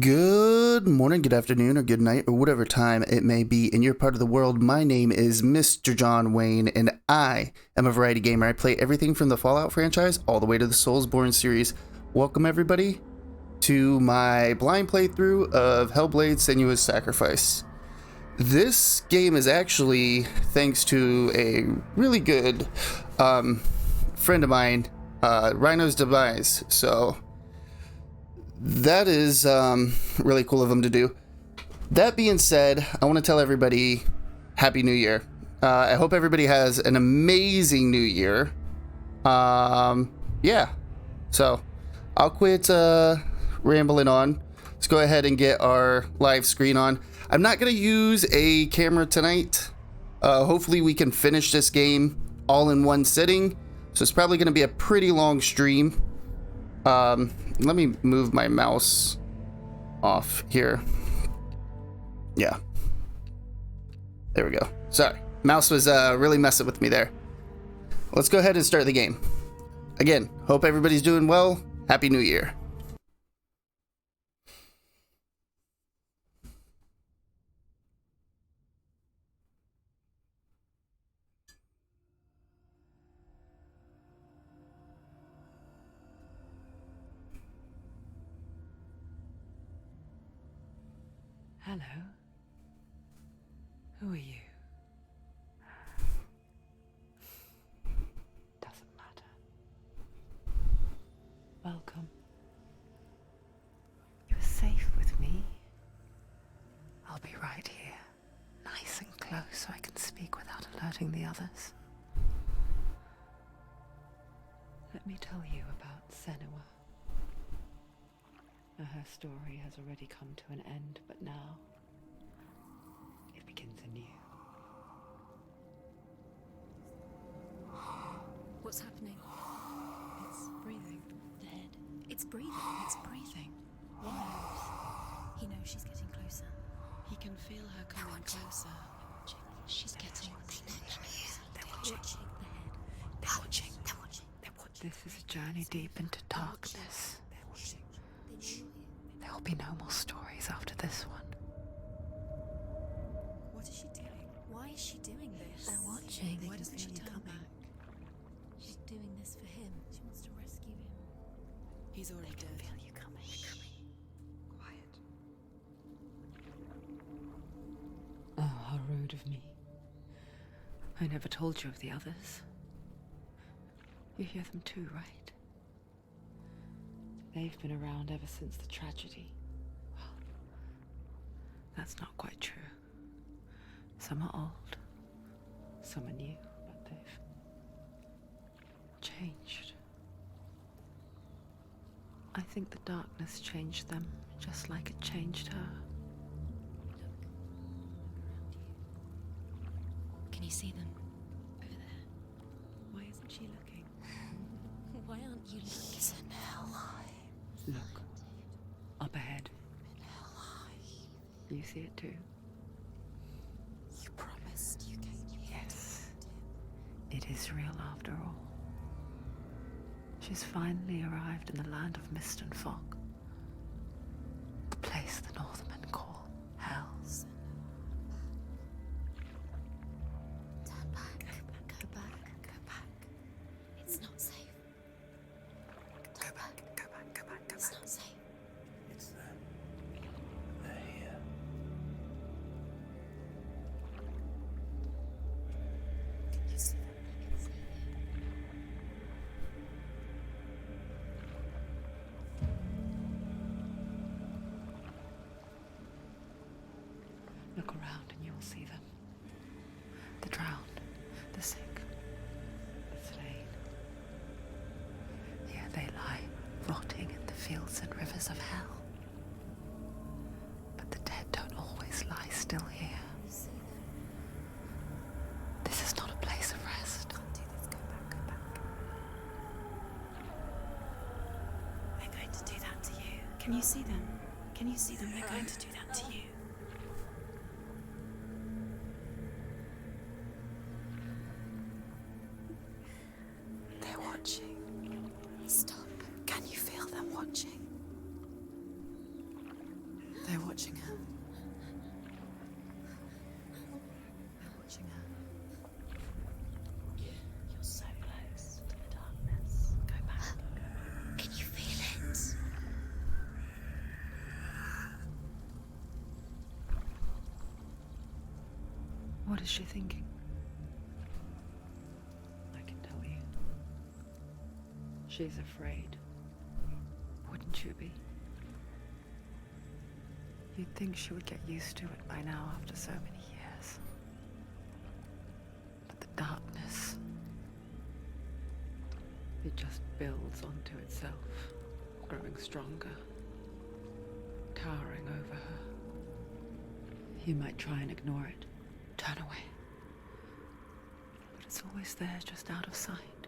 Good morning, good afternoon, or good night, or whatever time it may be in your part of the world. My name is Mr. John Wayne, and I am a variety gamer. I play everything from the Fallout franchise all the way to the Soulsborne series. Welcome, everybody, to my blind playthrough of Hellblade: Senua's Sacrifice. This game is actually thanks to a really good friend of mine, Rhino's Demise, so that is really cool of them to do. That being said, I want to tell everybody Happy New Year. I hope everybody has an amazing New Year. Yeah. So, I'll quit rambling on. Let's go ahead and get our live screen on. I'm not going to use a camera tonight. Hopefully we can finish this game all in one sitting. So it's probably going to be a pretty long stream. Let me move my mouse off here. Yeah. There we go. Sorry. Mouse was really messing with me there. Let's go ahead and start the game. Again, hope everybody's doing well. Happy New Year. Hello. Who are you? Doesn't matter. Welcome. You're safe with me. I'll be right here, nice and close so I can speak without alerting the others. Let me tell you about Senua. Her story has already come to an end, but now it begins anew. What's happening? It's breathing. The head. It's breathing. It's breathing. He knows. He knows she's getting closer. He can feel her coming closer. She's getting closer. They're watching. The head. They're watching. They're watching. They're watching. This is a journey deep into darkness. There will be no more stories after this one. What is she doing? Why is she doing this? They're watching. Why doesn't she turn back? She's doing this for him. She wants to rescue him. He's already dead. Feel you coming. Quiet. Oh, how rude of me. I never told you of the others. You hear them too, right? They've been around ever since the tragedy. Well, that's not quite true. Some are old, some are new, but they've changed. I think the darkness changed them, just like it changed her. Can you see them? Over there. Why isn't she looking? Why aren't you looking? He's in hell high. Look, up ahead. In hell high. You see it too? You promised you gave me. Yes. It is real after all. She's finally arrived in the land of mist and fog. The place the Northmen call hell. Turn back. Go back. Go back. It's not safe. Go back. Go back. Go back. Go It's back. not safe. It's them. They're here. You see them? Look around and you'll see them. The drowned, the sick, the slain. Here they lie, rotting in the fields and rivers of hell. But the dead don't always lie still here. You see them? This is not a place of rest. Can't do this. Go back. Go back. They're going to do that to you. Can you see them? Can you see them? They're going to do that to you. They're watching. Stop. Can you feel them watching? watching her. I'm watching her. You're so close to the darkness. Go back. Can you feel it? What is she thinking? I can tell you. She's afraid. Wouldn't you be? You'd think she would get used to it by now after so many years. But the darkness, it just builds onto itself, growing stronger, towering over her. You might try and ignore it, turn away. But it's always there, just out of sight,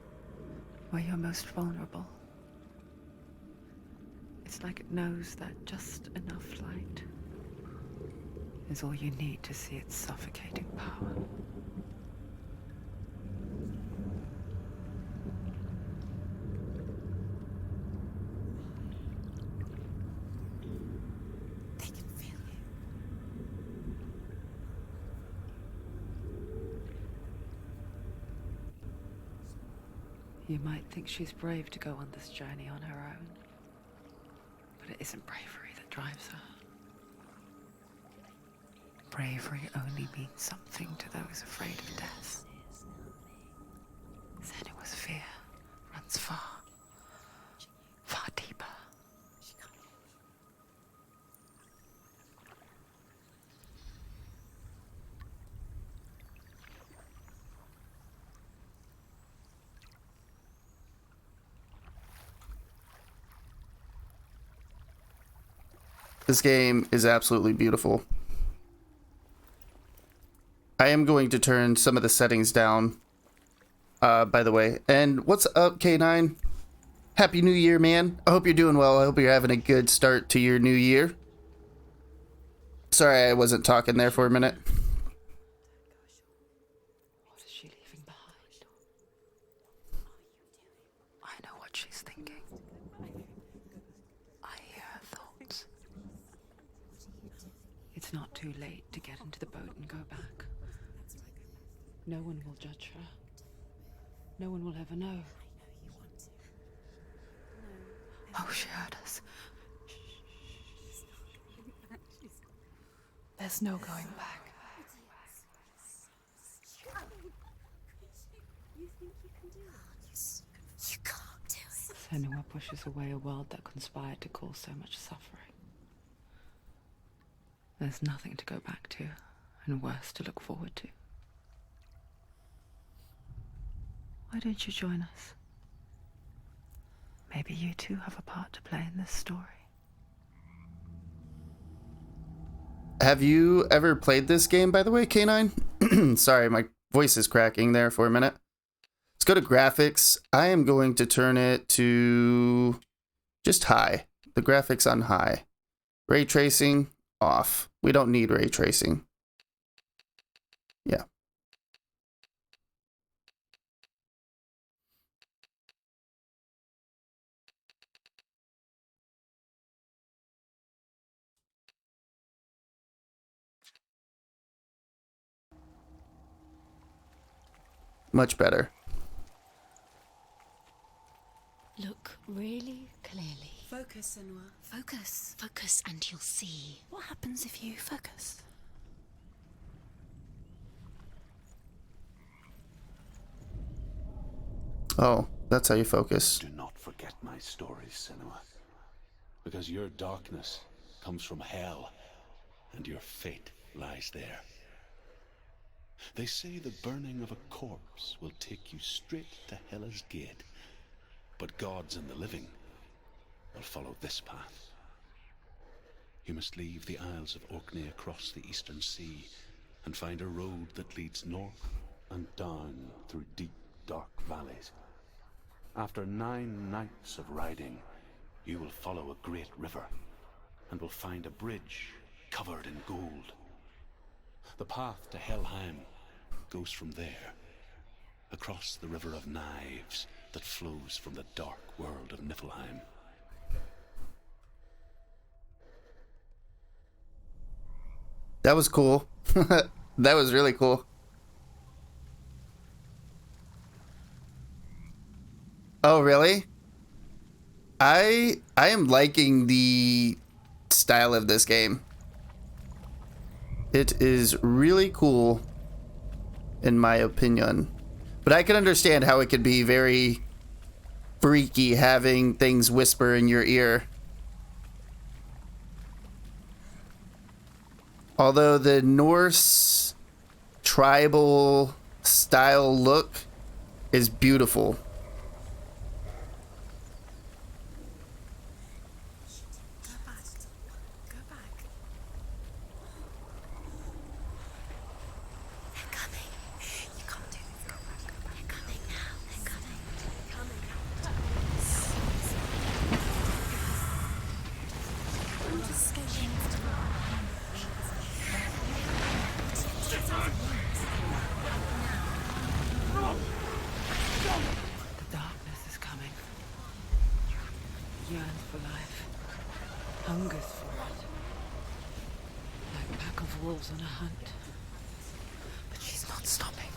where you're most vulnerable. It's like it knows that just enough light is all you need to see its suffocating power. They can feel you. You might think she's brave to go on this journey on her own, but it isn't bravery that drives her. Bravery only means something to those afraid of death. Senua's fear runs far, far deeper. This game is absolutely beautiful. I am going to turn some of the settings down, by the way. And what's up, K9? Happy New Year, man. I hope you're doing well. I hope you're having a good start to your new year. Sorry I wasn't talking there for a minute. What is she leaving behind? I know what she's thinking. I hear her thoughts. It's not too late to get into the boat and go back. No one will judge her. No one will ever know. Oh, she heard us. There's no going back. You can't do it. Senua pushes away a world that conspired to cause so much suffering. There's nothing to go back to, and worse to look forward to. Why don't you join us? Maybe you too have a part to play in this story. Have you ever played this game, by the way, K9? Sorry, my voice is cracking there for a minute. Let's go to graphics. I am going to turn it to just high. The graphics on high. Ray tracing off. We don't need ray tracing. Yeah. Much better. Look really clearly. Focus, Senua. Focus. Focus and you'll see. What happens if you focus? Oh, that's how you focus. Do not forget my stories, Senua. Because your darkness comes from hell, and your fate lies there. They say the burning of a corpse will take you straight to Hela's gate, but gods and the living will follow this path. You must leave the Isles of Orkney across the eastern sea and find a road that leads north and down through deep, dark valleys. After 9 nights of riding, you will follow a great river and will find a bridge covered in gold. The path to Helheim goes from there, across the river of knives that flows from the dark world of Niflheim. That was cool. That was really cool. Oh, really? I am liking the style of this game. It is really cool, in my opinion. But I can understand how it could be very freaky having things whisper in your ear. Although the Norse tribal style look is beautiful. Go back. Go back. They're coming. You can't do this. Go back. Go back. They're coming now. They're coming. Coming. I'm just scared. The darkness is coming. Yearns for life. Hungers for it. Like a pack of wolves on a hunt. But she's not stopping.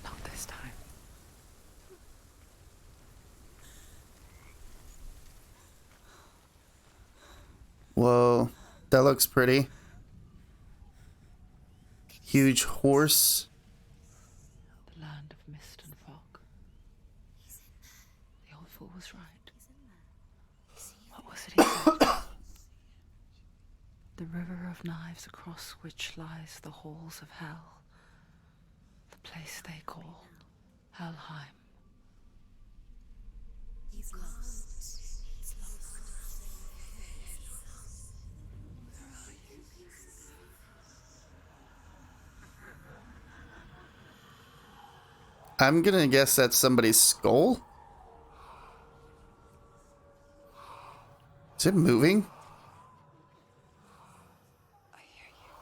Not this time. Whoa, that looks pretty. Huge horse. The land of mist and fog. The old fool was right. What was it he said? The river of knives across which lies the halls of hell. The place they call Helheim. He's lost. He's lost. I'm gonna guess that's somebody's skull. Is it moving? I hear you.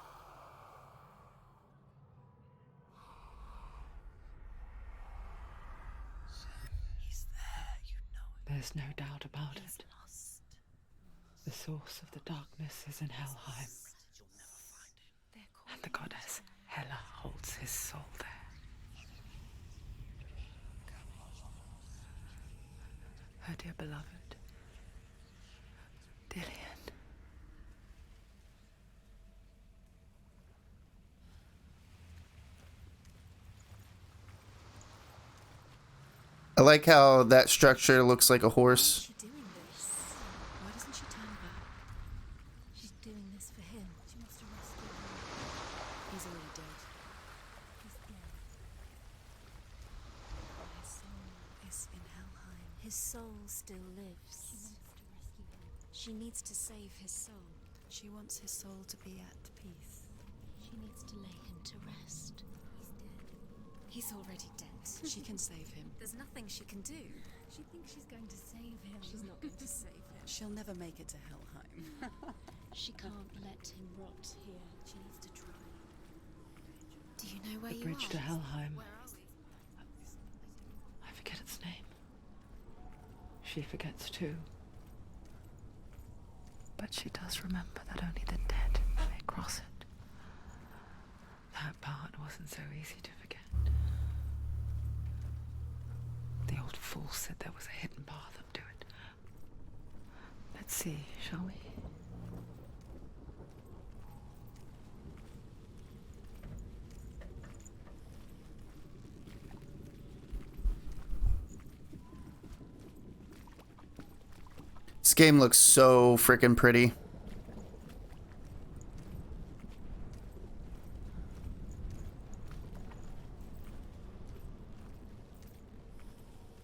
He's there. You know it. There's no doubt about He's it. lost. The source of the darkness is in Helheim. You'll never find him. And the goddess Hela holds his soul there. Her dear beloved, Dillian. I like how that structure looks like a horse. Why is she doing this? Why doesn't she turn back? She's doing this for him. She wants to rescue him. He's already dead. He's dead. His soul is in Helheim. His soul still lives. She wants to rescue him. She needs to save his soul. She wants his soul to be at peace. She needs to lay him to rest. He's dead. He's already dead. She can save him. There's nothing she can do. She thinks she's going to save him. She's not going to save him. She'll never make it to Helheim. She can't let him rot here. She needs to try. Do you know where The you bridge are? to Helheim. Where are we? I forget its name. She forgets too. But she does remember that only the dead may cross it. That part wasn't so easy to forget. The old fool said there was a hidden path up to it. Let's see, shall we? This game looks so freaking pretty.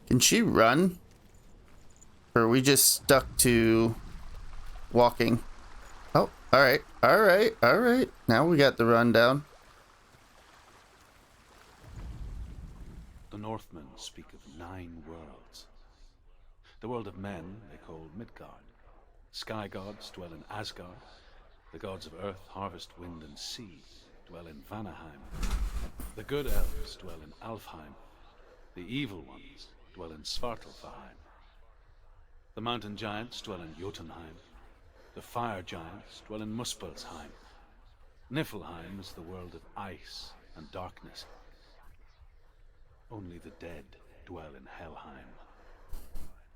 Can she run? Or are we just stuck to walking? Oh, alright, alright, alright. Now we got the rundown. The Northmen speak of 9 worlds. The world of men they call Midgard. Sky gods dwell in Asgard. The gods of earth, harvest, wind, and sea dwell in Vanaheim. The good elves dwell in Alfheim. The evil ones dwell in Svartalfheim. The mountain giants dwell in Jotunheim. The fire giants dwell in Muspelheim. Niflheim is the world of ice and darkness. Only the dead dwell in Helheim.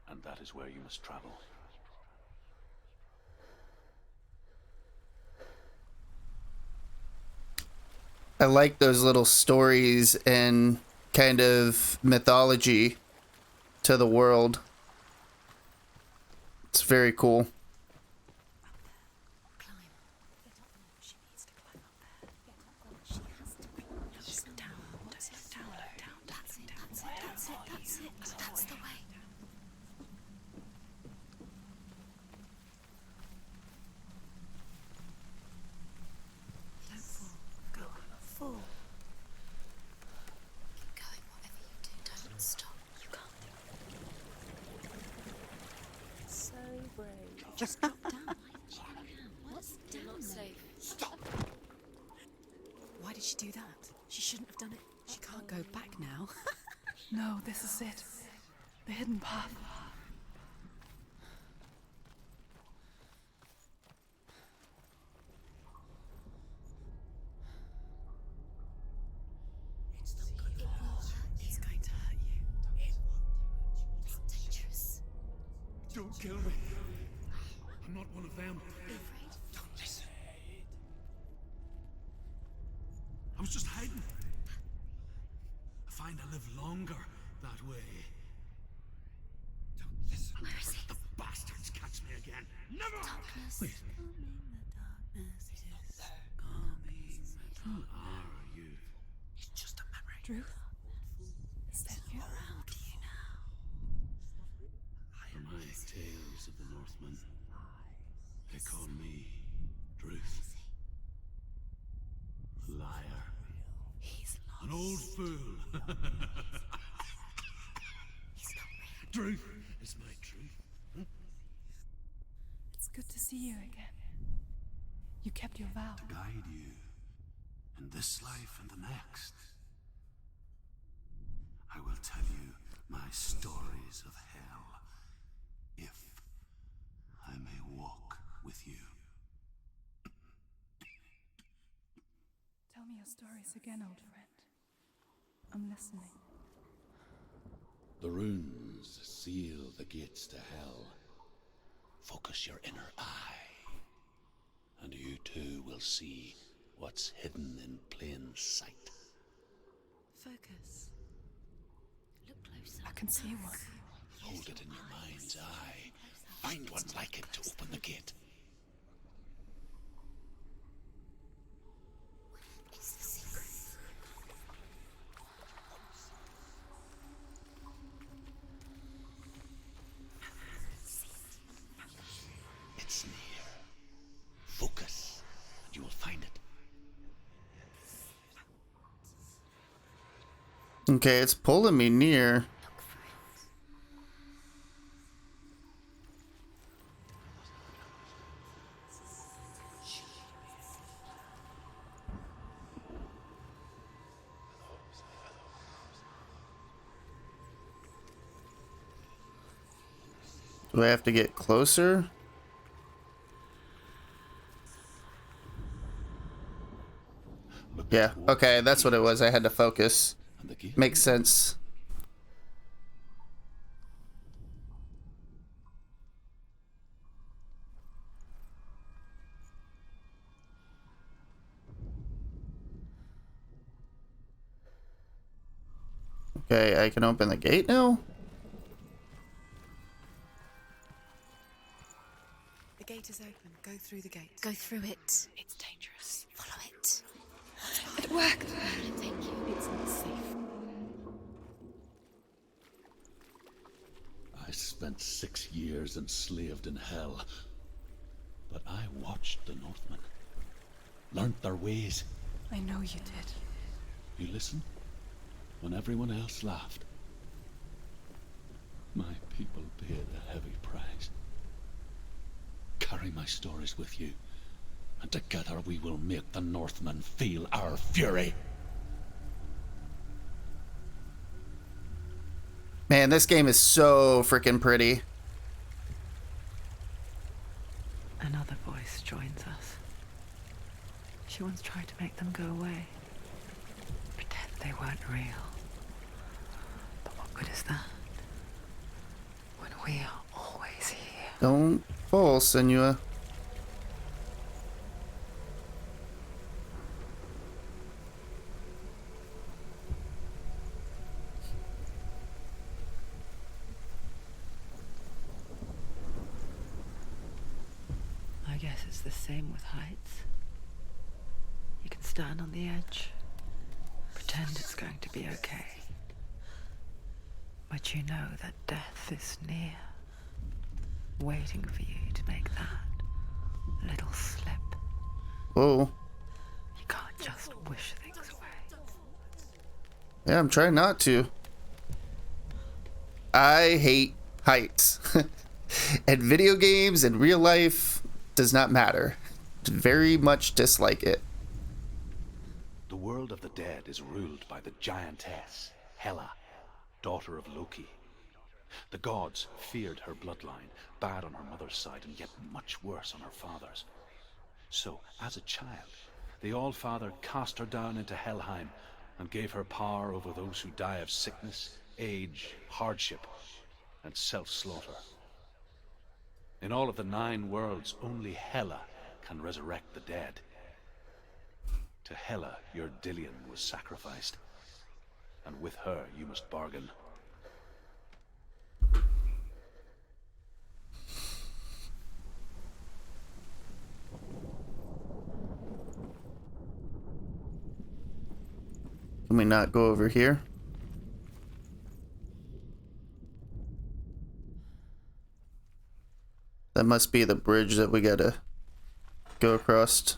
And that is where you must travel. I like those little stories and kind of mythology to the world. It's very cool. Climb. Get up there. She needs to climb up there. Get up there. She has to climb. Look down. Look down. That's it. That's it. That's it. That's it. That's the way. Don't fall. Go on. Fall. Keep going. Whatever you do, don't stop. You can't do it. So brave. Just drop down. What's down? You're not safe. Stop. Why did she do that? She shouldn't have done it. She can't go back now. No, this is it. The hidden path. It's not good. It will hurt you. It's going to hurt you. It's dangerous. Don't kill me. I'm not one of them. Be afraid. Don't listen. I was just hiding. I find I live longer that way. Don't listen. Where is he? The bastards catch me again. Never! Darkness. Wait. Who are you? It's just a memory. Drew? Is that you? Around you now. For my tales of the Northmen, they call me Druth. Liar. He's lost. An old fool. He's not real. Truth is my truth. It's good to see you again. You kept your vow. To guide you in this life and the next. I will tell you my stories of hell, if I may walk with you. Tell me your stories again, old friend. I'm listening. The runes seal the gates to hell. Focus your inner eye, and you too will see what's hidden in plain sight. Focus. Look closer. I can see one. Hold it in your mind's eye. Find one like it to open the gate. It's the secret. It's near. Focus, and you will find it. Okay, it's pulling me near. Look for it. Do I have to get closer? Look Yeah, towards okay, the that's what it gate, was. I had to focus. and the gate Makes sense. Okay, I can open the gate now? The gate is open. Go through the gate. Go through it. It's dangerous. Follow it. It worked! Thank you. It's not safe. I spent 6 years enslaved in hell. But I watched the Northmen. Learned their ways. I know you did. You listened when everyone else laughed. My people paid a heavy price. Carry my stories with you, and together we will make the Northmen feel our fury. Man, this game is so freaking pretty. Another voice joins us. She once tried to make them go away. Pretend they weren't real. But what good is that? When we are always here. Don't fall, Senua. I guess it's the same with heights. You can stand on the edge, pretend it's going to be okay. But you know that death is near, waiting for you to make that little slip. Whoa. You can't just wish things away. Yeah, I'm trying not to. I hate heights. And video games and real life does not matter. Very much dislike it. The world of the dead is ruled by the giantess, Hela, daughter of Loki. The gods feared her bloodline, bad on her mother's side and yet much worse on her father's. So, as a child, the All-Father cast her down into Helheim and gave her power over those who die of sickness, age, hardship, and self-slaughter. In all of the 9 worlds, only Hela can resurrect the dead. To Hela, your Dillion was sacrificed, and with her you must bargain. Can we not go over here? That must be the bridge that we gotta go across.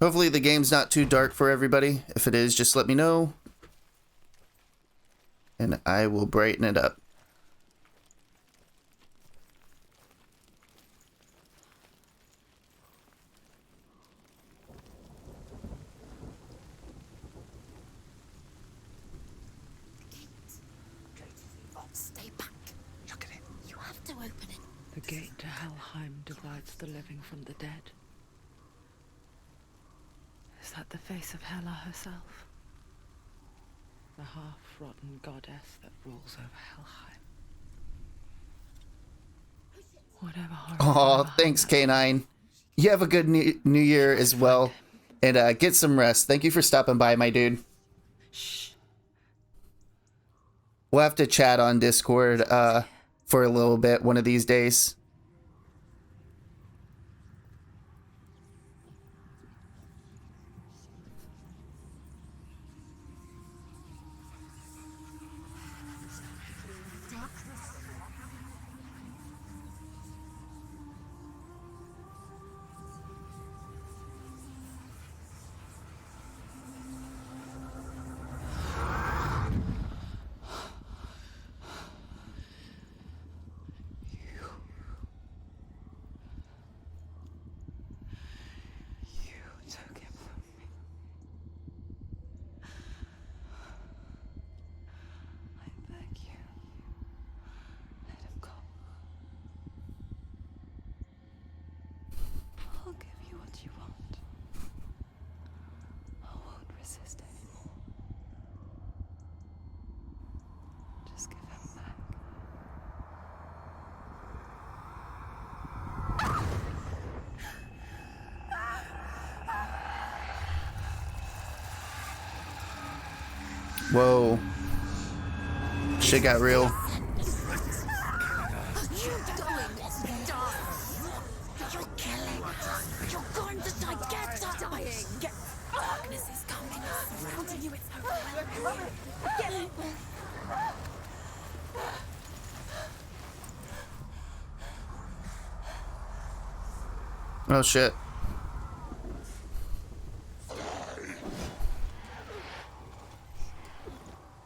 Hopefully the game's not too dark for everybody. If it is, just let me know, and I will brighten it up. Stay back. Look at it. You have to open it. The gate to Helheim divides the living from the dead. Is that the face of Hela herself? The half-rotten goddess that rules over Helheim. Whatever horror. Oh, thanks, K9. You have a good new year as well. And get some rest. Thank you for stopping by, my dude. Shh. We'll have to chat on Discord for a little bit one of these days. You took him from me. I beg you. Let him go. I'll give you what you want. I won't resist anymore. Just give him back. Whoa. Shit got real. You're killing us. You're going to die. Get up. Dying. Darkness is coming. Surrounding you. It's overwhelming. Get it. Oh shit.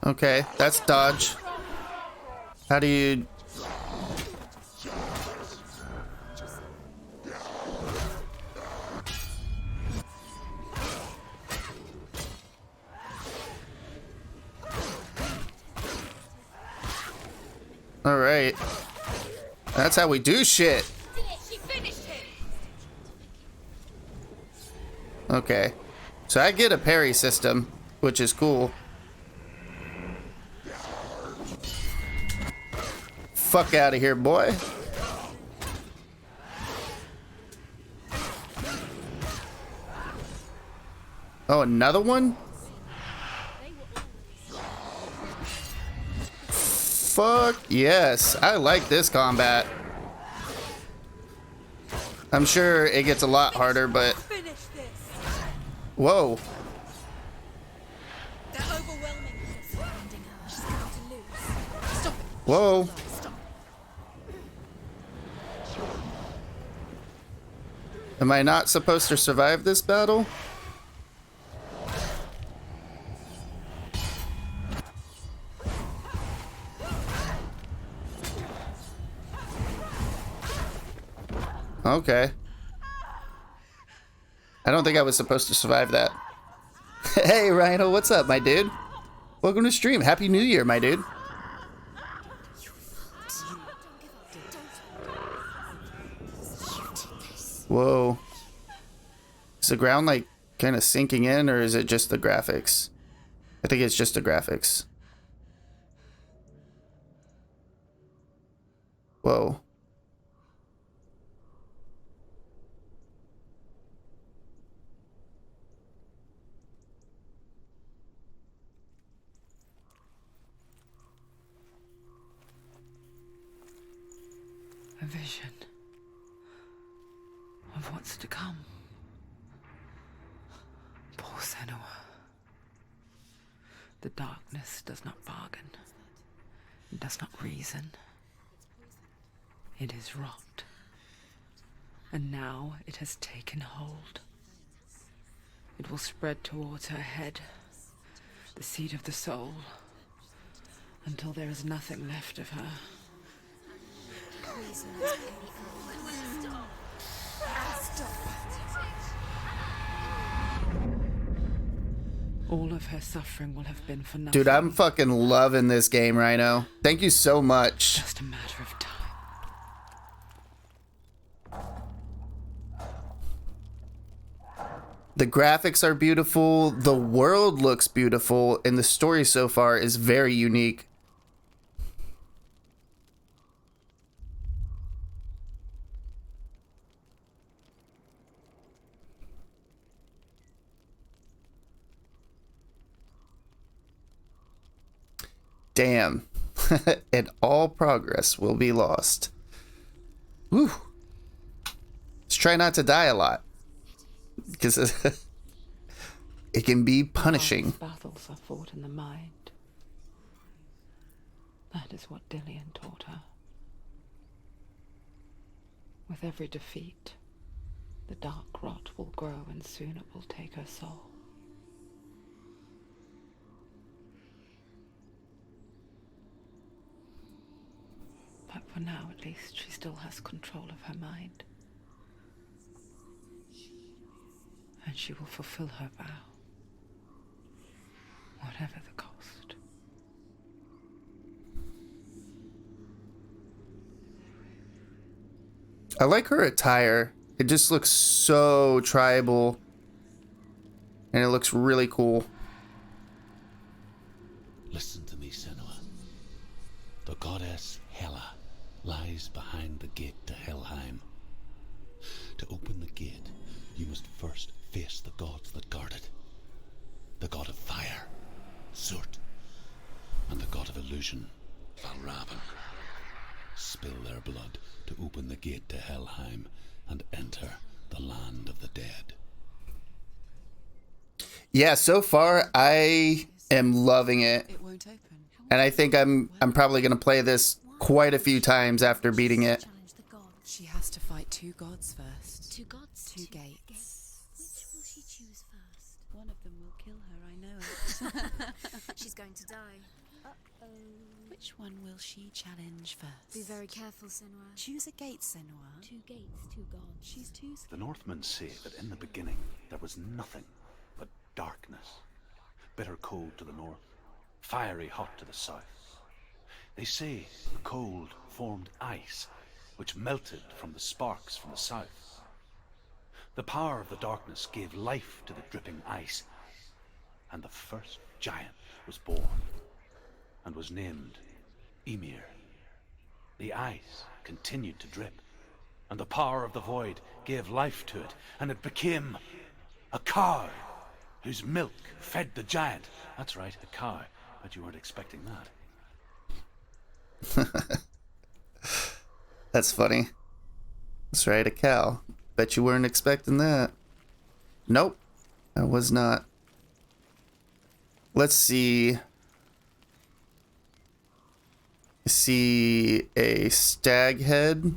Okay, that's dodge. How do you... All right. That's how we do shit. She finished him. Okay. So I get a parry system, which is cool. Fuck out of here, boy. Oh, another one? Fuck yes. I like this combat. I'm sure it gets a lot harder, but... Finish this. Whoa. They're overwhelming her. Surrounding her. She's going to lose. Stop it. Whoa. Stop. Am I not supposed to survive this battle? Okay. I don't think I was supposed to survive that. Hey, Rhino, what's up, my dude? Welcome to stream. Happy New Year, my dude. Whoa. Is the ground, like, kind of sinking in, or is it just the graphics? I think it's just the graphics. Whoa. A vision of what's to come. Poor Senua. The darkness does not bargain. It does not reason. It is rot. And now it has taken hold. It will spread towards her head, the seat of the soul, until there is nothing left of her. All of her suffering will have been for nothing. Dude, I'm fucking loving this game, Rhino. Thank you so much. Just a matter of time. The graphics are beautiful, the world looks beautiful, and the story so far is very unique. Damn. And all progress will be lost. Whew. Let's try not to die a lot. Because it can be punishing. Battles are fought in the mind. That is what Dillian taught her. With every defeat, the dark rot will grow and soon it will take her soul. But for now, at least, she still has control of her mind. And she will fulfill her vow, whatever the cost. I like her attire. It just looks so tribal. And it looks really cool. Listen to me, Senua. The goddess Hela lies behind the gate to Helheim. To open the gate, you must first face the gods that guard it. The god of fire, Surt, and the god of illusion, Valravn. Spill their blood to open the gate to Helheim and enter the land of the dead. Yeah, so far I am loving it. It won't open. And I think I'm probably going to play this quite a few times after beating it. She has to fight too. two gods first. Two gods. Two gates. Which will she choose first? One of them will kill her, I know it. She's going to die. Which one will she challenge first? Be very careful, Senua. Choose a gate, Senua. Two gates, two gods. She's too The Northmen say that in the beginning there was nothing but darkness. Bitter cold to the north, fiery hot to the south. They say the cold formed ice, which melted from the sparks from the south. The power of the darkness gave life to the dripping ice, and the first giant was born, and was named Ymir. The ice continued to drip, and the power of the void gave life to it, and it became a cow, whose milk fed the giant. That's right, a cow. Bet you weren't expecting that. That's funny. That's right, a cow. Bet you weren't expecting that. Nope, I was not. Let's see. I see a stag head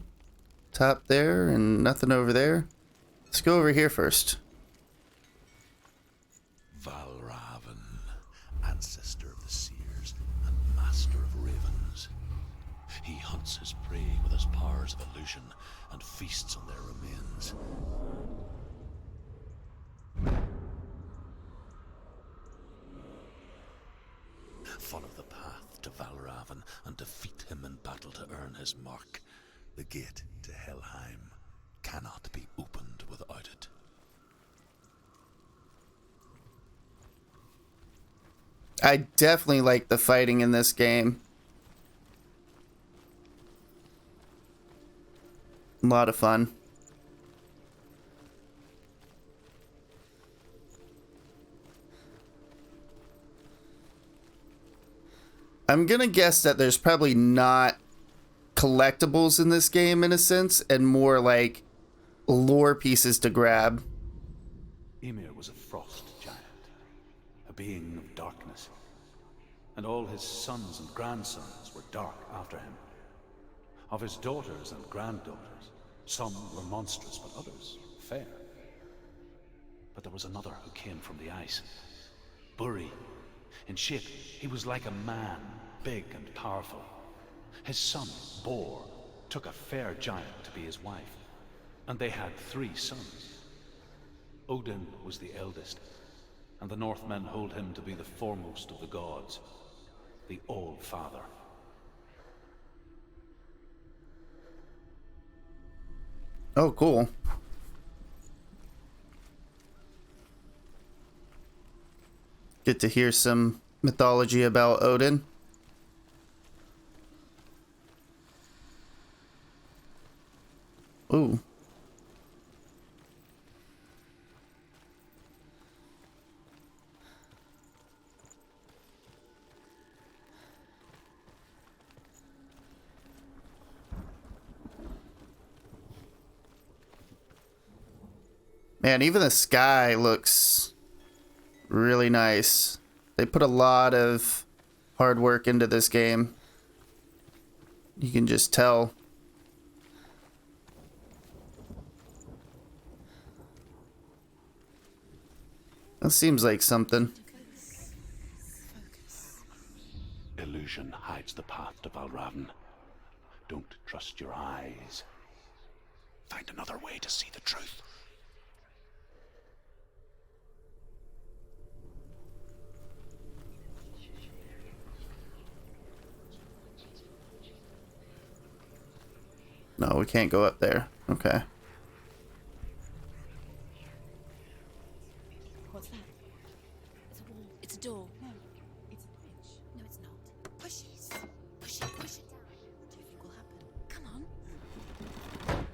top there and nothing over there. Let's go over here first. Valravan, ancestor of the seers and master of ravens. He hunts his prey with his powers of illusion and feasts on their remains. Follow the path to Valravan and defeat him in battle to earn his mark. The gate to Helheim cannot be opened without it. I definitely like the fighting in this game. A lot of fun. I'm gonna guess that there's probably not collectibles in this game in a sense, and more like lore pieces to grab. Ymir was a frost giant, a being of darkness, and all his sons and grandsons were dark after him. Of his daughters and granddaughters, some were monstrous, but others fair. But there was another who came from the ice, Buri. In shape, he was like a man, big and powerful. His son, Bor, took a fair giant to be his wife, and they had 3 sons. Odin was the eldest, and the Northmen hold him to be the foremost of the gods, the All-Father. Oh, cool. Get to hear some mythology about Odin. Ooh. Man, even the sky looks really nice. They put a lot of hard work into this game. You can just tell. That seems like something. Illusion hides the path to Valravn. Don't trust your eyes. Find another way to see the truth. No, we can't go up there. Okay. What's that? It's a wall. It's a door. No, it's a bridge. No, it's not. Push it. Push it, push it down. What do you think will happen? Come on.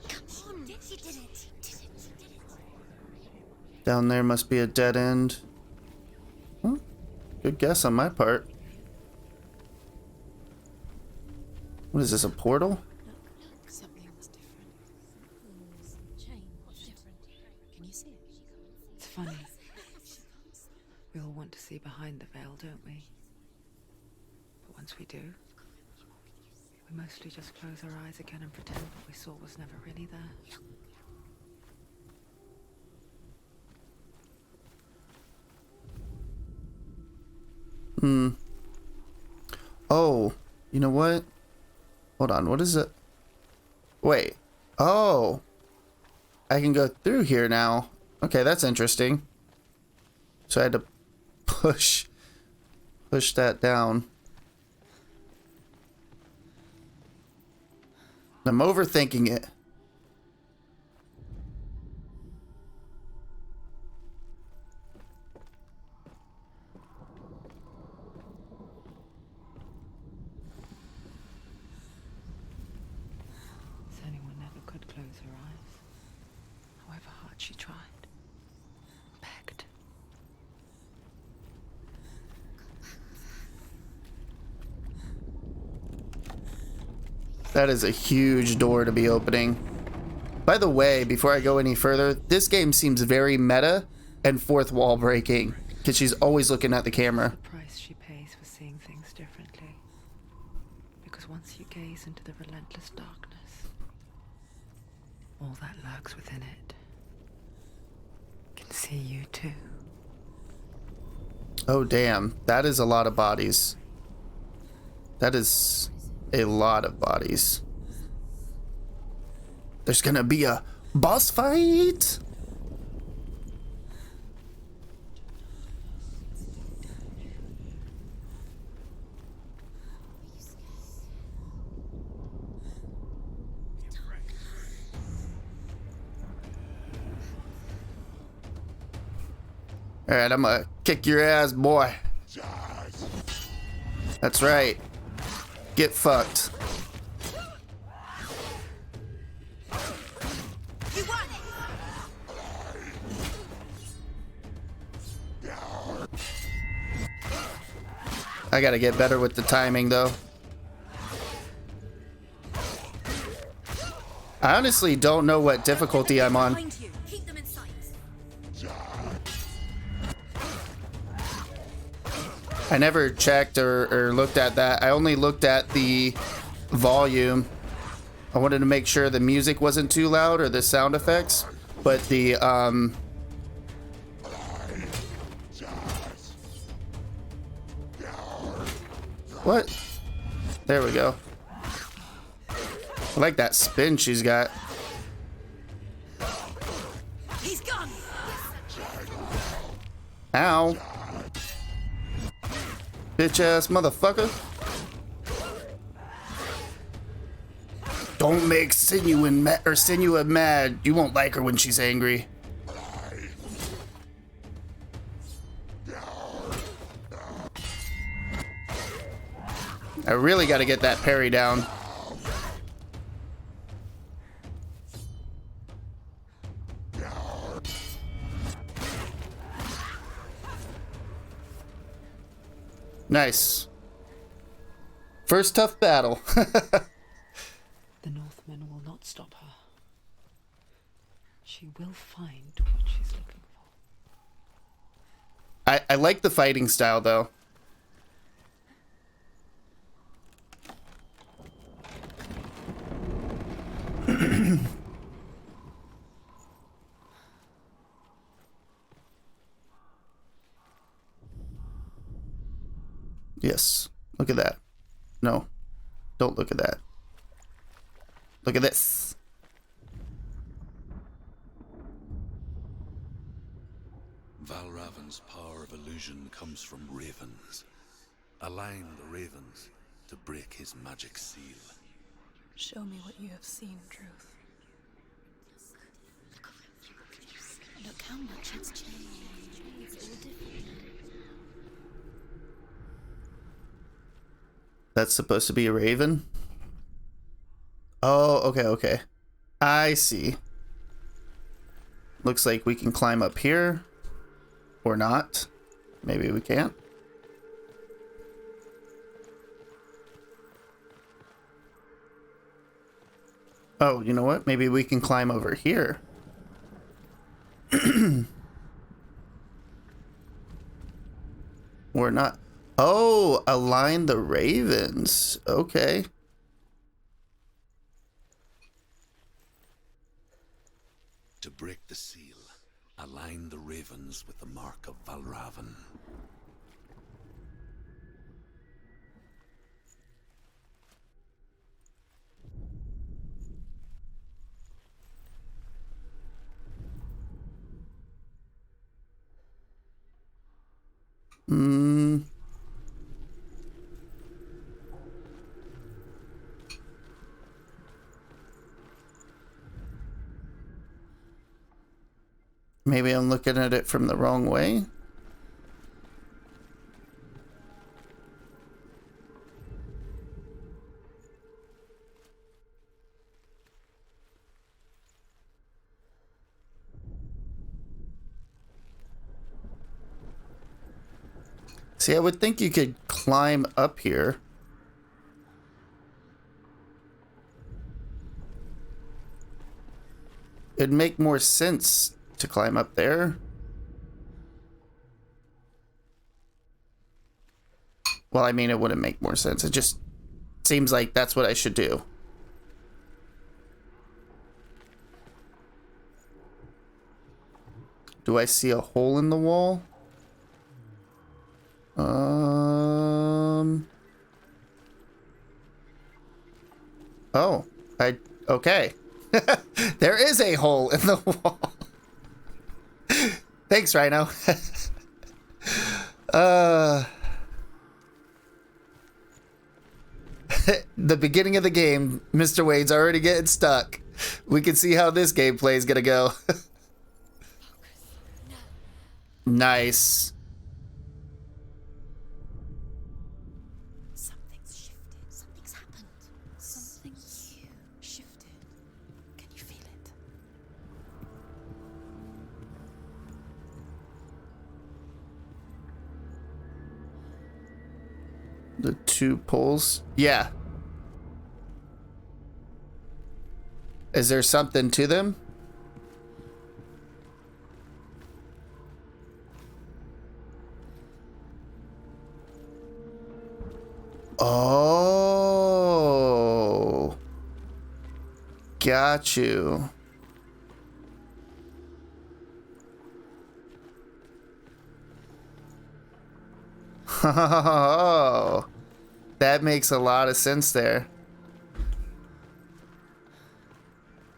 Come on. She did it. She did it. She did it. Down there must be a dead end. Huh? Good guess on my part. What is this, a portal? Something's different. Chain. What's different? Can you see it? It's funny. We all want to see behind the veil, don't we? But once we do, We mostly just close our eyes again and pretend what we saw was never really there. Oh, you know what? Hold on, what is it? Wait. Oh. I can go through here now. Okay, that's interesting. So I had to push that down. I'm overthinking it. Anyone never could close her eyes, however hard she tried. Begged. That is a huge door to be opening. By the way, before I go any further, this game seems very meta and fourth wall breaking, because she's always looking at the camera. The price she pays for seeing things differently. Because once you gaze into the relentless darkness, all that lurks within it can see you too. Oh damn, that is a lot of bodies. That is a lot of bodies. There's gonna be a boss fight. All right, I'm gonna kick your ass, boy. That's right. Get fucked. I gotta get better with the timing, though. I honestly don't know what difficulty I'm on. Behind you. Keep them in sight. I never checked or looked at that. I only looked at the volume. I wanted to make sure the music wasn't too loud or the sound effects, but the what? There we go. I like that spin she's got. He's gone. Ow. Bitch ass motherfucker. Don't make Senua mad. You won't like her when she's angry. I really got to get that parry down. Nice. First tough battle. The Northmen will not stop her. She will find what she's looking for. I like the fighting style, though. Yes. Look at that. No. Don't look at that. Look at this. Valravan's power of illusion comes from ravens. Align the ravens to break his magic seal. Show me what you have seen, Truth. Look how much it's changed. It's all different. That's supposed to be a raven? Oh, okay, okay. I see. Looks like we can climb up here. Or not. Maybe we can't. Oh, you know what? Maybe we can climb over here. Or not. Oh, align the ravens. Okay. To break the seal, align the ravens with the mark of Valravan. Maybe I'm looking at it from the wrong way. See, I would think you could climb up here. It'd make more sense to climb up there. Well, I mean, it wouldn't make more sense. It just seems like that's what I should do. Do I see a hole in the wall? Oh, okay. There is a hole in the wall. Thanks, Rhino. The beginning of the game, Mr. Wade's already getting stuck. We can see how this gameplay is gonna go. Nice. Something's shifted. Something's happened. Something you shifted. Can you feel it? The two poles. Yeah. Is there something to them? Oh. Got you. Oh. That makes a lot of sense there.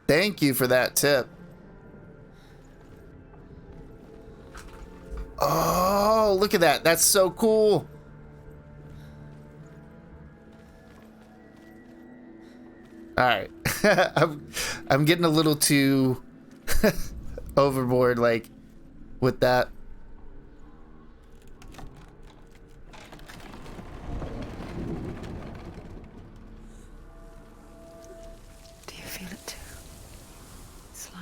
Thank you for that tip. Oh, look at that. That's so cool. All right. I'm getting a little too overboard, like, with that. Do you feel it too? It's like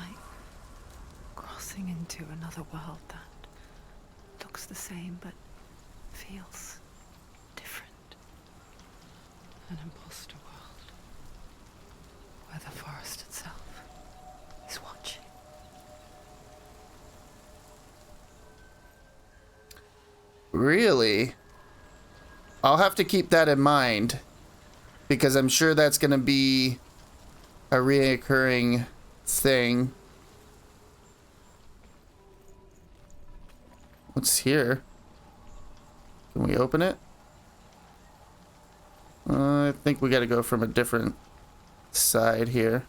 crossing into another world that looks the same but feels different. An imposter world where the forest itself is watching. Really? I'll have to keep that in mind, because I'm sure that's going to be a reoccurring thing. What's here? Can we open it? I think we got to go from a different side here.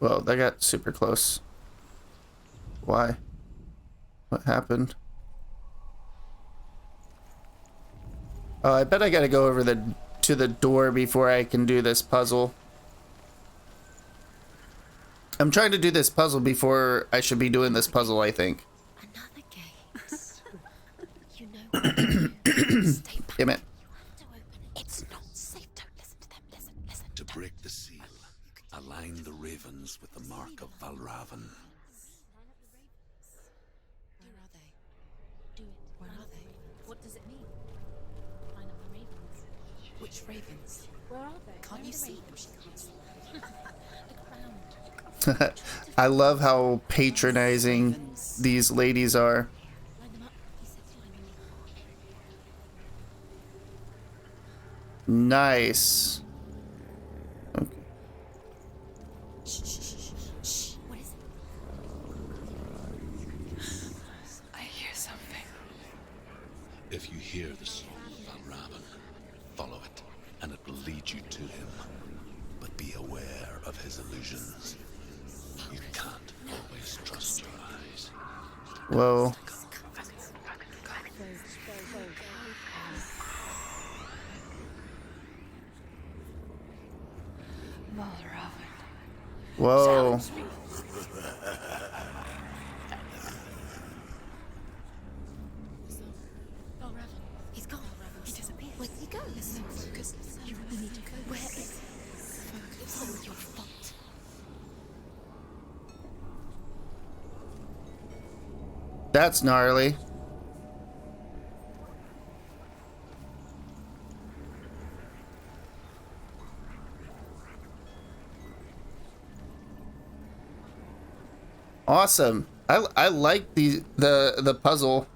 Well, that got super close. Why? What happened? Oh, I bet I gotta go over to the door before I can do this puzzle. I'm trying to do this puzzle before I should be doing this puzzle, I think. Another gate. You know what to do. Stay back. Damn it. You have to open it. It's not safe. Don't listen to them. Listen, listen. To break the seal, align the ravens with the mark of Valravan. Where are they? Which ravens? Where are they? Can't you see them? She can't see them. Look around. I love how patronizing Ravens. these ladies are. Line them up. He said to line them up. Nice. Okay. Shh, shh, shh, shh, shh. What is it? I hear something. If you hear the song of Raven, follow it, and it will lead you to him. But be aware of his illusions. You can't always trust your eyes. Whoa. Whoa. Oh, Raven. He's gone. He disappeared. Where did he go? Listen, focus. You really need to go. Where is he? Focus. It's all your fault. That's gnarly. Awesome. I like the puzzle.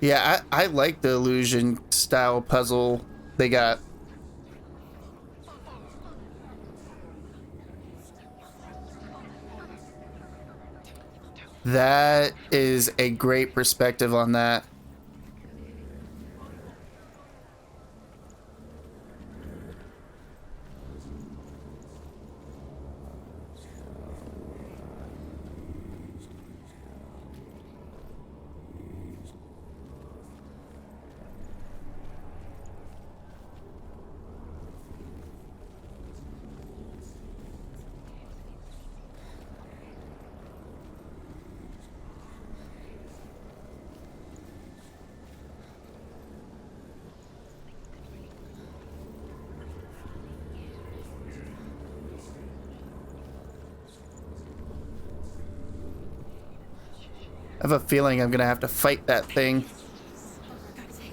Yeah, I like the illusion style puzzle they got. That is a great perspective on that. I have a feeling I'm gonna have to fight that thing.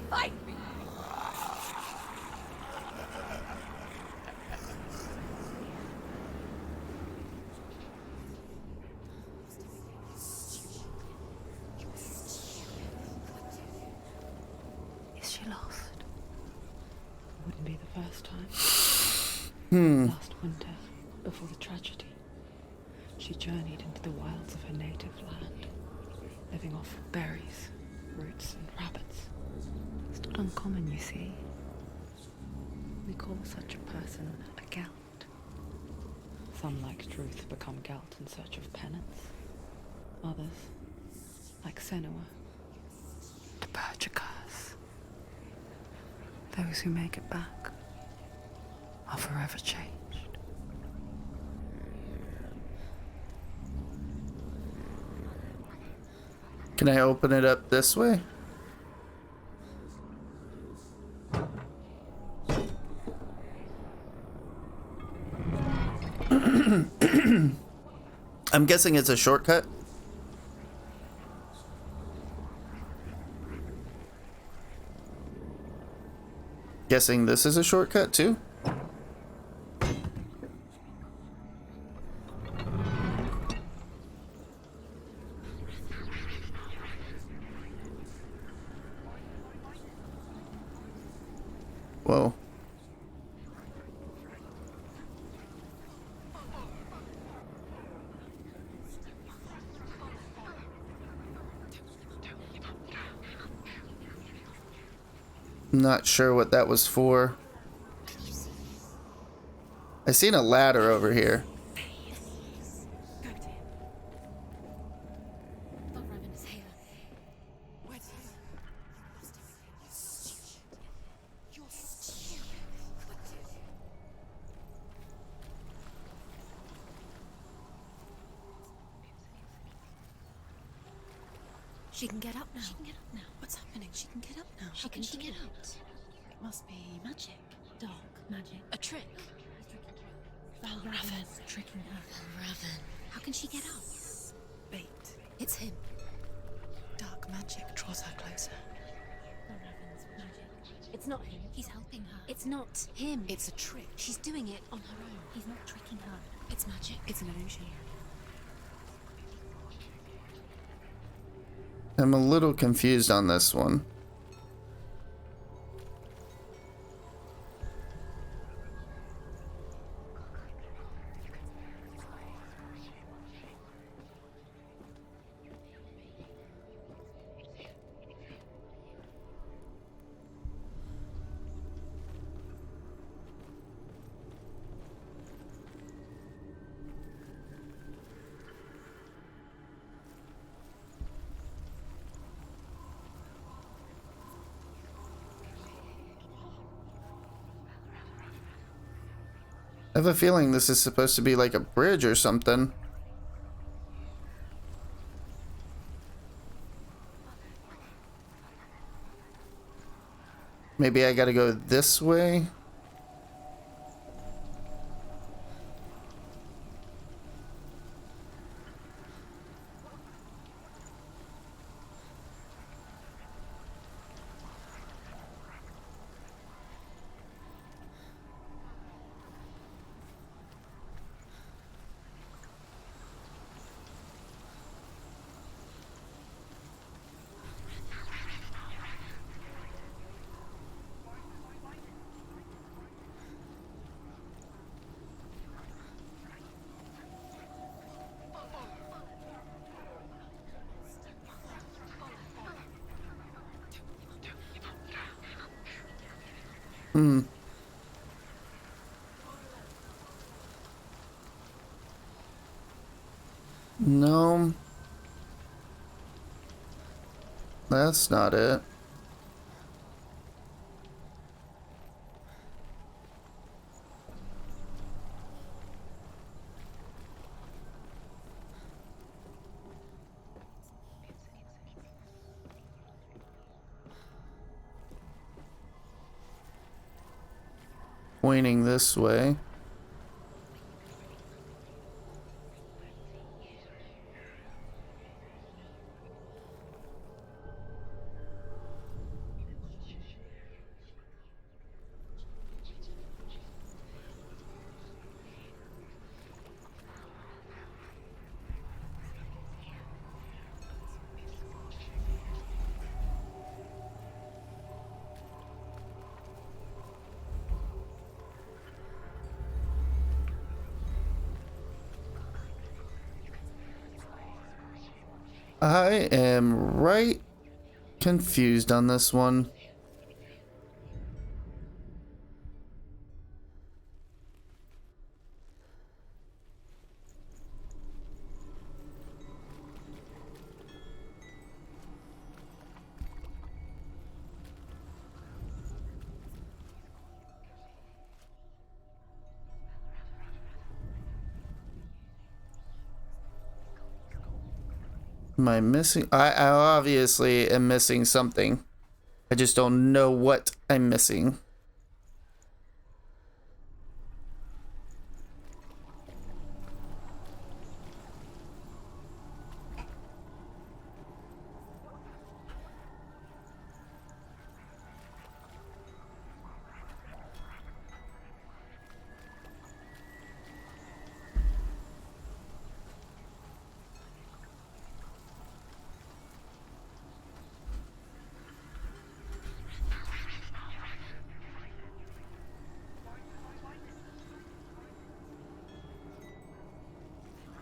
Fight! Is she lost? Wouldn't be the first time. Last winter, before the tragedy, she journeyed into the wilds of her native land, living off berries, roots, and rabbits. It's not uncommon, you see. We call such a person a gelt. Some, like Druth, become gelt in search of penance. Others, like Senua, to purge a curse. Those who make it back are forever changed. Can I open it up this way? I'm guessing it's a shortcut. Guessing this is a shortcut too? Whoa. Not sure what that was for. I seen a ladder over here. Go to him. Oh, Raven is here. Where's he? You're stupid. She can get up now. She can get up now. What's happening? She can get up now. How can she get up? It must be magic. Dark magic. A trick. Raven's tricking her. Raven. How can she get up? It's him. Dark magic draws her closer. It's not him. He's helping her. It's not him. It's a trick. She's doing it on her own. He's not tricking her. It's magic. It's an illusion. I'm a little confused on this one. I have a feeling this is supposed to be like a bridge or something. Maybe I gotta go this way? No. That's not it. Pointing this way. I am right confused on this one. Am I missing? I obviously am missing something. I just don't know what I'm missing.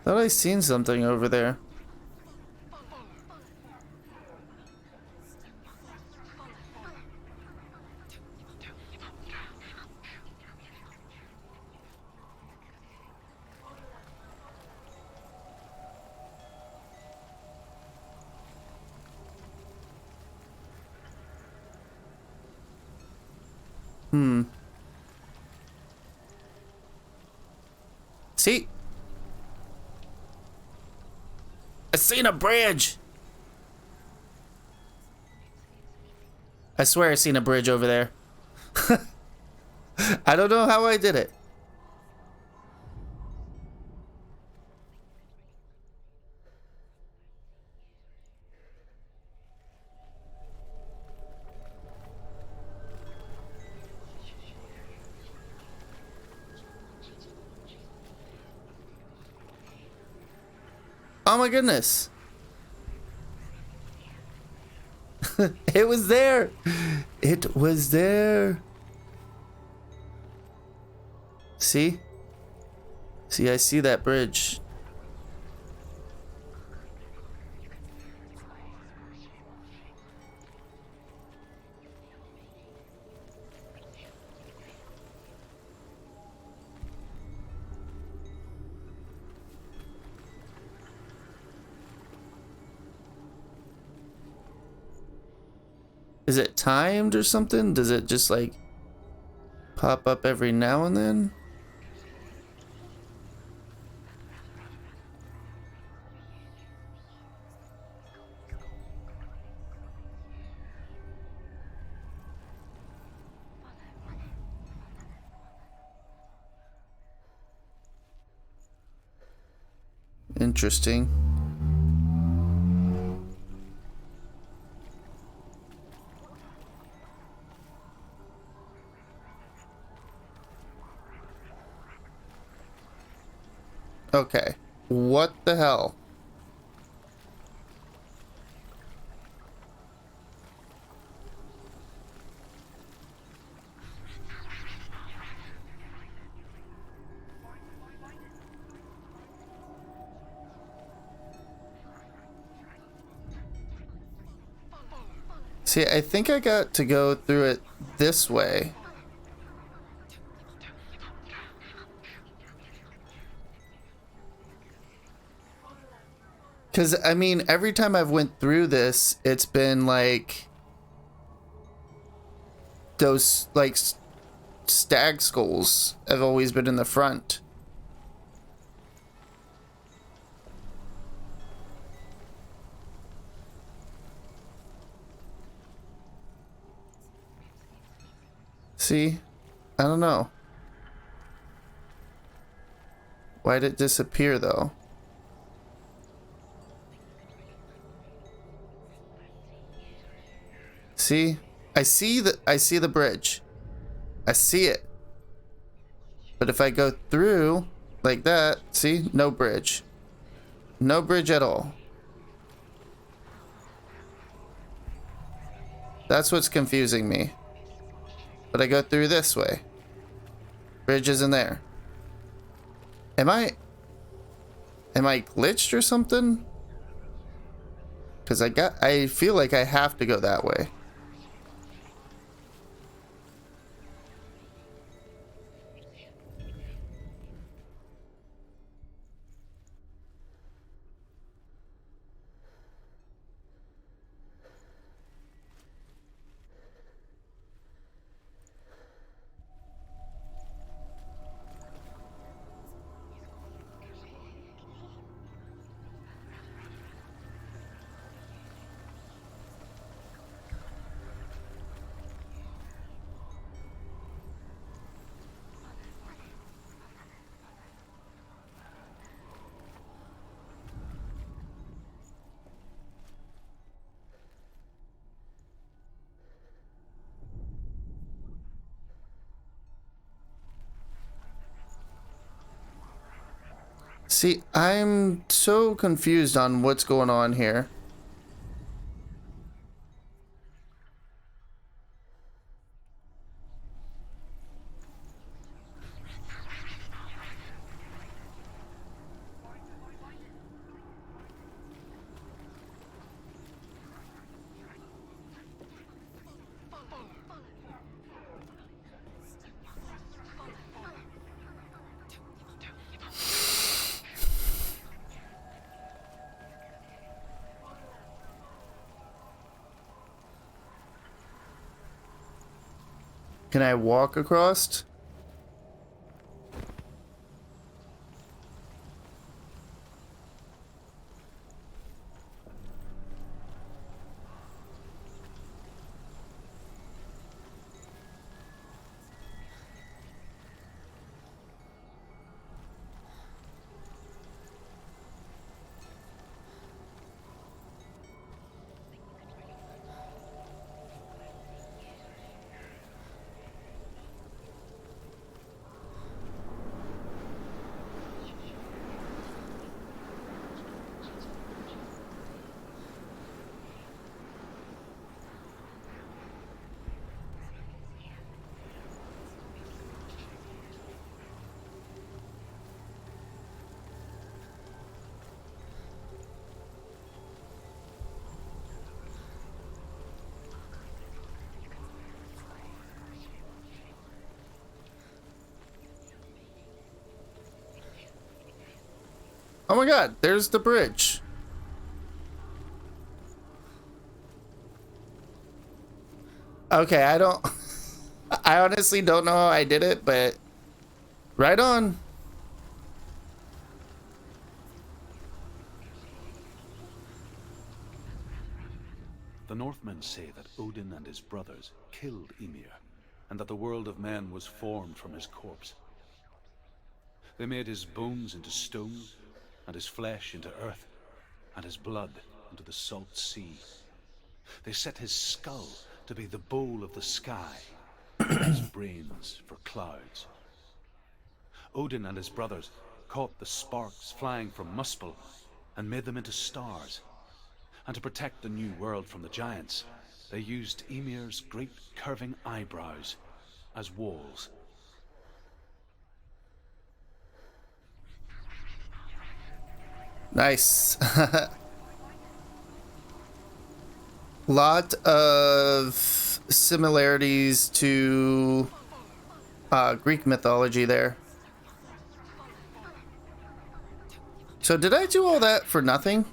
Thought I seen something over there. See? I seen a bridge! I swear I seen a bridge over there. I don't know how I did it. Oh my goodness. It was there. It was there. See? See, I see that bridge. Is it timed or something? Does it just like pop up every now and then? Interesting. Okay. What the hell? See, I think I got to go through it this way. Because, I mean, every time I've went through this, it's been like those, like, stag skulls have always been in the front. See? I don't know. Why'd it disappear, though? See? I see the bridge. I see it. But if I go through like that, see? No bridge. No bridge at all. That's what's confusing me. But I go through this way. Bridge isn't there. Am I glitched or something? Because I feel like I have to go that way. See, I'm so confused on what's going on here. Can I walk across? Oh my god, there's the bridge. Okay, I don't... I honestly don't know how I did it, but... Right on. The Northmen say that Odin and his brothers killed Ymir, and that the world of men was formed from his corpse. They made his bones into stone, and his flesh into earth, and his blood into the salt sea. They set his skull to be the bowl of the sky, and his brains for clouds. Odin and his brothers caught the sparks flying from Muspel and made them into stars. And to protect the new world from the giants, they used Ymir's great curving eyebrows as walls. Nice. Lot of similarities to Greek mythology there. So did I do all that for nothing?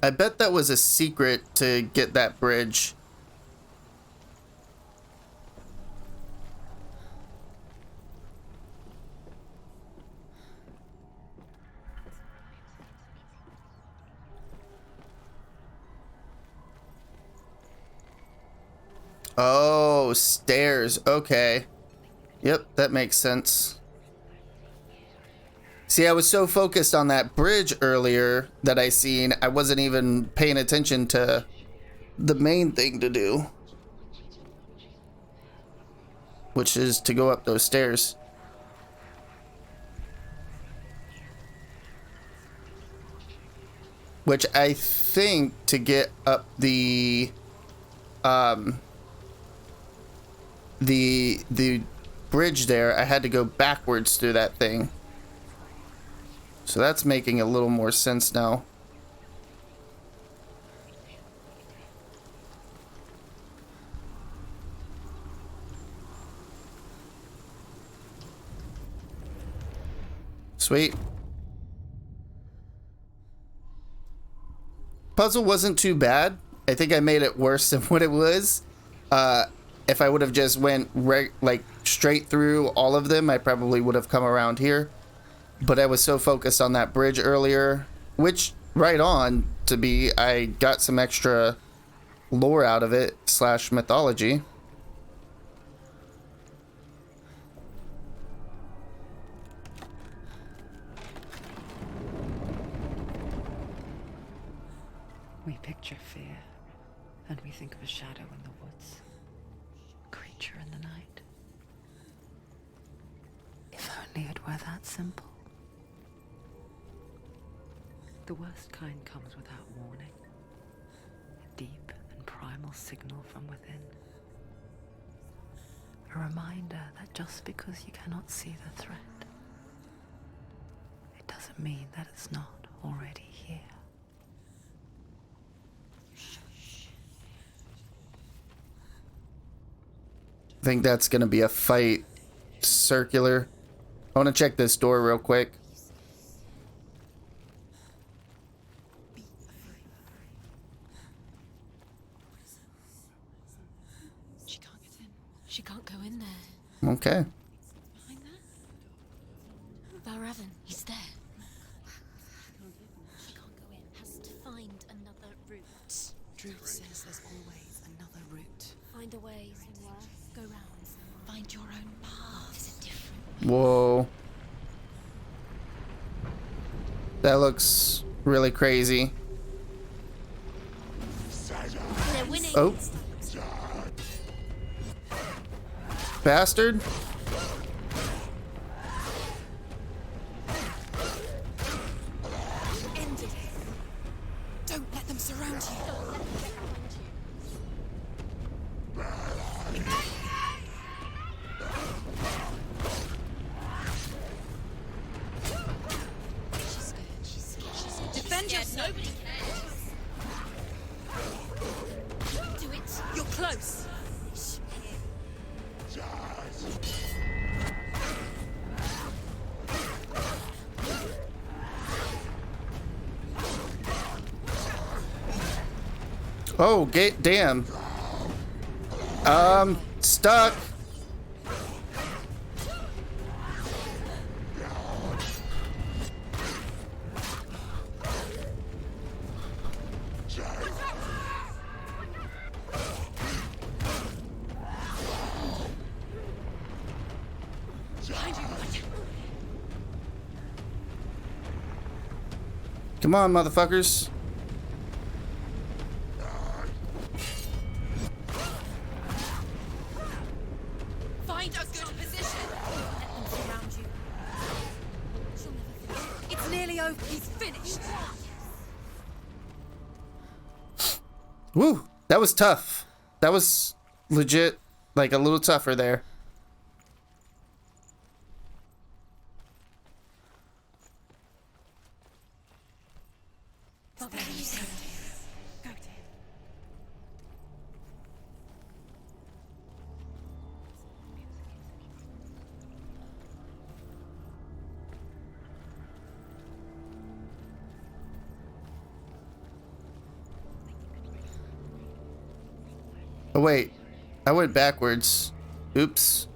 I bet that was a secret to get that bridge. Oh, stairs. Okay. Yep, that makes sense. See, I was so focused on that bridge earlier that I seen, I wasn't even paying attention to the main thing to do, which is to go up those stairs. Which I think to get up the bridge there, I had to go backwards through that thing. So that's making a little more sense now. Sweet. Puzzle wasn't too bad. I think I made it worse than what it was. If I would have just went like straight through all of them, I probably would have come around here. But I was so focused on that bridge earlier, which right on to be, I got some extra lore out of it / mythology. We picture fear, and we think of a shadow in the woods, a creature in the night. If only it were that simple. The worst kind comes without warning, a deep and primal signal from within. A reminder that just because you cannot see the threat, it doesn't mean that it's not already here. I think that's gonna be a fight. Circular. I want to check this door real quick. She can't get in. She can't go in there. Okay. Behind there? Valravn, he's there. She can't go in. Has to find another route. Druid says there's always another route. Find a way somewhere. Go round. Find your own path. There's a different. Whoa. That looks really crazy. They're winning. Oh. Bastard. End it. Don't let them surround you. She's scared. She's scared. Defend yourself. Nobody cares. Oh, damn. Stuck. Come on, motherfuckers. Find a good position. Let them surround you. She'll never finish. It's nearly over. He's finished. Woo, that was tough. That was legit, like a little tougher there. Oh wait, I went backwards. Oops.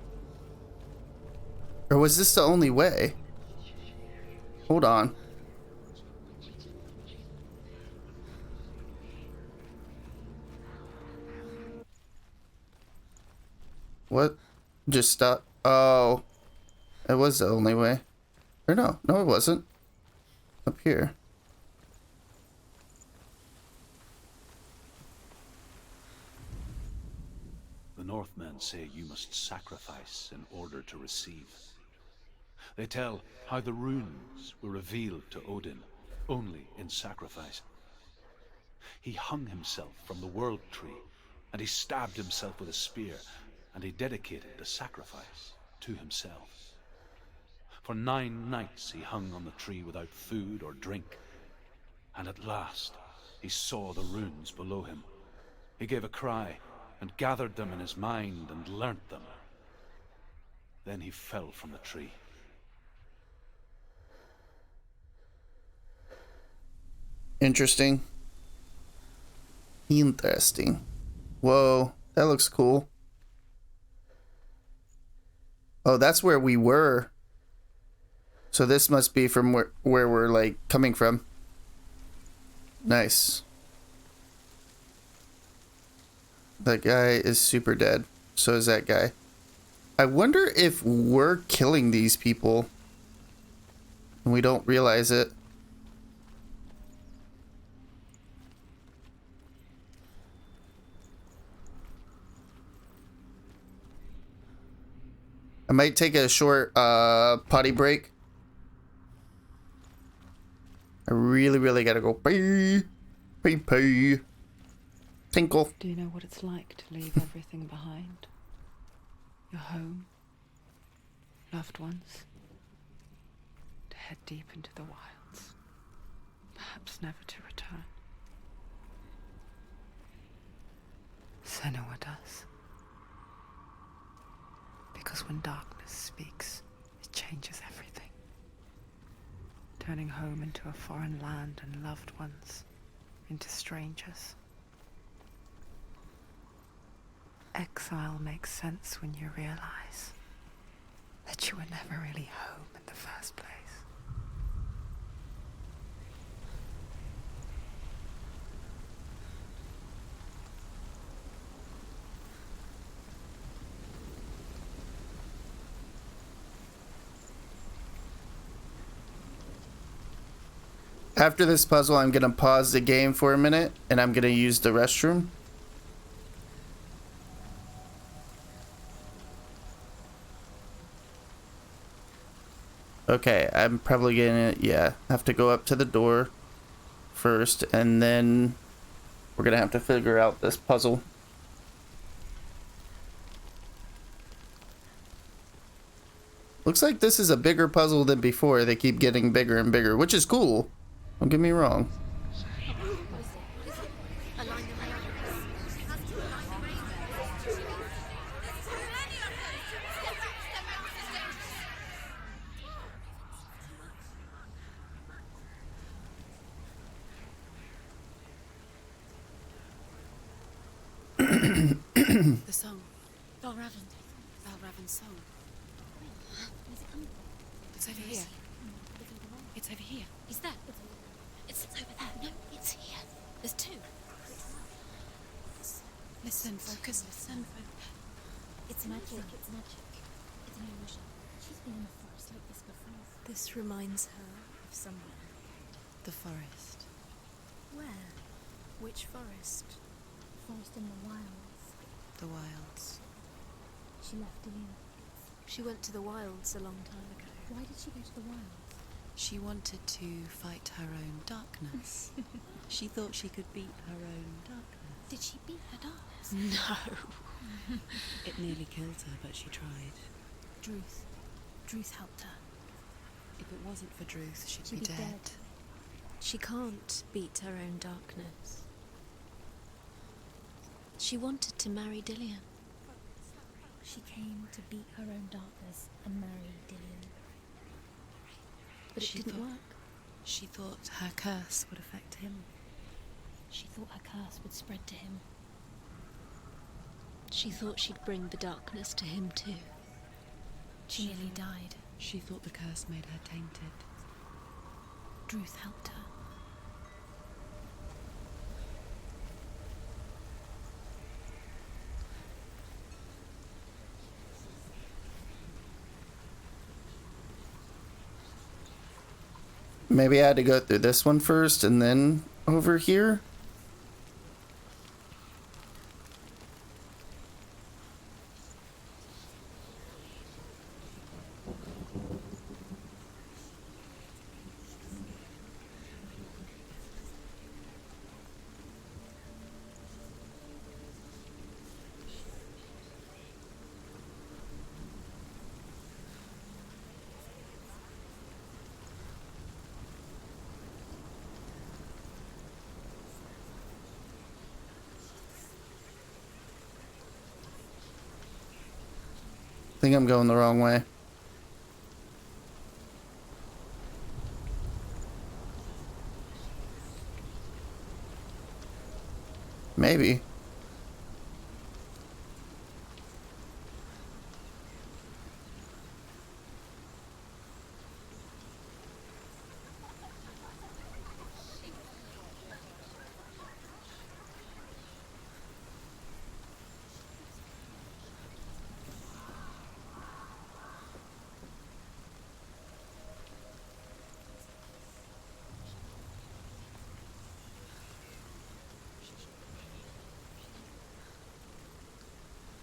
Or was this the only way? Hold on. What? Just stop. Oh. It was the only way. Or no, it wasn't. Up here. The Northmen say you must sacrifice in order to receive. They tell how the runes were revealed to Odin only in sacrifice. He hung himself from the world tree, and he stabbed himself with a spear, and he dedicated the sacrifice to himself. For 9 nights he hung on the tree without food or drink, and at last he saw the runes below him. He gave a cry, and gathered them in his mind and learnt them. Then he fell from the tree. Interesting. Interesting. Whoa, that looks cool. Oh, that's where we were. So this must be from where we're like coming from. Nice. That guy is super dead. So is that guy. I wonder if we're killing these people and we don't realize it. I might take a short potty break. I really gotta go pee. Pee. Tinkle. Do you know what it's like to leave everything behind? Your home, loved ones, to head deep into the wilds, perhaps never to return. Senua does. Because when darkness speaks, it changes everything. Turning home into a foreign land and loved ones into strangers. Exile makes sense when you realize that you were never really home in the first place. After this puzzle, I'm gonna pause the game for a minute and I'm gonna use the restroom. Okay, I'm probably gonna, have to go up to the door first, and then we're gonna have to figure out this puzzle. Looks like this is a bigger puzzle than before. They keep getting bigger and bigger, which is cool. Don't get me wrong. The song. Valravan's song. Where's it coming from? It's over here. It's over here. Is that? It's over there. No, it's here. There's two. Listen, focus, listen. It's magic. It's magic. It's an illusion. She's been in the forest like this before. This reminds her Of someone. the forest. Where? Which forest? Forest in the wilds. The wilds. She left Dillian. She went to the wilds a long time ago. Why did she go to the wilds? She wanted to fight her own darkness. She thought she could beat her own darkness. Did she beat her darkness? No. It nearly killed her, but she tried. Druth. Druth helped her. If it wasn't for Druth, she'd She'd be be dead. dead. She can't beat her own darkness. She wanted to marry Dillian. She came to beat her own darkness and marry Dillian. But it She didn't thought- work. She thought her curse would affect him. She thought her curse would spread to him. She thought she'd bring the darkness to him too. She nearly died. She thought the curse made her tainted. Druth helped her. Maybe I had to go through this one first and then over here. I think I'm going the wrong way. Maybe.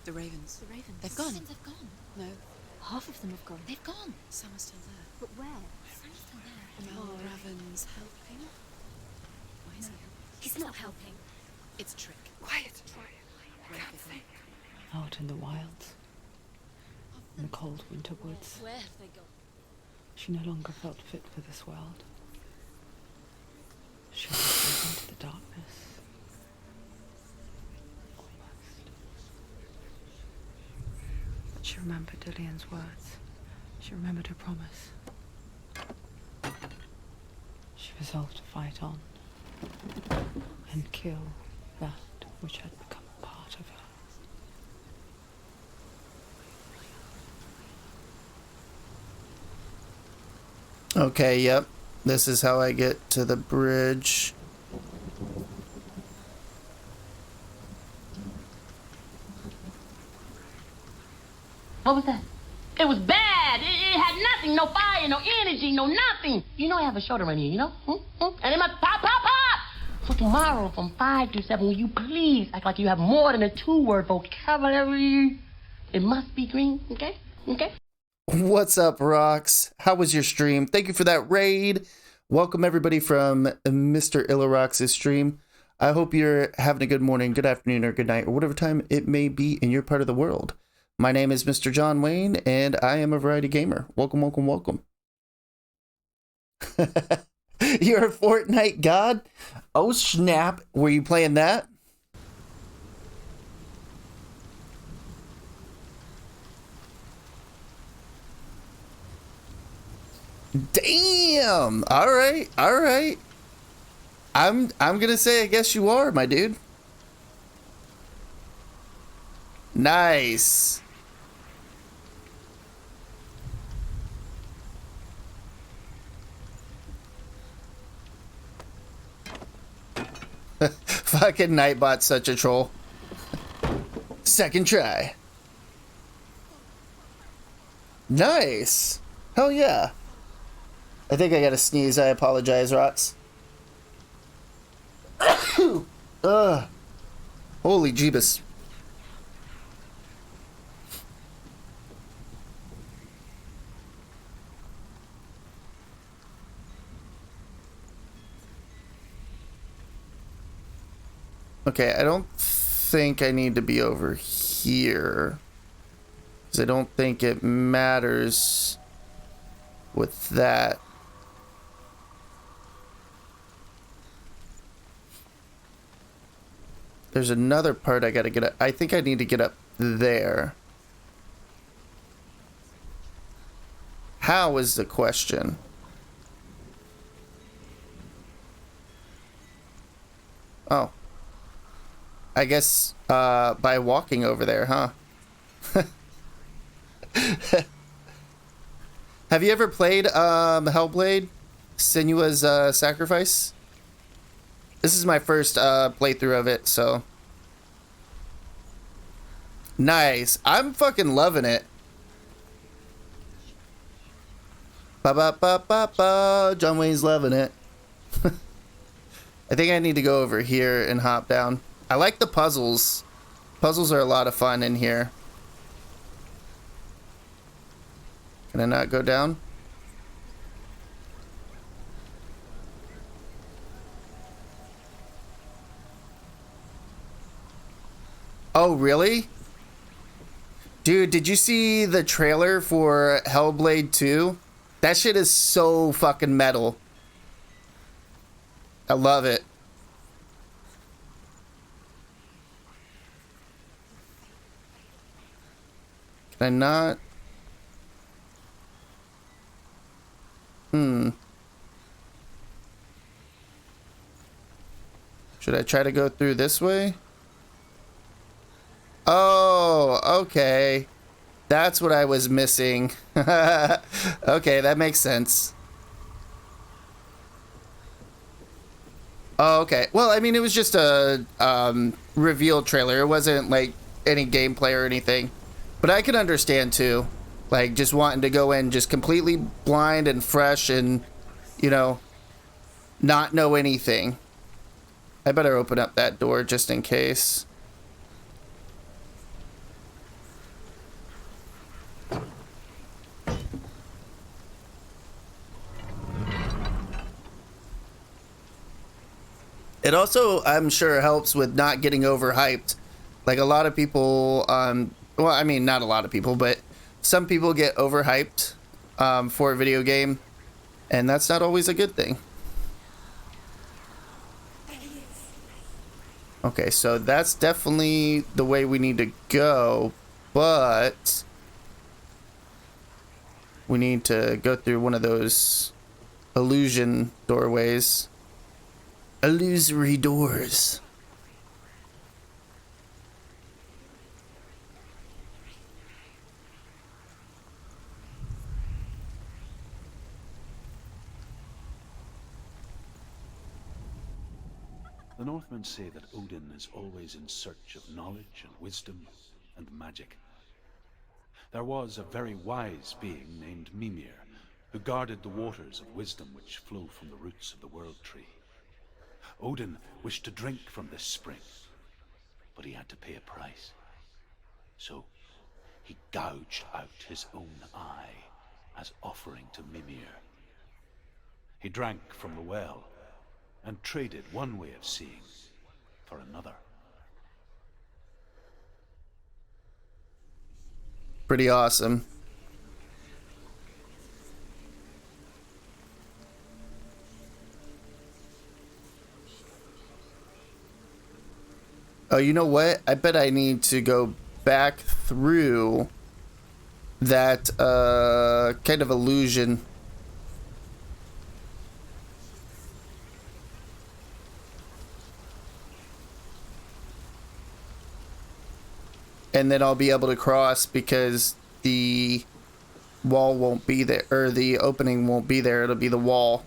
The ravens. The ravens. They've gone. They've gone. No, Half of them have gone. They've gone. some are still there. But where? Some are still there. Valravan's helping. Why is he helping? He's not helping. It's a trick. Quiet. Where have they gone? Out in the wilds. In the cold winter woods. Where have they gone? She no longer felt fit for this world. She was into the darkness. Almost. But she remembered Dillian's words. She remembered her promise. She resolved to fight on and kill that which had become a part of her. Okay, yep. This is how I get to the bridge. What was that? It was bad. It had nothing, no fire, no energy, no nothing. You know I have a show to run here, you know? And it must pop, pop, pop. So tomorrow from 5 to 7, will you please act like you have more than a 2-word vocabulary? It must be green, okay? Okay? What's up, Rocks? How was your stream? Thank you for that raid. Welcome everybody from Mr. Illarox's stream. I hope you're having a good morning, good afternoon, or good night, or whatever time it may be in your part of the world. My name is Mr. John Wayne, and I am a variety gamer. Welcome, welcome, welcome. You're a Fortnite god? Oh, snap. Were you playing that? Damn. All right. All right. I'm going to say I guess you are, my dude. Nice. Fucking Nightbot's such a troll. Second try. Nice. Hell yeah. I think I gotta sneeze. I apologize, Rots. Ugh. Holy Jeebus. Okay, I don't think I need to be over here. Because I don't think it matters with that. There's another part I gotta get up. I think I need to get up there. How is the question? Oh. I guess by walking over there, huh? Have you ever played Hellblade? Senua's Sacrifice? This is my first playthrough of it, so. Nice. I'm fucking loving it. Ba ba ba ba ba. John Wayne's loving it. I think I need to go over here and hop down. I like the puzzles. Puzzles are a lot of fun in here. Can I not go down? Oh, really? Dude, did you see the trailer for Hellblade 2? That shit is so fucking metal. I love it. Can I not? Should I try to go through this way? Oh, okay. That's what I was missing. Okay, that makes sense. Oh, okay. Well, I mean, it was just a reveal trailer. It wasn't like any gameplay or anything. But I can understand too. Like just wanting to go in just completely blind and fresh and, you know, not know anything. I better open up that door just in case. It also, I'm sure, helps with not getting overhyped. Like a lot of people, well, I mean, not a lot of people, but some people get overhyped for a video game, and that's not always a good thing. Okay, so that's definitely the way we need to go, but we need to go through one of those illusion doorways. Illusory doors. The Northmen say that Odin is always in search of knowledge and wisdom and magic. There was a very wise being named Mimir, who guarded the waters of wisdom which flow from the roots of the world tree. Odin wished to drink from this spring, but he had to pay a price. So he gouged out his own eye as offering to Mimir. He drank from the well and traded one way of seeing for another. Pretty awesome. Oh, you know what? I bet I need to go back through that kind of illusion. and then I'll be able to cross because the wall won't be there, or the opening won't be there. It'll be the wall.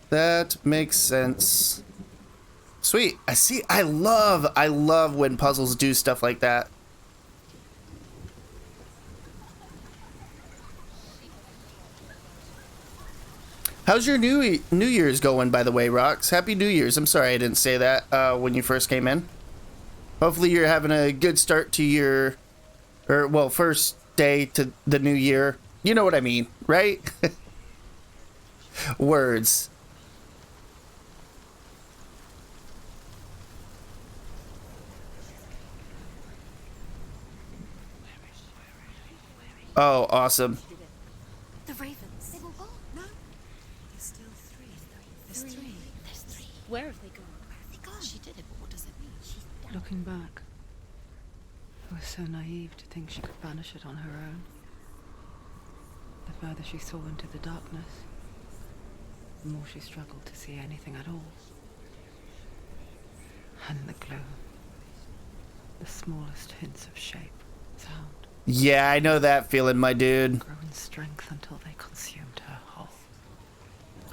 That makes sense. Sweet. I see. I love when puzzles do stuff like that. How's your New Year's going, by the way, Rox? Happy New Year's. I'm sorry I didn't say that when you first came in. Hopefully you're having a good start to your, or well, first day to the new year. You know what I mean, right? Words. Oh, awesome. The ravens. They've all gone. No. There's still three. There's three. There's three. Where have they gone? Where have they gone? She did it, but what does it mean? She's down. Looking back, I was so naive to think she could banish it on her own. The further she saw into the darkness, the more she struggled to see anything at all. And the gloom, the smallest hints of shape, sound, Yeah, I know that feeling, my dude. grow in strength until they consumed her whole.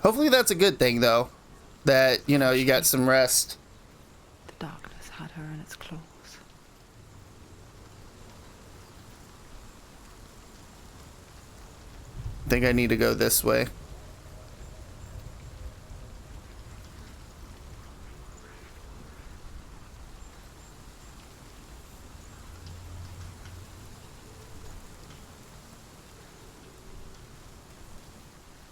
Hopefully that's a good thing, though. That, you know, you got some rest. The darkness had her in its claws. I think I need to go this way.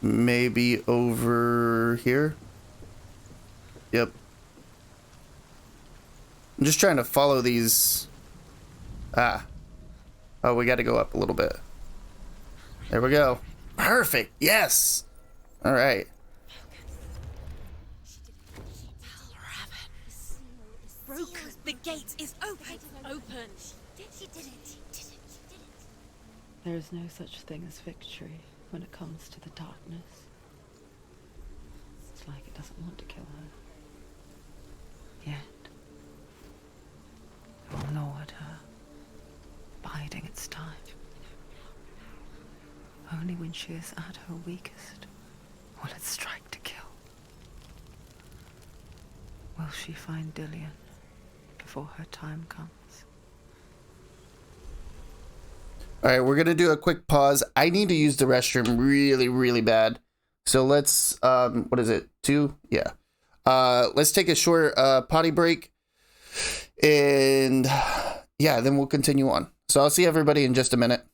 Maybe over here? Yep. I'm just trying to follow these. Ah. Oh, we got to go up a little bit. There we go. Perfect. Yes. All right. Broken. The gate is open. Open. She did it. She did it. She did it. There is no such thing as victory when it comes to the darkness. It's like it doesn't want to kill her. Yet. It will gnaw at her, biding its time. Only when she is at her weakest will it strike to kill. Will she find Dillion before her time comes? All right, we're going to do a quick pause. I need to use the restroom really, really bad. So let's, what is it? 2? Yeah. Let's take a short potty break. And yeah, then we'll continue on. So I'll see everybody in just a minute.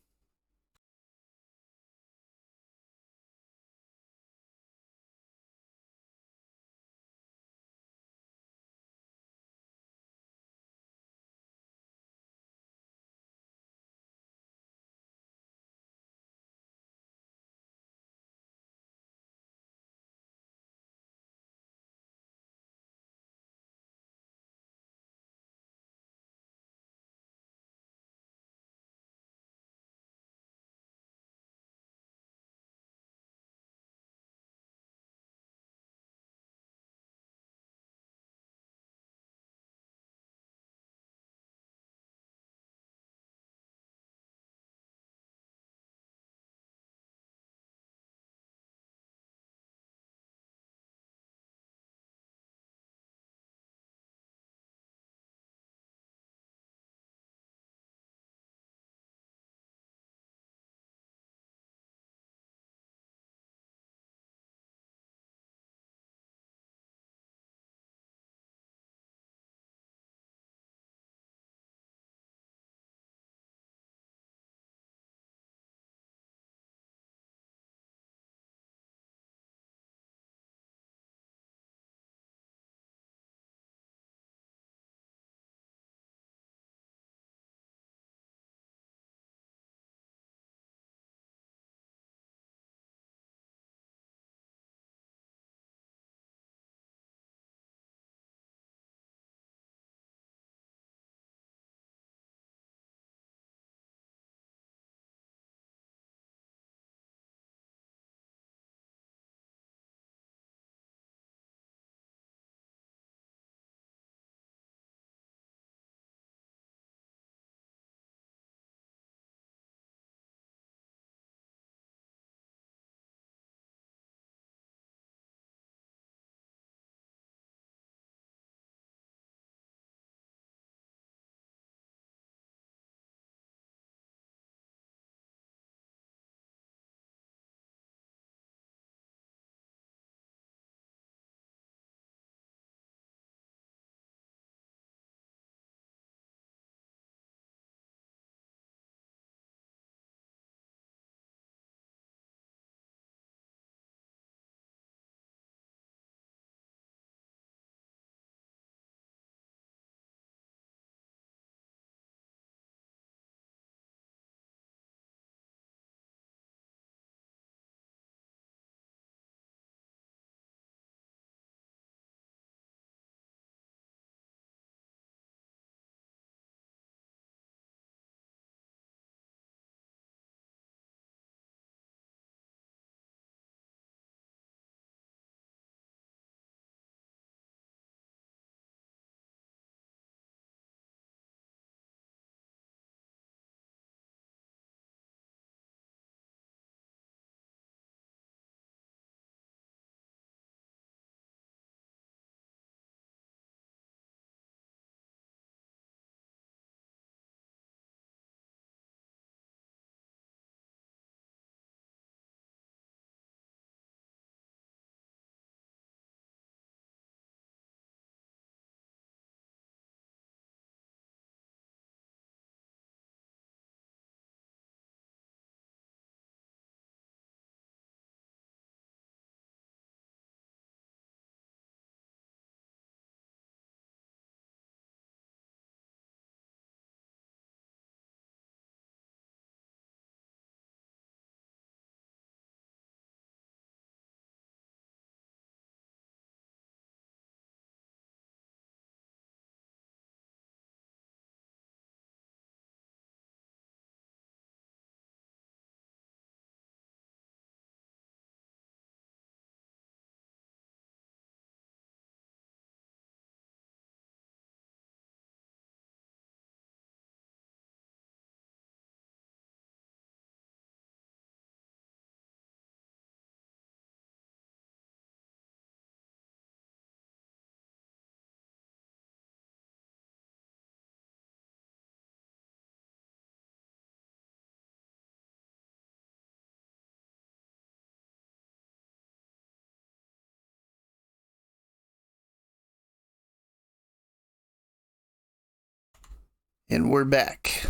And we're back.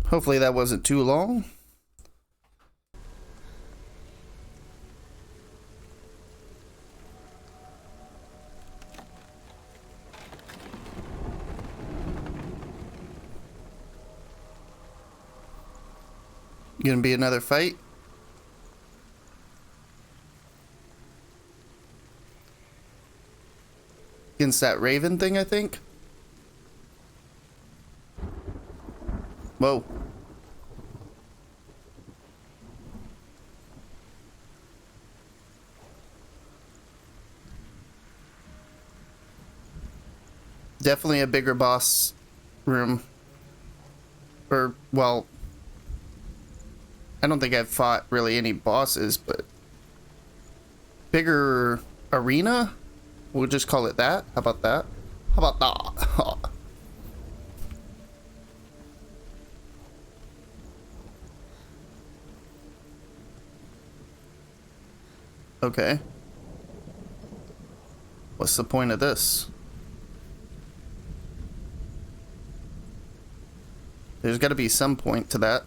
Hopefully that wasn't too long. Gonna be another fight. Against that raven thing, I think. Whoa. Definitely a bigger boss room. Or, well, I don't think I've fought really any bosses, but bigger arena? We'll just call it that. How about that? How about that? Okay. What's the point of this? There's got to be some point to that.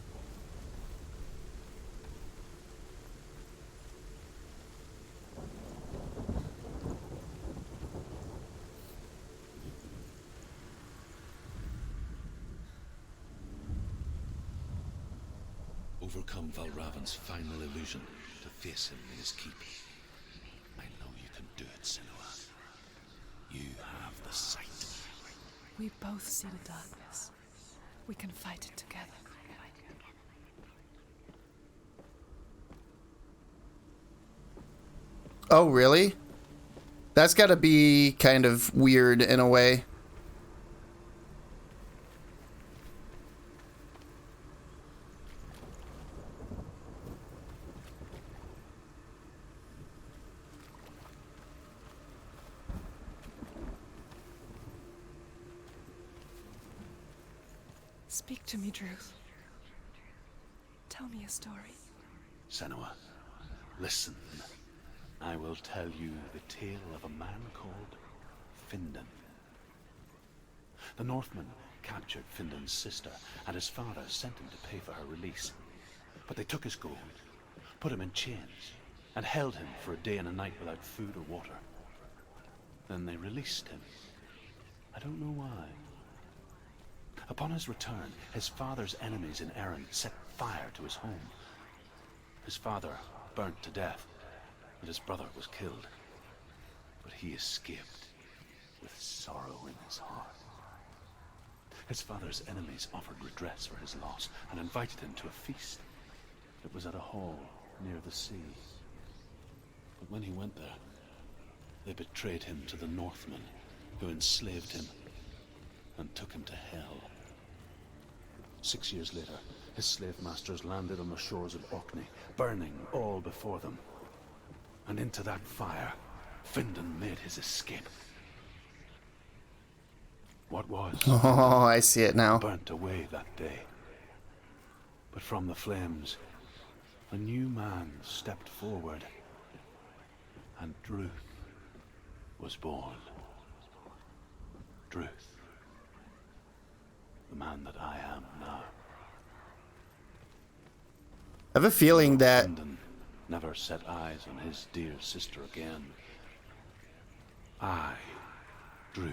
Overcome Valravan's final illusion to face him in his keep. I know you can do it, Senua. You have the sight. We both see the darkness. We can fight it together. Oh, really? That's got to be kind of weird in a way. Speak to me, Druth. Tell me a story. Senua, listen. I will tell you the tale of a man called Findan. The Northmen captured Findan's sister, and his father sent him to pay for her release. But they took his gold, put him in chains, and held him for a day and a night without food or water. Then they released him. I don't know why. Upon his return, his father's enemies in Erin set fire to his home. His father burnt to death, and his brother was killed. But he escaped with sorrow in his heart. His father's enemies offered redress for his loss and invited him to a feast. It was at a hall near the sea. But when he went there, they betrayed him to the Northmen, who enslaved him and took him to hell. 6 years later, his slave masters landed on the shores of Orkney, burning all before them. And into that fire, Findan made his escape. What was Oh, I see it now. burnt away that day. But from the flames, a new man stepped forward, and Druth was born. Druth. The man that I am now. I have a feeling that Findan never set eyes on his dear sister again. I, Druth,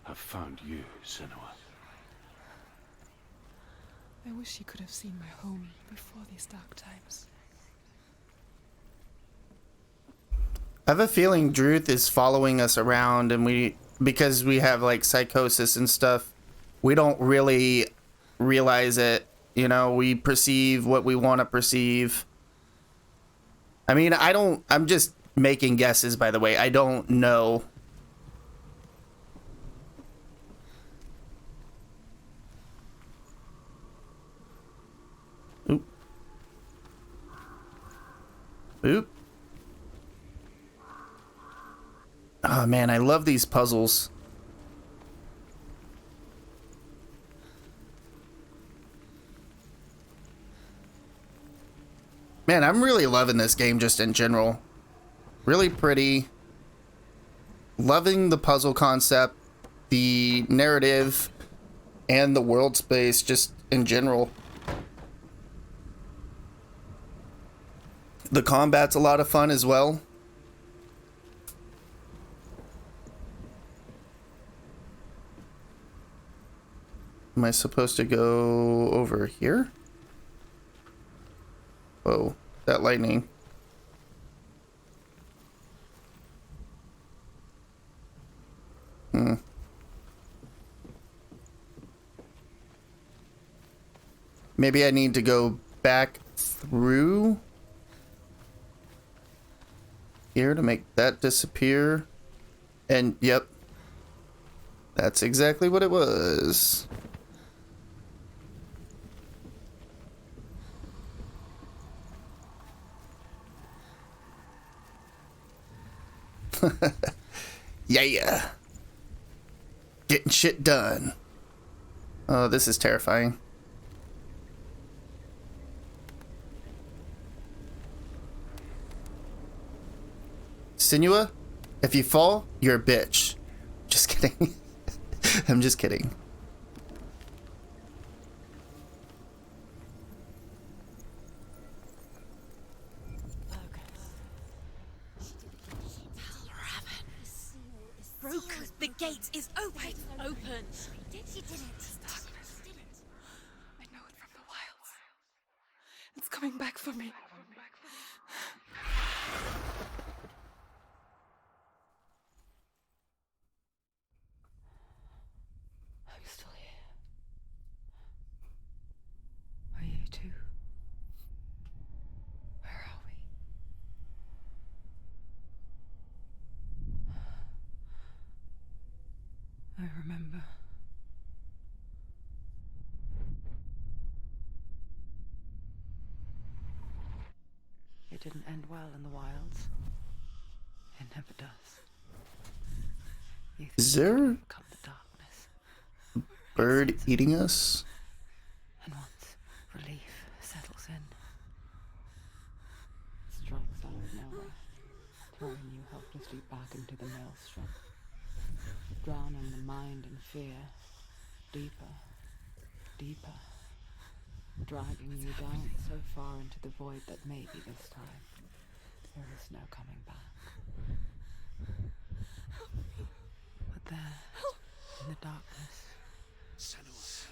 have found you, Senua. I wish he could have seen my home before these dark times. I have a feeling Druth is following us around, and because we have like psychosis and stuff, we don't really realize it. You know, we perceive what we want to perceive. I mean, I'm just making guesses, by the way. I don't know. Oop. Oop. Oh man, I love these puzzles. Man, I'm really loving this game just in general. Really pretty. Loving the puzzle concept, the narrative, and the world space just in general. The combat's a lot of fun as well. Am I supposed to go over here? Whoa, that lightning. Maybe I need to go back through here to make that disappear. And yep, that's exactly what it was. Yeah. Getting shit done. Oh, this is terrifying. Sinua, if you fall, you're a bitch. Just kidding. I'm just kidding. Broken. The gate is open. Open. She did it. I know it from the wilds. It's coming back for me. I'm still here. Are you too? Where are we? I remember. It didn't end well in the wilds. It never does. You Is there become the darkness. bird eating us? And once relief settles in, Strikes out of nowhere, throwing you helplessly back into the maelstrom, drowning the mind in fear, deeper, deeper, dragging you down so far into the void that maybe this time there is no coming back. but there, in the darkness, Senua,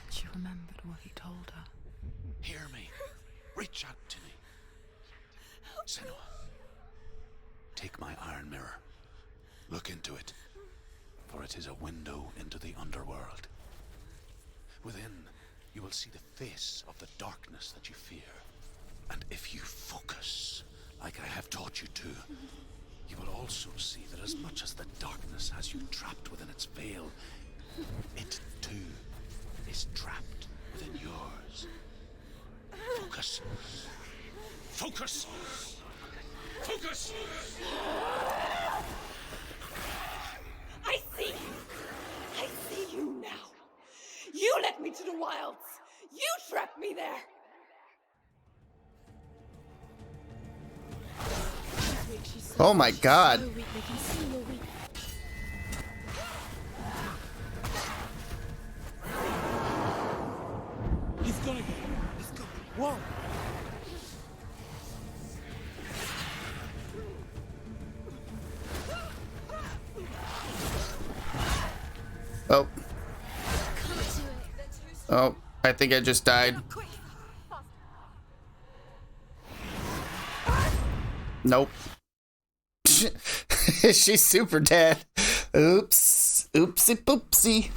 and she remembered what he told her. hear me. Reach out to me. Senua, take my iron mirror. Look into it, for it is a window into the underworld. Within, you will see the face of the darkness that you fear. And if you focus, like I have taught you to, you will also see that as much as the darkness has you trapped within its veil, it too is trapped within yours. Focus. Focus! Focus! I see you. I see you now. You led me to the wilds. You trapped me there. Oh my god. He's going. He's going. Whoa! Oh. Oh, I think I just died. Nope. She's super dead. Oops. Oopsie poopsie.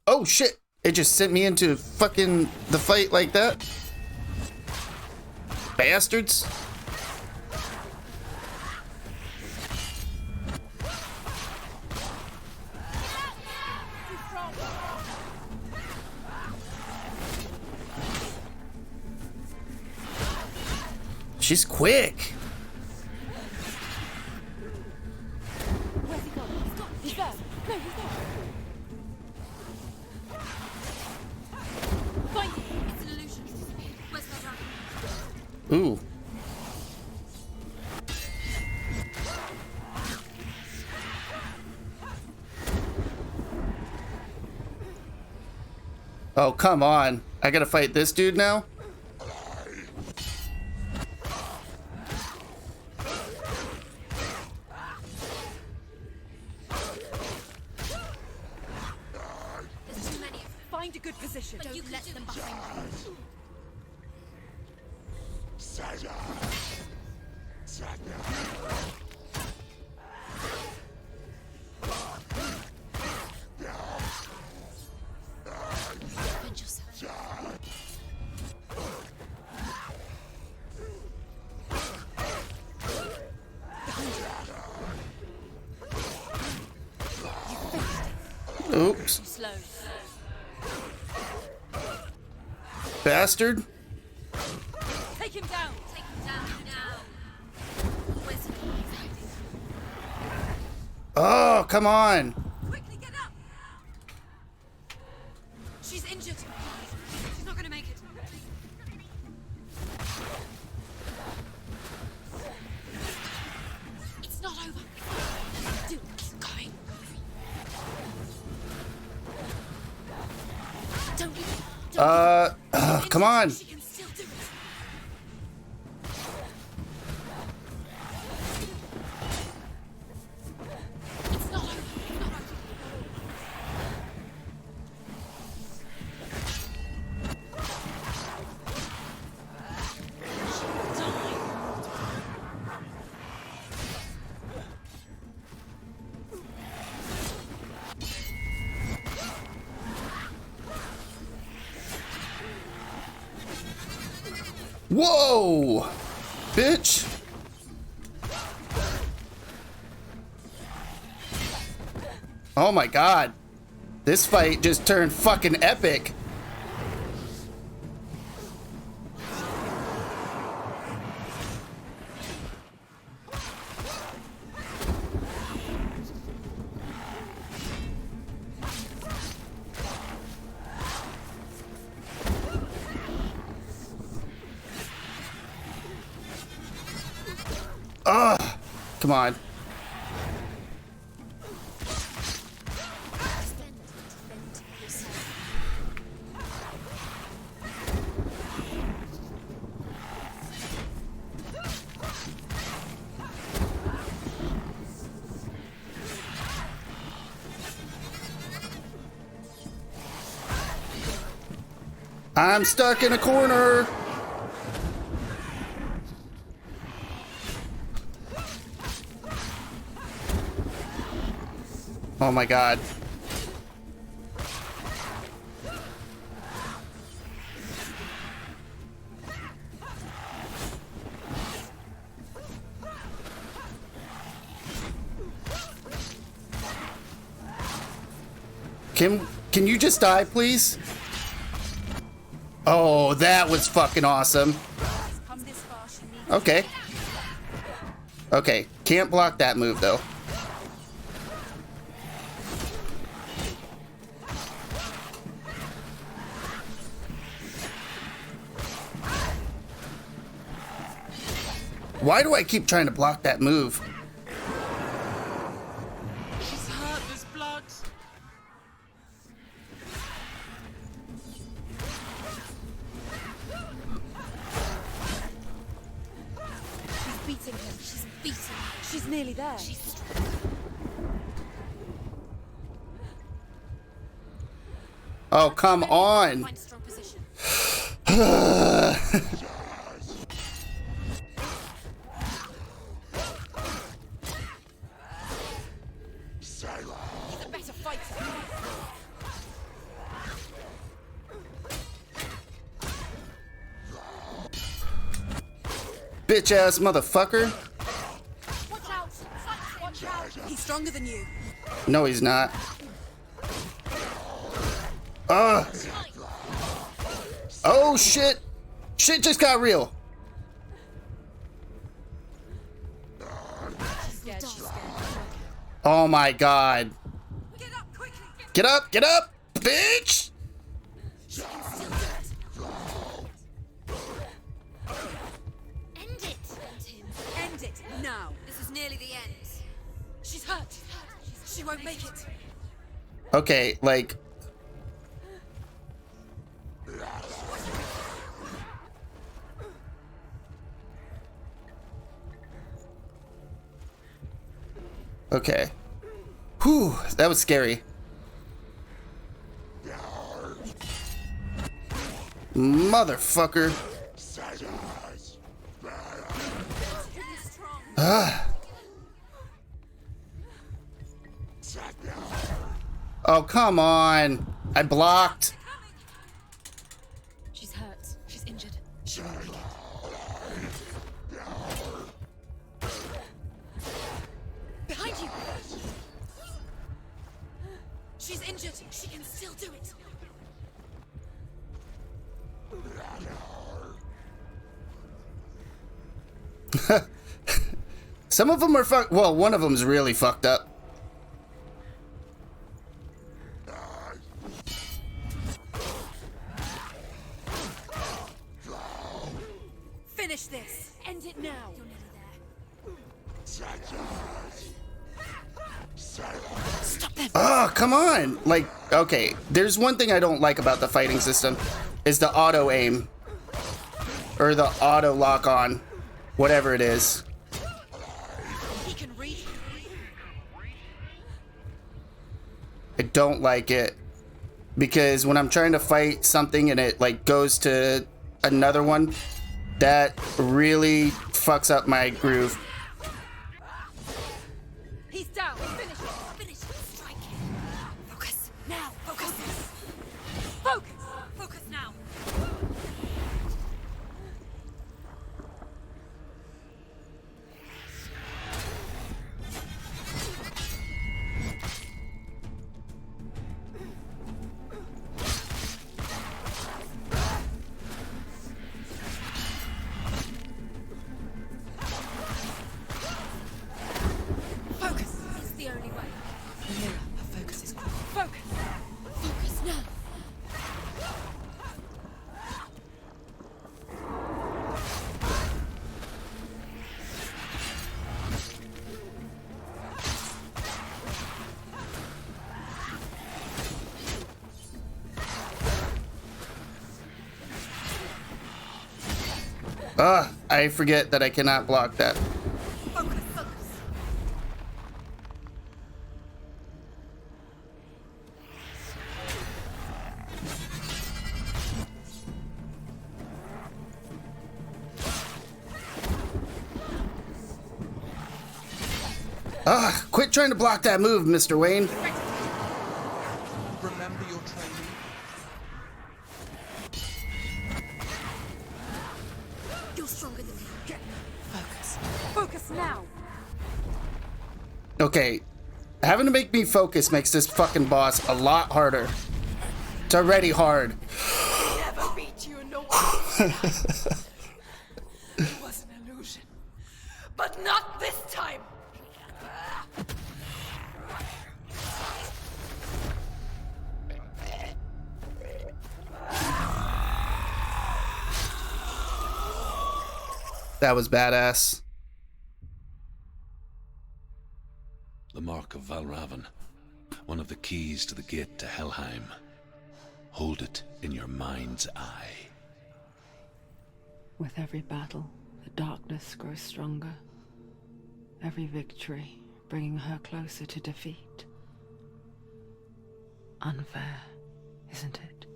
Oh shit. It just sent me into fucking the fight like that. Bastards. She's quick. He's there. No, he's there. Find him. It's an illusion. Where's my brother? Ooh. Oh, come on. I gotta fight this dude now? There's too many of them. Find a good position. But you let them behind you. Defend yourself. Oops. Too slow. Bastard. Take him down. Take him down now. Where's he? He's hiding. Oh, come on. Quickly get up. She's injured. She's not going to make it. It's not over. Do it. Keep going. Don't leave. Come on. She can still do it. It's not over. It's not over. Whoa! Bitch! Oh my god. This fight just turned fucking epic. Ugh! Come on. I'm stuck in a corner. Oh my god. Can you just die, please? Oh, that was fucking awesome. Okay. Okay, can't block that move though. Why do I keep trying to block that move? She's hurt. There's blood. She's beating him. She's beating him. She's nearly there. She's strong. Oh, come on. Find a strong position. He's a better fighter. Bitch ass motherfucker. Watch out! Watch out! He's stronger than you. No, he's not. Ugh. Oh shit. Shit just got real. She's scared. She's scared. Oh my god. Get up quickly! Get up, bitch! She can still do it. End it! End him. End it now. This is nearly the end. She's hurt. She won't make it. Okay, like... Okay. Whew, that was scary. Motherfucker. Ah. Oh, come on. I blocked. She's hurt. She's injured. Behind you! She's injured. She can still do it. Some of them are well, one of them's really fucked up. Finish this. End it now. You're nearly there. Stop them. Oh, come on. Like, okay, there's one thing I don't like about the fighting system is the auto aim or the auto lock on, whatever it is. He can reach. I don't like it because when I'm trying to fight something and it like goes to another one, that really fucks up my groove. He's down. Finish it. Finish it. Strike him. Focus. Now. Focus. Focus. Focus now. Focus. It's the only way. Remember, her focus is quick. Focus. Focus now. I forget that I cannot block that. Focus. Focus. Quit trying to block that move, Mr. Wayne. Remember your training. You're stronger than me. Focus. Focus now. Okay, having to make me focus makes this fucking boss a lot harder. It's already hard. Never beat you, no one. It was an illusion. But not this time. That was badass. The Mark of Valravan, one of the keys to the gate to Helheim. Hold it in your mind's eye. With every battle, the darkness grows stronger. Every victory bringing her closer to defeat. Unfair, isn't it?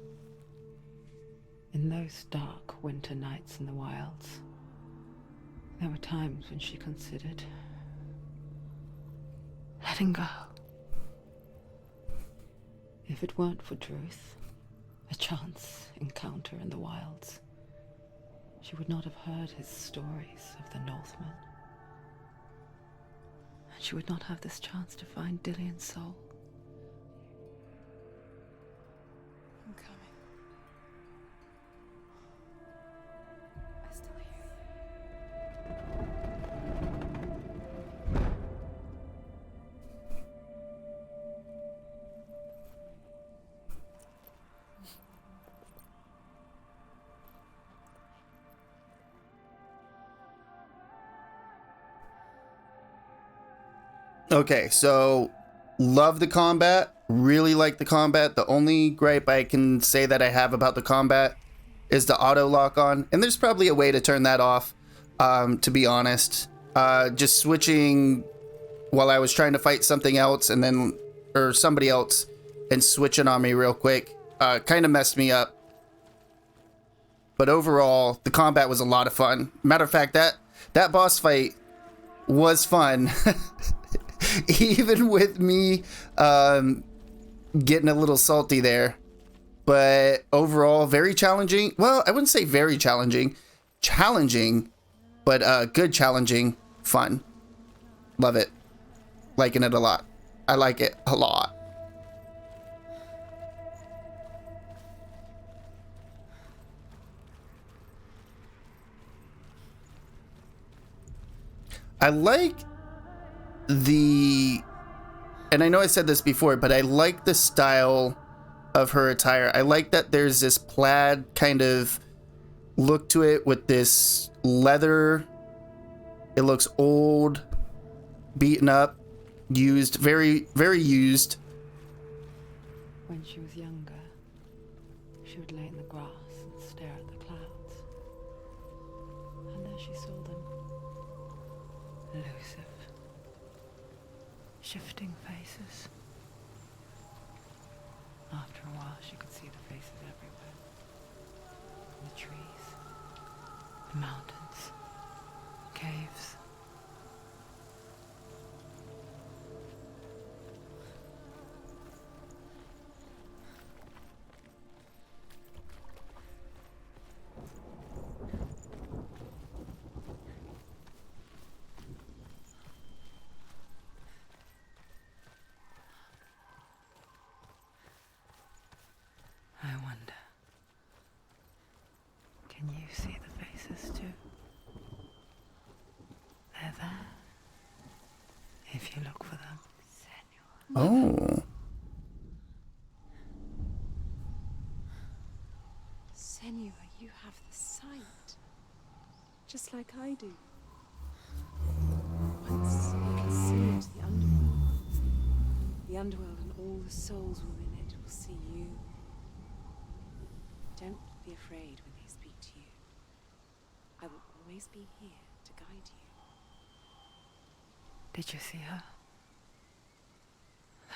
In those dark winter nights in the wilds, there were times when she considered letting go. If it weren't for Druth, a chance encounter in the wilds, she would not have heard his stories of the Northmen. And she would not have this chance to find Dillion's soul. I'm coming. I still hear you. Okay, so love the combat, really like the combat. The only gripe I can say that I have about the combat is the auto lock on, and there's probably a way to turn that off, to be honest. Just switching while I was trying to fight something else and then, or somebody else, and switching on me real quick. Kind of messed me up. But overall, the combat was a lot of fun. Matter of fact, that boss fight was fun. Even with me getting a little salty there. But overall, very challenging. Well, I wouldn't say very challenging. Challenging, but good challenging. Fun. Love it. Liking it a lot. I like it a lot. I like the, and I know I said this before, but I like the style of her attire. I like that there's this plaid kind of look to it with this leather. It looks old, beaten up, used, very, very used. When she was younger, she would lay in the grass and stare at the clouds. And there she saw them. Elusive. Shifting faces. After a while, she could see the faces everywhere. In the trees, the mountains, caves. I wonder, can you see the faces too? They're there, if you look for them. Oh. Senua, you have the sight. Just like I do. Once you can see into the underworld. The underworld and all the souls within it will see you. Don't be afraid when they speak to you. I will always be here to guide you. Did you see her?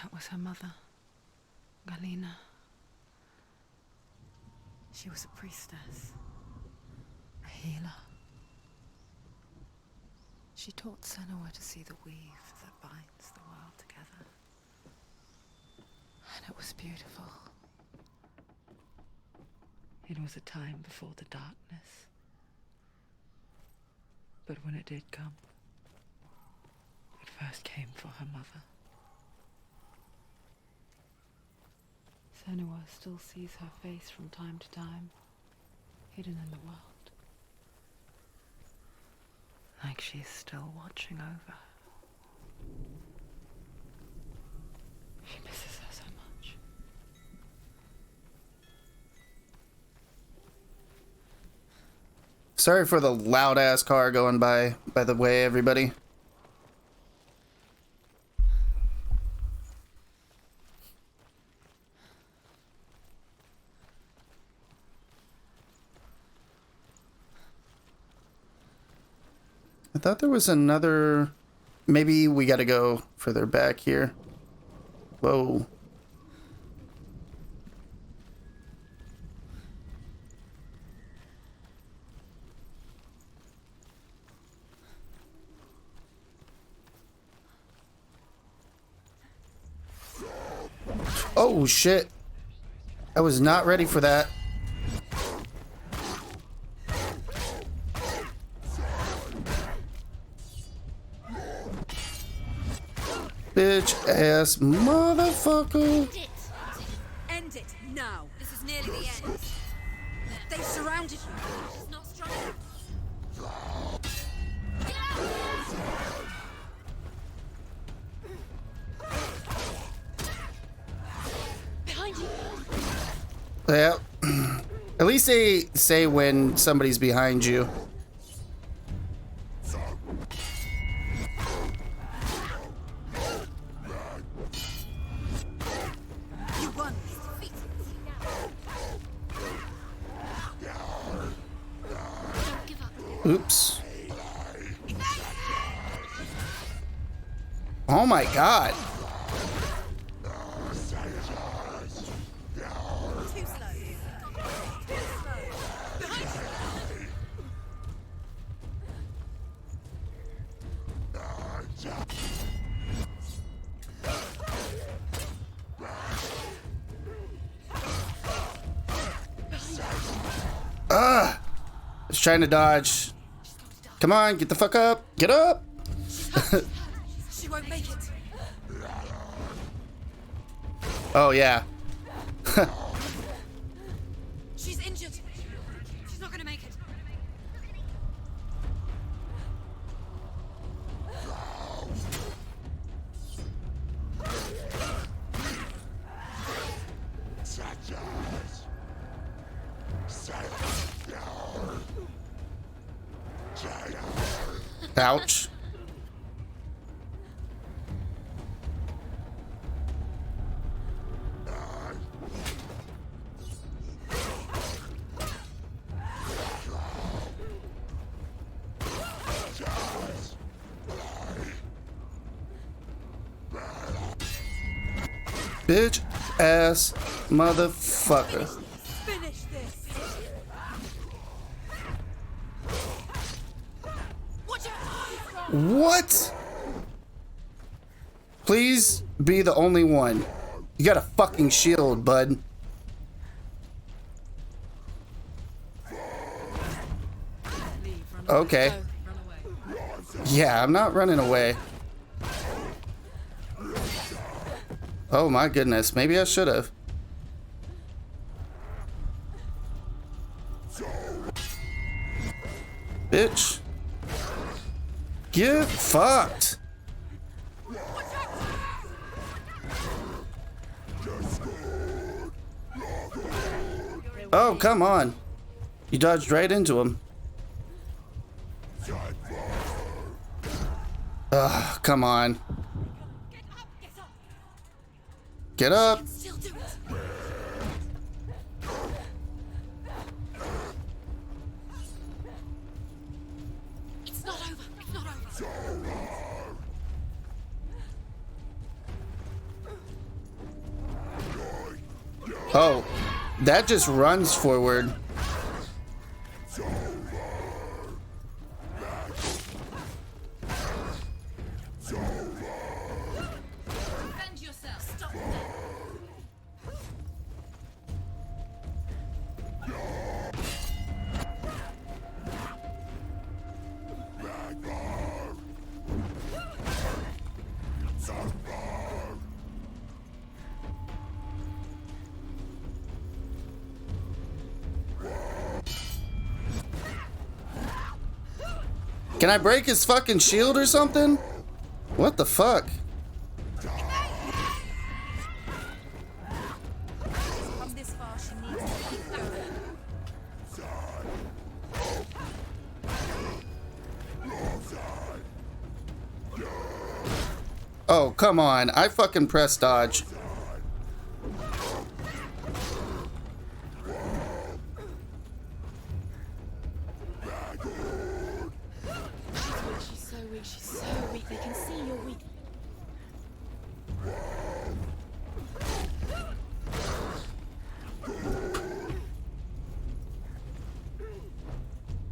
That was her mother, Galina. She was a priestess, a healer. She taught Senua to see the weave that binds the world together. And it was beautiful. It was a time before the darkness. But when it did come, it first came for her mother. Senua still sees her face from time to time, hidden in the world. Like she's still watching over her. She misses her so much. Sorry for the loud ass car going by the way, everybody. I thought there was another, maybe we gotta go further back here. Whoa. Oh shit. I was not ready for that. Bitch ass motherfucker. End it now. This is nearly the end. They've surrounded you. It's not strong enough. Behind you. Yeah. At least they say when somebody's behind you. Oops. Oh my god. Too slow. Too slow. Behind you. I was trying to dodge. Come on, get the fuck up. Get up. She won't make it. Oh, yeah. She's injured. She's not gonna make it. Ouch. Bitch ass motherfucker. Finish this. Watch out. What? Please be the only one. You got a fucking shield, bud. Okay. Run away. Yeah, I'm not running away. Oh my goodness, maybe I should have. Bitch. Get fucked. Oh, come on. You dodged right into him. Ugh, come on. Get up. Still do it. It's not over. It's not over. Oh, that just runs forward. Defend yourself. Stop them. Can I break his fucking shield or something? What the fuck? Come this far, she needs to keep going. Oh, come on. I fucking pressed dodge. She's so weak. She's so weak. They can see you're weak.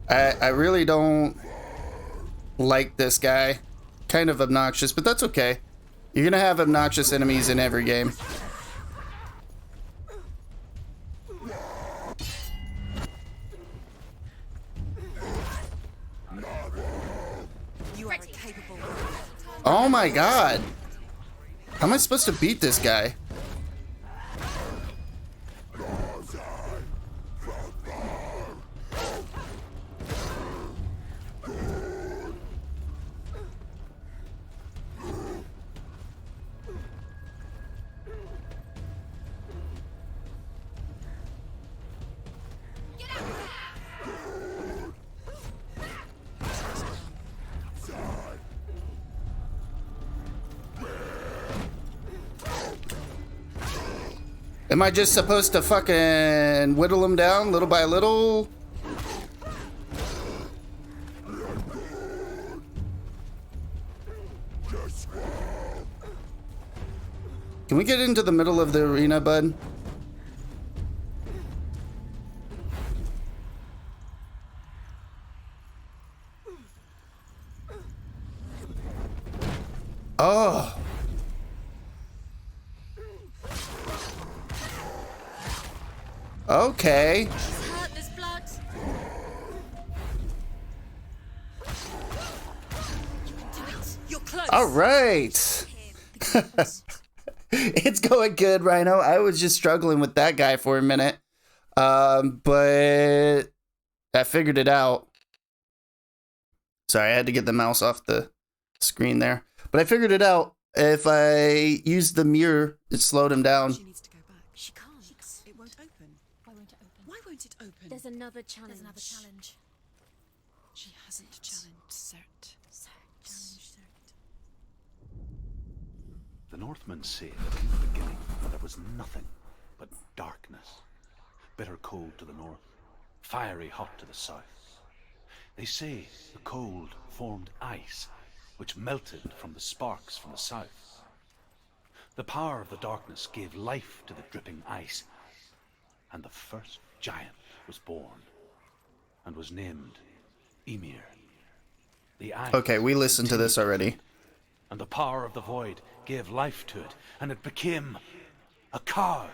I really don't like this guy. Kind of obnoxious, but that's okay. You're gonna have obnoxious enemies in every game. You are capable. Oh my god. How am I supposed to beat this guy? Am I just supposed to fucking whittle him down little by little? Can we get into the middle of the arena, bud? Oh. Okay. She's hurt, there's blood. You can do it. You're close. All right. It's going good, Rhino. I was just struggling with that guy for a minute. But I figured it out. Sorry, I had to get the mouse off the screen there. But I figured it out. If I used the mirror, it slowed him down. She needs to go back. She can't. It won't open. Why won't it open? Why won't it open? There's another challenge. There's another challenge. She hasn't challenged Cert. Challenge Cert. The Northmen say that in the beginning there was nothing but darkness. Bitter cold to the north, fiery hot to the south. They say the cold formed ice, which melted from the sparks from the south. The power of the darkness gave life to the dripping ice, and the first giant was born, and was named Ymir. The ice Okay, we listened to this already. and the power of the void gave life to it, and it became a cow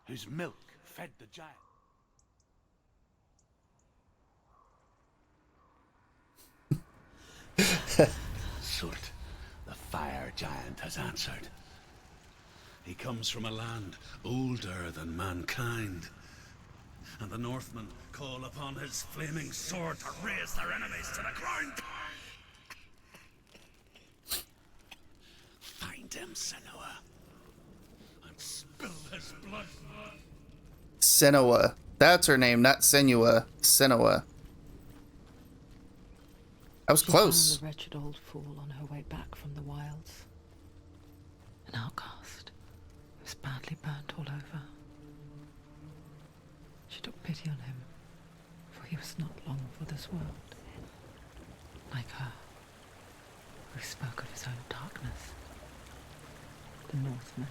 whose milk fed the giant. Surt, the fire giant, has answered. He comes from a land older than mankind, and the Northmen call upon his flaming sword to raise their enemies to the ground. Find him, Senua, and spill his blood. Senua. That's her name, not Senua. Senua. I was She close. found the wretched old fool on her way back from the wilds. An outcast who was badly burnt all over. She took pity on him, for he was not long for this world. Like her, who spoke of his own darkness. The Northmen.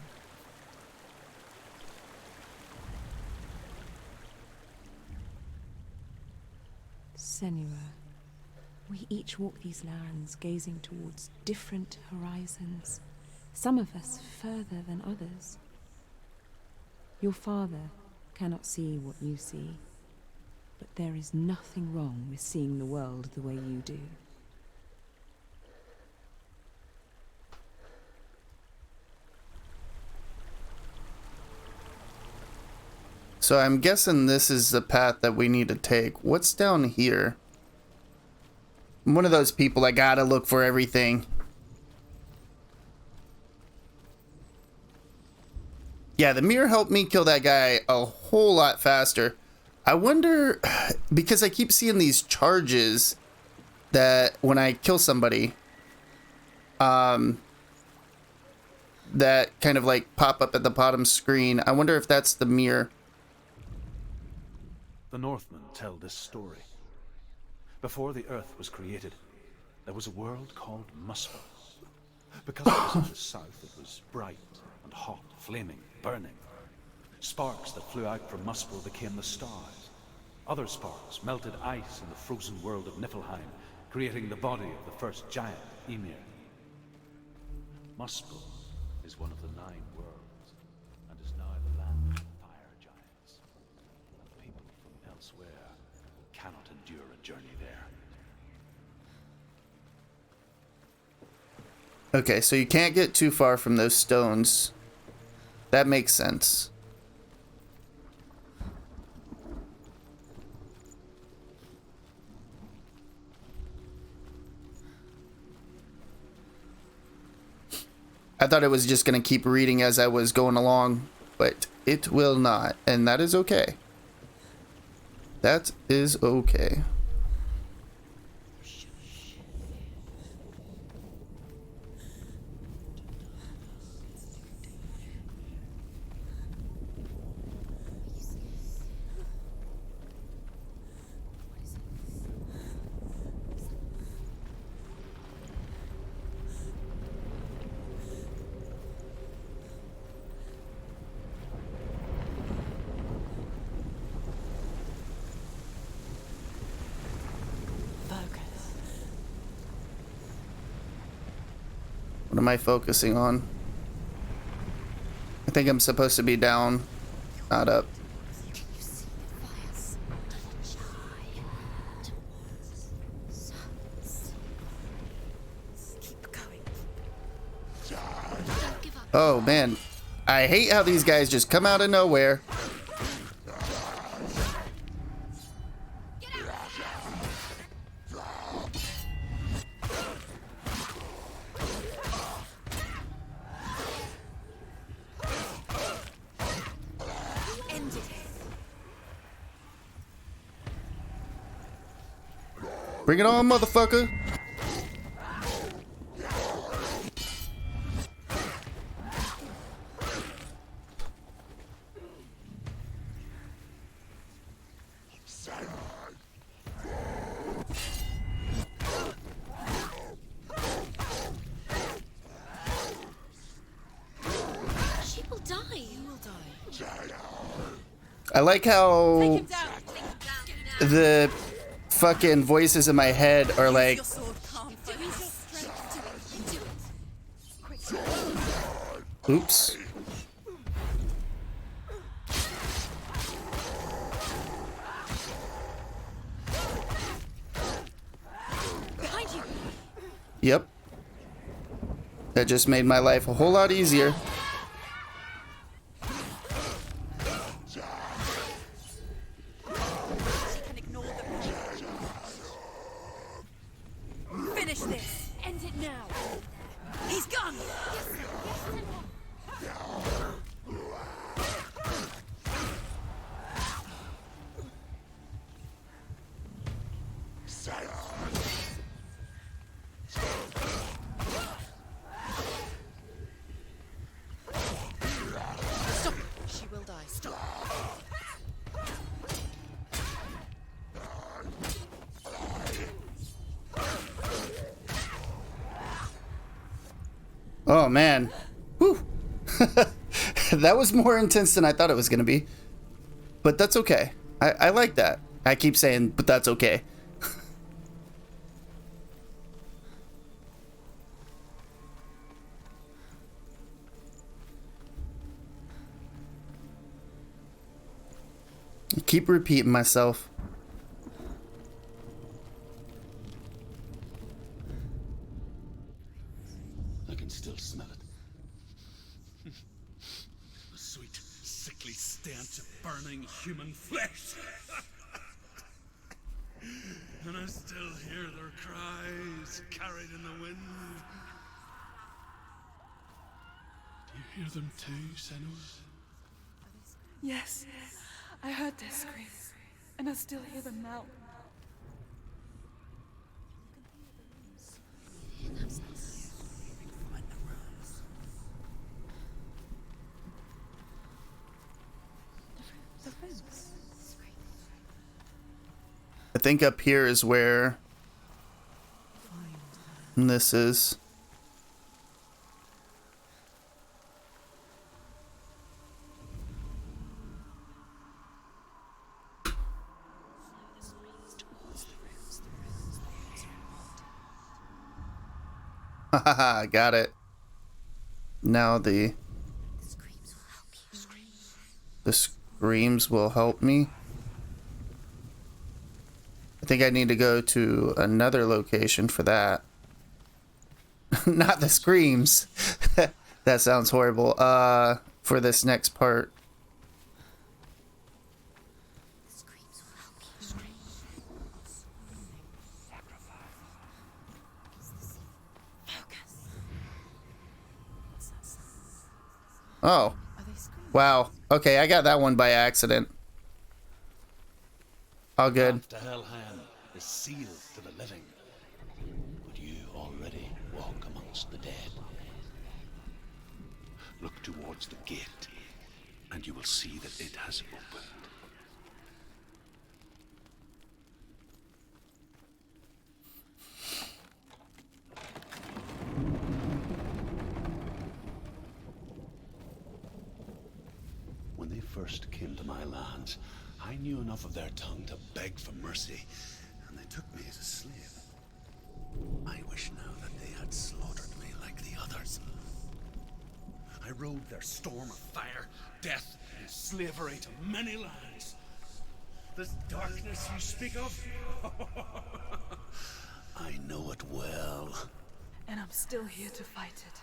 Senua, we each walk these lands gazing towards different horizons, some of us further than others. Your father cannot see what you see, but there is nothing wrong with seeing the world the way you do. So I'm guessing this is the path that we need to take. What's down here? I'm one of those people that gotta look for everything. Yeah, the mirror helped me kill that guy a whole lot faster. I wonder, because I keep seeing these charges that when I kill somebody, that kind of like pop up at the bottom screen. I wonder if that's the mirror. The Northmen tell this story. Before the earth was created, there was a world called Muspel. Because it was in the south, it was bright and hot, flaming, burning. Sparks that flew out from Muspel became the stars. Other sparks melted ice in the frozen world of Niflheim, creating the body of the first giant, Ymir. Muspel is one of the 9 worlds, and is now the land of fire giants. And people from elsewhere cannot endure a journey there. Okay, so you can't get too far from those stones. That makes sense. I thought it was just going to keep reading as I was going along, but it will not, and that is okay. That is okay. am I focusing on? I think I'm supposed to be down, not up. Oh man, I hate how these guys just come out of nowhere. Bring it on, motherfucker. She will die. You will die. I like how the fucking voices in my head are like, oops. Behind you. Yep. That just made my life a whole lot easier. Finish this. End it now. He's gone. Stop. She will die. Stop. Oh man. Whew. That was more intense than I thought it was gonna be. But that's okay. I like that. I keep saying, but that's okay. I keep repeating myself. I can still smell it. The sweet, sickly stench of burning human flesh. And I still hear their cries carried in the wind. Do you hear them too, Senua? Yes, I heard their screams, and I still hear them now. I think up here is where this is. Haha, got it. Now the screams will help me. I think I need to go to another location for that. Not the screams. That sounds horrible. For this next part. Oh. Wow. Okay, I got that one by accident. All good. Path to Helheim is sealed to the living, but you already walk amongst the dead. Look towards the gate, and you will see that it has opened. When they first came to my lands, I knew enough of their tongue to beg for mercy, and they took me as a slave. I wish now that they had slaughtered me like the others. brothers. I rode their storm of fire, death, and slavery to many lands. This darkness you speak of, I know it well. And I'm still here to fight it.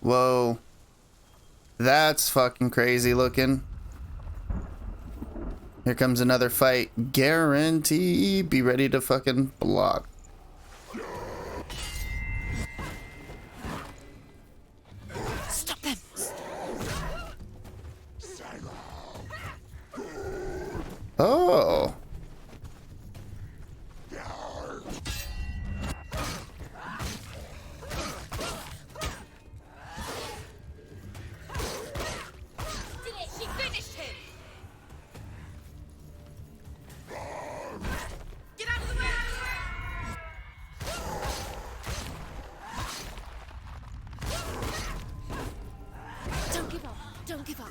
Whoa. That's fucking crazy looking. Here comes another fight. Guarantee. Be ready to fucking block. Stop them! Oh. She finished him! Get out of the way! Don't give up. Don't give up.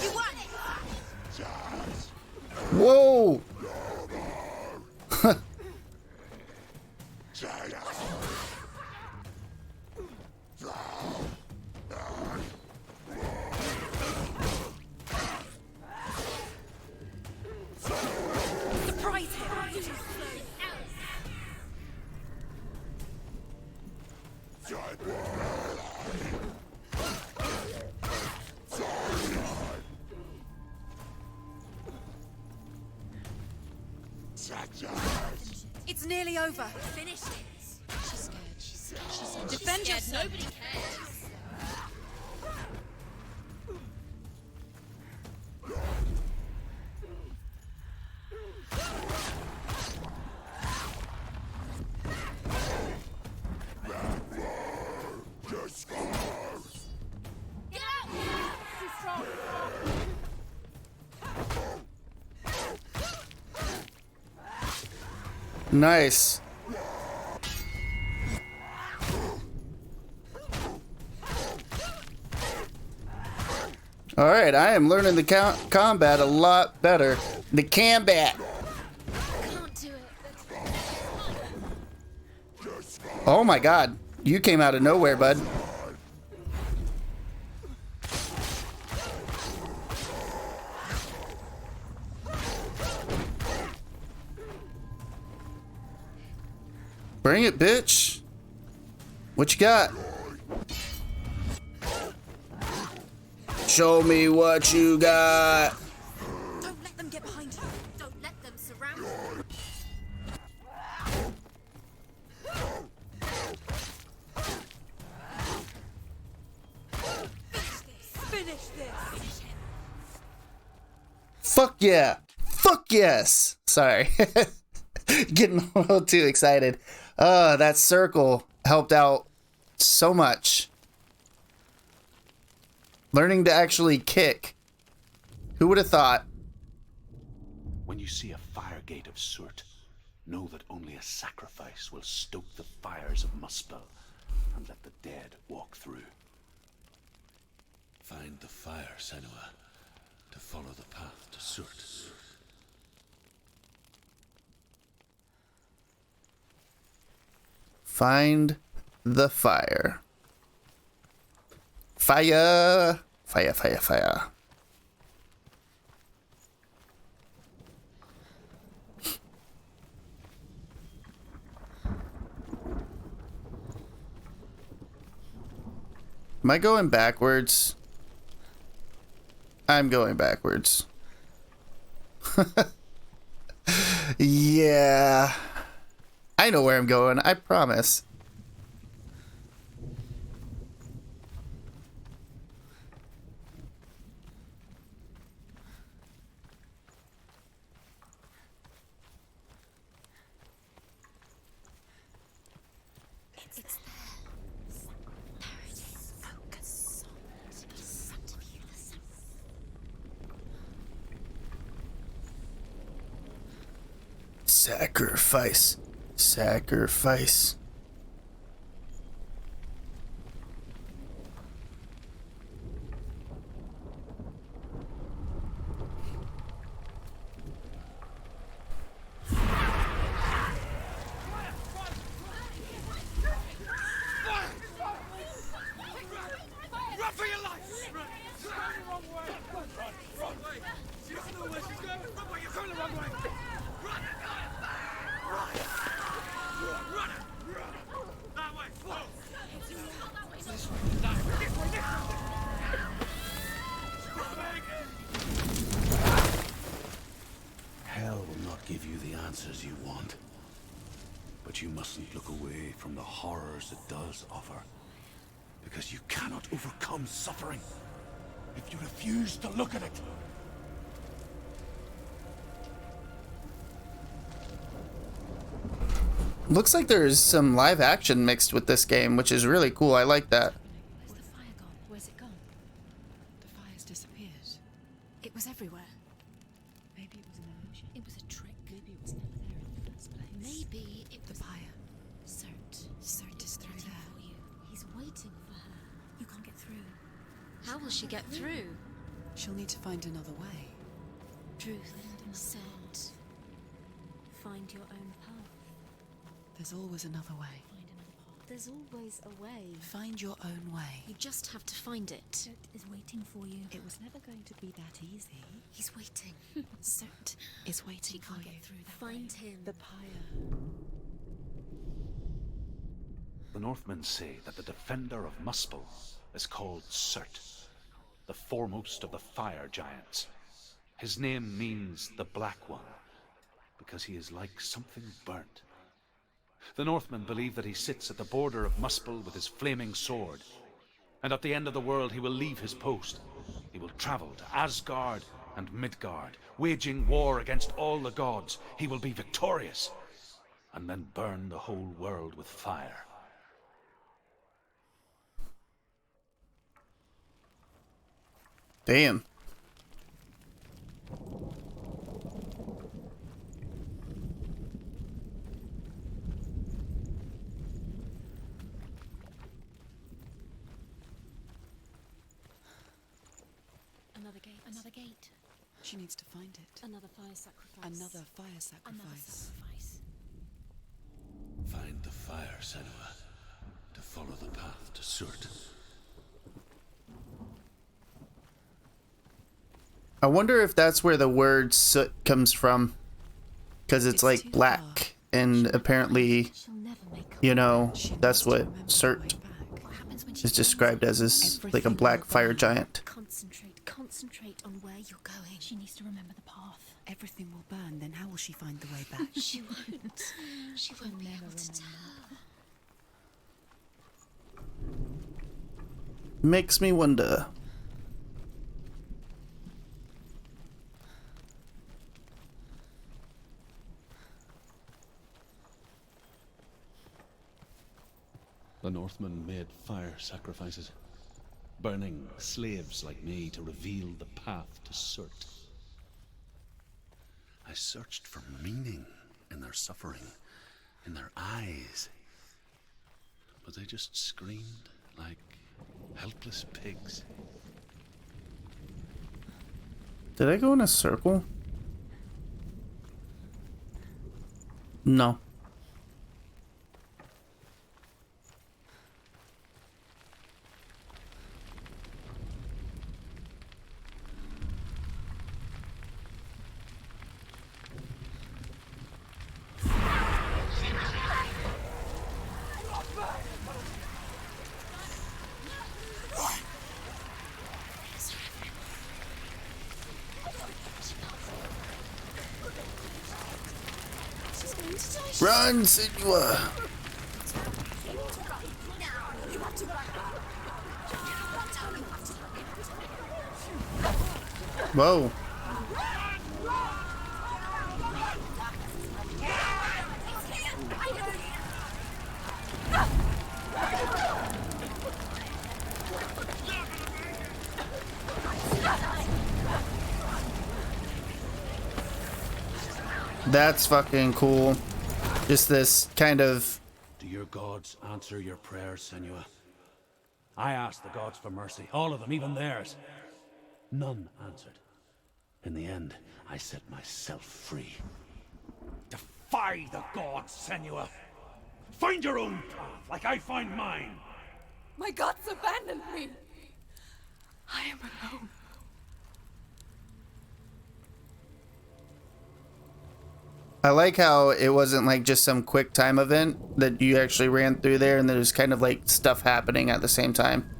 You won! Whoa. Surprise him! It's nearly over. Finish it. She's scared. She's scared. Defend yourself. Nobody cares. Get out! Too strong. Nice. All right, I am learning the combat a lot better. The combat. Can't do it. Oh my god. You came out of nowhere, bud. Bring it, bitch. What you got? Show me what you got. Don't let them get behind you. Don't let them surround you. Finish this. Fuck yeah. Fuck yes. Sorry. Getting a little too excited. That circle helped out so much. Learning to actually kick. Who would have thought? When you see a fire gate of Surt, know that only a sacrifice will stoke the fires of Muspel and let the dead walk through. Find the fire, Senua, to follow the path to Surt. Find the fire. Fire! Fire, fire, fire. Am I going backwards? I'm going backwards. Yeah. I know where I'm going, I promise. It's there. There it is. Focus. It's in front of you. Sacrifice. Sacrifice. Hell will not give you the answers you want. But you mustn't look away from the horrors it does offer. Because you cannot overcome suffering if you refuse to look at it. Looks like there's some live action mixed with this game, which is really cool. I like that. Where's the fire gone? Where's it gone? The fire's disappeared. It was everywhere. Maybe it was an illusion. It was a trick. Maybe it was never there in the first place. Maybe it was The pyre. Cert. Cert is through Waiting there. for you. He's waiting for her. You can't get through. How will she get through? She'll need to find another way. Truth. Cert. Find your own path. There's always another way. Find another path. There's always a way. Find your own way. You just have to find it. Cert is waiting for you. It was never going to be that easy. He's waiting. Cert. It's waiting She for can't you. get through that Find him. The pyre. The Northmen say that the defender of Muspel is called Cert, the foremost of the fire giants. His name means the Black One, because he is like something burnt. The Northmen believe that he sits at the border of Muspel with his flaming sword, and at the end of the world he will leave his post. He will travel to Asgard and Midgard, waging war against all the gods. He will be victorious, and then burn the whole world with fire. Damn. Another gate. Another gate. She needs to find it. Another fire sacrifice. Another fire Another sacrifice. sacrifice. Find the fire, Senua, to follow the path to Surt. I wonder if that's where the word soot comes from. Because it's It's like too black. And apparently, She'll never make up. you know, She that's needs to what remember the Surt way back. What happens when she is described as, is like a Everything black will fire burn. giant. Concentrate on where you're going. She needs to remember the path. Everything will burn, then how will she find the way back? She won't. She won't be able to tell. Makes me wonder. The Northmen made fire sacrifices, burning slaves like me to reveal the path to Surt. I searched for meaning in their suffering, in their eyes. But they just screamed like helpless pigs. Did I go in a circle? No. Run, Senua! Whoa. That's fucking cool. Just this kind of... Do your gods answer your prayers, Senua? I asked the gods for mercy, all of them, even theirs. None answered. In the end, I set myself free. Defy the gods, Senua! Find your own path, like I find mine! My gods abandoned me! I am alone. I like how it wasn't like just some quick time event that you actually ran through there and there's kind of like stuff happening at the same time.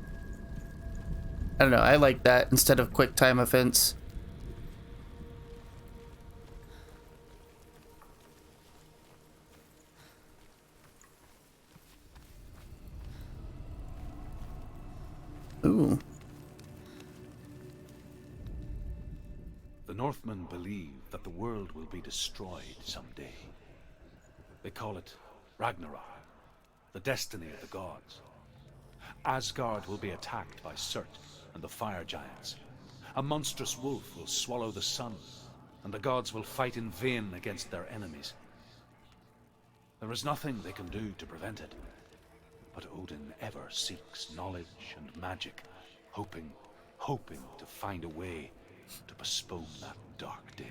I don't know, I like that instead of quick time events. Ooh. The Northmen believe that the world will be destroyed someday. They call it Ragnarok, the destiny of the gods. Asgard will be attacked by Surt and the fire giants. A monstrous wolf will swallow the sun, and the gods will fight in vain against their enemies. There is nothing they can do to prevent it, but Odin ever seeks knowledge and magic, hoping to find a way to postpone that dark day.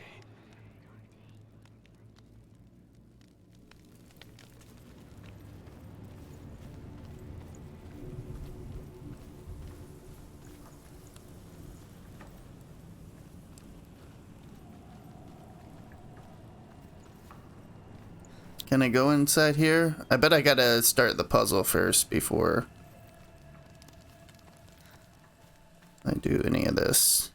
Can I go inside here? I bet I gotta start the puzzle first before I do any of this.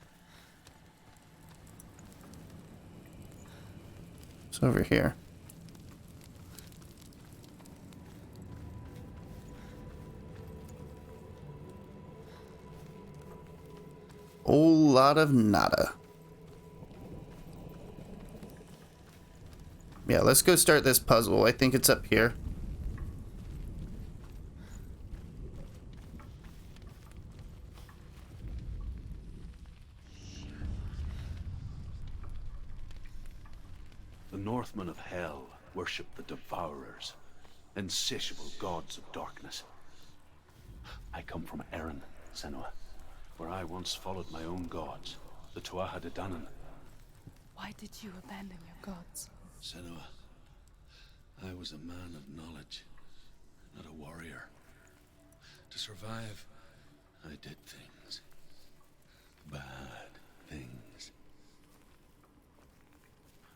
It's over here. Whole lot of nada. Yeah, let's go start this puzzle. I think it's up here. The Northmen of Hell worship the Devourers, insatiable gods of darkness. I come from Erin, Senua, where I once followed my own gods, the Tuatha De Danann. Why did you abandon your gods? Senua, I was a man of knowledge, not a warrior. To survive, I did things. Bad things.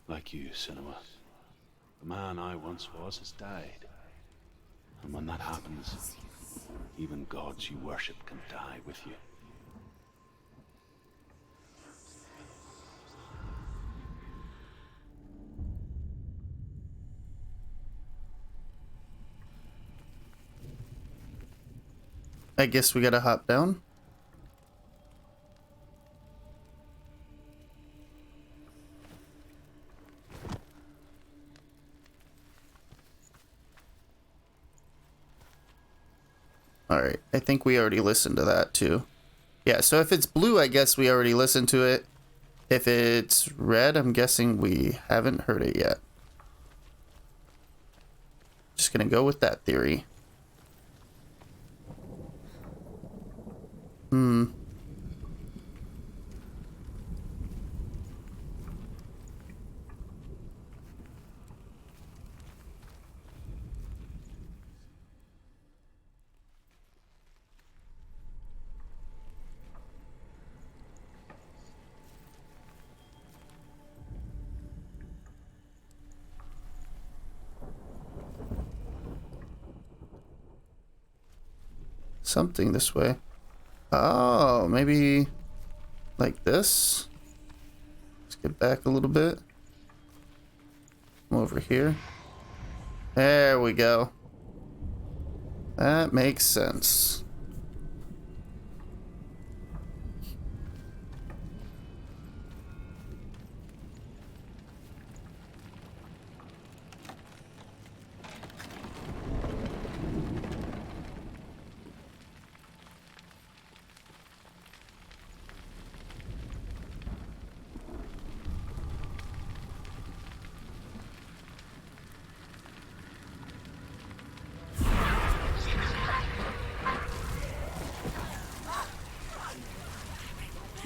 Like you, Senua. The man I once was has died. And when that happens, even gods you worship can die with you. I guess we gotta hop down. Alright, I think we already listened to that too. Yeah, so if it's blue, I guess we already listened to it. If it's red, I'm guessing we haven't heard it yet. Just gonna go with that theory. Something this way. Oh, maybe like this. Let's get back a little bit. Come over here. There we go. That makes sense.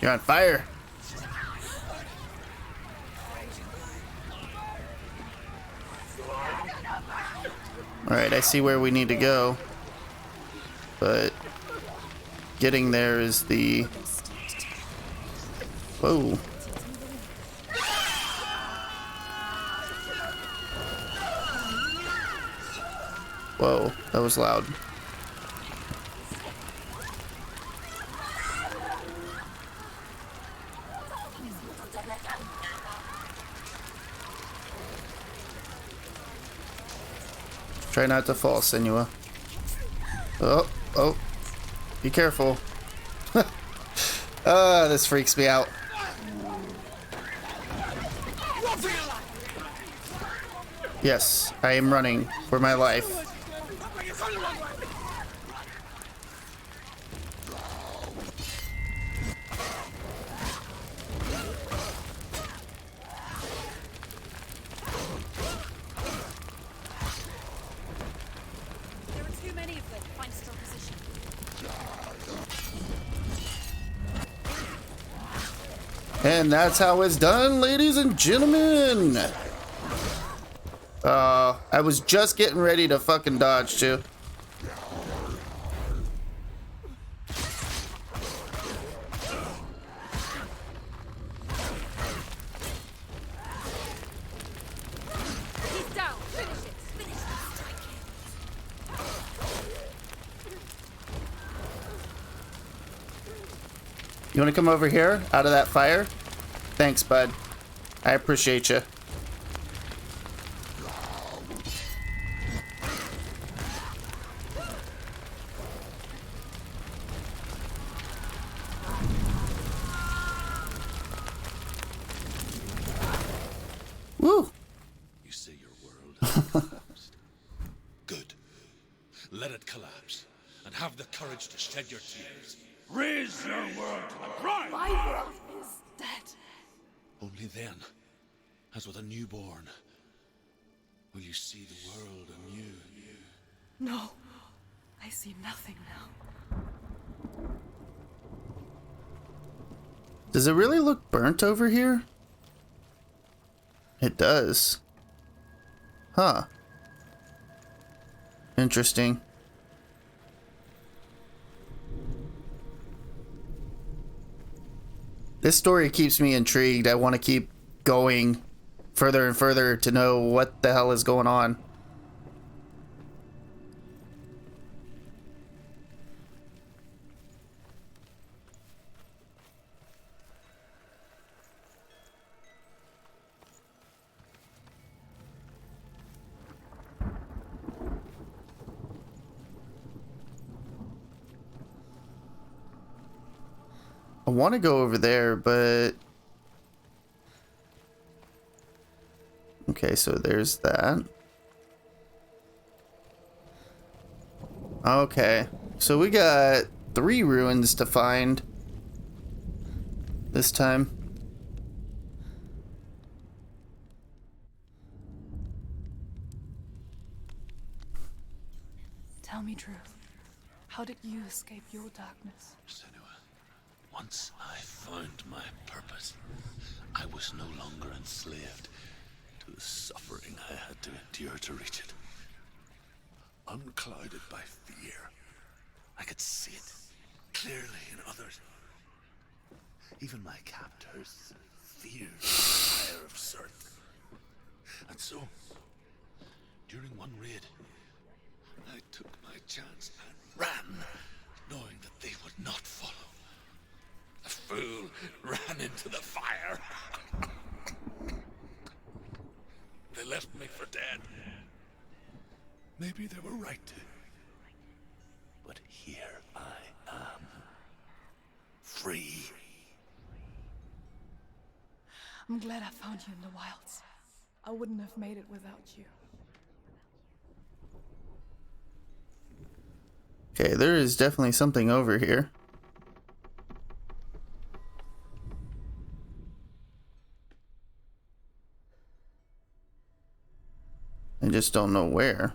You're on fire. Alright, I see where we need to go. But getting there is the... Whoa. Whoa, that was loud. Try not to fall, Senua. Oh, oh. Be careful. This freaks me out. Yes, I am running for my life. There are too many of them. Find a strong position. And that's how it's done, ladies and gentlemen. I was just getting ready to fucking dodge too. He's down. Finish it. Finish it. You want to come over here out of that fire? Thanks, bud. I appreciate you. Woo! You say your world has collapsed. Good. Let it collapse, and have the courage to shed your tears. Raise your world to the pride! My world is dead. Only then, as with a newborn, will you see the world anew. No, I see nothing now. Does it really look burnt over here? It does. Huh. Interesting. This story keeps me intrigued. I want to keep going further and further to know what the hell is going on. I want to go over there, but... Okay, so there's that. Okay, so we got 3 ruins to find this time. Tell me truth. How did you escape your darkness? Senua, once I found my purpose, I was no longer enslaved to the suffering I had to endure to reach it. Unclouded by fear, I could see it clearly in others. Even my captors feared the fire of Sirth. And so, during one raid, I took my chance and ran, knowing that they would not follow. The fool ran into the fire. They left me for dead. Maybe they were right to. But here I am. Free. I'm glad I found you in the wilds. I wouldn't have made it without you. Okay, there is definitely something over here. I just don't know where.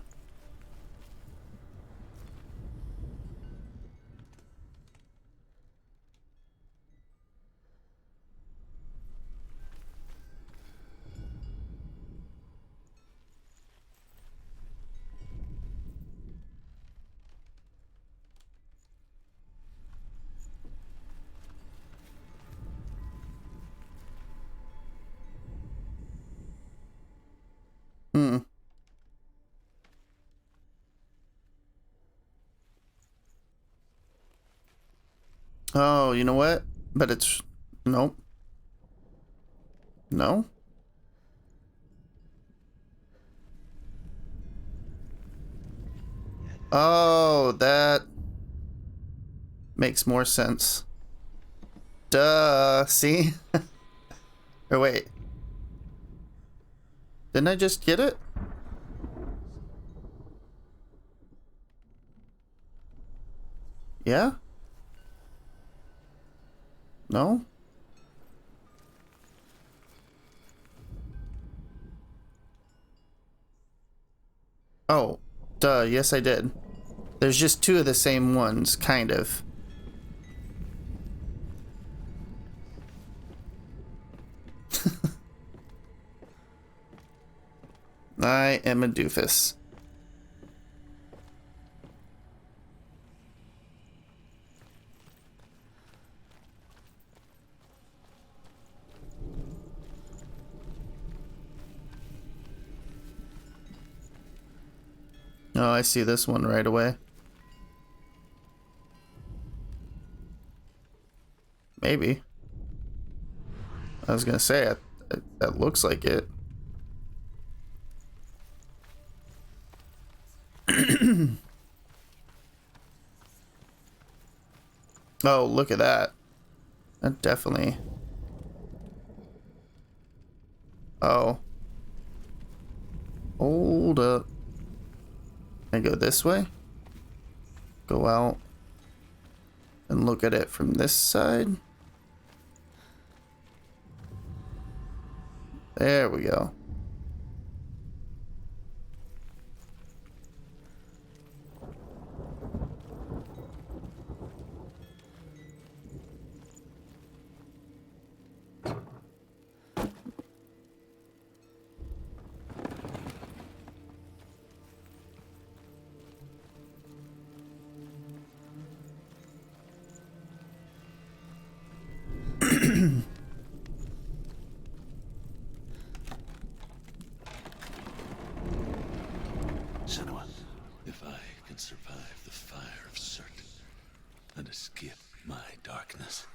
Oh, you know what? But it's... Nope. No? Oh, that makes more sense. Duh. See? Or wait. Didn't I just get it? Yeah? No? Oh, duh. Yes, I did. There's just two of the same ones, kind of. I am a doofus. Oh, I see this one right away. Maybe. I was gonna say, that looks like it. Oh, look at that. That definitely... Oh. Hold up. Can I go this way? Go out. And look at it from this side. There we go. Senua, if I can survive the fire of Surt and escape my darkness,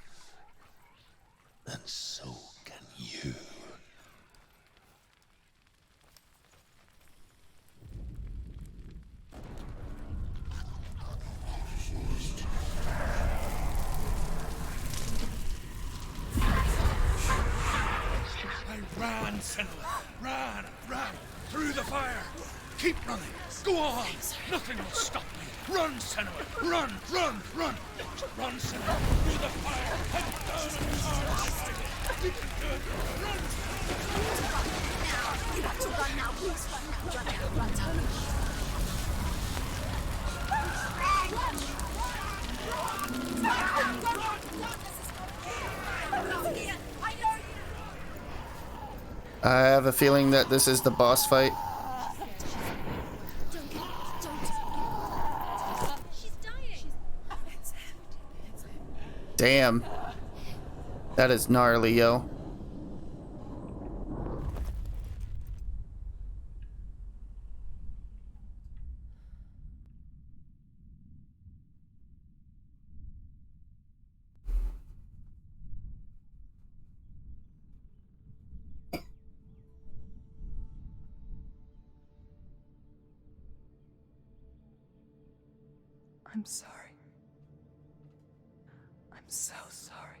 then so can you. I ran, Senua. Ran. Through the fire. Keep running. Go on. Nothing will stop me. Run, Senua. Run. Run, Senua. Through the fire. Head down and hard. You can do it. Run. You have to run now. Please run now. I have a feeling that this is the boss fight. She's dying. Damn. That is gnarly, yo. I'm sorry. I'm so sorry.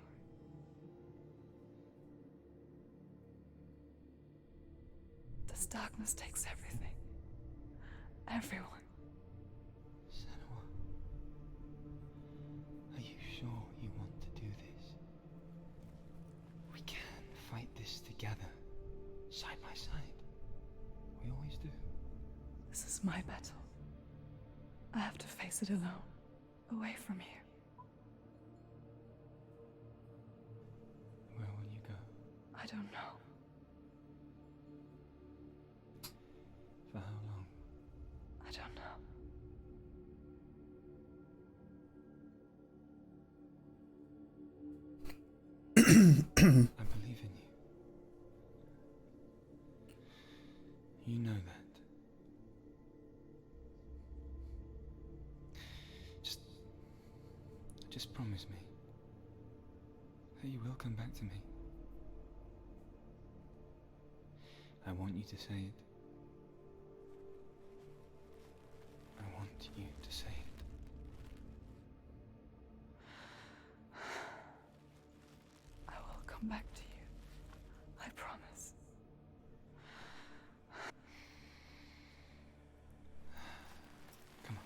This darkness takes everything. Everyone. Senua, are you sure you want to do this? We can fight this together, side by side. We always do. This is my battle. I have to face it alone, away from here. Where will you go? I don't know. For how long? I don't know. I believe in you. You know that. Just promise me. that you will come back to me. I want you to say it. I want you to say it. I will come back to you. I promise. Come on.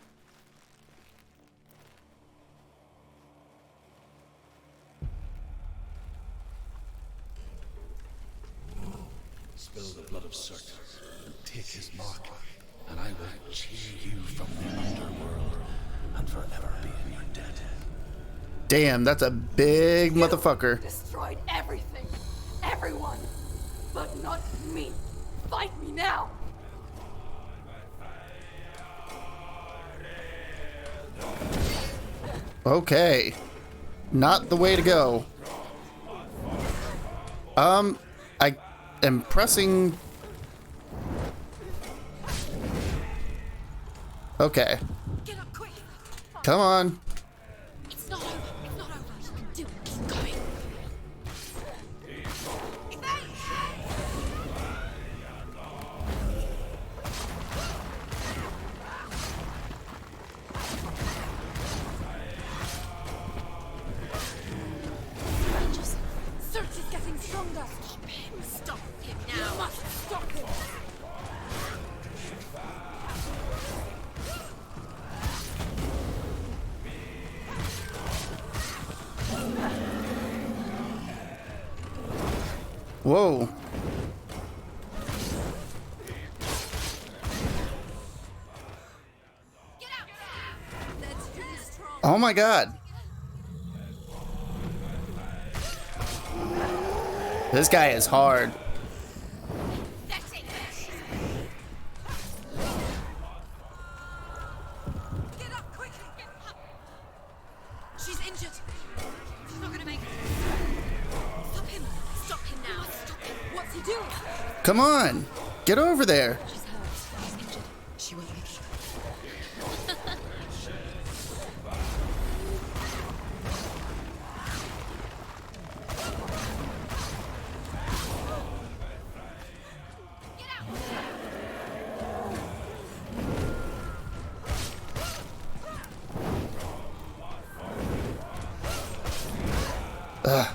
Spill the blood of Surt and take his mark, and I will cheer you from the underworld and forever be in your debt. Damn, that's a big motherfucker. Destroyed everything, everyone, but not me. Fight me now. Okay. Not the way to go. I am pressing. Okay. Get up quick! Come on. It's not over. It's not over. You can do it. Keep going. Search is getting stronger. Stop him. Stop him now. You must stop him. Whoa. Get out. That's too strong. Oh my god. This guy is hard. That's it. Get up quickly. Get up. She's injured. She's not gonna make it. Stop him. Stop him now. Stop him. What's he doing? Come on. Get over there. She's hurt. She's injured. She won't make it. Ugh.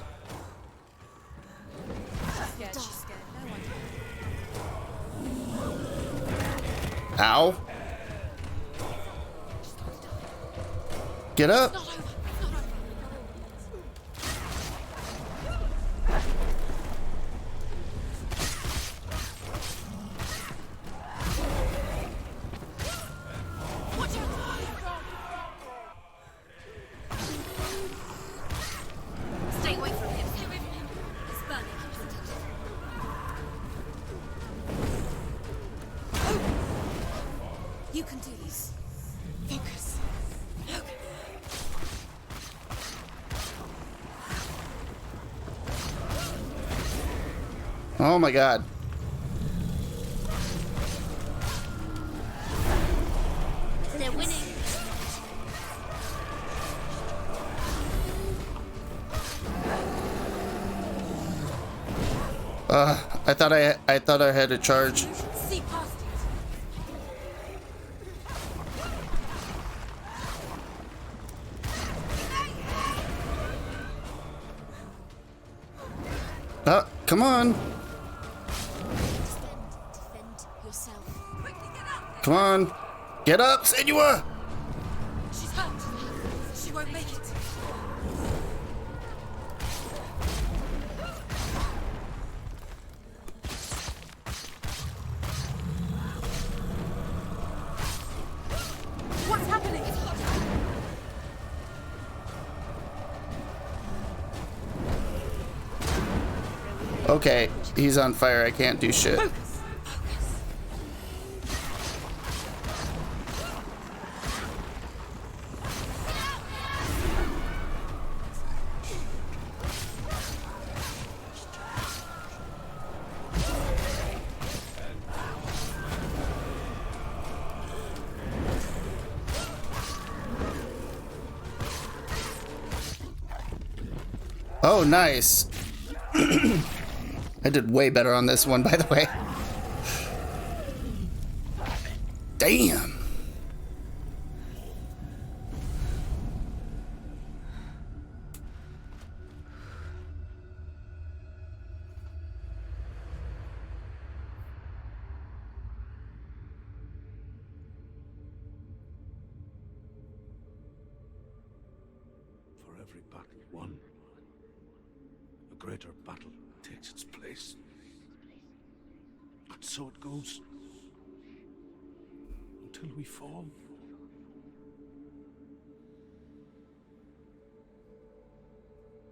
Scared. She's scared. No one. Ow. Get up. Not over. It's not over. Watch out! Stay away from him. Stay away from him. It's burning. You can do this. Focus. Focus. Oh my god. They're winning. I thought I had a charge. See past it. Come on. Defend yourself. Quickly get up. Come on. Get up, Senua. She's hurt. She won't make it. What's happening? Okay, he's on fire. I can't do shit. Focus. Focus. Oh, nice. I did way better on this one, by the way. Damn. For every battle won, a greater battle takes its place. And so it goes. Until we fall.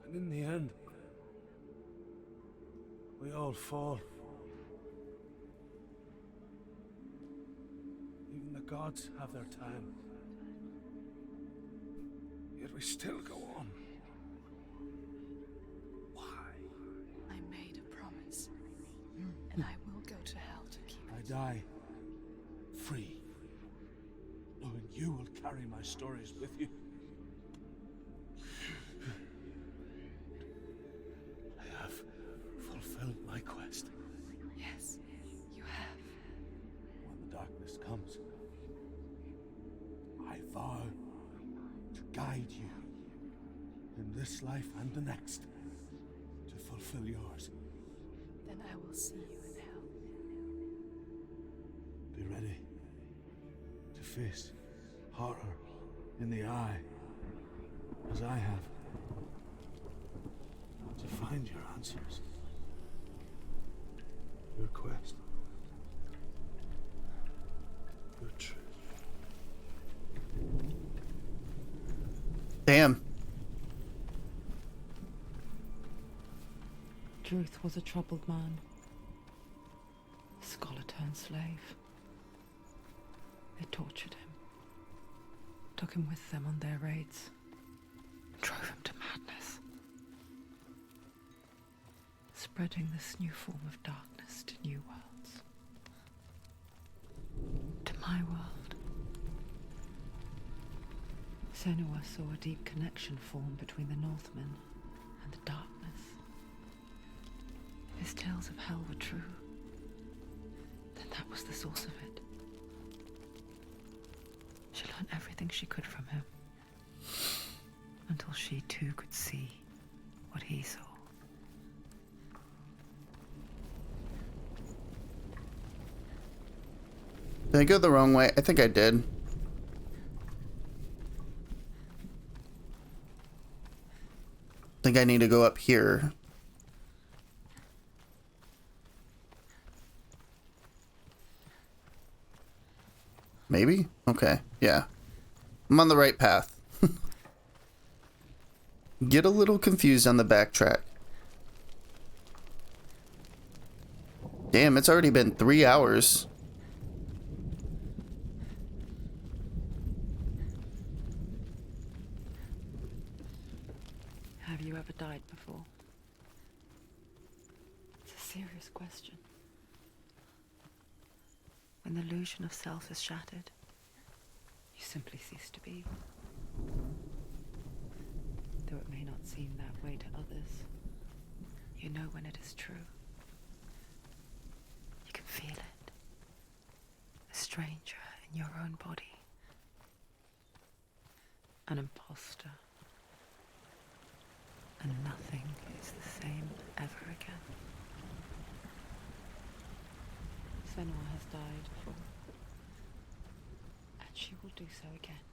And in the end, we all fall. Even the gods have their time. Yet we still go on. Why? I made a promise, and I will go to hell to keep I it. die free, knowing you will carry my stories with you. I have fulfilled my quest. Yes, you have. When the darkness comes, I vow to guide you in this life and the next to fulfill yours. Then I will see you in hell. Be ready to face horror in the eye, as I have, to find your answers, your quest, your truth. Damn. Truth was a troubled man, a scholar turned slave. They tortured him, took him with them on their raids, drove him to madness, spreading this new form of darkness to new worlds, to my world. Senua saw a deep connection form between the Northmen and the darkness. His tales of hell were true. Then that was the source of it. She learned everything she could from him, until she too could see what he saw. Did I go the wrong way? I think I did. I think I need to go up here. Maybe? Okay, yeah. I'm on the right path. Get a little confused on the backtrack. Damn, it's already been 3 hours. Have you ever died before? It's a serious question. When the illusion of self is shattered, you simply cease to be. Though it may not seem that way to others, you know when it is true. You can feel it. A stranger in your own body. An imposter. And nothing is the same ever again. Senua has died before, and she will do so again.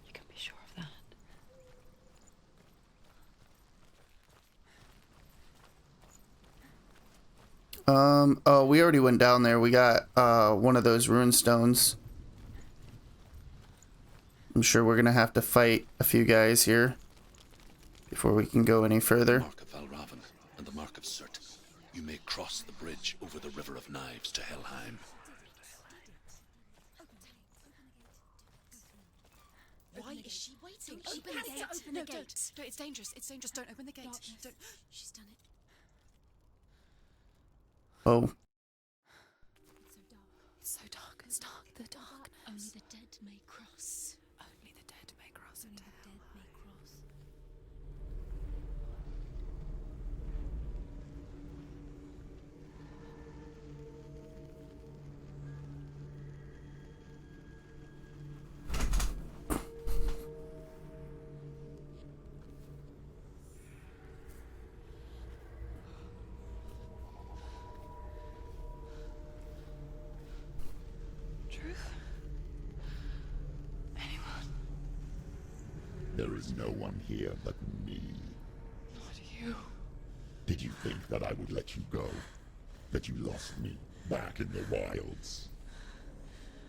You can be sure of that. Oh, we already went down there. We got one of those rune stones. I'm sure we're gonna have to fight a few guys here before we can go any further. The mark of Valravan and the mark of Surt. You may cross the bridge over the River of Knives to Helheim. Why is she waiting? She Open has the to gate. open No, the gate. don't. It's dangerous. It's dangerous. Don't open the gate. Don't. She's done it. Oh, It's so dark. It's dark. The darkness. Only the dead may cross. Only the dead may cross into Only the hell. dead may cross. There is no one here but me. Not you. Did you think that I would let you go? That you lost me back in the wilds?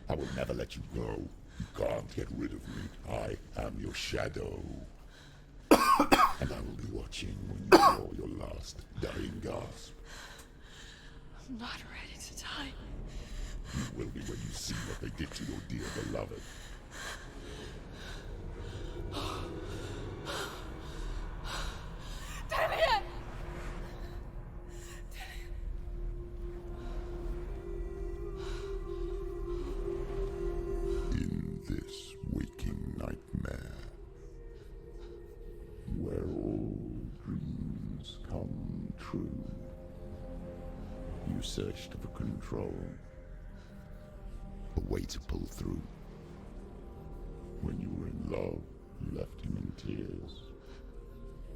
I will never let you go. You can't get rid of me. I am your shadow. And I will be watching when you draw your last dying gasp. I'm not ready to die. You will be when you see what they did to your dear beloved. Damien! In this waking nightmare, where all dreams come true, you searched for control, a way to pull through. When you were in love, you left him in tears,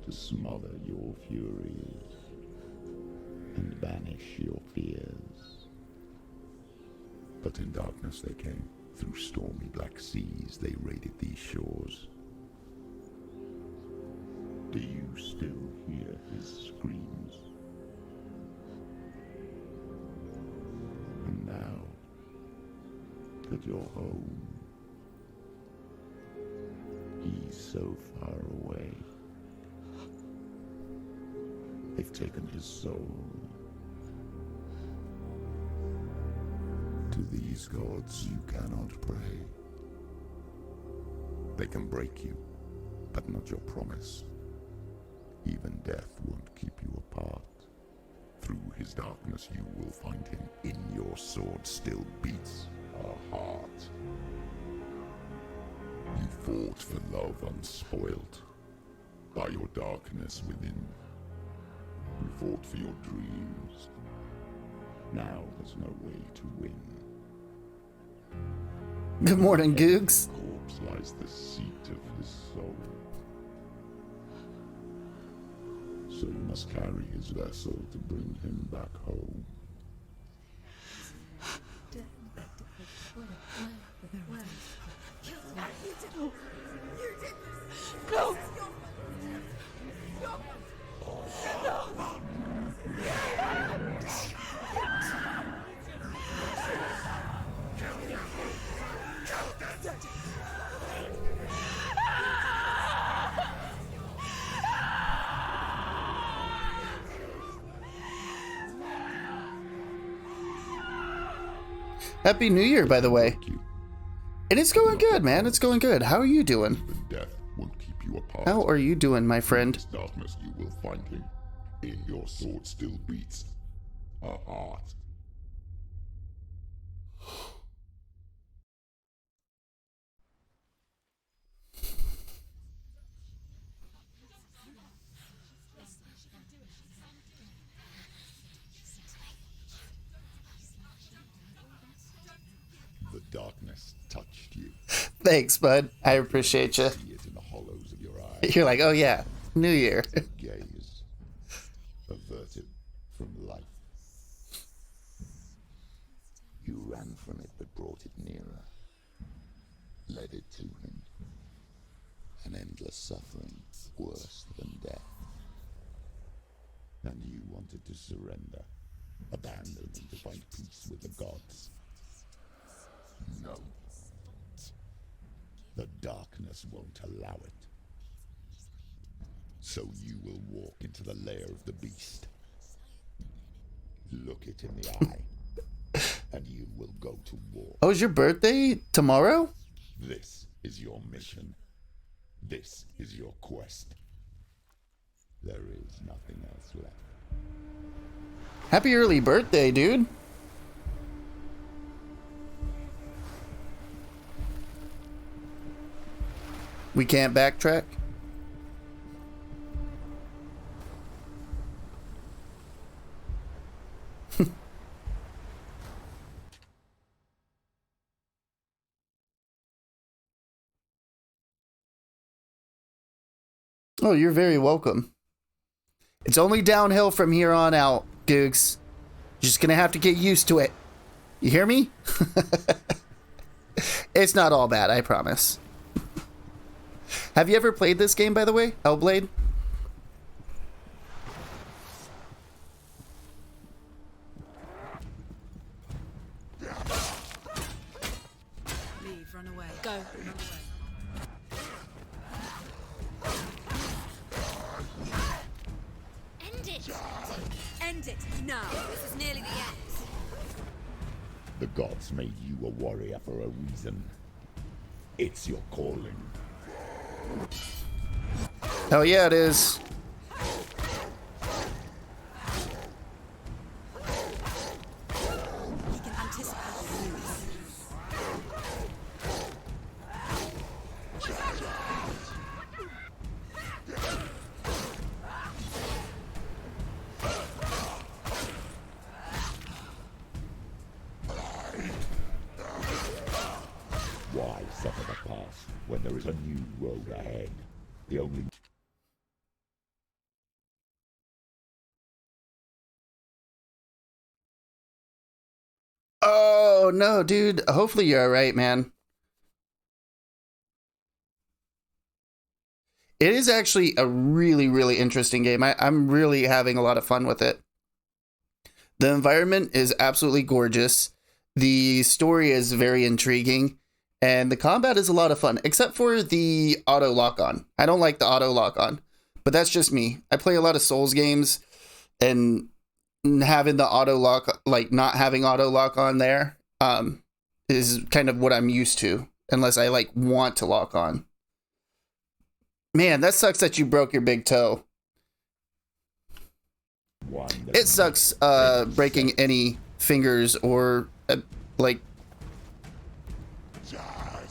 to smother your furies and banish your fears. But in darkness they came. Through stormy black seas they raided these shores. Do you still hear his screams? And now that you're home, he's so far away. They've taken his soul. To these gods you cannot pray. They can break you, but not your promise. Even death won't keep you apart. Through his darkness you will find him. In your sword still beats a heart. You fought for love unspoilt by your darkness within. You fought for your dreams. Now there's no way to win. Good morning, Googs. Corpse lies the seat of his soul. So you must carry his vessel to bring him back home. No! Happy New Year, by the way. And it's going good, man. It's going good. How are you doing? Even death won't keep you apart. How are you doing, my friend? In this darkness you will find him. In your sword still beats a heart. The darkness touched you. Thanks, bud. I appreciate you. See it in the hollows of your eyes. You're like, oh yeah, New Year. Gaze averted from life. You ran from it but brought it nearer. Led it to him. An endless suffering, worse than death. And you wanted to surrender, abandon and to find peace with the gods. No. The darkness won't allow it. So you will walk into the lair of the beast. Look it in the eye, and you will go to war. Oh, is your birthday tomorrow? This is your mission. This is your quest. There is nothing else left. Happy early birthday, dude. We can't backtrack? Oh, you're very welcome. It's only downhill from here on out, Googs. You're just gonna have to get used to it. You hear me? It's not all bad, I promise. Have you ever played this game, by the way? Hellblade? Leave, run away. Go, run away. End it! End it now. This is nearly the end. The gods made you a warrior for a reason. It's your calling. Hell yeah, it is. We can anticipate the moves. Why suffer the past when there is a new road ahead? The only Oh, no, dude. Hopefully you're alright, man. It is actually a really, really interesting game. I'm really having a lot of fun with it. The environment is absolutely gorgeous. The story is very intriguing. And the combat is a lot of fun, except for the auto lock-on. I don't like the auto lock-on, but that's just me. I play a lot of Souls games, and having the auto lock, like not having auto lock on there, is kind of what I'm used to, unless I like want to lock on. Man, that sucks that you broke your big toe. It sucks breaking any fingers or like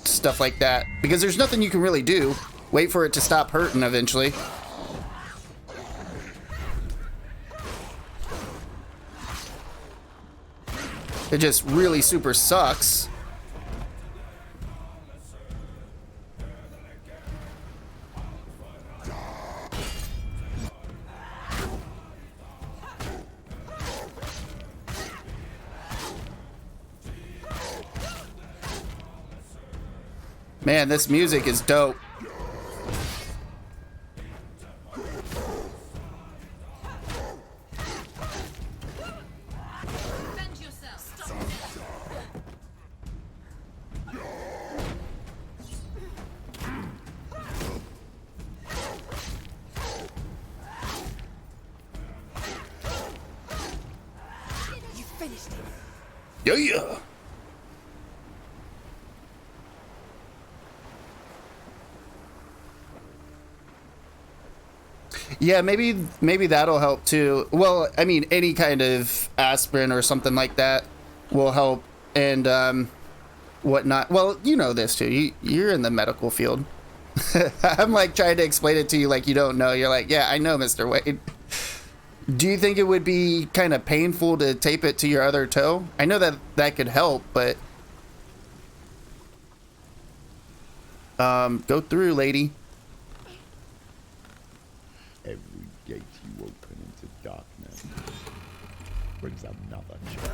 stuff like that, because there's nothing you can really do. Wait for it to stop hurting eventually. It just really super sucks. Man, this music is dope. Yeah. Yeah, maybe that'll help too. Well, I mean, any kind of aspirin or something like that will help, and whatnot. Well, you know this too. You're in the medical field. I'm like trying to explain it to you like you don't know. You're like, yeah, I know, Mr. Wade. Do you think it would be kind of painful to tape it to your other toe? I know that could help, but go through, lady. every gate you open into darkness brings another change.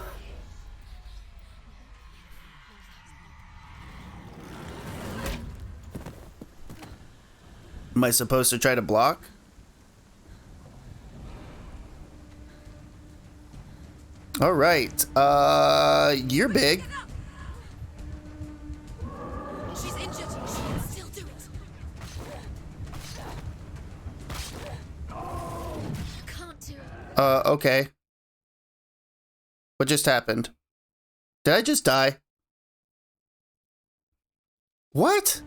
Am I supposed to try to block? All right. You're big. She's injured. She can still do it. You can't do it. Okay. What just happened? Did I just die? What?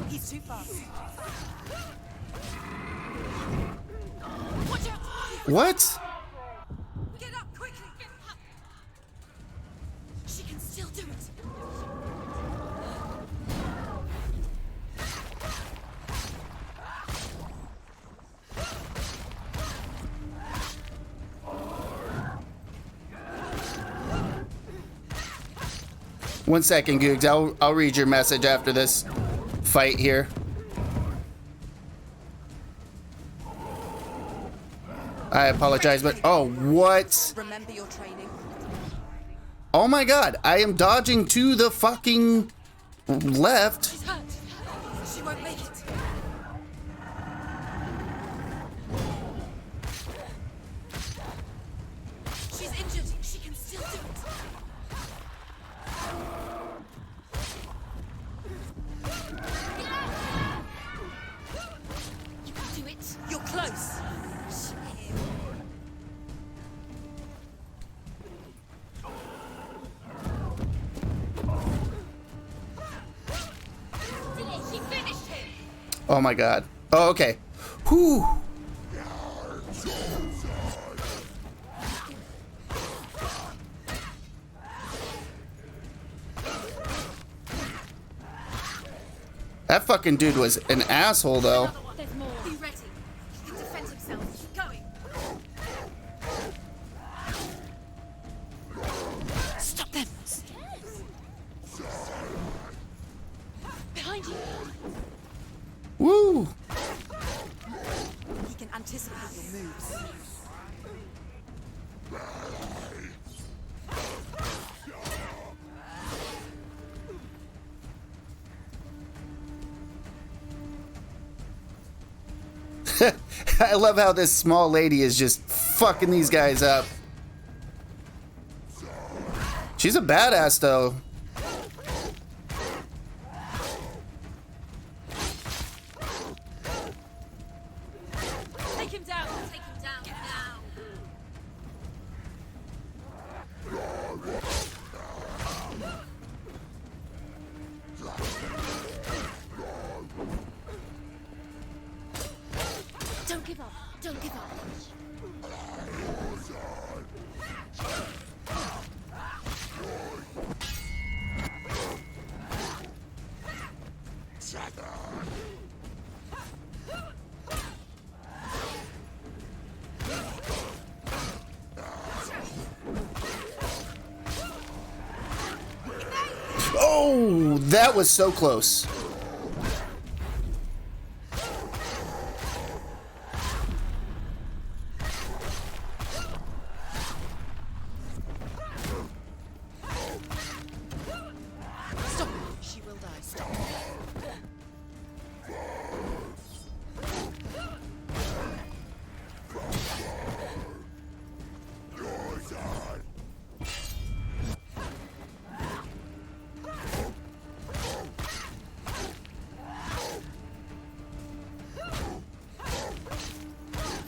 He's too fast. What? Get up quickly. Get up. She can still do it. One second, Googs. I'll read your message after this fight here. I apologize, but oh, what? Remember your training. Oh my god, I am dodging to the fucking left. She's hurt. She won't make it. She's injured. She can still do it. You can do it. You're close. She finished him. Oh my god. Oh, okay. Whew. That fucking dude was an asshole, though. There's more. Be ready. He can defend himself. Keep going. Stop them. Behind you. Woo! He can anticipate your moves. I love how this small lady is just fucking these guys up. She's a badass, though. Take him down. Take him down now. Don't give up. Don't give up. Oh, that was so close. Stop. She will die. Stop.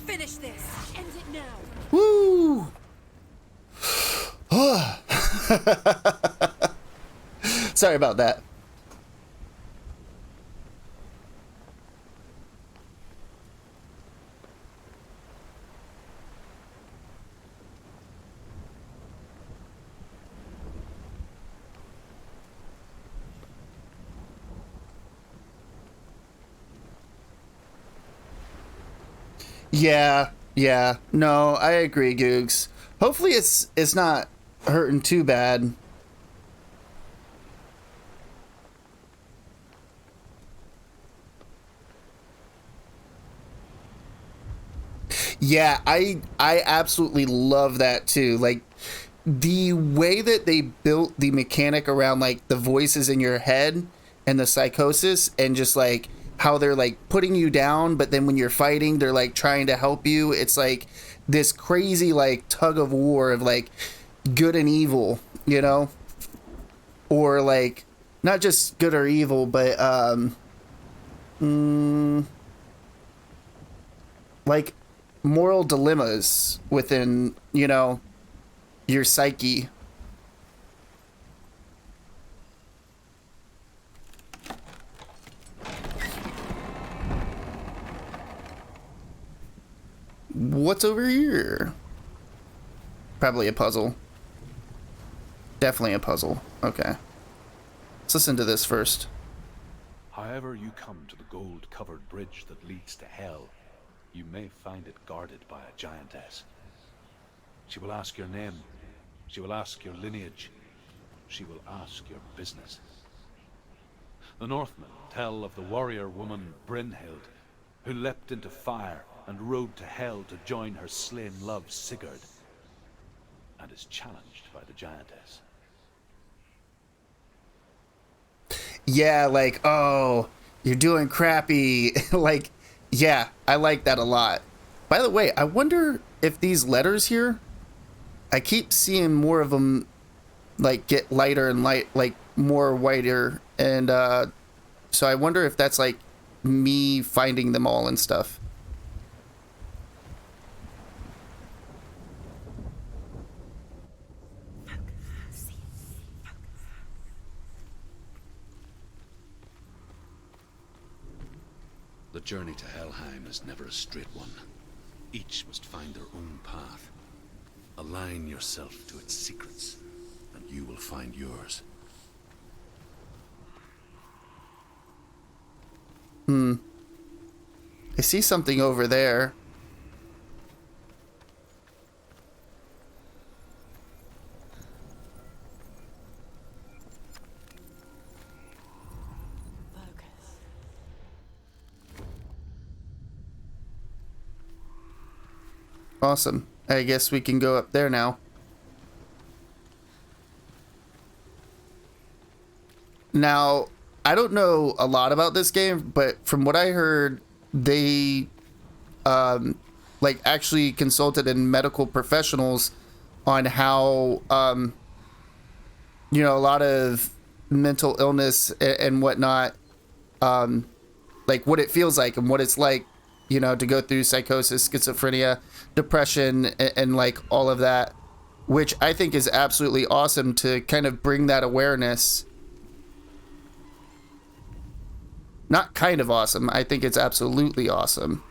Finish this. End it now. Woo! Sorry about that. Yeah. No, I agree, Googs. Hopefully it's not hurting too bad. Yeah, I absolutely love that too. Like the way that they built the mechanic around like the voices in your head and the psychosis and just like how they're like putting you down, but then when you're fighting, they're like trying to help you. It's like this crazy like tug of war of like good and evil, you know? Or like not just good or evil, but like moral dilemmas within, you know, your psyche. What's over here? Probably a puzzle. Definitely a puzzle. Okay. Let's listen to this first. However you come to the gold-covered bridge that leads to hell, you may find it guarded by a giantess. She will ask your name. She will ask your lineage. She will ask your business. The Northmen tell of the warrior woman Brynhild, who leapt into fire and rode to Hell to join her slain love Sigurd, and is challenged by the giantess. Yeah, like, oh, you're doing crappy. Like, yeah, I like that a lot. By the way, I wonder if these letters here, I keep seeing more of them, like, get lighter and like, more whiter. And, so I wonder if that's, like, me finding them all and stuff. The journey to Helheim is never a straight one. Each must find their own path. Align yourself to its secrets, and you will find yours. I see something over there. Awesome. I guess we can go up there now. Now, I don't know a lot about this game, but from what I heard, they like actually consulted in medical professionals on how you know, a lot of mental illness and whatnot, like what it feels like and what it's like, you know, to go through psychosis, schizophrenia, depression, and like all of that, which I think is absolutely awesome to kind of bring that awareness. Not kind of awesome. I think it's absolutely awesome.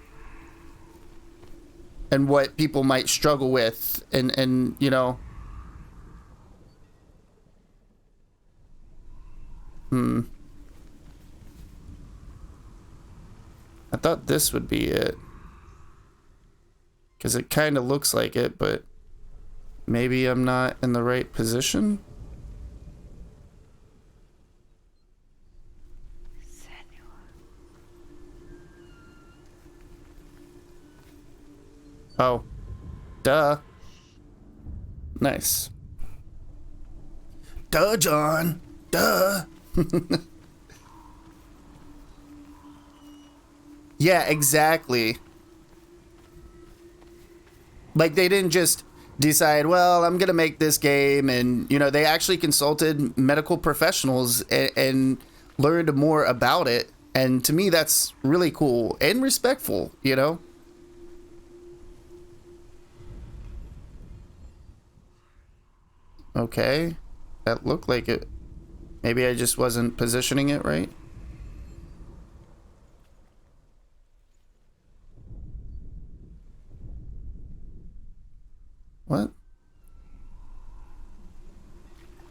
And what people might struggle with and you know. I thought this would be it. Because it kind of looks like it, but maybe I'm not in the right position. Oh. Duh. Nice. Duh, John. Duh. Yeah, exactly. Like, they didn't just decide, well, I'm going to make this game. And, you know, they actually consulted medical professionals and learned more about it. And to me, that's really cool and respectful, you know? Okay. That looked like it. Maybe I just wasn't positioning it right. What?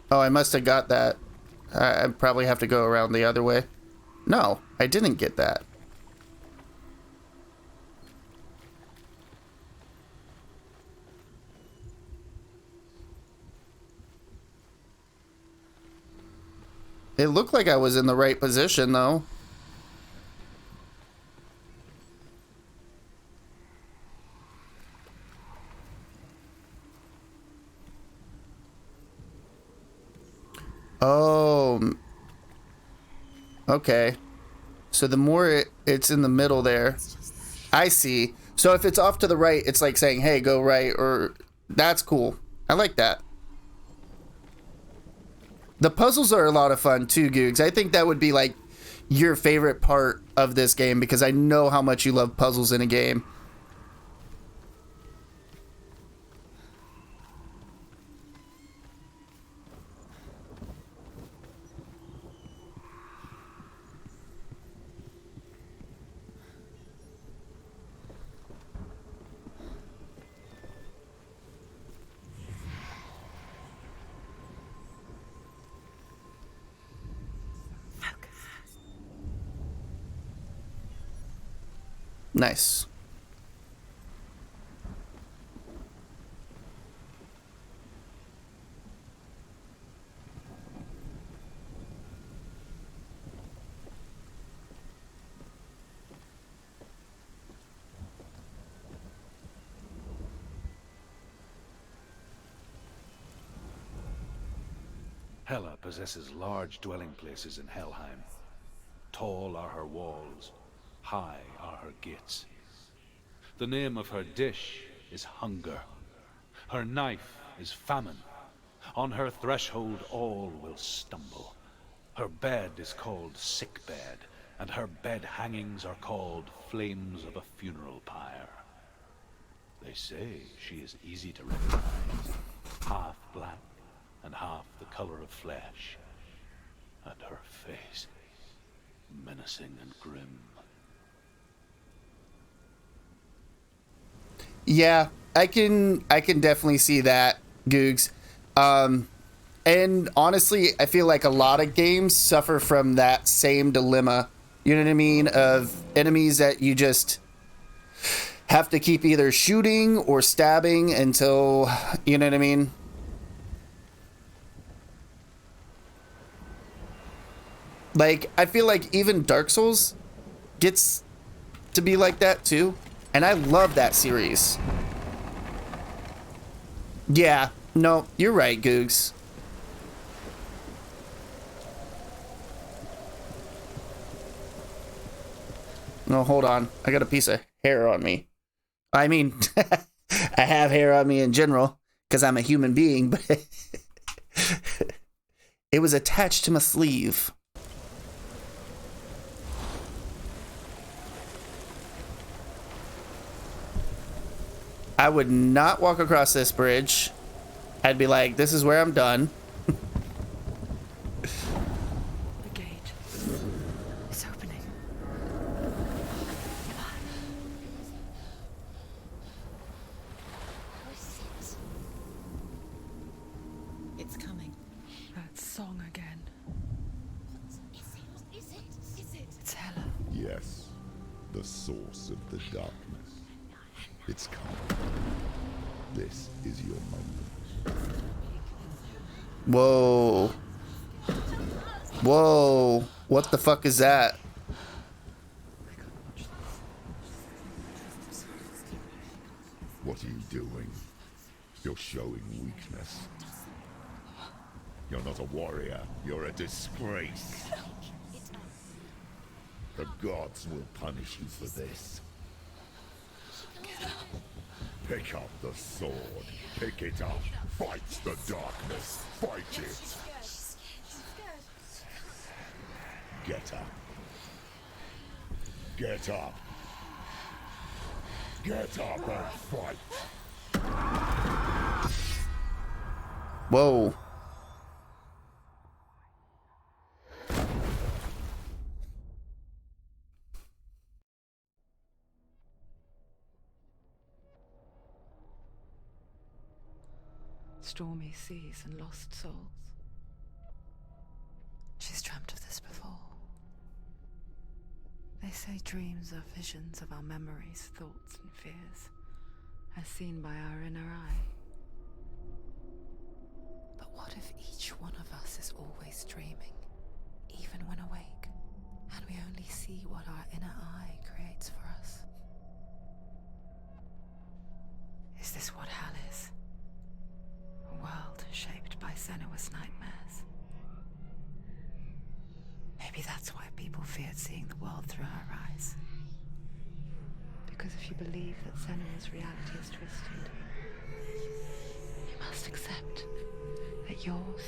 Oh, I must have got that. I probably have to go around the other way. No, I didn't get that. It looked like I was in the right position, though. Oh. Okay. So the more it's in the middle there. I see. So if it's off to the right, it's like saying, hey, go right, or that's cool. I like that. The puzzles are a lot of fun too, Googs. I think that would be like your favorite part of this game because I know how much you love puzzles in a game. Nice. Hela possesses large dwelling places in Helheim. Tall are her walls, high are her gates. The name of her dish is hunger. Her knife is famine. On her threshold all will stumble. Her bed is called sick bed, and her bed hangings are called flames of a funeral pyre. They say she is easy to recognize, half black and half the color of flesh, and her face menacing and grim. Yeah, I can definitely see that, Googs. And honestly, I feel like a lot of games suffer from that same dilemma. You know what I mean? Of enemies that you just have to keep either shooting or stabbing until, you know what I mean? Like, I feel like even Dark Souls gets to be like that too. And I love that series. Yeah, no, you're right, Googs. No, hold on. I got a piece of hair on me. I mean, I have hair on me in general because I'm a human being, but it was attached to my sleeve. I would not walk across this bridge. I'd be like, this is where I'm done. The gate. It's opening. It's coming. That song again. Is it? It's Hela. Yes, the source of the darkness. It's coming. This is your moment. Whoa. Whoa. What the fuck is that? What are you doing? You're showing weakness. You're not a warrior. You're a disgrace. The gods will punish you for this. Pick up the sword. Pick it up. Fight the darkness. Fight it. Get up. Get up. Get up and fight. Whoa. Stormy seas and lost souls. She's dreamt of this before. They say dreams are visions of our memories, thoughts, and fears, as seen by our inner eye. But what if each one of us is always dreaming, even when awake, and we only see what our inner eye creates for us? Is this what hell is? A world shaped by Senua's nightmares. Maybe that's why people feared seeing the world through her eyes. Because if you believe that Senua's reality is twisted, you must accept that yours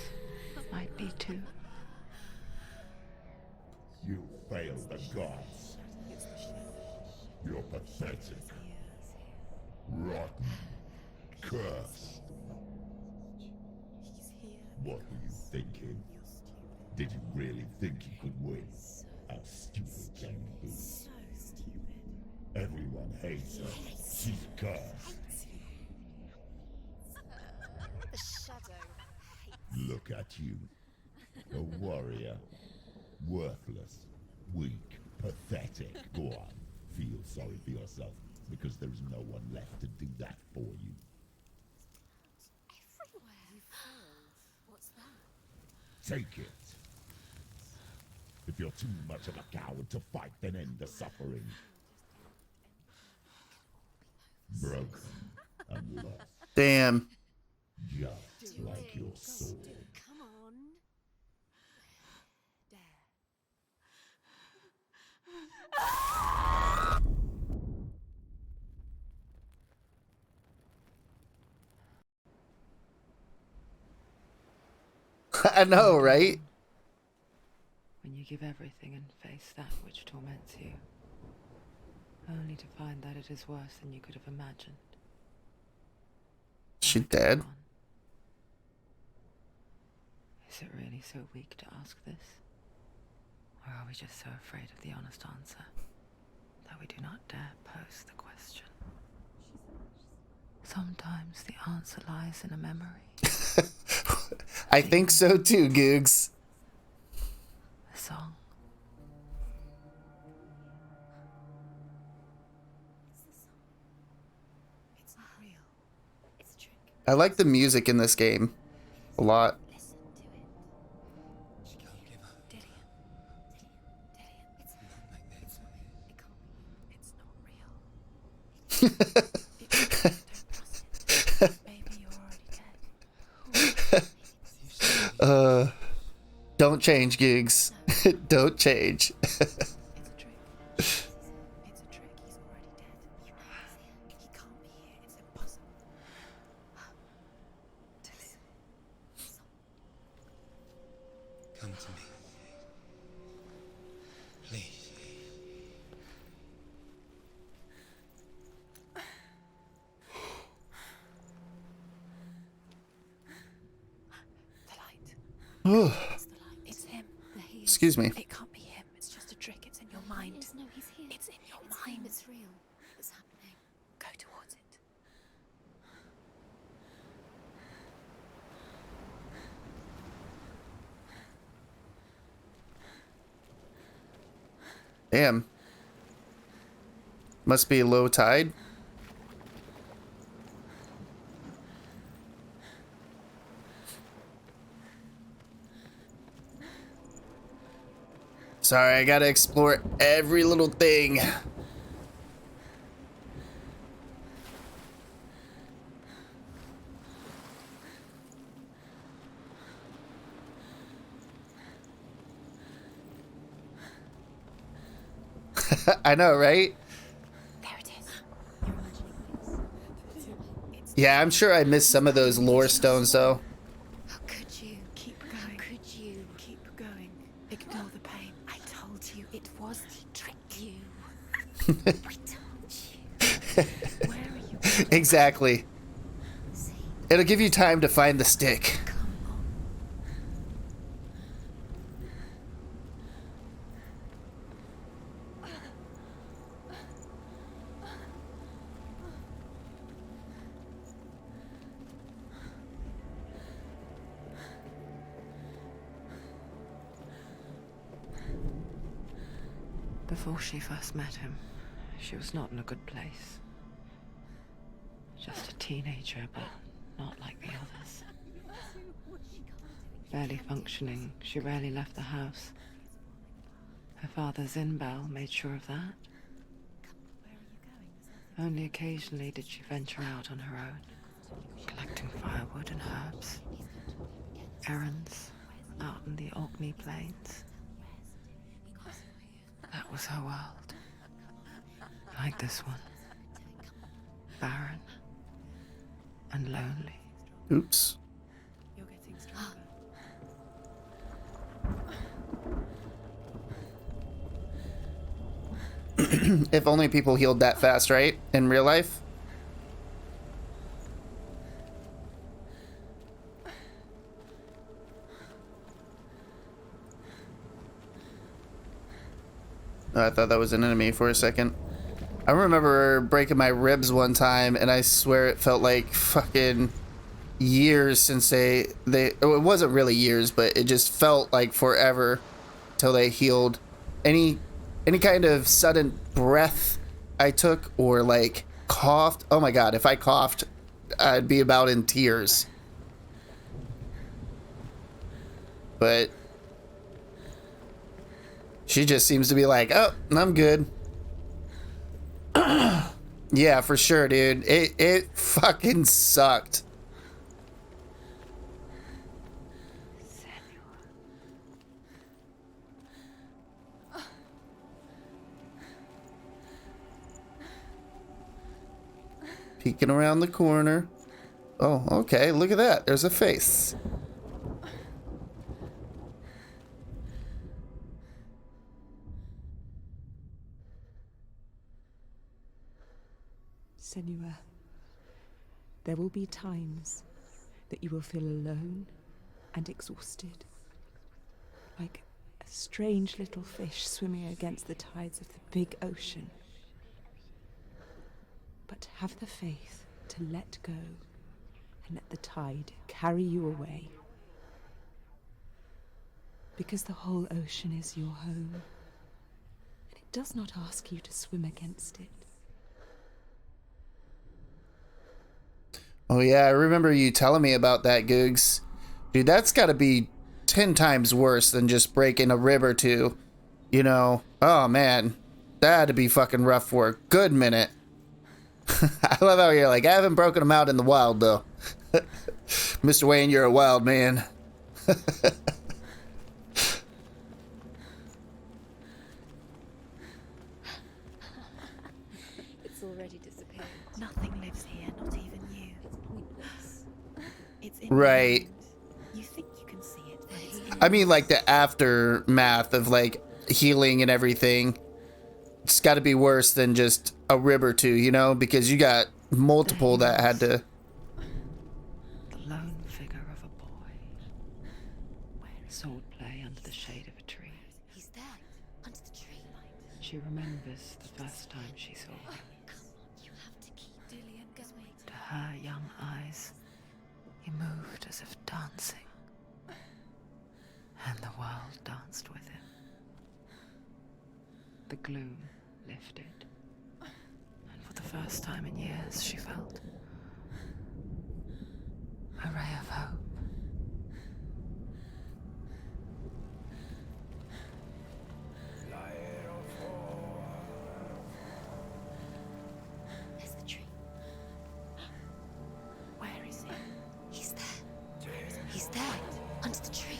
might be too. You failed the gods. You're pathetic. Rotten. Cursed. What were you thinking? Did you really think you could win? How stupid can you be? Everyone hates her. She's cursed. The shadow. Look at you. A warrior. Worthless. Weak. Pathetic. Go on. Feel sorry for yourself, because there is no one left to do that for you. Everywhere. What's that? Take it. If you're too much of a coward to fight, then end the suffering. Broken and lost. Damn. Just like your sword. Come on. I know, right? When you give everything and face that which torments you, only to find that it is worse than you could have imagined. She dead? Is it really so weak to ask this? Or are we just so afraid of the honest answer that we do not dare pose the question? Sometimes the answer lies in a memory. I think so too, Googs. A song. It's not real. It's a trick. I like the music in this game a lot. Listen to it. She can't give up. Dillian. It's not like this. It can't be. It's not real. Don't trust it. Maybe you're already dead. Don't change, Googs. Don't change. It's a trick. It's a trick. He's already dead. You know he's here. He can't be here. It's impossible. Dillian. Come to me. Please. The light. Oh, It's the light. It's him. There he is. excuse me. It can't be him. It's just a trick. It's in your mind. No, he's here. It's in your It's mind. him, it's real. It's happening. Go towards it. Damn. Must be low tide. Sorry, I gotta explore every little thing. I know, right? There it is. You're imagining things. Yeah, I'm sure I missed some of those lore stones, though. How could you? Keep going. How could you? Keep going. Ignore the pain. I told you it was to trick you. I told you. Where are you? Exactly. It'll give you time to find the stick. Come on. Before she first met him, she was not in a good place. Just a teenager, but not like the others. Barely functioning, she rarely left the house. Her father, Zinbal, made sure of that. Only occasionally did she venture out on her own, collecting firewood and herbs. Errands out in the Orkney Plains. That was her world. Like this one. Barren and lonely. Oops. You're getting stronger. If only people healed that fast, right? In real life? I thought that was an enemy for a second. I remember breaking my ribs one time, and I swear it felt like fucking years since they it wasn't really years, but it just felt like forever till they healed. Any kind of sudden breath I took or like coughed, oh my god, if I coughed, I'd be about in tears. But she just seems to be like, oh, I'm good. Yeah, for sure, dude. It fucking sucked. Peeking around the corner. Oh, okay. Look at that. There's a face. Senua, there will be times that you will feel alone and exhausted, like a strange little fish swimming against the tides of the big ocean. But have the faith to let go and let the tide carry you away. Because the whole ocean is your home, and it does not ask you to swim against it. Oh yeah, I remember you telling me about that, Googs. Dude, that's gotta be 10 times worse than just breaking a rib or two. You know? Oh man. That'd be fucking rough for a good minute. I love how you're like, I haven't broken them out in the wild though. Mr. Wayne, you're a wild man. It's already disappeared. Nothing lives here, not even you. It's pointless. It's in Right. You think you can see it, but it's in I mean, like the aftermath of like healing and everything. It's got to be worse than just a rib or two, you know, because you got multiple that had to. The lone figure of a boy. Sword play under the shade of a tree. He's there, under the tree. She remembers the first time she saw him. You have to keep Dillian going. To her young eyes, he moved as if dancing. And the world danced with him. The gloom lifted. And for the first time in years, she felt a ray of hope. There's the tree. Where is he? He's there. He's there, under the tree.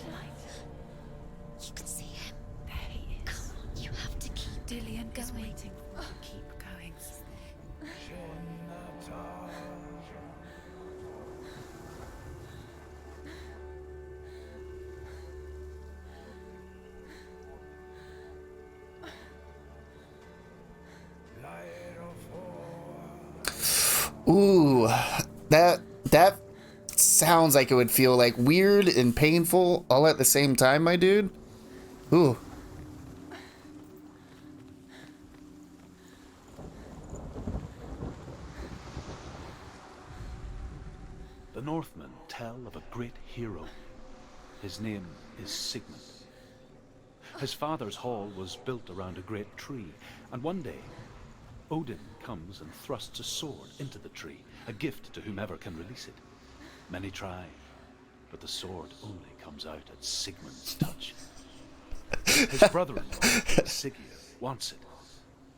You can see him. There he is. Come on, you have to keep Dillian is going. waiting for you. Keep going. Ooh, that sounds like it would feel like weird and painful all at the same time, my dude. Ooh. The Northmen tell of a great hero. His name is Sigmund. His father's hall was built around a great tree, and one day, Odin comes and thrusts a sword into the tree, a gift to whomever can release it. Many try, but the sword only comes out at Sigmund's touch. His brother-in-law, King Siggeir, wants it,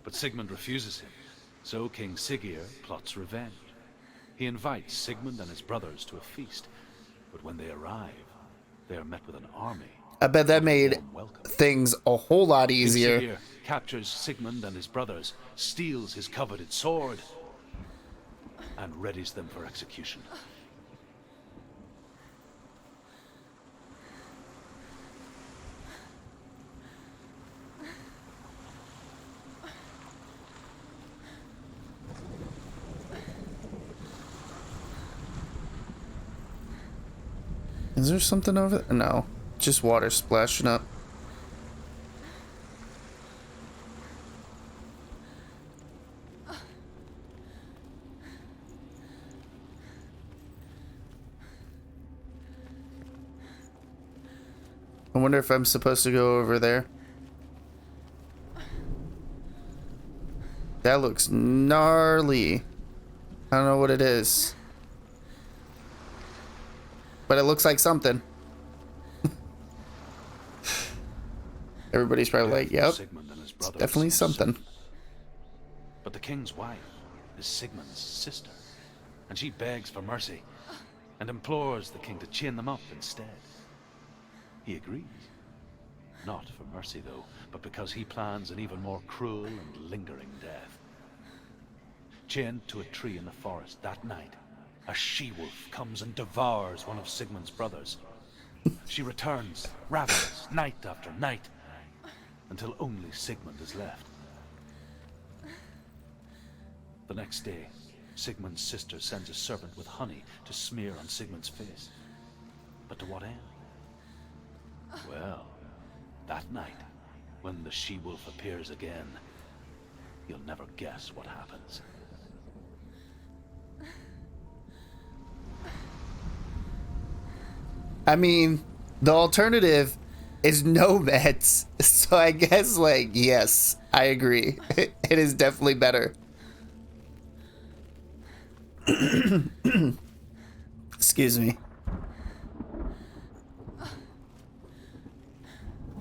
but Sigmund refuses him, so King Siggeir plots revenge. He invites Sigmund and his brothers to a feast, but when they arrive, they are met with an army. I bet that made things a whole lot easier. Siggeir captures Sigmund and his brothers, steals his coveted sword, and readies them for execution. Is there something over there? No, just water splashing up. I wonder if I'm supposed to go over there. That looks gnarly. I don't know what it is. But it looks like something. Everybody's probably like, yep, it's definitely something. But the king's wife is Sigmund's sister, and she begs for mercy and implores the king to chain them up instead. He agrees. Not for mercy, though, but because he plans an even more cruel and lingering death. Chained to a tree in the forest that night, a she-wolf comes and devours one of Sigmund's brothers. She returns, ravenous, night after night, until only Sigmund is left. The next day, Sigmund's sister sends a servant with honey to smear on Sigmund's face. But to what end? Well, that night, when the she-wolf appears again, you'll never guess what happens. I mean, the alternative is no meds, so I guess, like, yes, I agree. It is definitely better. Excuse me.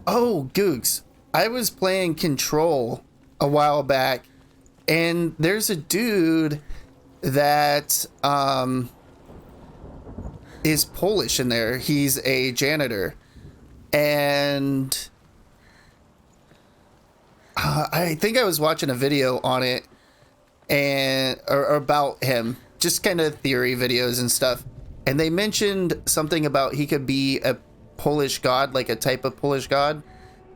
Oh, Googs. I was playing Control a while back, and there's a dude that is Polish in there. He's a janitor. And I think I was watching a video on it or about him, just kind of theory videos and stuff. And they mentioned something about he could be a Polish god, like a type of Polish god,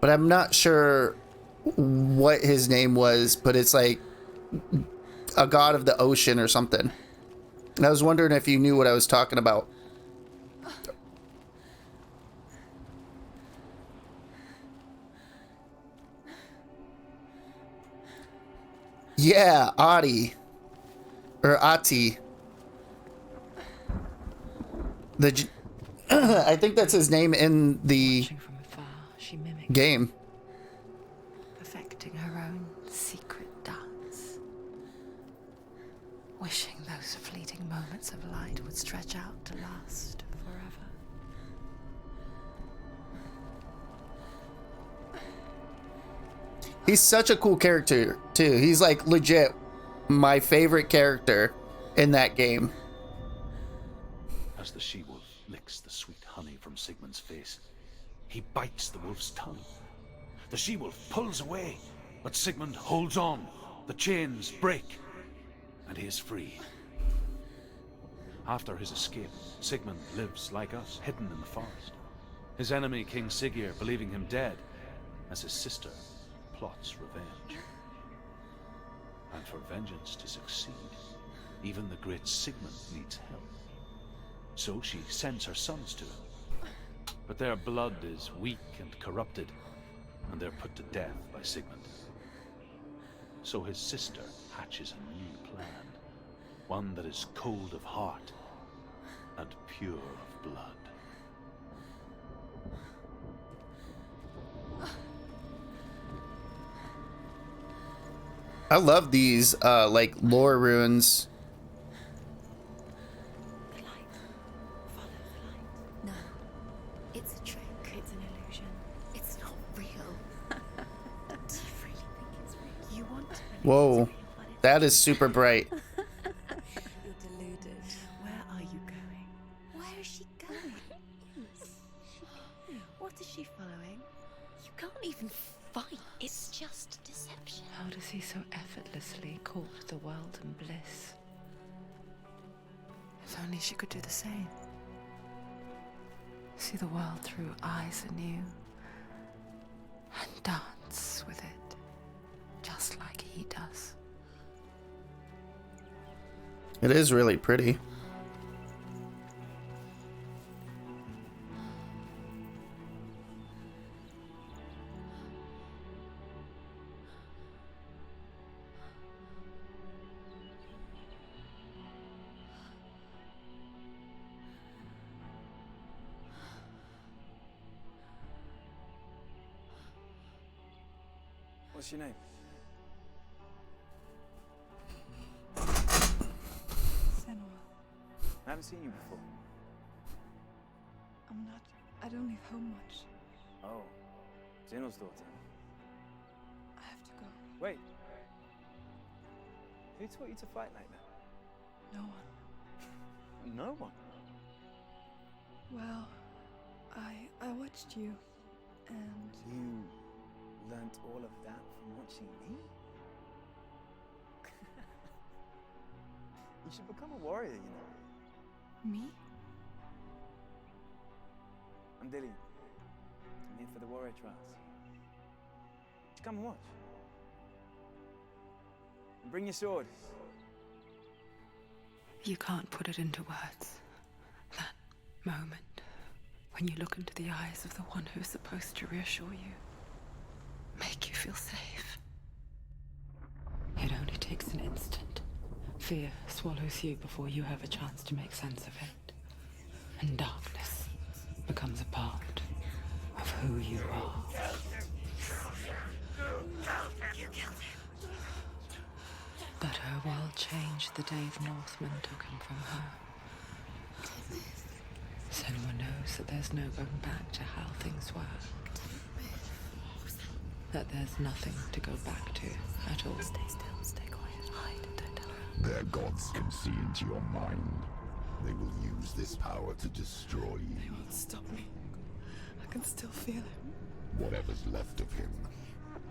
but I'm not sure what his name was, but it's like a god of the ocean or something. And I was wondering if you knew what I was talking about. Yeah, Adi. Or Ati. I think that's his name in the From afar, she mimicked, game. perfecting her own secret dance. Wishing those fleeting moments of light would stretch out to last forever. He's such a cool character, too. He's like legit my favorite character in that game. As the she-wolf licks the sweet honey from Sigmund's face, he bites the wolf's tongue. The she-wolf pulls away, but Sigmund holds on. The chains break, and he is free. After his escape, Sigmund lives like us, hidden in the forest. His enemy, King Siggeir, believing him dead, as his sister plots revenge. And for vengeance to succeed, even the great Sigmund needs help. So she sends her sons to him. But their blood is weak and corrupted, and they're put to death by Sigmund. So his sister hatches a new plan, one that is cold of heart and pure of blood. I love these like lore runes. The light. Follow the light. No. It's a trick. It's an illusion. It's not real. Do you really think it's real? You want to believe Whoa, it's real, but it's that is super bright. You're deluded. Where are you going? Where is she going? What is she following? You can't even fight. It's just deception. How does he so effortlessly court the world and bliss? If only she could do the same. See the world through eyes anew and dance with it, just like he does. It is really pretty. What's your name? Senua, I haven't seen you before. I don't leave home much. Oh, Zeno's daughter. I have to go. Wait. Who taught you to fight like that? No one. No one. Well, I watched you, and You learnt all of that from watching me? You should become a warrior, you know. me? I'm Dillian. I'm here for the warrior trials. Just come and watch. And bring your sword. You can't put it into words. That moment when you look into the eyes of the one who is supposed to reassure you, make you feel safe. It only takes an instant. Fear swallows you before you have a chance to make sense of it. And darkness becomes a part of who you are. But her world changed the day the Northmen took him from her. Senua knows that there's no going back to how things were. That there's nothing to go back to at all. Stay still, stay quiet, hide, don't tell her. Their gods can see into your mind. They will use this power to destroy you. They won't stop me. I can still feel him. Whatever's left of him,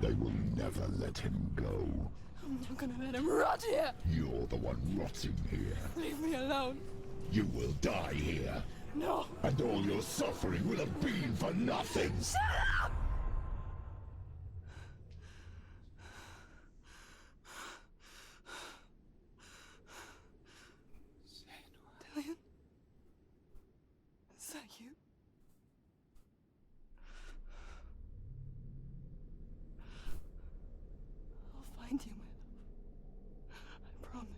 they will never let him go. I'm not gonna let him rot here. You're the one rotting here. Leave me alone. You will die here. No. And all your suffering will have been for nothing. Shut up! Dillion? Is that you? I'll find you, my love. I promise.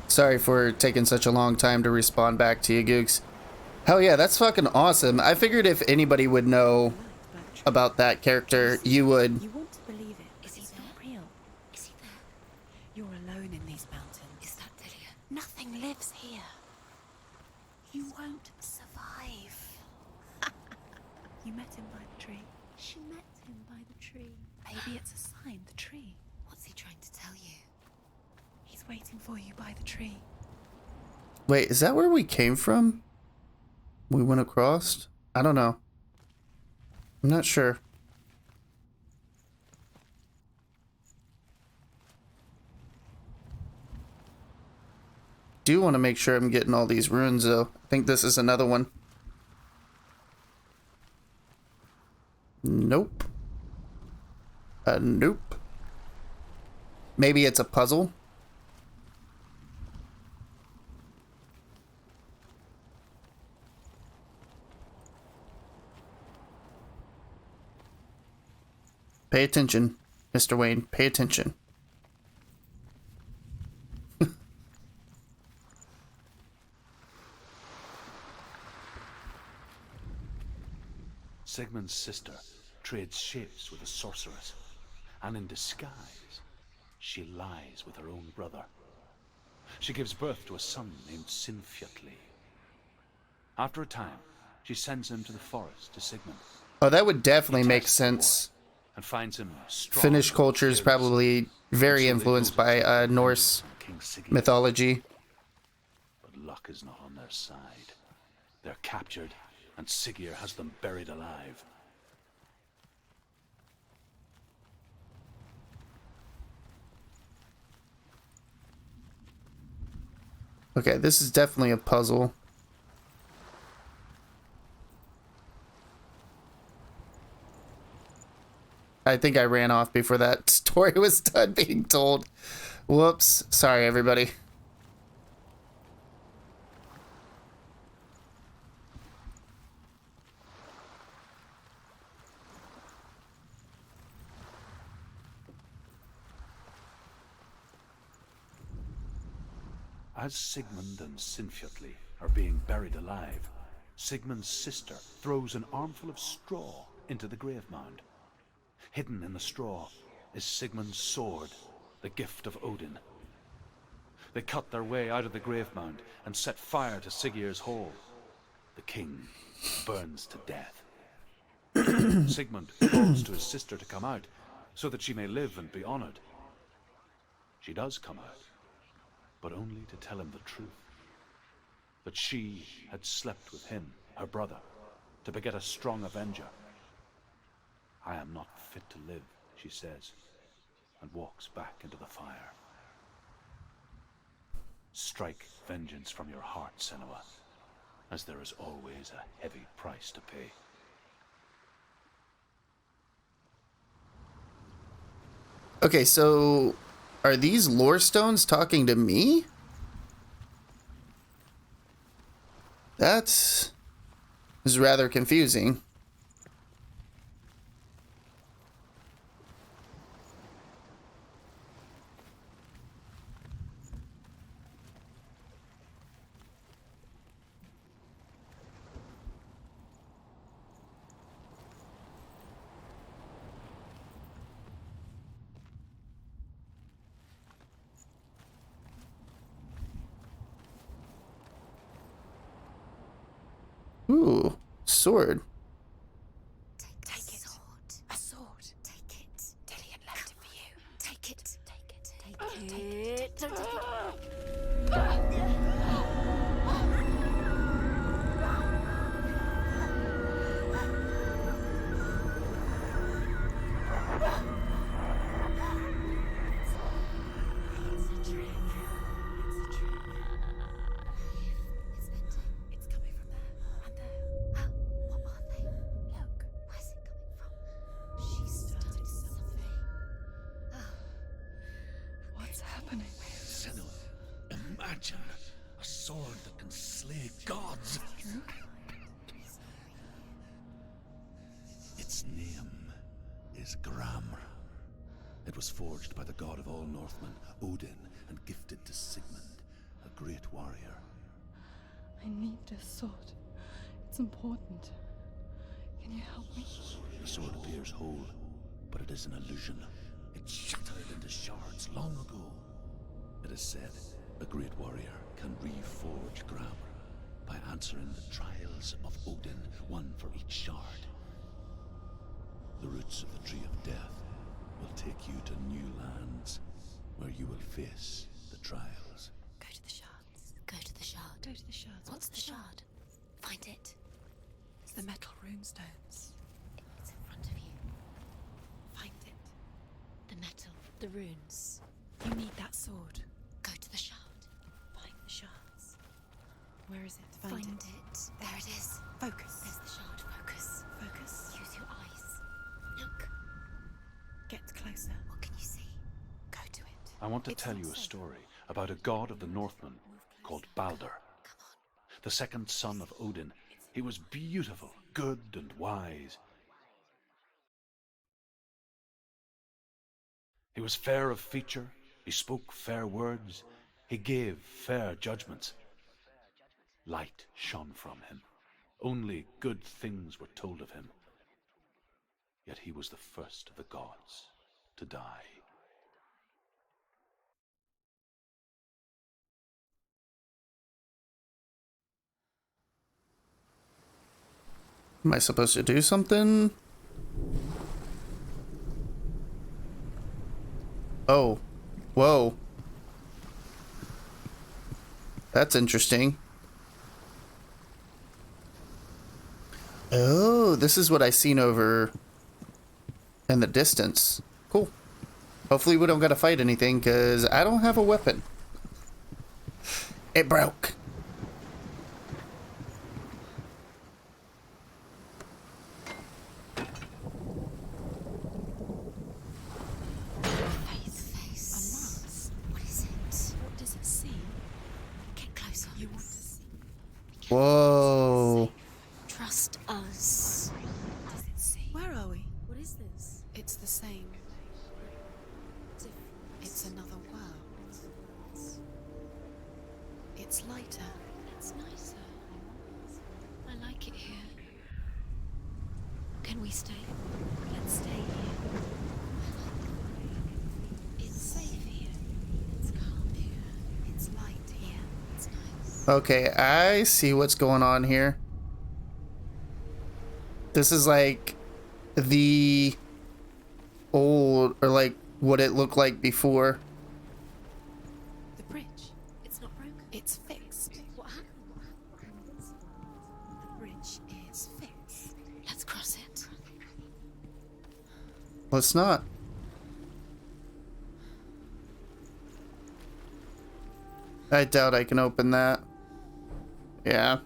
Sorry for taking such a long time to respond back to you, Gooks. Hell yeah, that's fucking awesome. I figured if anybody would know about that character, you would. You want to believe it. Is he not real? Is he there? You're alone in these mountains. Is that Dillion? Nothing lives here. You won't survive. You met him by the tree. She met him by the tree. Maybe it's a sign, the tree. What's he trying to tell you? He's waiting for you by the tree. Wait, is that where we came from? We went across? I don't know. I'm not sure. Do want to make sure I'm getting all these runes though. I think this is another one. Nope. Nope. Maybe it's a puzzle. Pay attention, Mr. Wayne. Pay attention. Sigmund's sister trades shapes with a sorceress, and in disguise, she lies with her own brother. She gives birth to a son named Sinfjotli. After a time, she sends him to the forest to Sigmund. Oh, that would definitely make sense. And finds him strong. Finnish culture is probably very influenced by Norse mythology. But luck is not on their side. They're captured, and Siggeir has them buried alive. Okay, this is definitely a puzzle. I think I ran off before that story was done being told. Whoops. Sorry, everybody. As Sigmund and Sinfjotli are being buried alive, Sigmund's sister throws an armful of straw into the grave mound. Hidden in the straw is Sigmund's sword, the gift of Odin. They cut their way out of the grave mound and set fire to Siggeir's hall. The king burns to death. Sigmund calls to his sister to come out so that she may live and be honored. She does come out, but only to tell him the truth. That she had slept with him, her brother, to beget a strong avenger. I am not fit to live, she says, and walks back into the fire. Strike vengeance from your heart, Senua. as there is always a heavy price to pay. Okay, so are these lore stones talking to me? That is rather confusing. Ooh, sword. Take it. A sword. Take it. Dillian left it for you. Take it. Take it. Take it. Don't take it. Imagine a sword that can slay gods. Its name is Gramr. It was forged by the god of all Northmen, Odin, and gifted to Sigmund, a great warrior. I need this sword. It's important. Can you help me? The sword appears whole, but it is an illusion. It shattered into shards long ago. It is said a great warrior can reforge Gramr by answering the trials of Odin, one for each shard. The roots of the Tree of Death will take you to new lands where you will face the trials. Go to the shards. Go to the shard. Go to the shards. What's the shard? Find it. It's the metal runestones. It's in front of you. Find it. The metal. The runes. You need that sword. Go to the shard. Find the shards. Where is it? Find it. There it is. Focus. There's the shard. Focus. Focus. Use your eyes. Look. Get closer. What can you see? Go to it. I want to tell you a story about a god of the Northmen called Balder. The second son of Odin. He was beautiful, good, and wise. He was fair of feature. He spoke fair words. He gave fair judgments. Light shone from him. Only good things were told of him. Yet he was the first of the gods to die. Am I supposed to do something? Oh. Whoa. That's interesting. Oh, this is what I seen over in the distance. Cool. Hopefully we don't gotta fight anything, because I don't have a weapon. It broke. Whoa. Trust us. Does it see? Where are we? What is this? It's the same. It's another world. It's lighter. It's nicer. I like it here. Can we stay? Let's stay here. It's safe here. It's calm here. It's light here. It's nice. Okay, I see what's going on here. This is like the old, or like what it looked like before. The bridge. It's not broken. It's fixed. What happened? The bridge is fixed. Let's cross it. Let's not. I doubt I can open that. Yeah.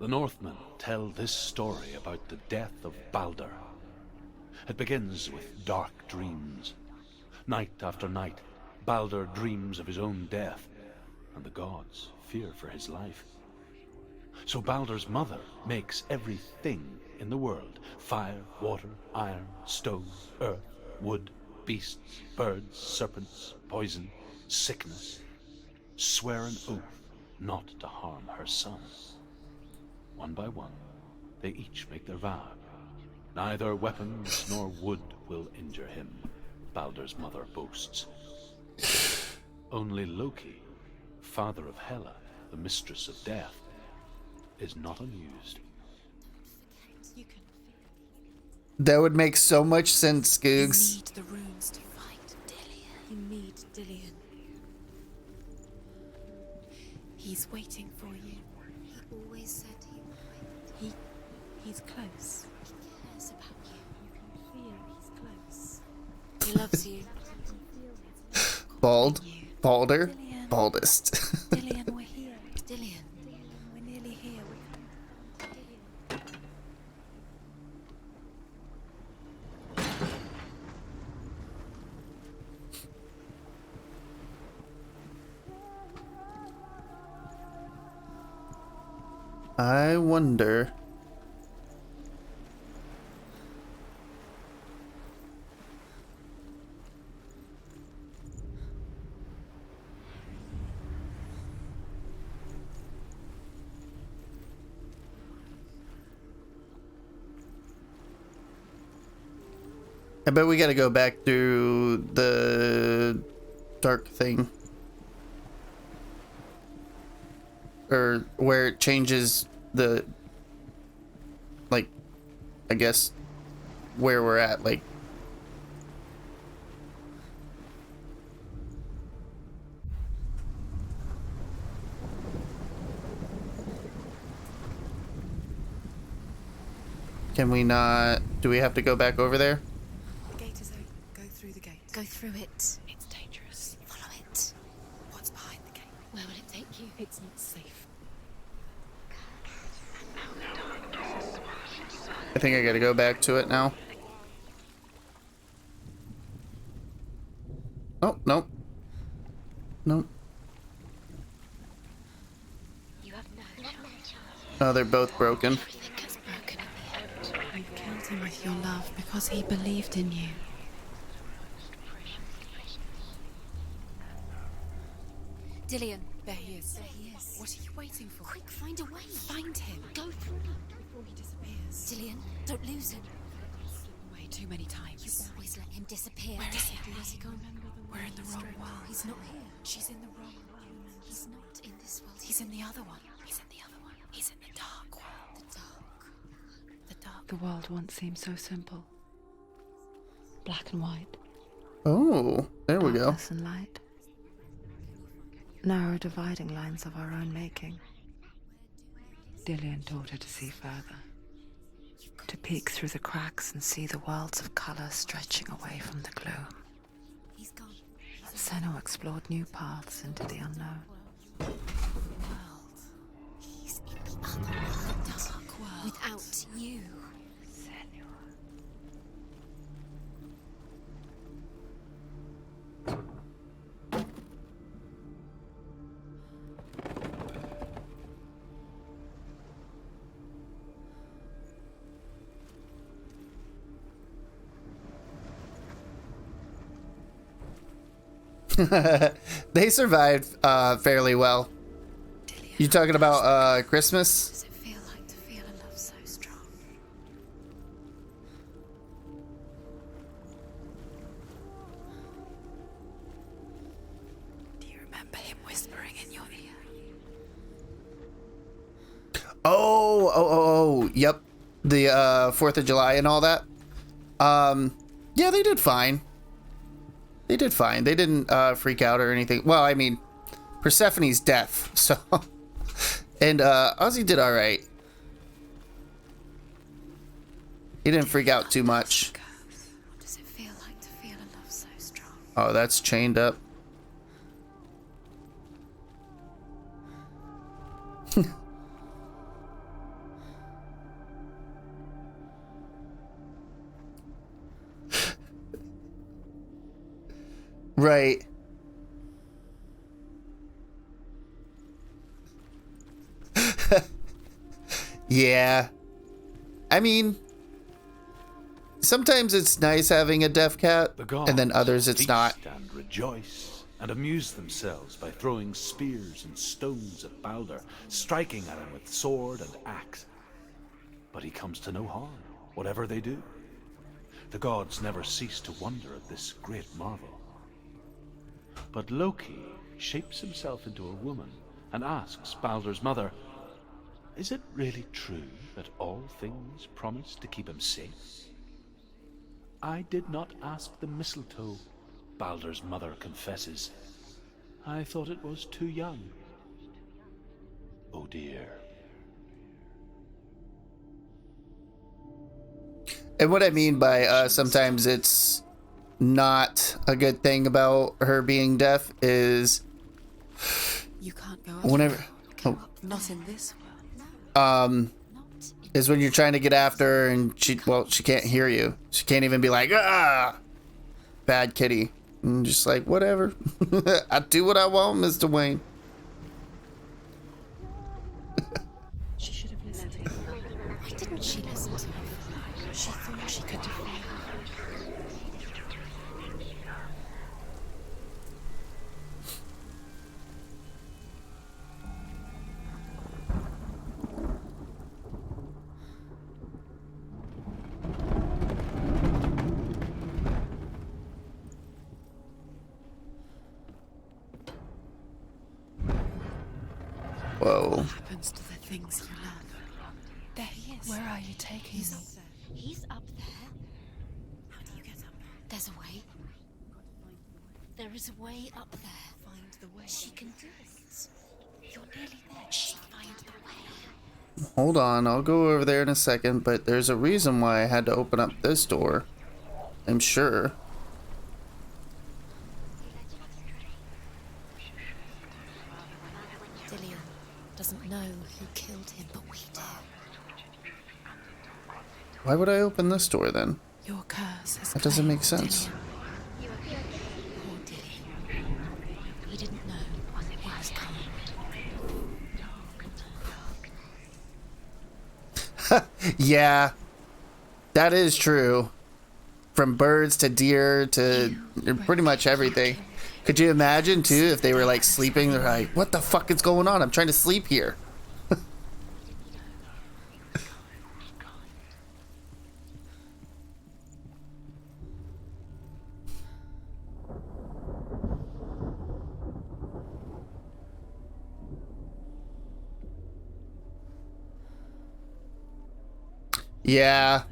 The Northmen tell this story about the death of Balder. It begins with dark dreams. Night after night, Balder dreams of his own death, and the gods fear for his life. So Balder's mother makes everything in the world: fire, water, iron, stone, earth, wood, beasts, birds, serpents, poison, sickness, swear an oath not to harm her son. One by one, they each make their vow. Neither weapons nor wood will injure him, Balder's mother boasts. Only Loki, father of Hela, the mistress of death, is not amused. That would make so much sense, Googs. You need the runes to fight Dillion. You need Dillion. He's waiting for you. He always said he would. He's close. He cares about you. You can feel he's close. He loves you. Bald, balder, baldest. Dillion, we're here. Dillion, we're nearly here. I wonder. I bet we gotta go back through the dark thing. Or where it changes the, like, I guess, where we're at, like. Can we not, do we have to go back over there? The gate is open. Go through the gate. Go through it. It's dangerous. Follow it. What's behind the gate? Where will it take you? It's not safe. I think I gotta go back to it now. Oh, nope. Nope. Oh, they're both broken. Everything gets broken at the end. You killed him with your love because he believed in you. Dillion. There he is. There he is. What are you waiting for? Quick, find a way. Find him. Go through it before he disappears. Dillion, don't lose him. Slip away too many times. You always let him disappear. Where is he? Where's he gone? We're in the wrong world. He's not here. She's in the wrong world. He's not in this world. He's in the other one. He's in the other one. He's in the dark world. The dark. The dark. The world once seemed so simple. Black and white. Oh, there we go. Darkness and light. Narrow dividing lines of our own making. Dillion taught her to see further. To peek through the cracks and see the worlds of color stretching away from the gloom. He's gone. Senna explored new paths into the unknown. He's in the other world. The dark world. Without you. They survived fairly well. You talking about Christmas? Does it feel like to feel a love so strong? Do you remember him whispering in your ear? Oh, yep. The 4th of July and all that. Yeah, they did fine. They did fine. They didn't freak out or anything. Well, I mean, Persephone's deaf, so. And Ozzy did all right. He didn't freak out too much. What does it feel like to feel a love so strong? Oh, that's chained up. Right. Yeah. I mean, sometimes it's nice having a deaf cat, The gods and then others it's feast not. and rejoice and amuse themselves by throwing spears and stones at Balder, striking at him with sword and axe. But he comes to no harm, whatever they do. The gods never cease to wonder at this great marvel. But Loki shapes himself into a woman and asks Balder's mother, "Is it really true that all things promise to keep him safe?" "I did not ask the mistletoe," Balder's mother confesses. "I thought it was too young." Oh dear. And what I mean by sometimes it's not a good thing about her being deaf is You can't go up. whenever Not in this world. is when you're trying to get after her and she can't hear you. She can't even be like, "Ah, bad kitty." And just like, whatever. I do what I want, Mr. Wayne. She should have listened to him. Why didn't she listen to him? She thought she could defeat him. Whoa. What happens to the things you love? There he is. Where are you taking me? He's up there. How do you get up there? There's a way. There is a way up there. Find the way. She can do it. You're nearly there. She find the way. Hold on, I'll go over there in a second, but there's a reason why I had to open up this door. I'm sure. Dillion doesn't know who killed him, but we do. Why would I open this door then? Your curse has That doesn't claimed make sense. Dillion. Poor Dillion. He didn't know it was coming. Yeah, that is true. From birds to deer to pretty much everything. Could you imagine too if they were like sleeping? They're like, "What the fuck is going on? I'm trying to sleep here." Yeah.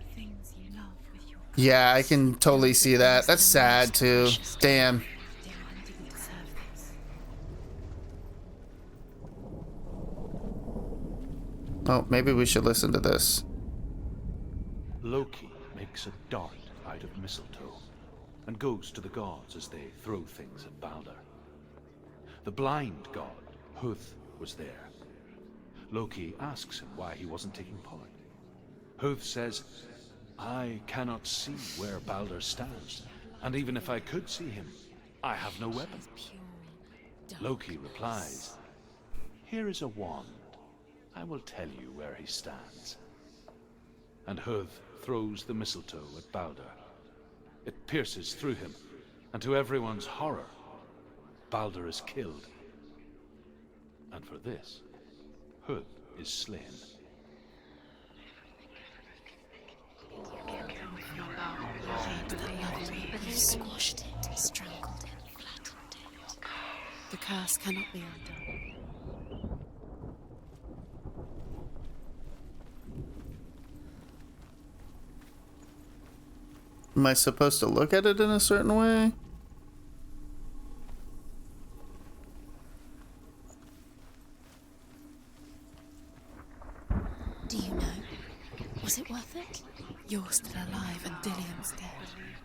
Yeah, I can totally see that. That's sad too. Damn. Oh, maybe we should listen to this. Loki makes a dart out of mistletoe and goes to the gods as they throw things at Balder. The blind god, Huth, was there. Loki asks him why he wasn't taking part. Huth says, "I cannot see where Balder stands, and even if I could see him, I have no weapon." Loki replies, "Here is a wand. I will tell you where he stands." And Huth throws the mistletoe at Balder. It pierces through him, and to everyone's horror, Balder is killed. And for this, Huth is slain. You squashed it, strangled it, flattened it. The curse cannot be undone. Am I supposed to look at it in a certain way? Do you know? Was it worth it? You're still alive and Dillion's dead.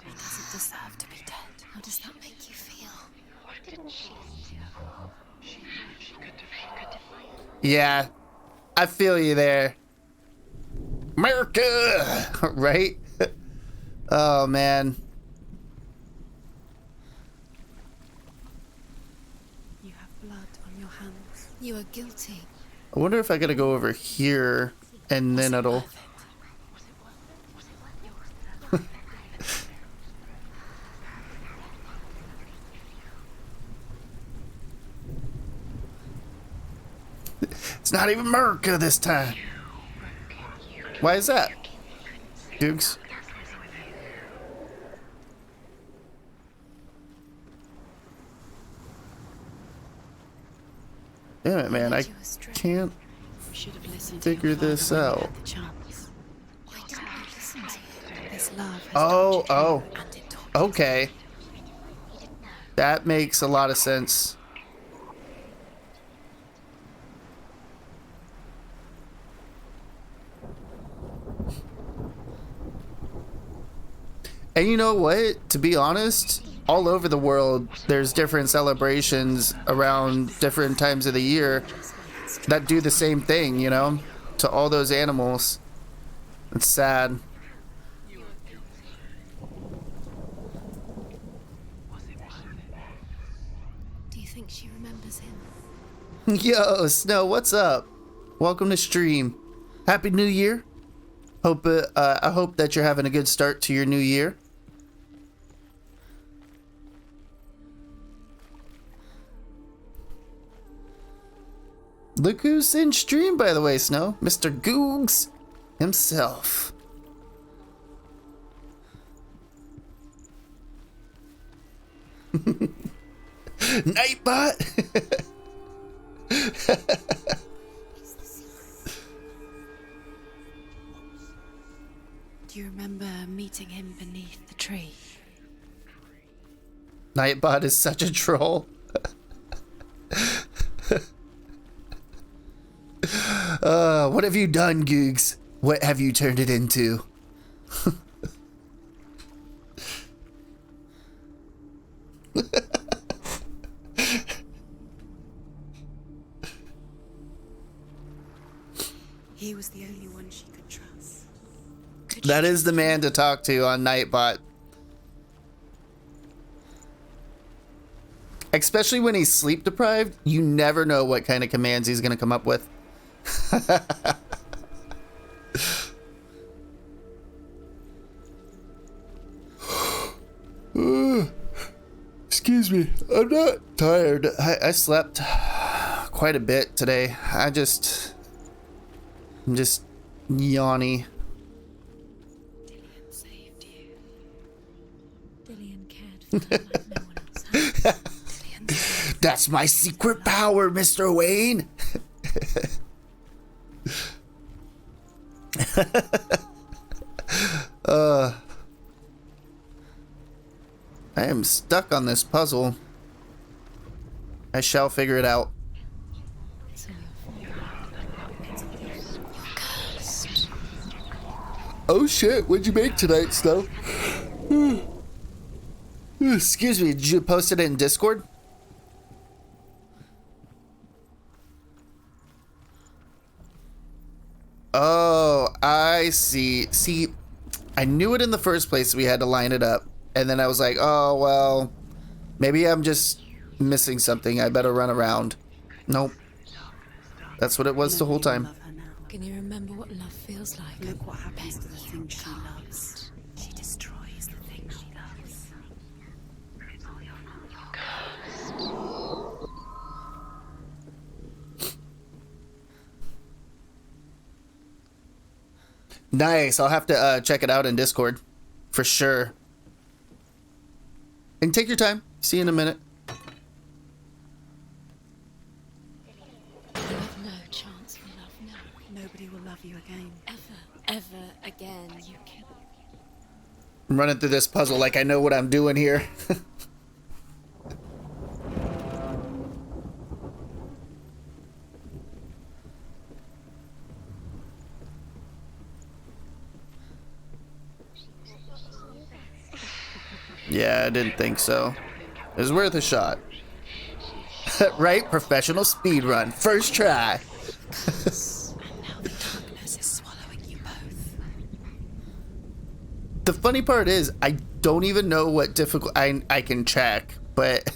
He doesn't deserve to be dead. How does that make you feel? Why didn't she? Yeah, I feel you there. America! Right? Oh, man. blood on your hands. You are guilty. I wonder if I gotta go over here and then it'll... It's not even America this time. Why is that? Googs. Damn it, man. I can't figure this out. Oh. Okay. That makes a lot of sense. And you know what? To be honest, all over the world, there's different celebrations around different times of the year that do the same thing, you know, to all those animals. It's sad. Do you think she remembers him? Yo, Snow, what's up? Welcome to stream. Happy New Year. I hope that you're having a good start to your new year. Look who's in stream, by the way, Snow. Mr. Googs himself. Nightbot. Do you remember meeting him beneath the tree? Nightbot is such a troll. What have you done, Googs? What have you turned it into? He was the only one she could trust. That is the man to talk to on Nightbot. Especially when he's sleep deprived, you never know what kind of commands he's gonna come up with. Excuse me, I'm not tired. I slept quite a bit today. I'm just yawny. Dillian saved you. Dillian cared for her like no one else has. Dillian. That's my secret power, Mr. Wayne. I am stuck on this puzzle. I shall figure it out. Oh shit, what'd you make tonight, Snow? Excuse me, did you post it in Discord? Oh, I see. See, I knew it in the first place. We had to line it up. And then I was like, oh, well, maybe I'm just missing something. I better run around. Nope. That's what it was the whole time. Can you remember what love feels like? Look what happens to the things she loves. She destroys the things she loves. Nice. I'll have to check it out in Discord. For sure. And take your time. See you in a minute. You have no chance for love now. Nobody will love you again. Ever again. You can. I'm running through this puzzle like I know what I'm doing here. Yeah, I didn't think so. It was worth a shot. Right? Professional speed run. First try. The funny part is, I don't even know what difficult I can check, but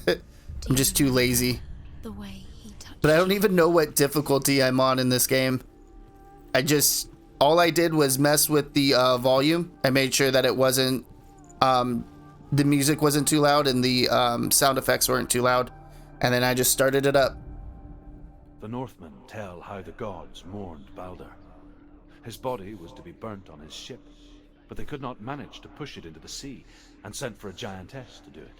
I'm just too lazy. The way he touched But I don't even know what difficulty I'm on in this game. All I did was mess with the volume. I made sure that it wasn't, the music wasn't too loud and the sound effects weren't too loud. And then I just started it up. The Northmen tell how the gods mourned Balder. His body was to be burnt on his ship, but they could not manage to push it into the sea and sent for a giantess to do it.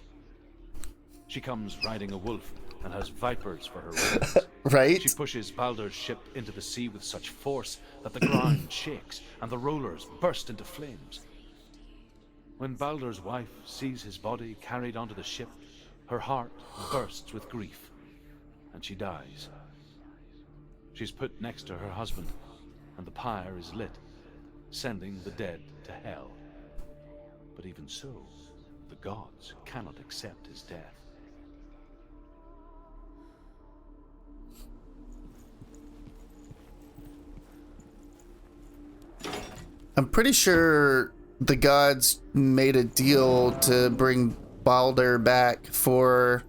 She comes riding a wolf and has vipers for her wings. Right? She pushes Balder's ship into the sea with such force that the ground shakes and the rollers burst into flames. When Balder's wife sees his body carried onto the ship, her heart bursts with grief, and she dies. She's put next to her husband, and the pyre is lit, sending the dead to hell. But even so, the gods cannot accept his death. I'm pretty sure the gods made a deal to bring Balder back for,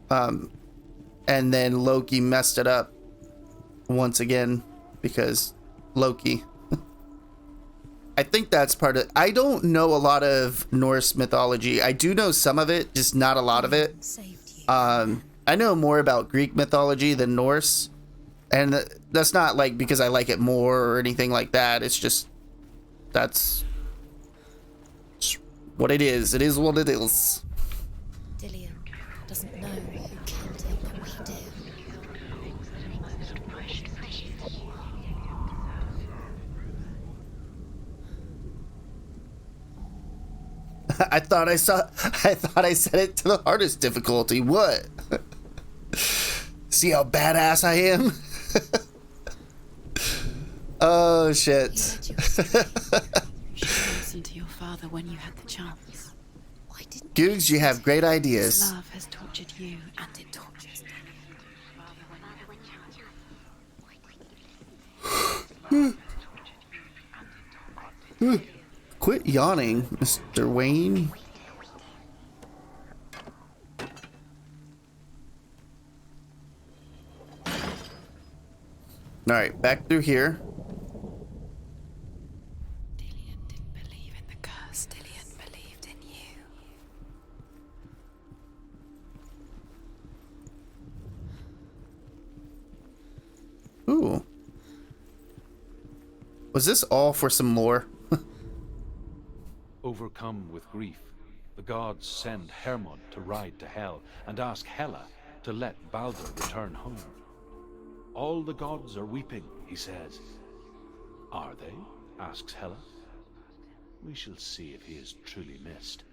and then Loki messed it up once again because Loki. I think that's part of. I don't know a lot of Norse mythology. I do know some of it, just not a lot of it. I know more about Greek mythology than Norse, and that's not like because I like it more or anything like that. It's just that's what it is. It is what it is. Dillian doesn't know who killed him, but we do. I thought I set it to the hardest difficulty. What? See how badass I am? Oh shit. You should listen to your father when you had the chance. Why didn't Googs, you have great his ideas. love has tortured you, and it tortures me. Quit yawning, Mr. Wayne. Alright, back through here. Dillian didn't believe in the curse. Dillian believed in you. Ooh. Was this all for some lore? Overcome with grief, the gods send Hermod to ride to Hell and ask Hela to let Balder return home. All the gods are weeping, he says. Are they? Asks Hela. We shall see if he is truly missed.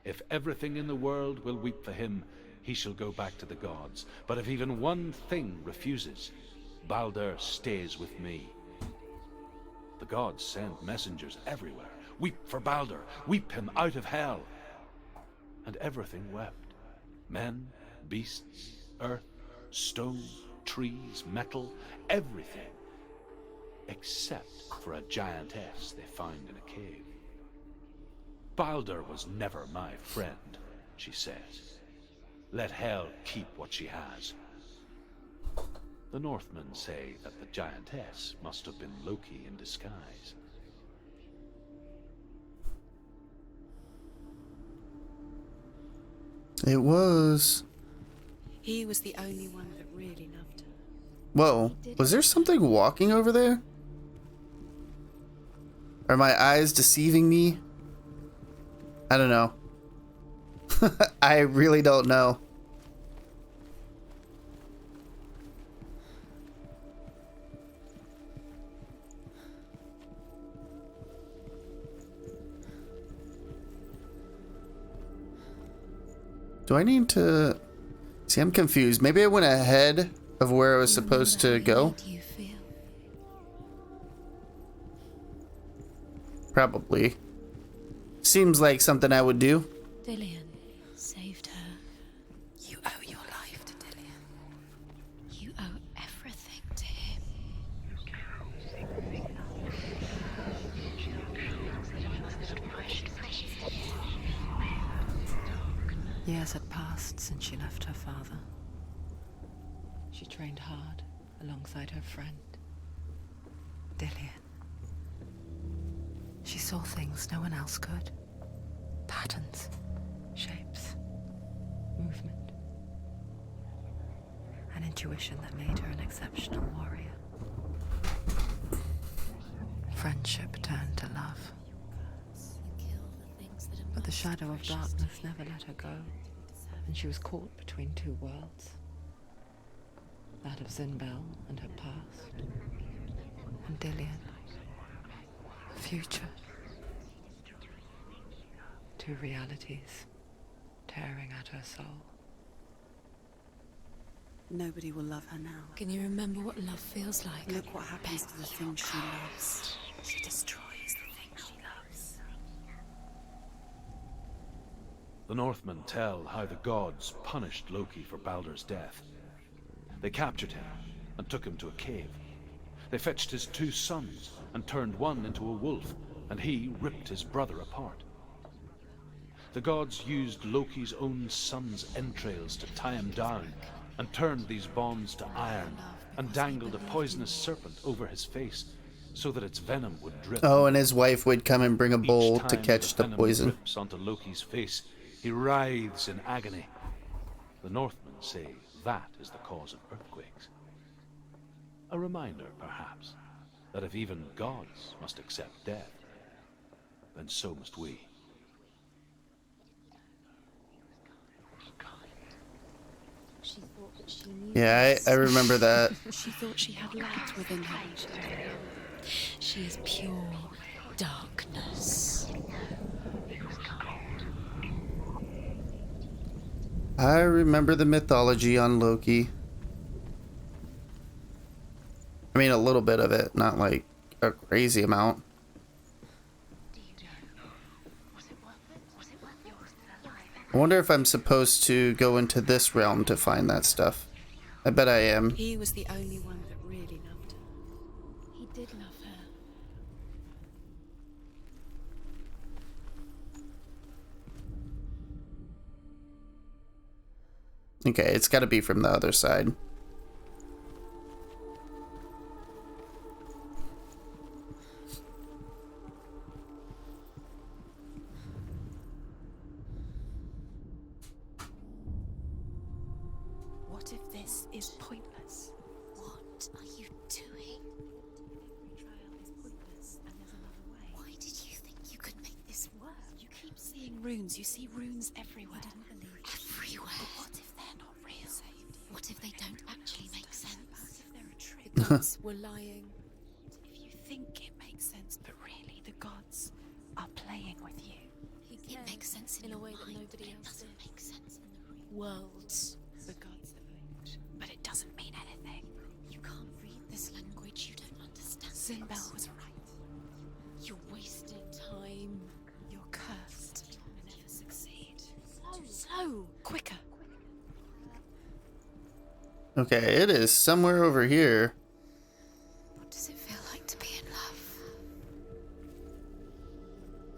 If everything in the world will weep for him, he shall go back to the gods. But if even one thing refuses, Balder stays with me. The gods send messengers everywhere. Weep for Balder, weep him out of hell. And everything wept. Men, beasts, earth, stone, trees, metal, everything. Except for a giantess they found in a cave. Balder was never my friend, she says. Let Hel keep what she has. The Northmen say that the giantess must have been Loki in disguise. It was. He was the only one that really loved her. Whoa, was there something walking over there? Are my eyes deceiving me? I don't know. I really don't know. Do I need to... See, I'm confused. Maybe I went ahead of where I was supposed to go? Probably. Seems like something I would do. Dillian saved her. You owe your life to Dillian. You owe everything to him. Years had passed since she left her father. She trained hard alongside her friend, Dillian. She saw things no one else could. Patterns, shapes, movement. An intuition that made her an exceptional warrior. Friendship turned to love. But the shadow of darkness never let her go, and she was caught between two worlds. That of Zinbel and her past, and Dillian, her future. Two realities tearing at her soul. Nobody will love her now. Can you remember what love feels like? Look what happens to the things she loves. She destroys the things she loves. The Northmen tell how the gods punished Loki for Baldur's death. They captured him and took him to a cave. They fetched his 2 sons and turned one into a wolf, and he ripped his brother apart. The gods used Loki's own son's entrails to tie him down, and turned these bonds to iron, and dangled a poisonous serpent over his face, so that its venom would drip. Oh, and his wife would come and bring a bowl to catch the poison. Drips onto Loki's face, he writhes in agony. The Northmen say that is the cause of earthquakes. A reminder, perhaps, that if even gods must accept death, then so must we. She thought that she knew. Yeah, I remember that. She thought she had light within her. She is pure darkness. I remember the mythology on Loki. I mean, a little bit of it, not like a crazy amount. I wonder if I'm supposed to go into this realm to find that stuff. I bet I am. He was the only one that really loved her. He did love her. Okay, it's got to be from the other side. What if this is pointless? What are you doing? Betrayal is pointless, and there's another way. Why did you think you could make this work? You keep seeing runes. You see runes everywhere. Everywhere. But what if they're not real? What if they don't actually make sense? What if they're a trick? The gods were lying. If you think it makes sense, but really the gods are playing with you. It makes sense in a way that nobody else doesn't make sense in the real Worlds. The gods have linked, but it doesn't mean anything. You can't read this language. You don't understand. Zinbel was right. You're wasting time. You're cursed. You'll never succeed. Slow. Quicker. Okay, it is somewhere over here. What does it feel like to be in love?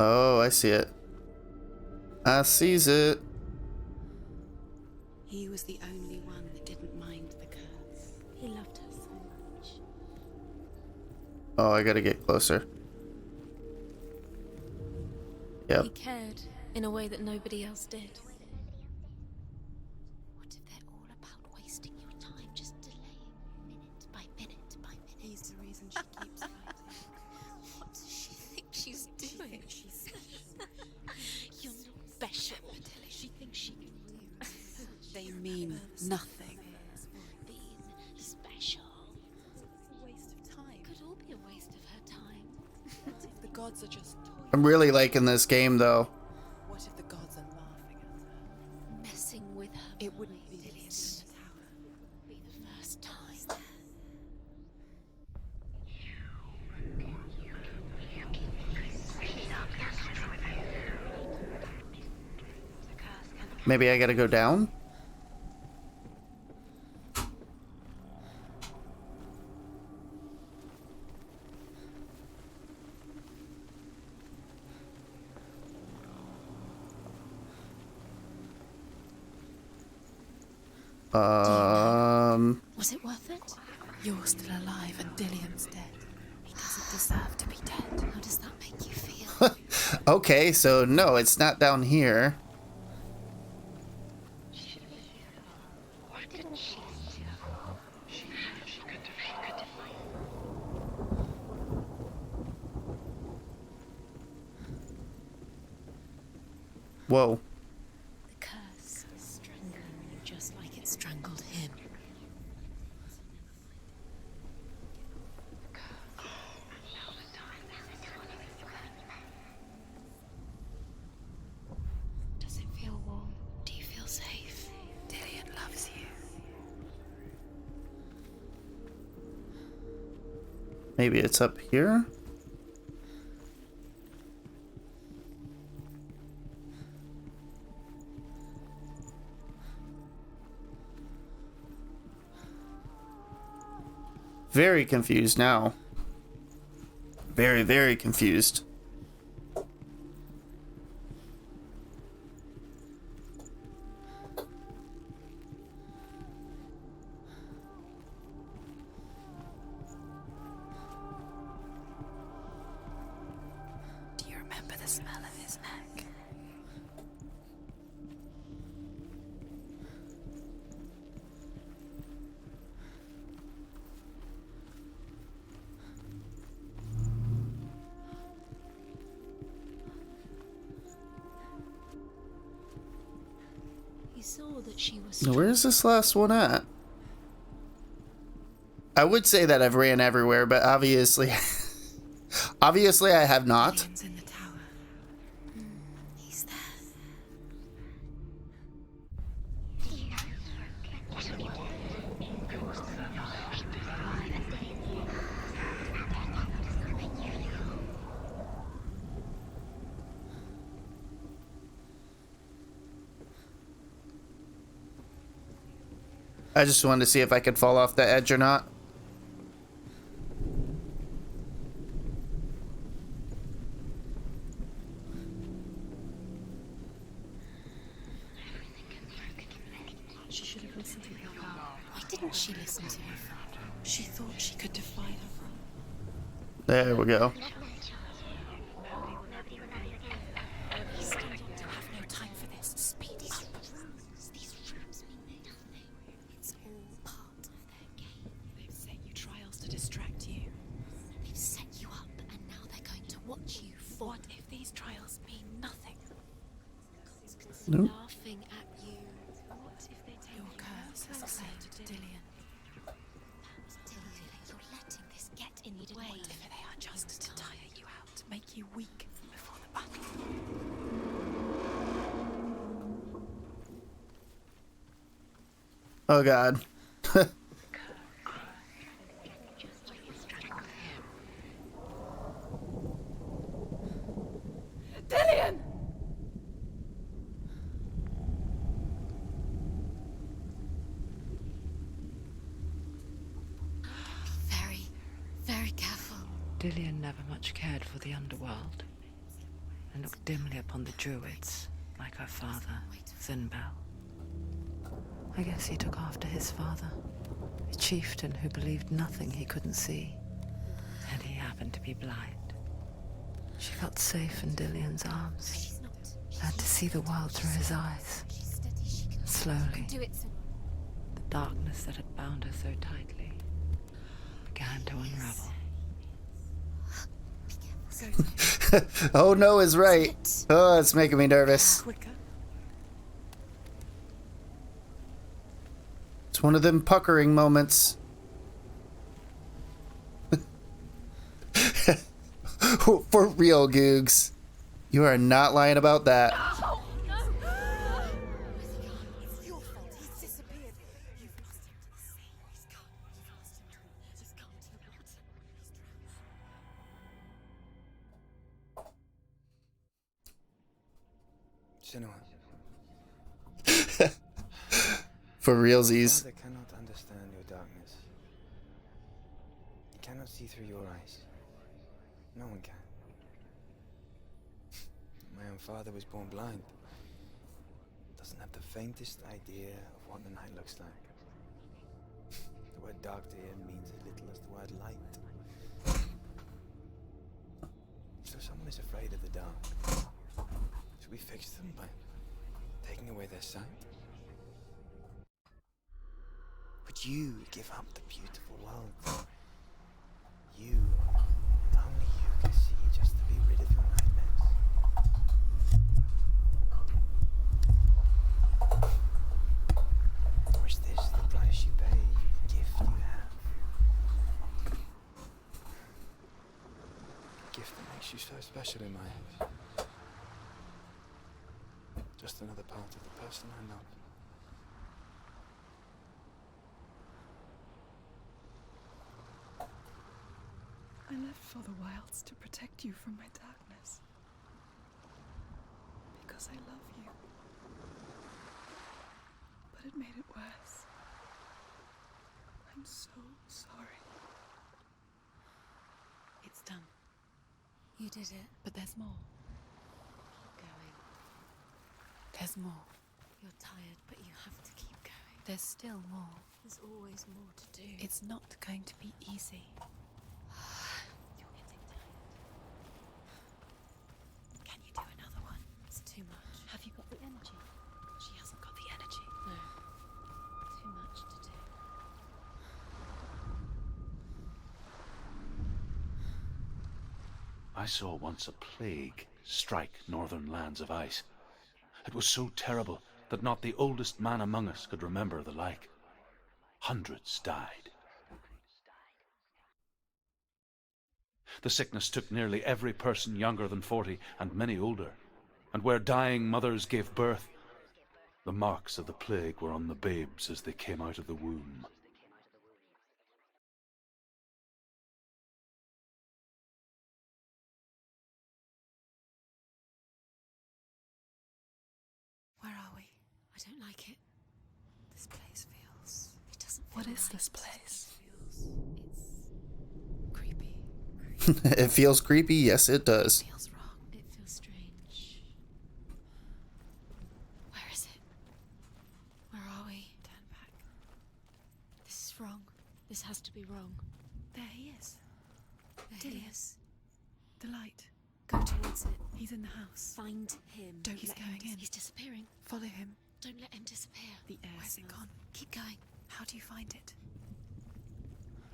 Oh, I see it. I sees it. He was the only one that didn't mind the curse. He loved her so much. Oh, I gotta get closer. Yep. He cared in a way that nobody else did. What if they're all about wasting your time, just delaying minute by minute by minute? He's the reason she keeps fighting. What does she think she's doing? She's You're not special. She thinks she can do. They mean nothing. Being special. It's a waste of time. Could all be a waste of her time. What if the gods are just toying? I'm really liking this game, though. What if the gods are laughing at her? Messing with her. It wouldn't be this. This would be the first time. Maybe I gotta go down? Was it worth it? You're still alive and Dillian's dead. He doesn't deserve to be dead. How does that make you feel? Okay, so no, it's not down here. Whoa. The curse is strangling you just like it strangled him. Does it feel warm? Do you feel safe? Dillian loves you. Maybe it's up here? Very confused now. Very, very confused. Do you remember the smell of his neck? He saw that she was Now, where's this last one at? I would say that I've ran everywhere, but obviously, obviously I have not. Dillian's in the tower. He's there. I just wanted to see if I could fall off the edge or not. She should have listened to your father. Why didn't she listen to her father? She thought she could defy her father. There we go. He's still to have no time for this. Speed up. These rooms mean nothing. It's all part of their game. They've set you trials to distract you. They've set you up, and now they're going to watch you fall. What if these trials mean nothing? Nope. Laughing at you. What if they take your curse has claimed Dillian? Dillian, you're letting this get in the way. What if they are just to tire you out, to make you weak before the battle? Oh God. Dillian! Very, very careful. Dillian never much cared for the underworld and looked dimly upon the druids like her father, Zinbel. I guess he took after his father, a chieftain who believed nothing he couldn't see, and he happened to be blind. She felt safe in Dillian's arms, had to see the world through his eyes. Slowly, the darkness that had bound her so tightly began to unravel. Oh no is right. Oh, it's making me nervous. Quicker. It's one of them puckering moments. For real, Googs. You are not lying about that. Oh, no! It's your fault. He's disappeared. You've lost him to the sea. He's gone. You've lost him. He's gone to the water. He's drowned. For realsies. Father cannot understand your darkness. He cannot see through your eyes. No one can. My own father was born blind. Doesn't have the faintest idea of what the night looks like. The word dark to him means as little as the word light. So if someone is afraid of the dark, should we fix them by taking away their sight? Would you give up the beautiful world? You, only you can see, just to be rid of your nightmares. Or is this the price you pay, the gift you have? A gift that makes you so special in my eyes. Just another part of the person I love. I left for the wilds to protect you from my darkness. Because I love you. But it made it worse. I'm so sorry. It's done. You did it. But there's more. Keep going. There's more. You're tired, but you have to keep going. There's still more. There's always more to do. It's not going to be easy. You're getting tired. Can you do another one? It's too much. Have you got the energy? She hasn't got the energy. No. Too much to do. I saw once a plague strike northern lands of ice. It was so terrible that not the oldest man among us could remember the like. Hundreds died. The sickness took nearly every person younger than 40 and many older, and where dying mothers gave birth, the marks of the plague were on the babes as they came out of the womb. Where are we? I don't like it. This place feels... It doesn't feel What is right. this place? It's creepy. It feels creepy. Yes, it does. It feels wrong. It feels strange. Where is it? Where are we? Turn back. This is wrong. This has to be wrong. There he is. There he is. The light. Go towards it. He's in the house. Find him. Don't He's let him going in. He's disappearing. Follow him. Don't let him disappear. The air's Where's it gone. Keep going. How do you find it?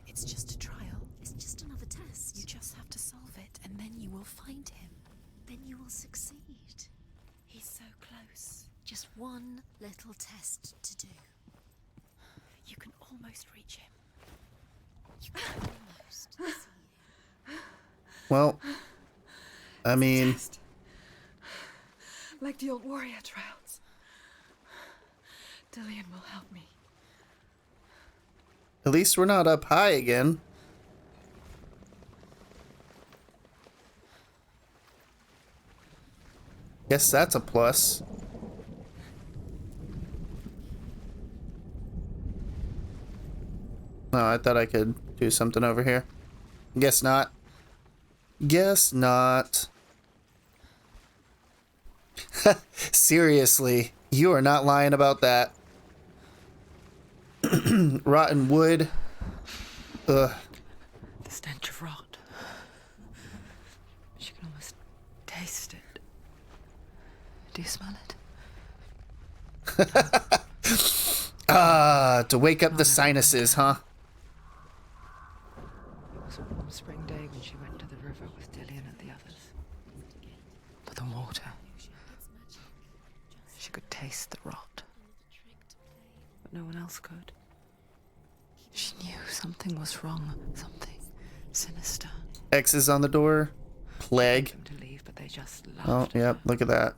It's just a trial. It's just another test. You just have to solve it, and then you will find him. Then you will succeed. He's so close. Just one little test to do. You can almost reach him. You can almost see him. Well, I mean, Test. Like the old warrior trials. Dillian will help me. at least we're not up high again. Guess that's a plus. No, I thought I could do something over here. Guess not. Guess not. Seriously, you are not lying about that. Rotten wood. Ugh. The stench of rot. She can almost taste it. Do you smell it? Ah, to wake up the sinuses, huh? It was a warm spring day when she went to the river with Dillian and the others. But the water... She could taste the rot. But no one else could. She knew something was wrong. Something sinister. X's on the door. Plague. Them to leave, but they just Oh, laughed. yep, look at that.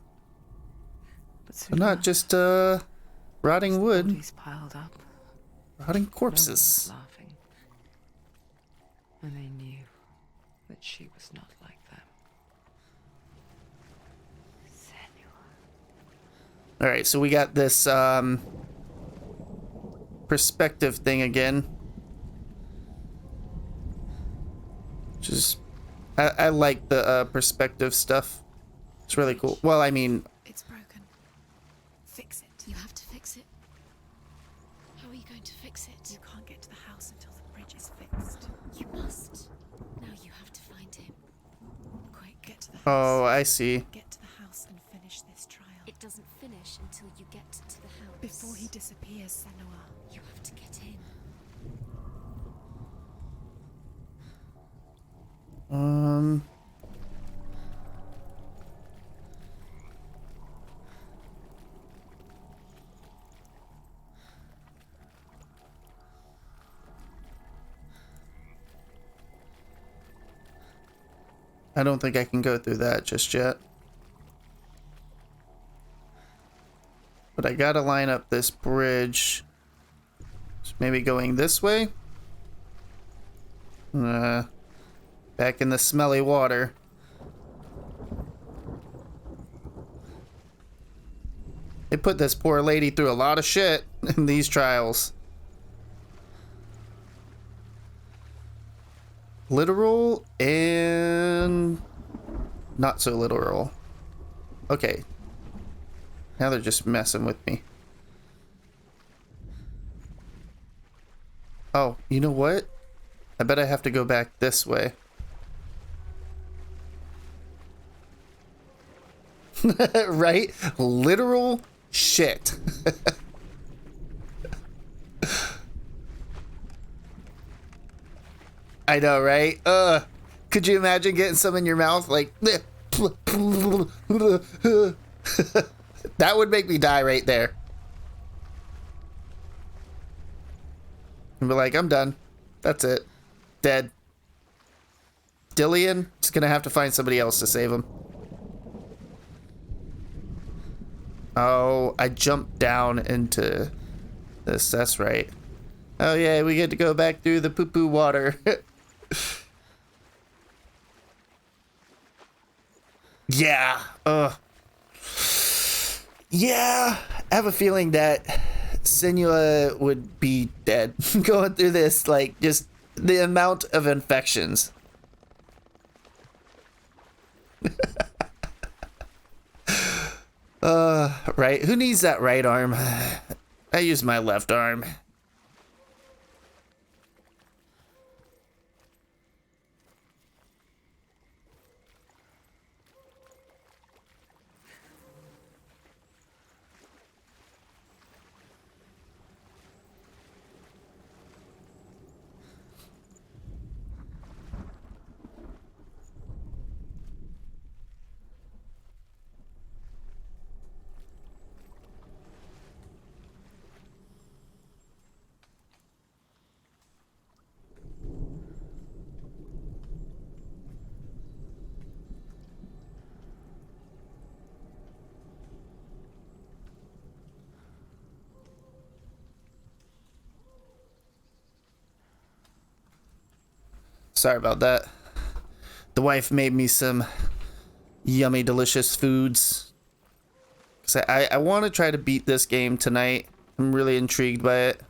But They're not just, rotting wood. bodies piled up. Rotting No one corpses. was laughing. And they knew that she was not like them. Alright, so we got this, perspective thing again. Which is... I like the, perspective stuff. It's really cool. Well, I mean... It's broken. Fix it. You have to fix it. How are you you going to fix it? You can't get to the house until the bridge is fixed. You must. Now you have to find him. Quick, get to the house. Oh, I see. Get to the house and finish this trial. It doesn't finish until you get to the house. Before he disappears, Senua. You have to get in. I don't think I can go through that just yet. But I gotta line up this bridge. So maybe going this way? Back in the smelly water. They put this poor lady through a lot of shit in these trials. Literal and not so literal. Okay. Now they're just messing with me. Oh, you know what? I bet I have to go back this way. Right? Literal shit. I know, right? Could you imagine getting some in your mouth? Like, that would make me die right there. And be like, I'm done. That's it. Dead. Dillian is gonna have to find somebody else to save him. Oh, I jumped down into this. That's right. Oh yeah, we get to go back through the poo-poo water. Yeah. Yeah. I have a feeling that Senua would be dead going through this. Like, just the amount of infections. Right. Who needs that right arm? I use my left arm. Sorry about that. The wife made me some yummy, delicious foods. 'Cause I want to try to beat this game tonight. I'm really intrigued by it.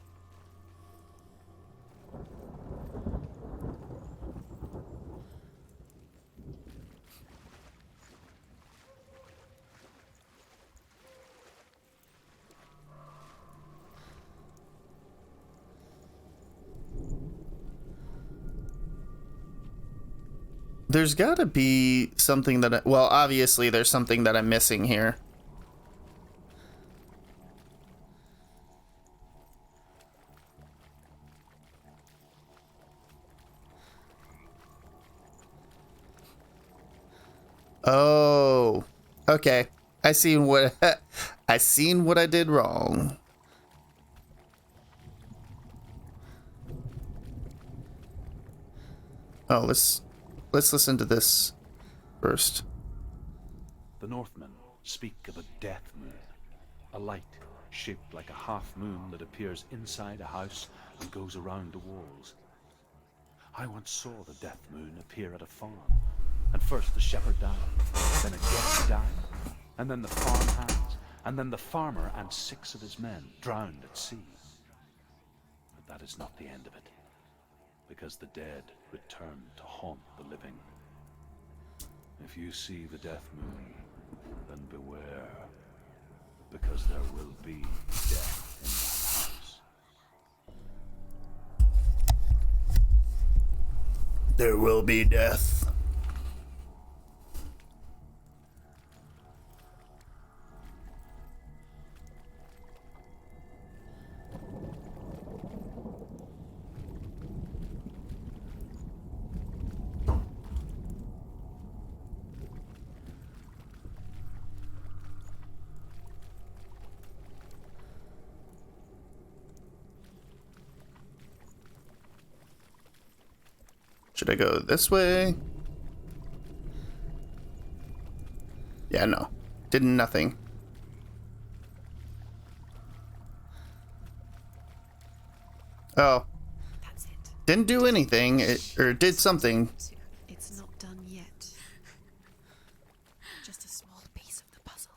There's gotta be something that well, obviously there's something that I'm missing here. Oh, okay. I seen what I seen what I did wrong. Oh, let's listen to this first. The Northmen speak of a death moon, a light shaped like a half moon that appears inside a house and goes around the walls. I once saw the death moon appear at a farm, and first the shepherd died, then a guest died, and then the farm hands, and then the farmer and 6 of his men drowned at sea. But that is not the end of it, because the dead return to haunt the living. If you see the death moon, then beware, because there will be death in that house. There will be death. Should I go this way? Yeah, no. Did nothing. Oh. That's it. Didn't do anything, or did something. It's not done yet. Just a small piece of the puzzle.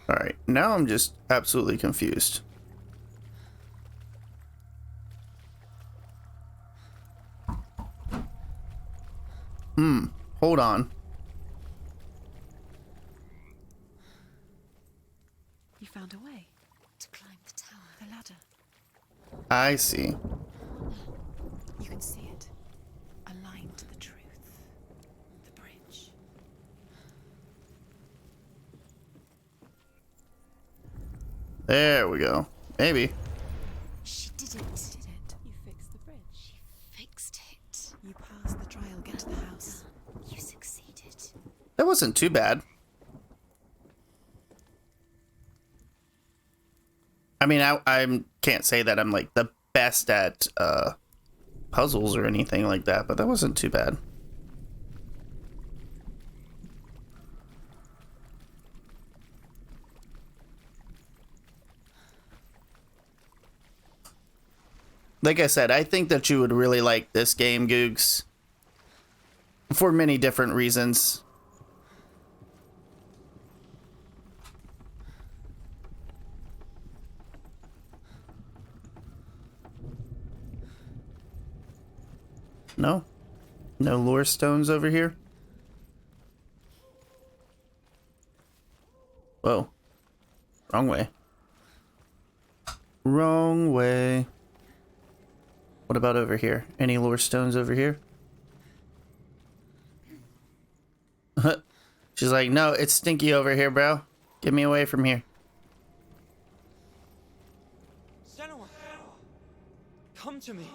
Alright, now I'm just absolutely confused. Hold on. You found a way to climb the tower, the ladder. I see. You can see it, aligned to the truth. The bridge. There we go. Maybe. She did it. You fixed the bridge. She fixed it. You passed the trial, get to the house. You succeeded. That wasn't too bad. I mean, I can't say that I'm like the best at puzzles or anything like that, but that wasn't too bad. Like I said, I think that you would really like this game, Googs, for many different reasons. No? No lore stones over here? Whoa. Wrong way. Wrong way. What about over here? Any lore stones over here? She's like, no, it's stinky over here, bro. Get me away from here. Senua, come to me.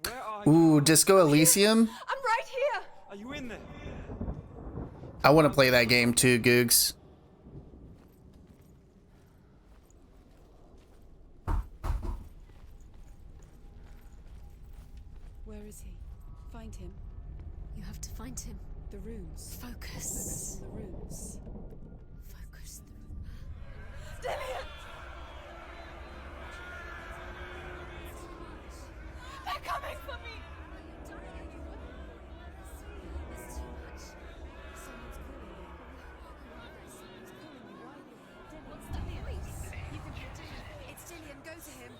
Where are you? Ooh, Disco Elysium? I'm right here. Are you in there? I want to play that game too, Googs. Where is he? Find him. You have to find him. The runes. Focus. The runes. Focus the runes. Dillian! They're coming for me! It's Dillian. Go to him.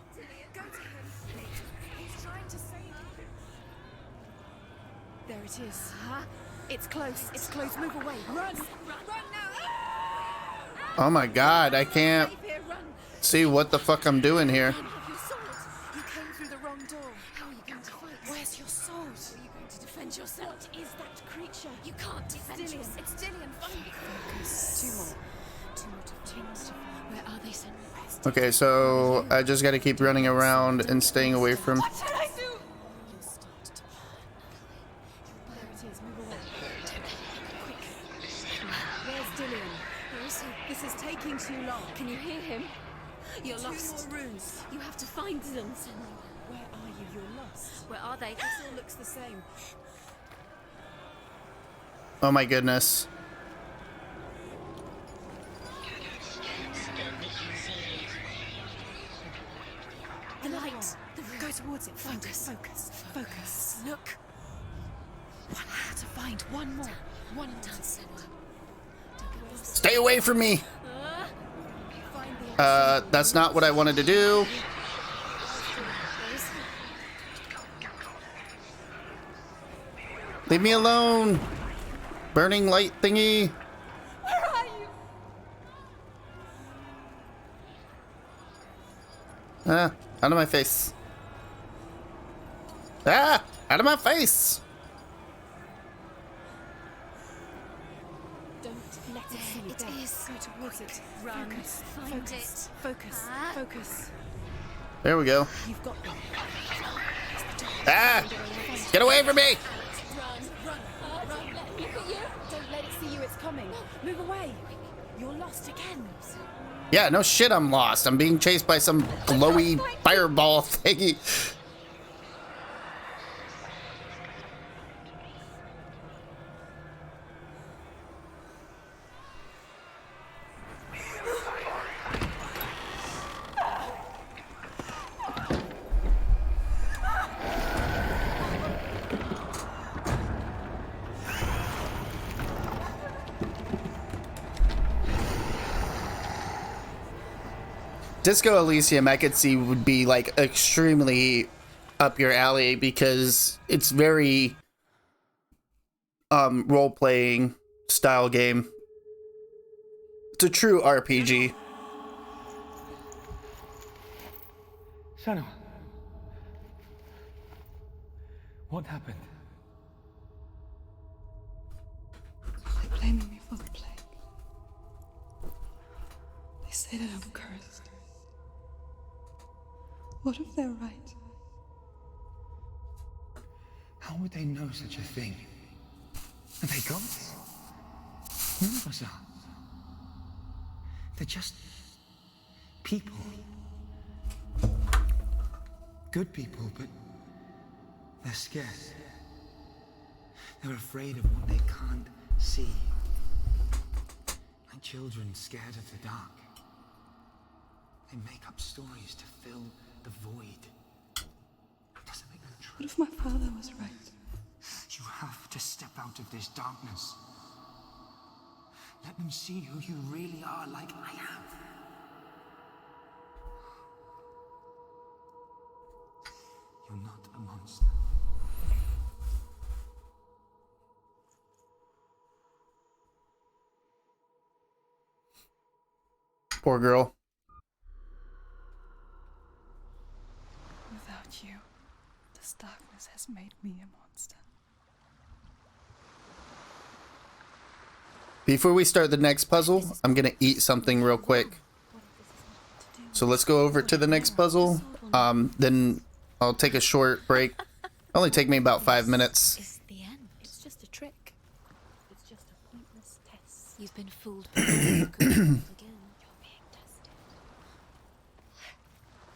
Go to him. He's trying to save you. There it is. Huh? It's close. It's close. Move away. Run. Run now. Oh my god, I can't see what the fuck I'm doing here. Your sword. You came through the wrong door. How are you going to fight? Where's your sword? Are you going to defend yourself? What is that creature? You can't defend yourself. It's Dillian. Focus. Two more. Two more. Where are they, Senua? Okay, so I just gotta keep running around and staying away from... What should I do? You'll start to burn. There it is. Move away. Quick. Where's Dillian? Where is he? This is taking too long. Can you hear him? You're lost. Two more runes. You have to find them, Senua. Where are you? You're lost. Where are they? This all looks the same. Oh my goodness. The light. Go towards it. Focus. Focus. Focus. Look. One more to find. One more. One more. Stay away from me! That's not what I wanted to do. Leave me alone! Burning light thingy! Where are you? Ah, out of my face. Ah! Out of my face! Don't let it see you. It There. is. Go towards it. Run. Focus. Find Focus. it. Focus. Ah. Focus. There we go. You've got them. Ah! Get away from me! Look at you. Don't let it see you. It's coming. Move away. You're lost again. Yeah, no shit, I'm lost. I'm being chased by some glowy fireball thingy. Disco Elysium, I could see would be like extremely up your alley because it's very role-playing style game. It's a true RPG. Senua. What happened? They're blaming me for the plague. They say that I'm cursed. What if they're right? How would they know such a thing? Are they gods? None of us are. They're just people. Good people, but they're scared. They're afraid of what they can't see. Like children scared of the dark. They make up stories to fill the void. Doesn't make them true. What if my father was right? You have to step out of this darkness. Let them see who you really are, like I am. You're not a monster. Poor girl. Without you, this darkness has made me a monster. Before we start the next puzzle, I'm gonna eat something real quick. So let's go over to the next puzzle. Then I'll take a short break. Only take me about 5 minutes. It's the end. It's just a trick. It's just a pointless test. You've been fooled before. You could be fooled again. You're being tested.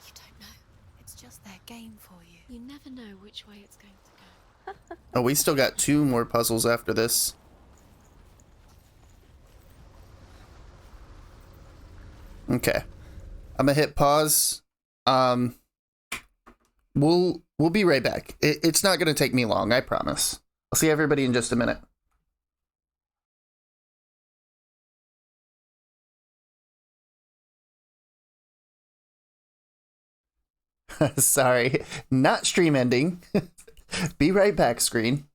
You don't know. It's just their game for you. You never know which way it's going to go. Oh, we still got 2 more puzzles after this. Okay. I'm gonna hit pause. We'll be right back. It's not gonna take me long, I promise. I'll see everybody in just a minute. Sorry, not stream ending. Be right back, screen.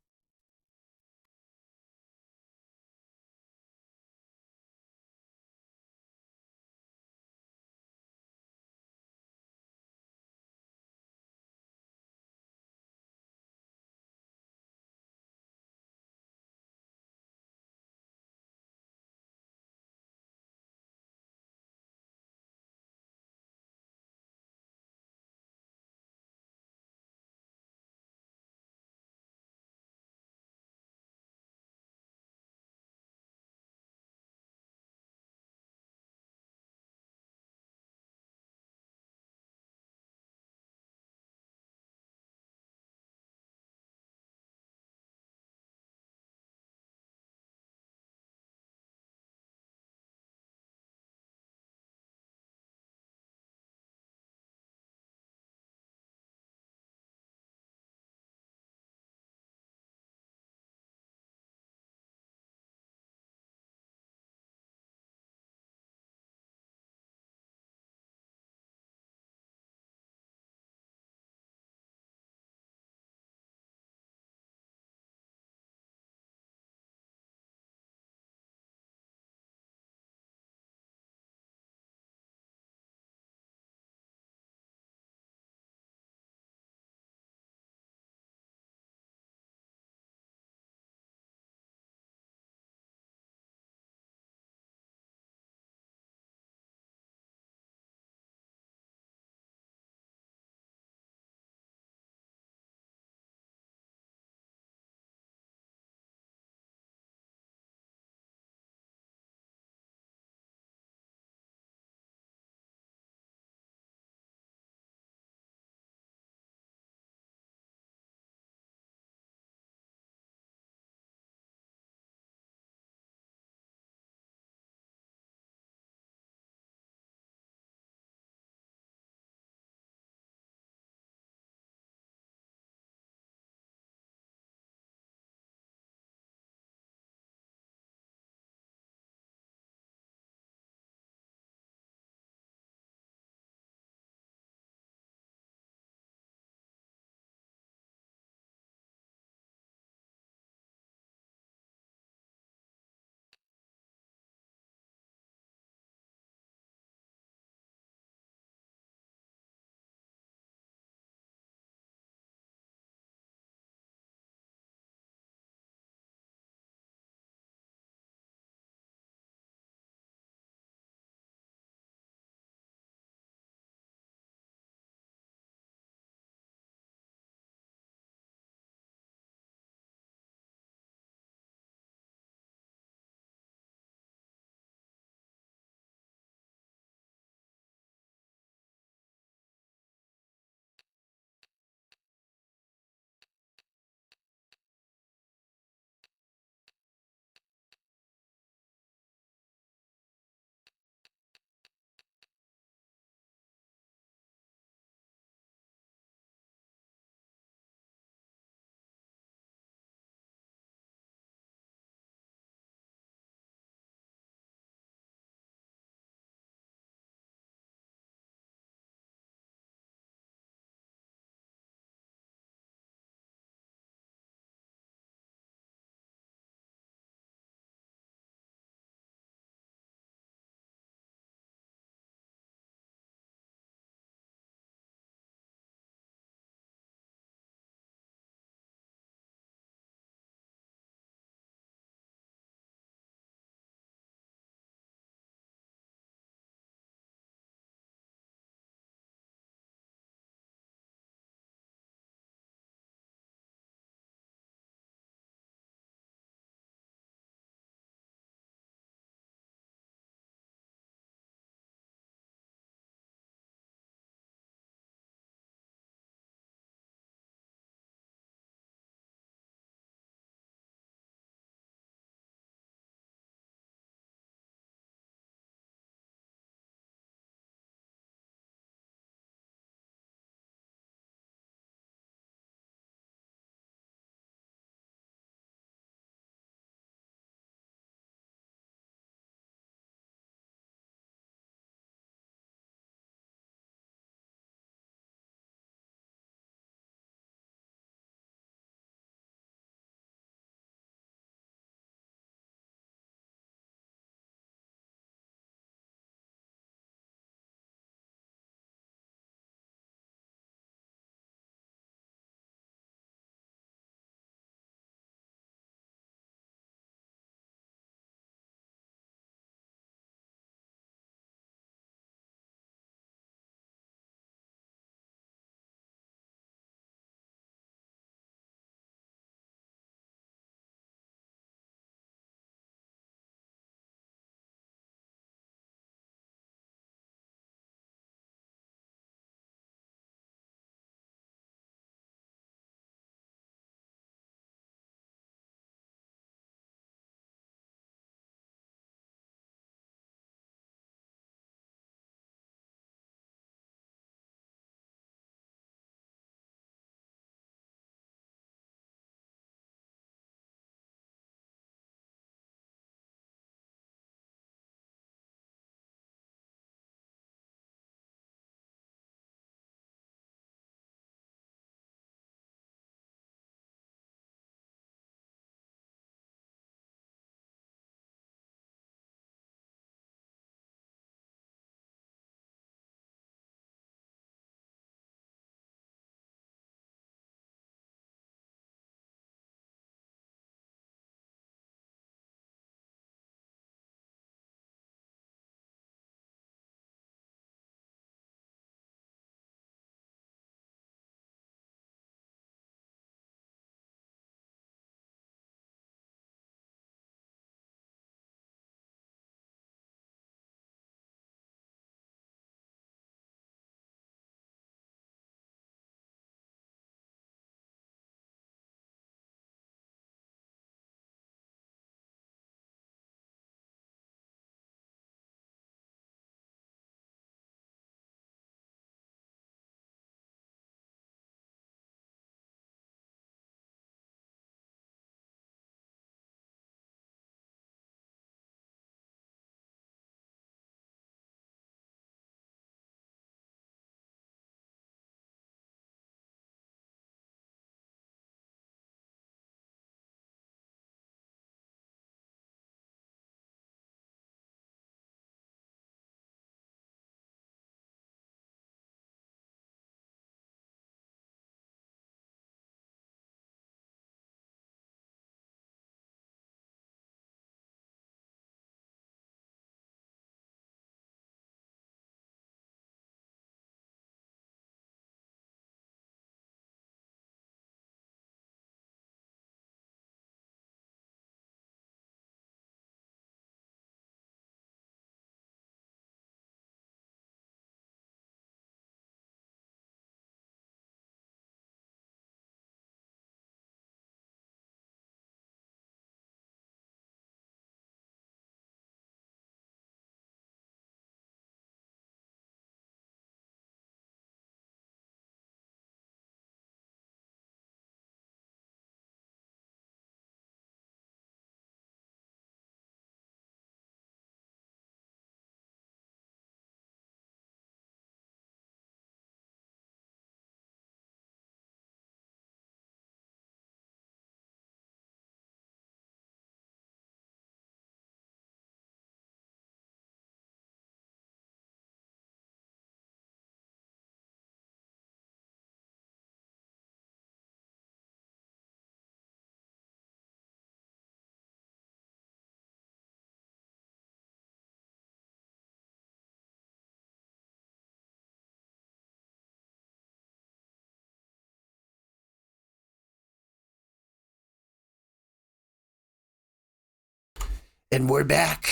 And we're back.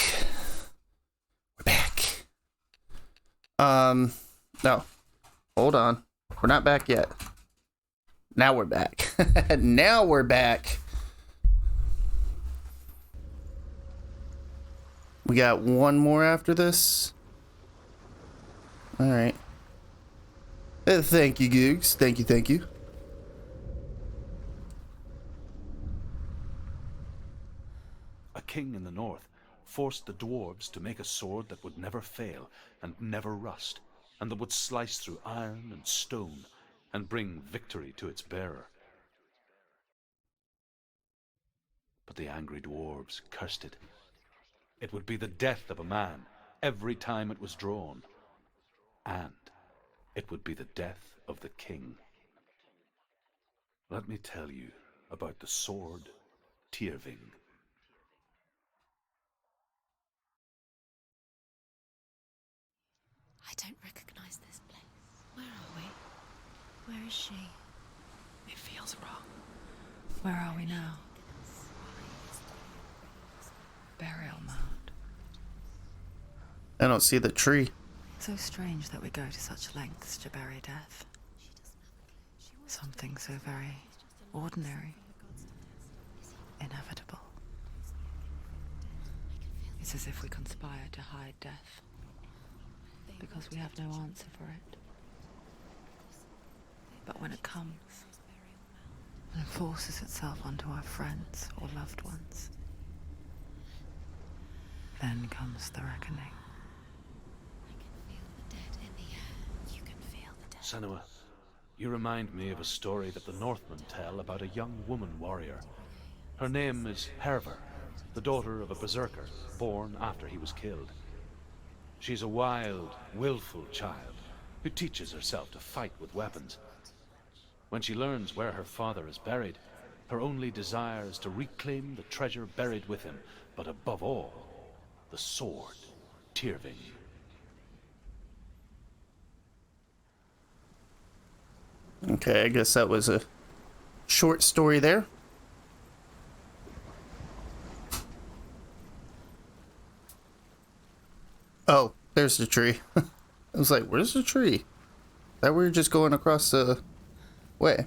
We're back. No. Hold on. We're not back yet. Now we're back. Now we're back. We got one more after this. All right. Thank you, Googs. Thank you, thank you. A king in the north forced the dwarves to make a sword that would never fail and never rust, and that would slice through iron and stone and bring victory to its bearer. But the angry dwarves cursed it. It would be the death of a man every time it was drawn, and it would be the death of the king. Let me tell you about the sword Tyrving. I don't recognize this place. Where are we? Where is she? It feels wrong. Where are we now? Burial mound. I don't see the tree. So strange that we go to such lengths to bury death. Something so very ordinary, inevitable. It's as if we conspire to hide death, because we have no answer for it. But when it comes, and it forces itself onto our friends or loved ones, then comes the reckoning. Senua, you remind me of a story that the Northmen tell about a young woman warrior. Her name is Herver, the daughter of a berserker born after he was killed. She's a wild, willful child who teaches herself to fight with weapons. When she learns where her father is buried, her only desire is to reclaim the treasure buried with him, but above all, the sword, Tyrving. Okay, I guess that was a short story there. Oh, there's the tree. I was like, where's the tree? That we were just going across the way.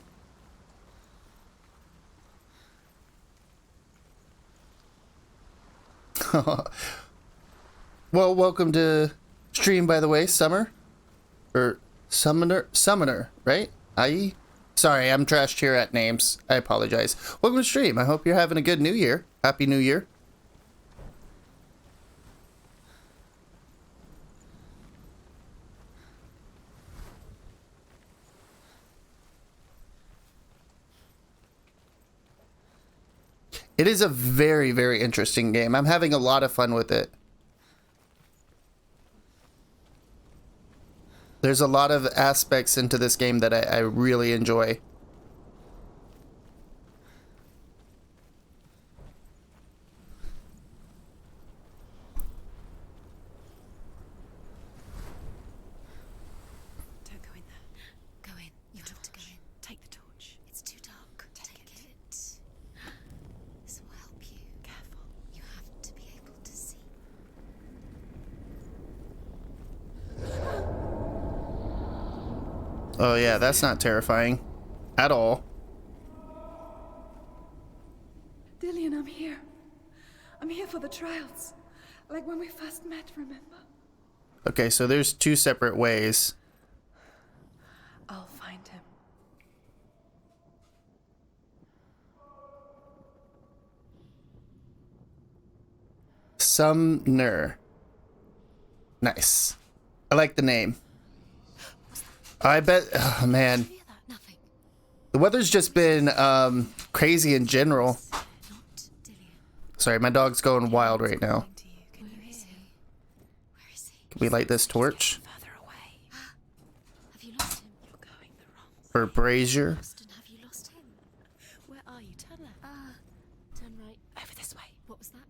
Well, welcome to stream, by the way, Summer. Or Summoner, right? IE? Sorry, I'm trashed here at names. I apologize. Welcome to stream. I hope you're having a good new year. Happy New Year. It is a very, very interesting game. I'm having a lot of fun with it. There's a lot of aspects into this game that I really enjoy. Don't go in there. Go in. You have to go in. Take the torch. It's too dark. Take it. This will help you. Careful. You have to be able to see. Oh yeah, that's not terrifying at all. Dillian, I'm here. I'm here for the trials. Like when we first met, remember? Okay, so there's two separate ways. I'll find him. Sumner. Nice. I like the name. I bet, oh man. The weather's just been crazy in general. Sorry, my dog's going wild right now. Can we light this torch? Have you lost him? You're going the wrong way. For Brazier. Austin, have you lost him? Where are you? Turn left. Turn right. Over this way. What was that?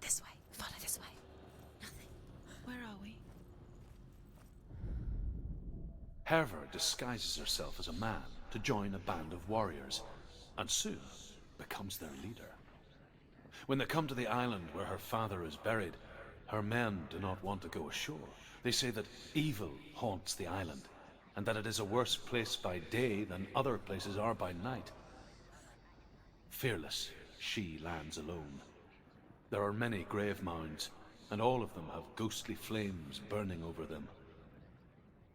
This way. Follow this way. Nothing. Where are we? Herver disguises herself as a man to join a band of warriors, and soon becomes their leader. When they come to the island where her father is buried, her men do not want to go ashore. They say that evil haunts the island, and that it is a worse place by day than other places are by night. Fearless, she lands alone. There are many grave mounds, and all of them have ghostly flames burning over them.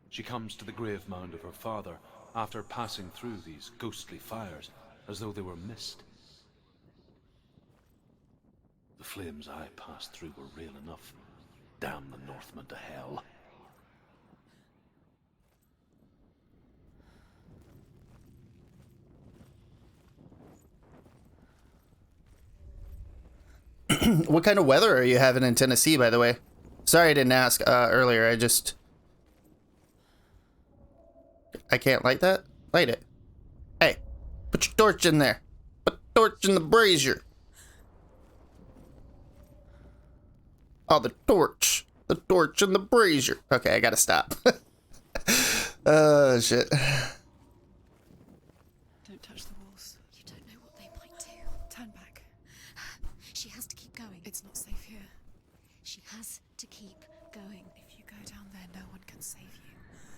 She comes to the grave mound of her father after passing through these ghostly fires, as though they were mist. The flames I passed through were real enough. Damn the Northmen to hell. What kind of weather are you having in Tennessee, by the way? Sorry I didn't ask earlier. I can't light that? Light it. Hey, put your torch in there. Put the torch in the brazier. Oh, the torch. The torch in the brazier. Okay, I gotta stop. Oh, shit. Don't touch the walls. You don't know what they might do. Turn back. She has to keep going. It's not safe here. She has to keep going. If you go down there, no one can save you.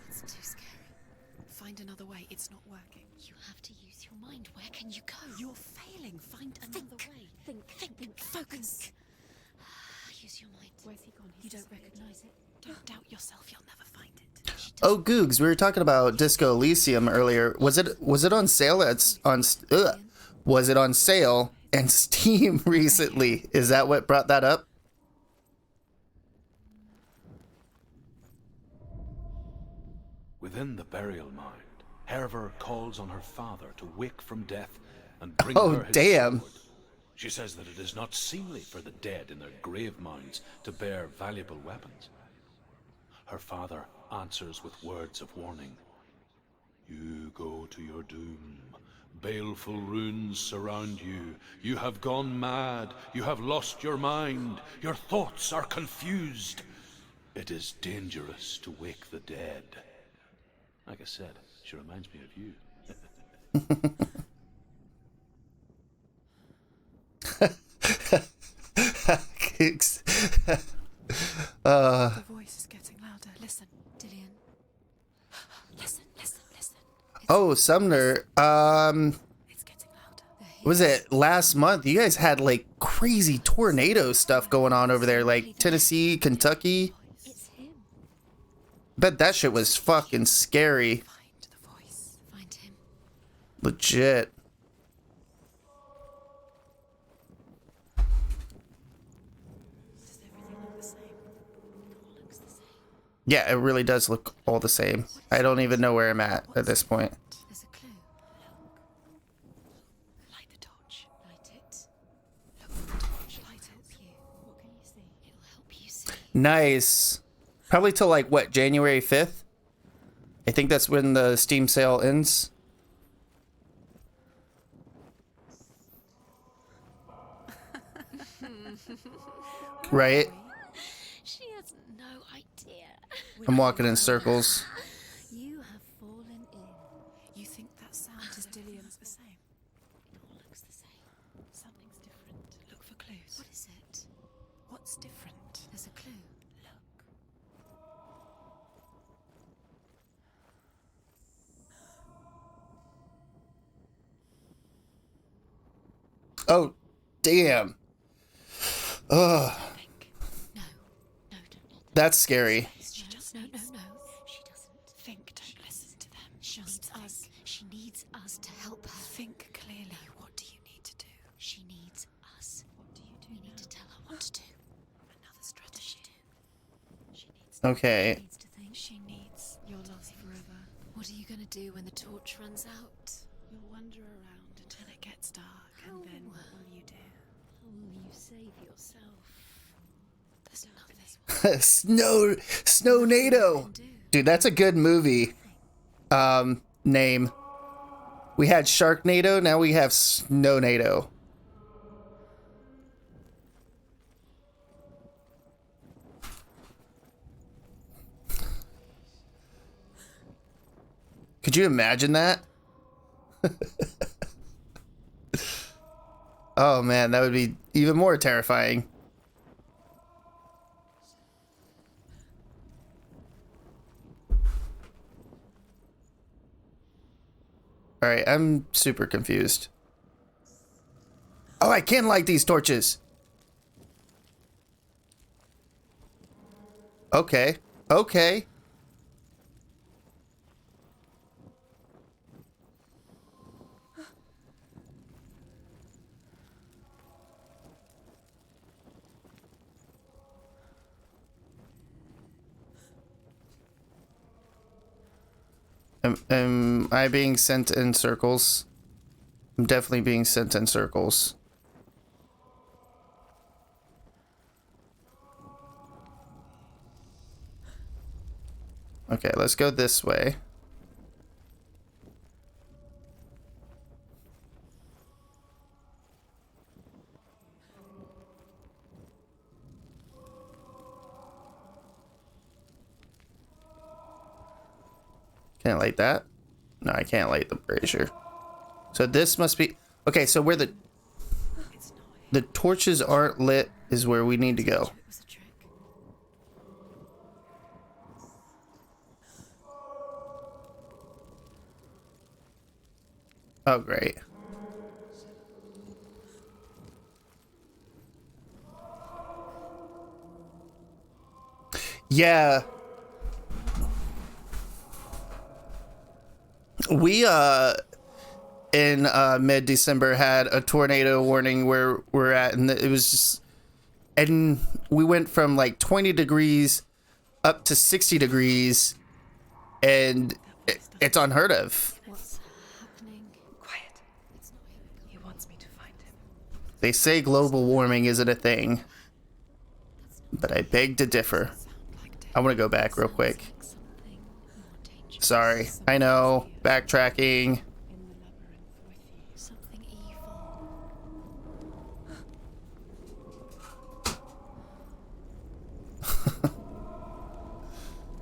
It's too scary. Find another way. It's not working. You have to use your mind. Where can you go? You're failing. Find another way. Think. Focus. Use your mind. Where's he gone? You don't recognize it. Don't doubt yourself. You'll never find it. Oh, Googs, we were talking about Disco Elysium earlier. Was it on sale was it on sale and Steam recently? Is that what brought that up? Within the burial mound, Herver calls on her father to wake from death and bring her his damn. sword. She says that it is not seemly for the dead in their grave mounds to bear valuable weapons. Her father answers with words of warning. You go to your doom. Baleful runes surround you. You have gone mad. You have lost your mind. Your thoughts are confused. It is dangerous to wake the dead. Like I said, she reminds me of you. The voice is getting louder. Listen, Dillian. Listen. Oh, Sumner. It's getting louder. Was it last month? You guys had like crazy tornado stuff going on over there, like Tennessee, Kentucky. It's him. Bet that shit was fucking scary. Find the voice. Find him. Legit. Does everything look the same? It all looks the same. Yeah, it really does look all the same. I don't even know where I'm at this point. There's a clue. Light the torch. Light it. Look for the torch. Light it. You. What can you see? It'll help you see. Nice. Probably till like what, January 5th? I think that's when the Steam sale ends. Right? She has no idea. I'm walking in circles. You have fallen in. You think that sound is Dillian's the same? It all looks the same. Something's different. Look for clues. What is it? What's different? There's a clue. Oh, damn. Ugh. No, don't let them. That's scary. She just No. needs... She doesn't. Think, don't listen to them. She Just needs think. us. She needs us to help her. Think clearly. What do you need to do? She needs us. What do you do We need to tell her what to do. Another strategy. She needs Okay. needs to think. She needs your love forever. What are you gonna do when the torch runs out? You'll wander around until it gets dark, and then what will you do? How will you save yourself? There's nothing. Snownado. Dude, that's a good movie. Name. We had Sharknado, now we have Snownado. Could you imagine that? Oh man, that would be even more terrifying. Alright, I'm super confused. Oh, I can light these torches. Okay. Okay. Am I being sent in circles? I'm definitely being sent in circles. Okay, let's go this way. Can't light that? No, I can't light the brazier. So this must be... Okay, so where the torches aren't lit is where we need to go. Oh, great. Yeah. We, in mid-December had a tornado warning where we're at, and it was just... And we went from like 20 degrees up to 60 degrees, and it's unheard of. What's happening? Quiet. It's not him. He wants me to find him. They say global warming isn't a thing, but I beg to differ. I want to go back real quick. Sorry, I know, backtracking. Something evil.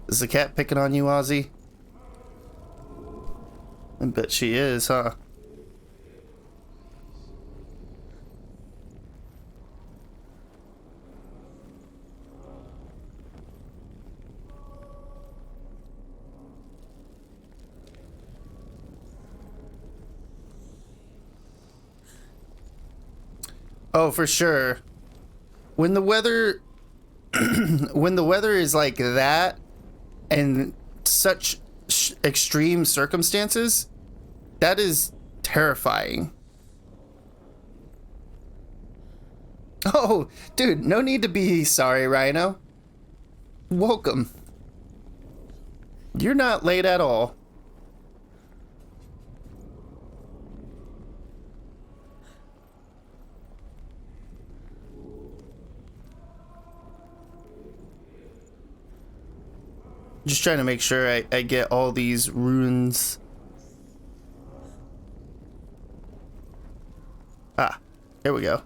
Is the cat picking on you, Ozzy? I bet she is, huh? Oh, for sure. When the weather when the weather is like that and such extreme circumstances, that is terrifying. Oh, dude, no need to be sorry, Rhino. Welcome. You're not late at all. Just trying to make sure I get all these runes. Ah, here we go.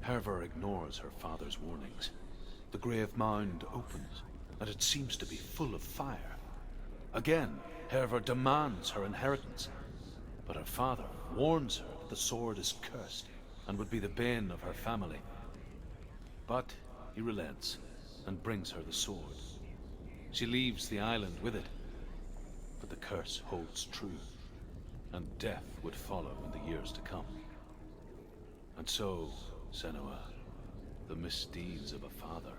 Hervor ignores her father's warnings. The grave mound opens, and it seems to be full of fire. Again, Hervor demands her inheritance, but her father warns her that the sword is cursed and would be the bane of her family. But he relents and brings her the sword. She leaves the island with it, but the curse holds true, and death would follow in the years to come. And so, Senua, the misdeeds of a father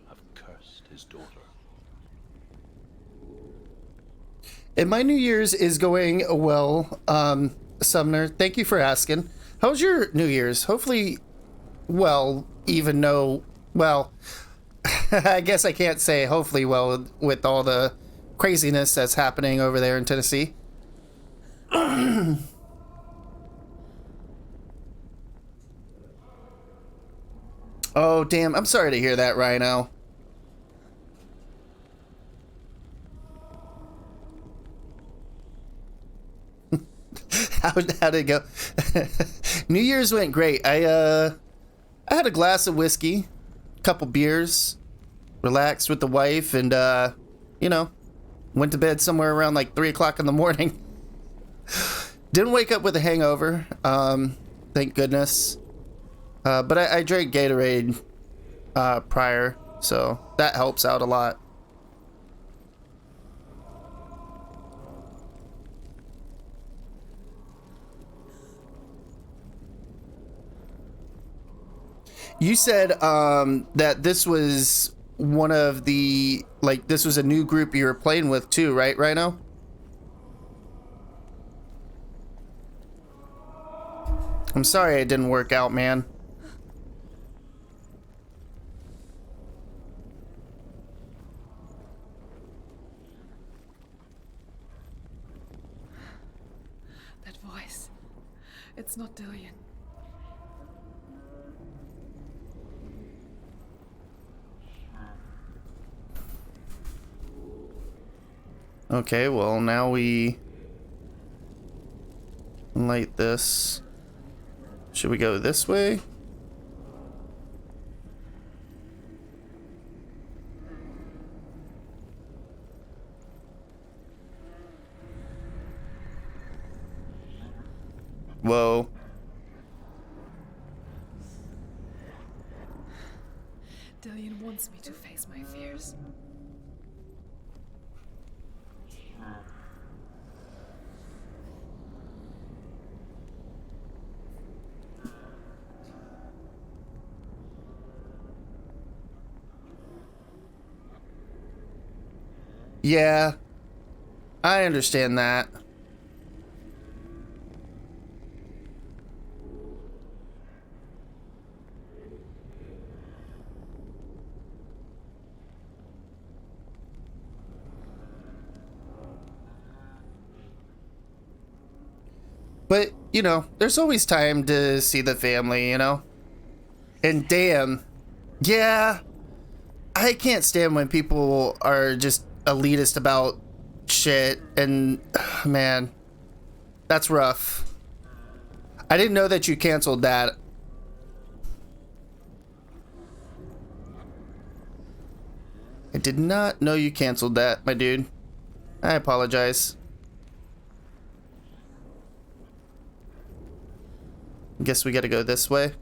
have cursed his daughter. And my New Year's is going well, Sumner. Thank you for asking. How was your New Year's? Hopefully, well, even though, well, I guess I can't say hopefully well with all the craziness that's happening over there in Tennessee. Oh, damn. I'm sorry to hear that, Rhino. How'd it go? New Year's went great. I had a glass of whiskey, a couple beers, relaxed with the wife, and, you know, went to bed somewhere around like 3 o'clock in the morning. Didn't wake up with a hangover, thank goodness. But I drank Gatorade prior, so that helps out a lot. You said that this was one of the, like, this was a new group you were playing with too, right, Rhino? I'm sorry it didn't work out, man. That voice. It's not Dillian. Okay, well, now we light this. Should we go this way? Whoa. Dillian wants me to face my fears. Yeah, I understand that. But, you know, there's always time to see the family, you know? And damn, yeah, I can't stand when people are just elitist about shit, and man, that's rough. I didn't know that you canceled that. I did not know you canceled that, my dude. I apologize. Guess we gotta go this way.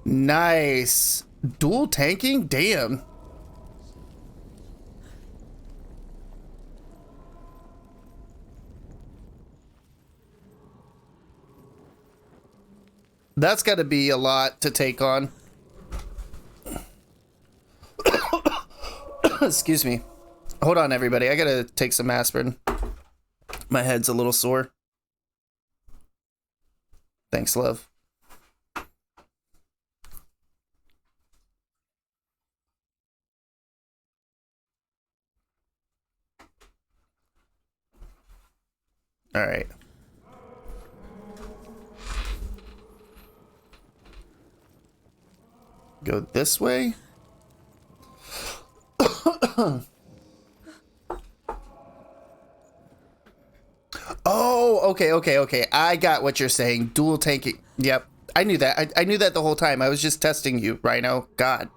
Nice. Dual tanking? Damn. That's got to be a lot to take on. Excuse me. Hold on, everybody. I gotta take some aspirin. My head's a little sore. Thanks, love. All right. Go this way. Oh, okay. I got what you're saying. Dual tanking. Yep. I knew that. I knew that the whole time. I was just testing you, Rhino. God.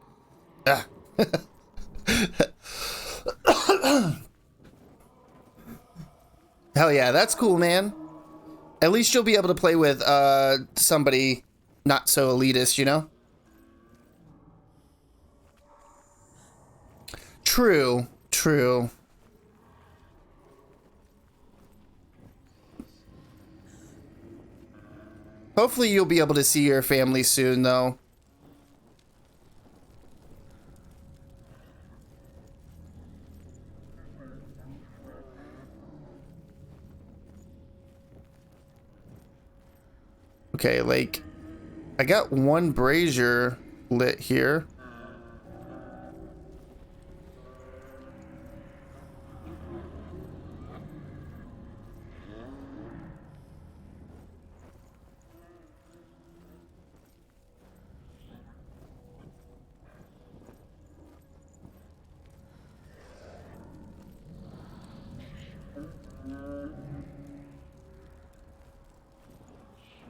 Hell yeah, that's cool, man. At least you'll be able to play with somebody not so elitist, you know? True. Hopefully you'll be able to see your family soon, though. Okay, like, I got one brazier lit here.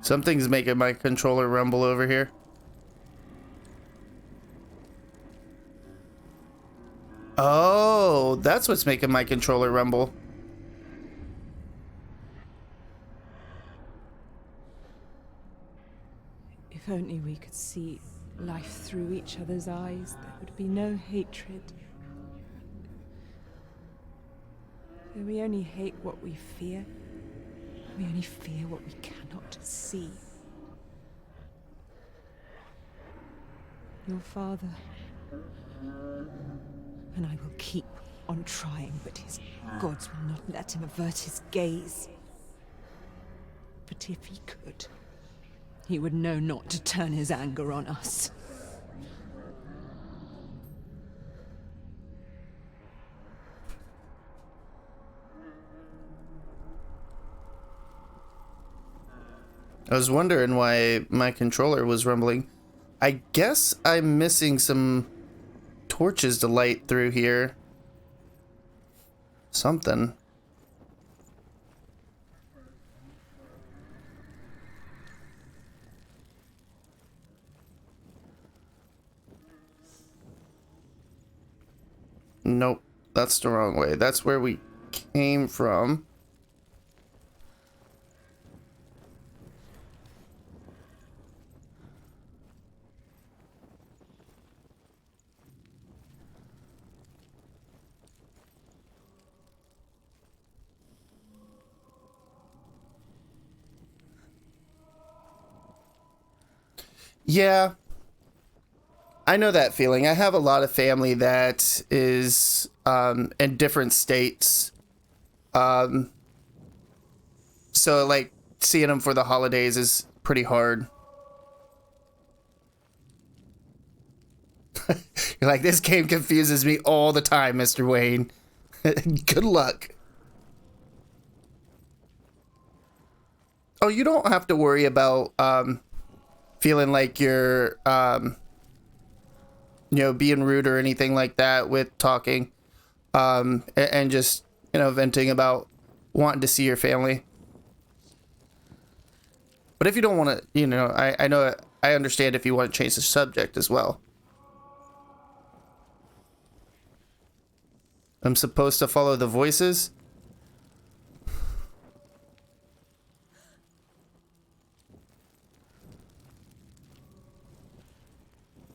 Something's making my controller rumble over here. Oh, that's what's making my controller rumble. If only we could see life through each other's eyes, there would be no hatred. For we only hate what we fear. We only fear what we cannot see. Your father. And I will keep on trying, but his gods will not let him avert his gaze. But if he could, he would know not to turn his anger on us. I was wondering why my controller was rumbling. I guess I'm missing some torches to light through here. Something. Nope, that's the wrong way. That's where we came from. Yeah, I know that feeling. I have a lot of family that is in different states. So, like, seeing them for the holidays is pretty hard. You're like, this game confuses me all the time, Mr. Wayne. Good luck. Oh, you don't have to worry about feeling like you're you know, being rude or anything like that with talking and just, you know, venting about wanting to see your family. But if you don't want to, you know, I know, I understand if you want to change the subject as well. I'm supposed to follow the voices?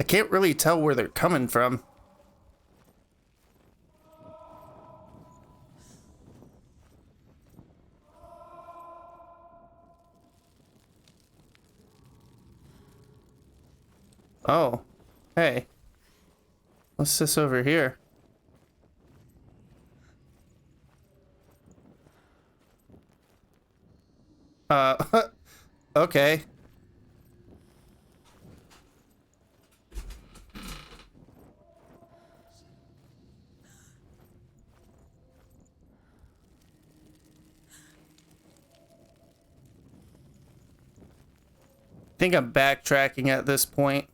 I can't really tell where they're coming from. Oh, hey. What's this over here? Okay. I think I'm backtracking at this point.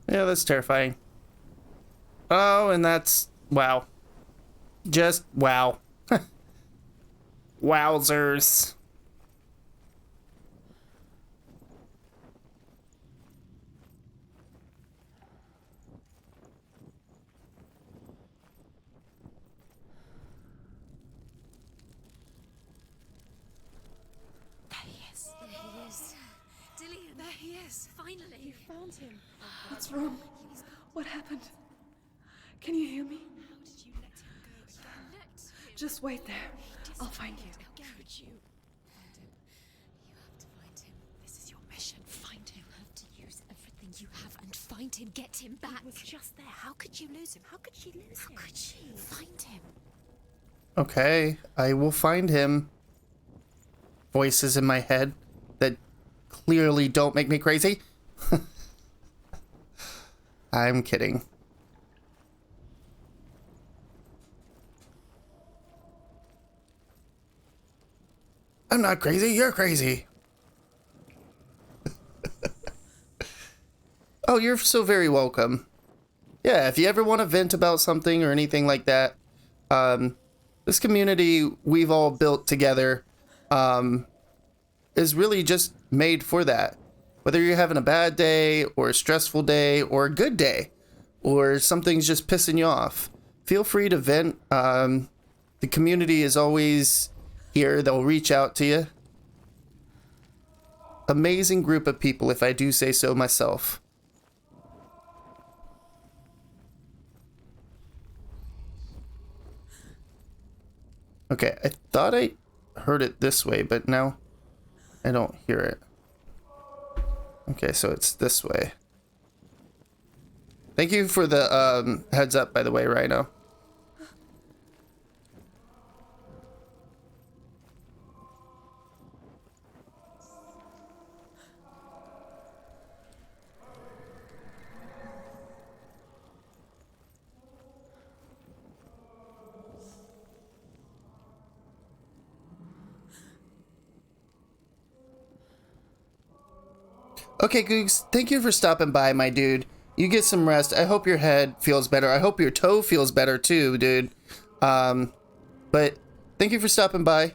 Yeah, that's terrifying. Oh, and that's... wow. Just wow. Wowzers. There he is. There he is. Dillian. There he is. Finally. You found him. What's wrong? What happened? Can you hear me? How did you let him go again? Just wait there. I'll find you. How could you? Find him. You have to find him. This is your mission. Find him. You have to use everything you have and find him. Get him back. He was just there. How could you lose him? How could she lose him? How could she? Find him. Okay, I will find him. Voices in my head that clearly don't make me crazy. I'm kidding. I'm not crazy, you're crazy. Oh, you're so very welcome. Yeah, if you ever want to vent about something or anything like that, this community we've all built together is really just made for that. Whether you're having a bad day or a stressful day or a good day or something's just pissing you off, feel free to vent. The community is always here. They'll reach out to you. Amazing group of people, if I do say so myself. Okay, I thought I heard it this way, but now I don't hear it. Okay, so it's this way. Thank you for the heads up, by the way, Rhino. Okay, Googs, thank you for stopping by, my dude. You get some rest. I hope your head feels better. I hope your toe feels better too, dude. But thank you for stopping by.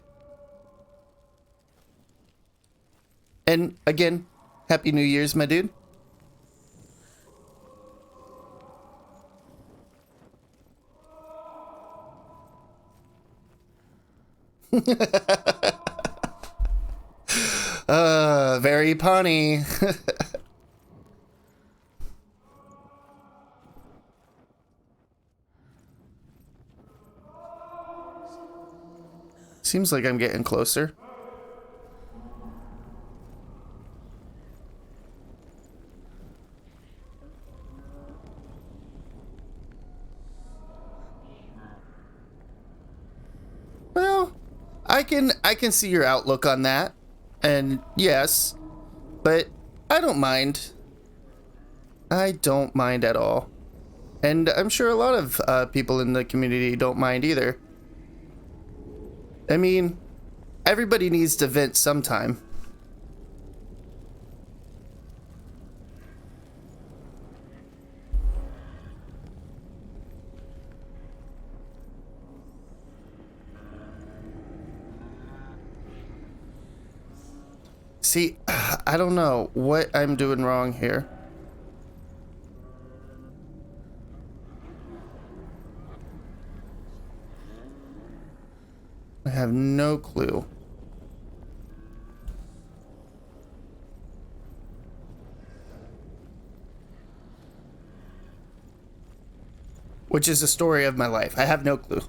And again, Happy New Year's, my dude. Very punny. Seems like I'm getting closer. Well, I can see your outlook on that. And yes, but I don't mind. I don't mind at all. And I'm sure a lot of people in the community don't mind either. I mean, everybody needs to vent sometime. See, I don't know what I'm doing wrong here. I have no clue. Which is the story of my life. I have no clue.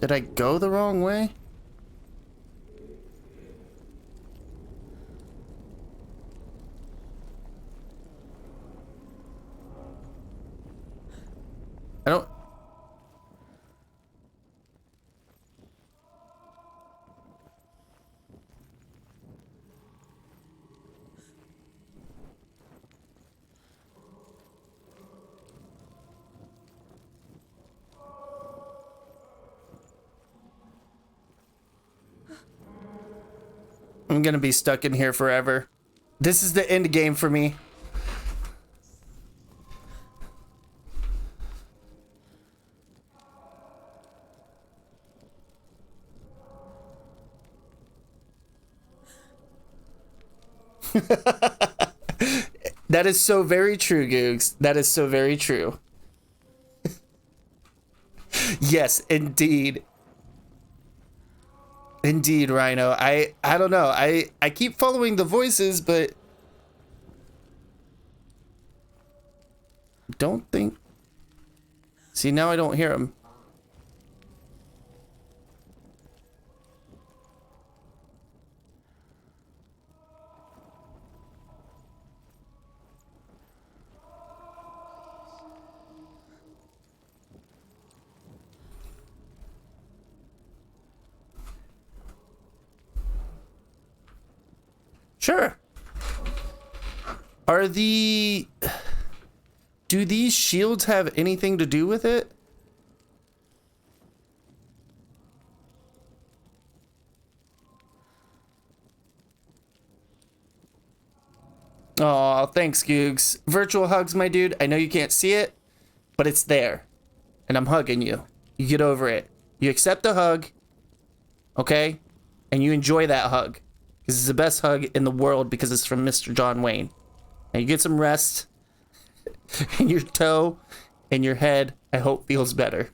Did I go the wrong way? I don't... I'm gonna be stuck in here forever. This is the end game for me. That is so very true, Googs. That is so very true. Yes, indeed. Indeed, Rhino. I don't know. I keep following the voices, but don't think... See, now I don't hear them. Sure. Are the... Do these shields have anything to do with it? Oh, thanks, Googs. Virtual hugs, my dude. I know you can't see it, but it's there. And I'm hugging you. You get over it. You accept the hug, okay? And you enjoy that hug. This is the best hug in the world because it's from Mr. John Wayne. And you get some rest. And your toe and your head, I hope, feels better.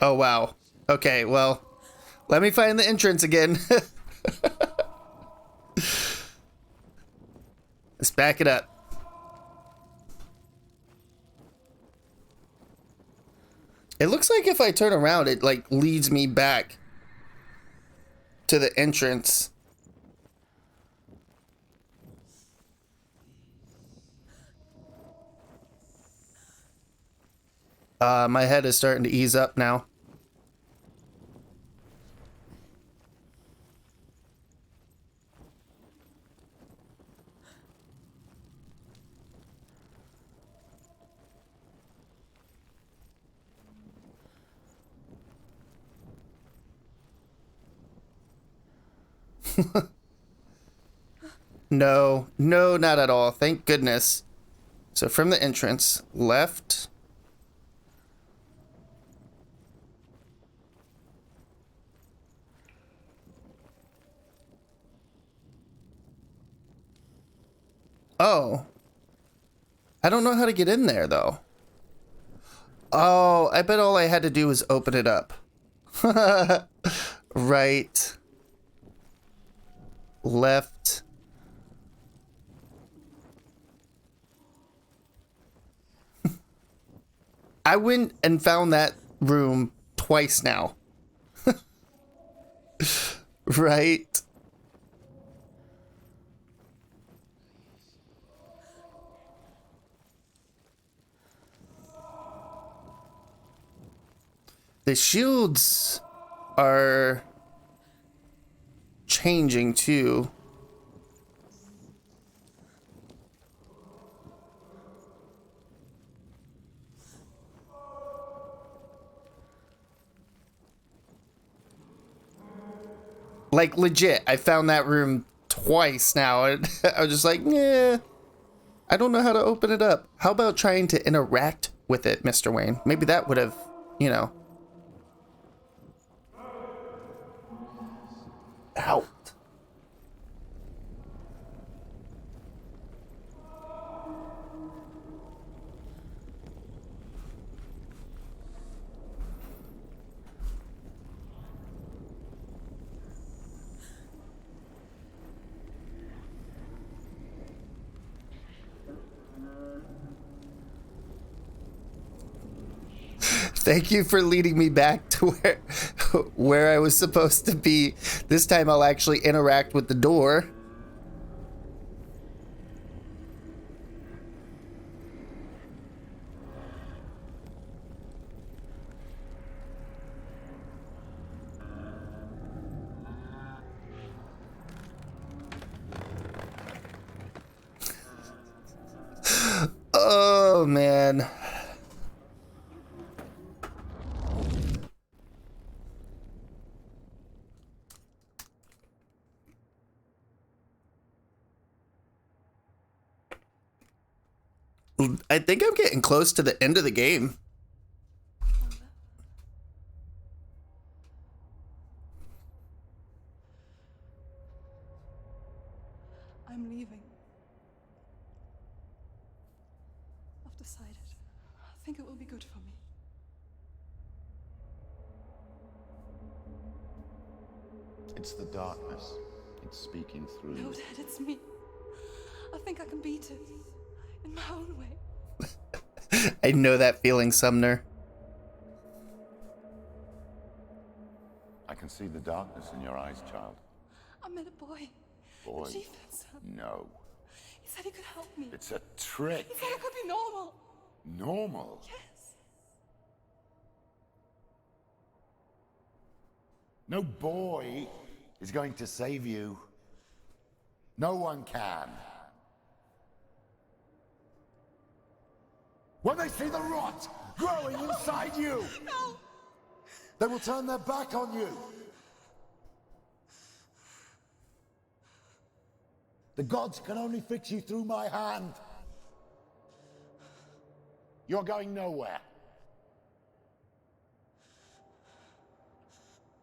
Oh, wow. Okay, well, let me find the entrance again. Let's back it up. It looks like if I turn around, it like leads me back to the entrance. My head is starting to ease up now. No, no, not at all. Thank goodness. So from the entrance, left. Oh. I don't know how to get in there, though. Oh, I bet all I had to do was open it up. Right. Left. I went and found that room twice now. Right. The shields are changing too. Like legit, I found that room twice now, and I was just like, yeah, I don't know how to open it up. How about trying to interact with it, Mr. Wayne? Maybe that would have, you know, helped. Thank you for leading me back to where I was supposed to be. This time I'll actually interact with the door. Oh, man. I think I'm getting close to the end of the game. I'm leaving. I've decided. I think it will be good for me. It's the darkness. It's speaking through No, you. Dad, it's me. I think I can beat it. In my own way. I know that feeling, Sumner. I can see the darkness in your eyes, child. I met a boy. Boy. The chief said so. No. He said he could help me. It's a trick. He said I could be normal. Normal? Yes. No boy is going to save you. No one can. When they see the rot growing inside you, No! they will turn their back on you. The gods can only fix you through my hand. You're going nowhere.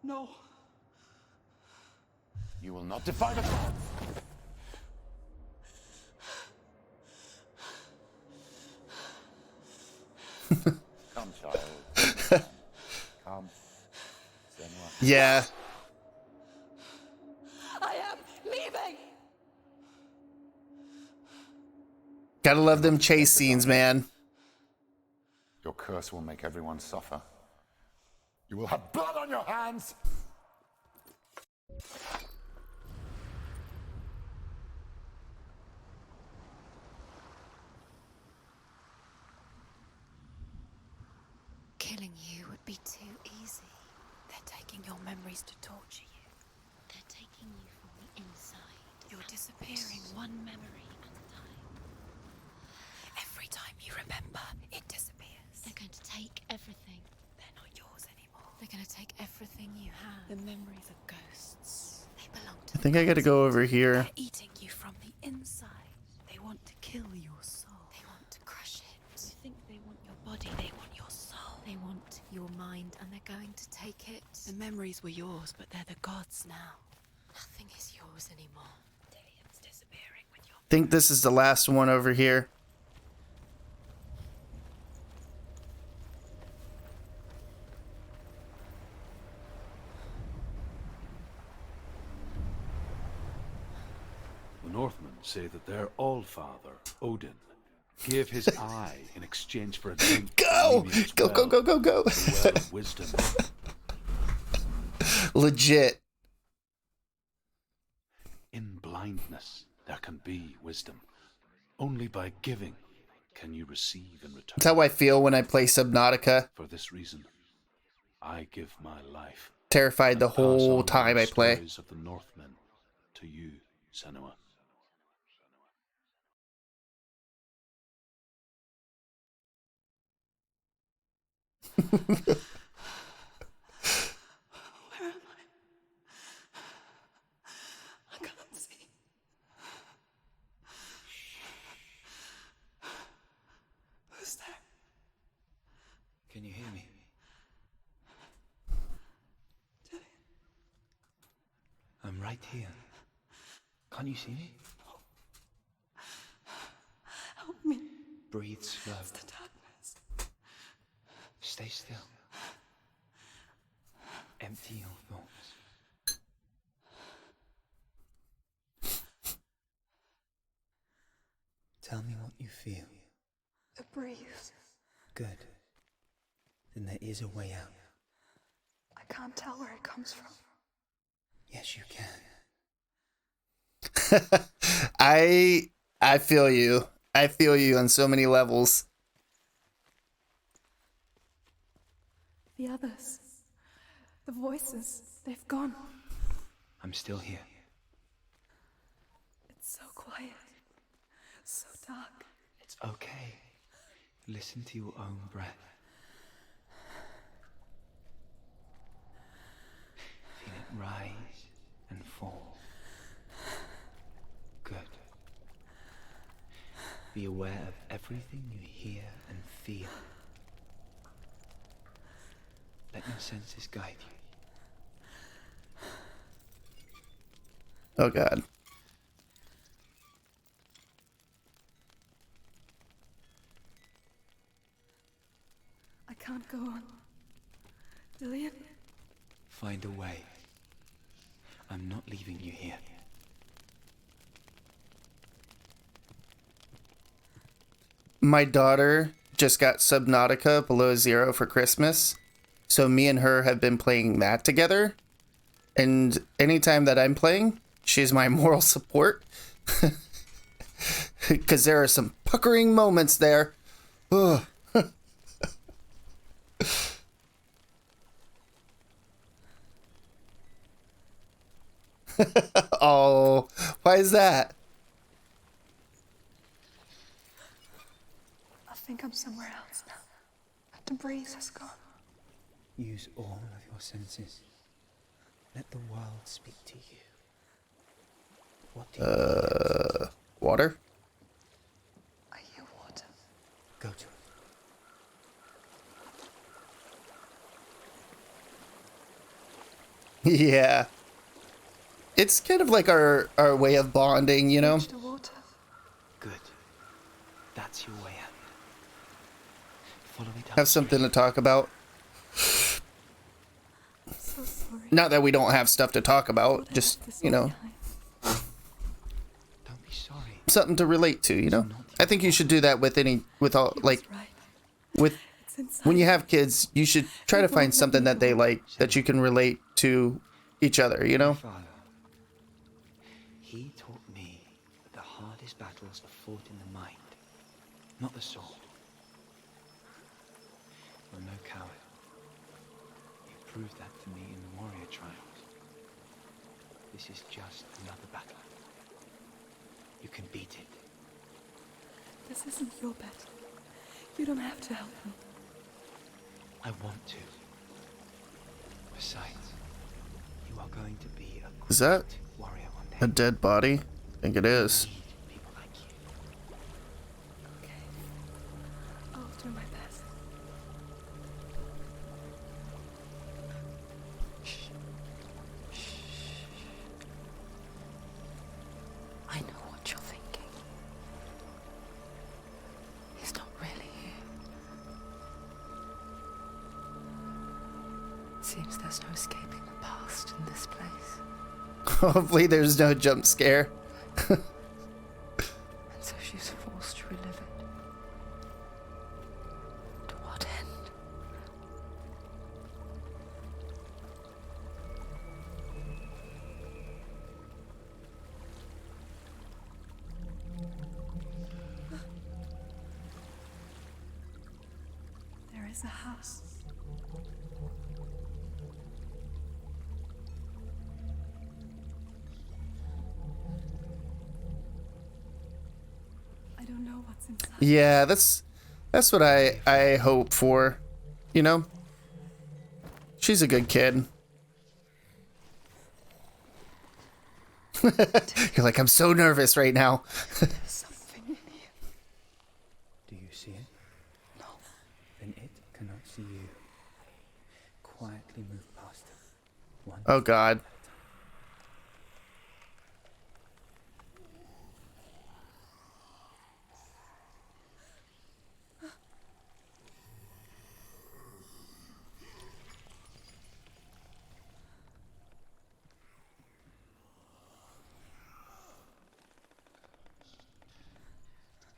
No. You will not defy the gods. Come, child. Come. Senua. Yeah. I am leaving! Gotta love them chase scenes, man. Your curse will make everyone suffer. You will have blood on your hands! Killing you would be too easy. They're taking your memories to torture you. They're taking you from the inside. You're disappearing one memory at a time. Every time you remember, it disappears. They're going to take everything. They're not yours anymore. They're going to take everything you have. The memories of ghosts. They belong to I think I gotta go over here. They're eating you from the inside. They want to kill your soul. They want to crush it. You think they want your body, they want your soul. They want your mind, and they're going to take it. The memories were yours, but they're the gods now. Nothing is yours anymore. Dillian's disappearing with your... Think this is the last one over here. The Northmen say that their Allfather, Odin, gave his eye in exchange for a drink. Go! Go, go, go, go, go! The well of wisdom. Legit. In blindness, there can be wisdom. Only by giving can you receive in return. That's how I feel when I play Subnautica. For this reason, I give my life. Terrified the whole time I play. Stories of the Northmen to you, Senua. Where am I? I can't see. Who's there? Can you hear me? Dillian. I'm right here. Can't you see me? Help me. Breathe slow. It's the darkness. Stay still. Empty your thoughts. Tell me what you feel. The breeze. Good. Then there is a way out. I can't tell where it comes from. Yes, you can. I feel you. I feel you on so many levels. The others. The voices. They've gone. I'm still here. It's so quiet. So dark. It's okay. Listen to your own breath. Feel it rise and fall. Good. Be aware of everything you hear and feel. Let your senses guide you. Oh God. I can't go on. Dillian? Find a way. I'm not leaving you here. My daughter just got Subnautica Below Zero for Christmas. So me and her have been playing that together. And anytime that I'm playing, she's my moral support. Because there are some puckering moments there. Ugh. Oh, why is that? I think I'm somewhere else now. The breeze has gone. Use all of your senses. Let the world speak to you. What do you Water? I hear water. Go to it. Yeah. It's kind of like our way of bonding, you know? Reach the water. Good. That's your way out. Follow it up. Have something to talk about. I'm so sorry. Not that we don't have stuff to talk about, just, you know, Don't be sorry. something to relate to, you know? I think you should do that with all, like, with, when you have kids, you should try to find something that they like, that you can relate to each other, you know? Father, he taught me that the hardest battles are fought in the mind, not the sword. You're no coward. You proved that to me in the warrior trials. This is just another battle. You can beat it. This isn't your battle. You don't have to help me. I want to. Besides, you are going to be a Is that great warrior one day. a dead body? I think it is. People like you. Okay. I'll do my best. I know what you're thinking. He's not really here. Seems there's no escaping the past in this place. Hopefully there's no jump scare. And so she's forced to relive it. To what end? There is a house. I don't know what's inside. Yeah, that's what I hope for, you know? She's a good kid. You're like, I'm so nervous right now. There's something in here. Do you see it? No. Then it cannot see you. Quietly move past it. One. Oh God.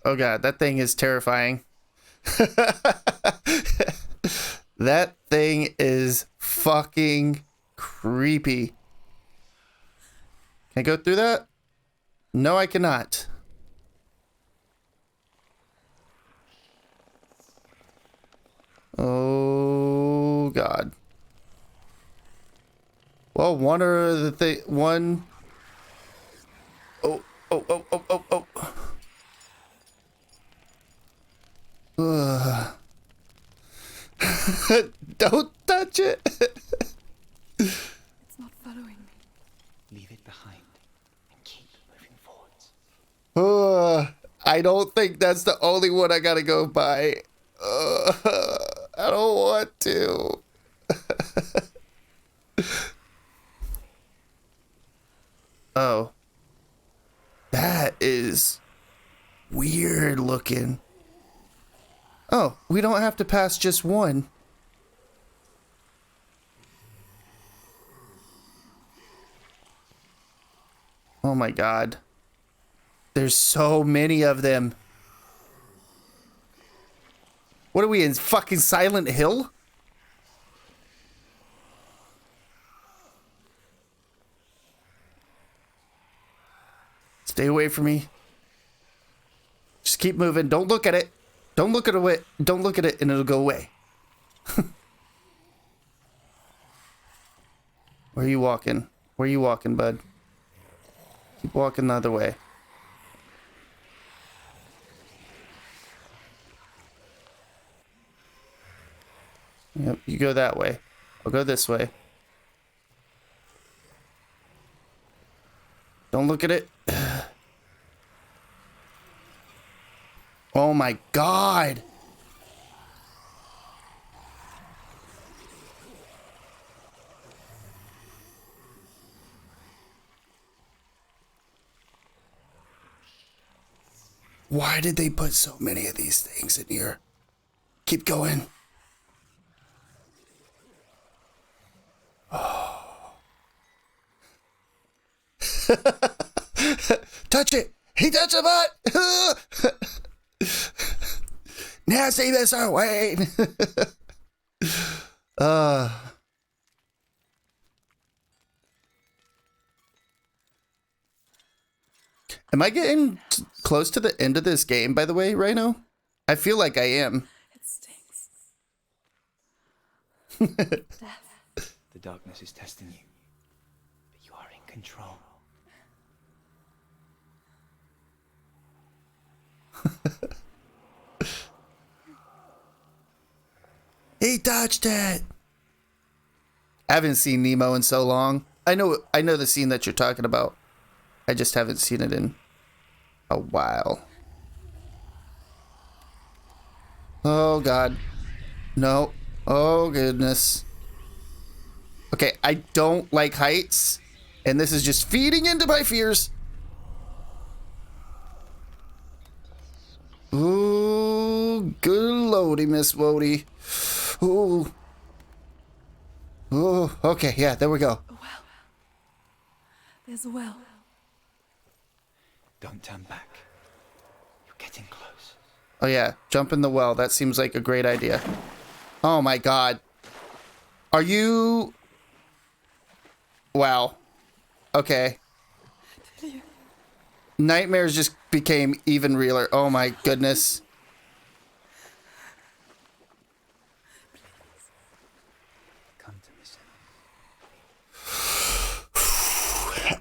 Oh God, that thing is terrifying. That thing is fucking creepy. Can I go through that? No, I cannot. Oh God. Well, one or the thing, one. Oh, oh, oh, oh, oh, oh. Ugh. Don't touch it. It's not following me. Leave it behind and keep moving forwards. I don't think that's the only one I gotta go by. I don't want to. Oh. That is weird looking. Oh, we don't have to pass just one. Oh my God. There's so many of them. What are we in fucking Silent Hill? Stay away from me. Just keep moving. Don't look at it. Don't look at it. Don't look at it and it'll go away. Where are you walking? Where are you walking, bud? Keep walking the other way. Yep, you go that way. I'll go this way. Don't look at it. Oh my God. Why did they put so many of these things in here? Keep going. Oh. Touch it. He touched the butt. Nasty Mr. Wayne. Am I getting close to the end of this game, by the way, Rhino? I feel like I am. It stinks. The darkness is testing you, but you are in control. He touched it. I haven't seen Nemo in so long. I know the scene that you're talking about. I just haven't seen it in a while. Oh God. No. Oh goodness. Okay, I don't like heights, and this is just feeding into my fears. Ooh, good lordy, Miss Wody. Ooh. Oh, okay, yeah, there we go. A well. There's a well. Don't turn back. You're getting close. Oh yeah, jump in the well. That seems like a great idea. Oh my God. Are you... Wow. Okay. Nightmares just became even realer. Oh my goodness. Come to me, Sam.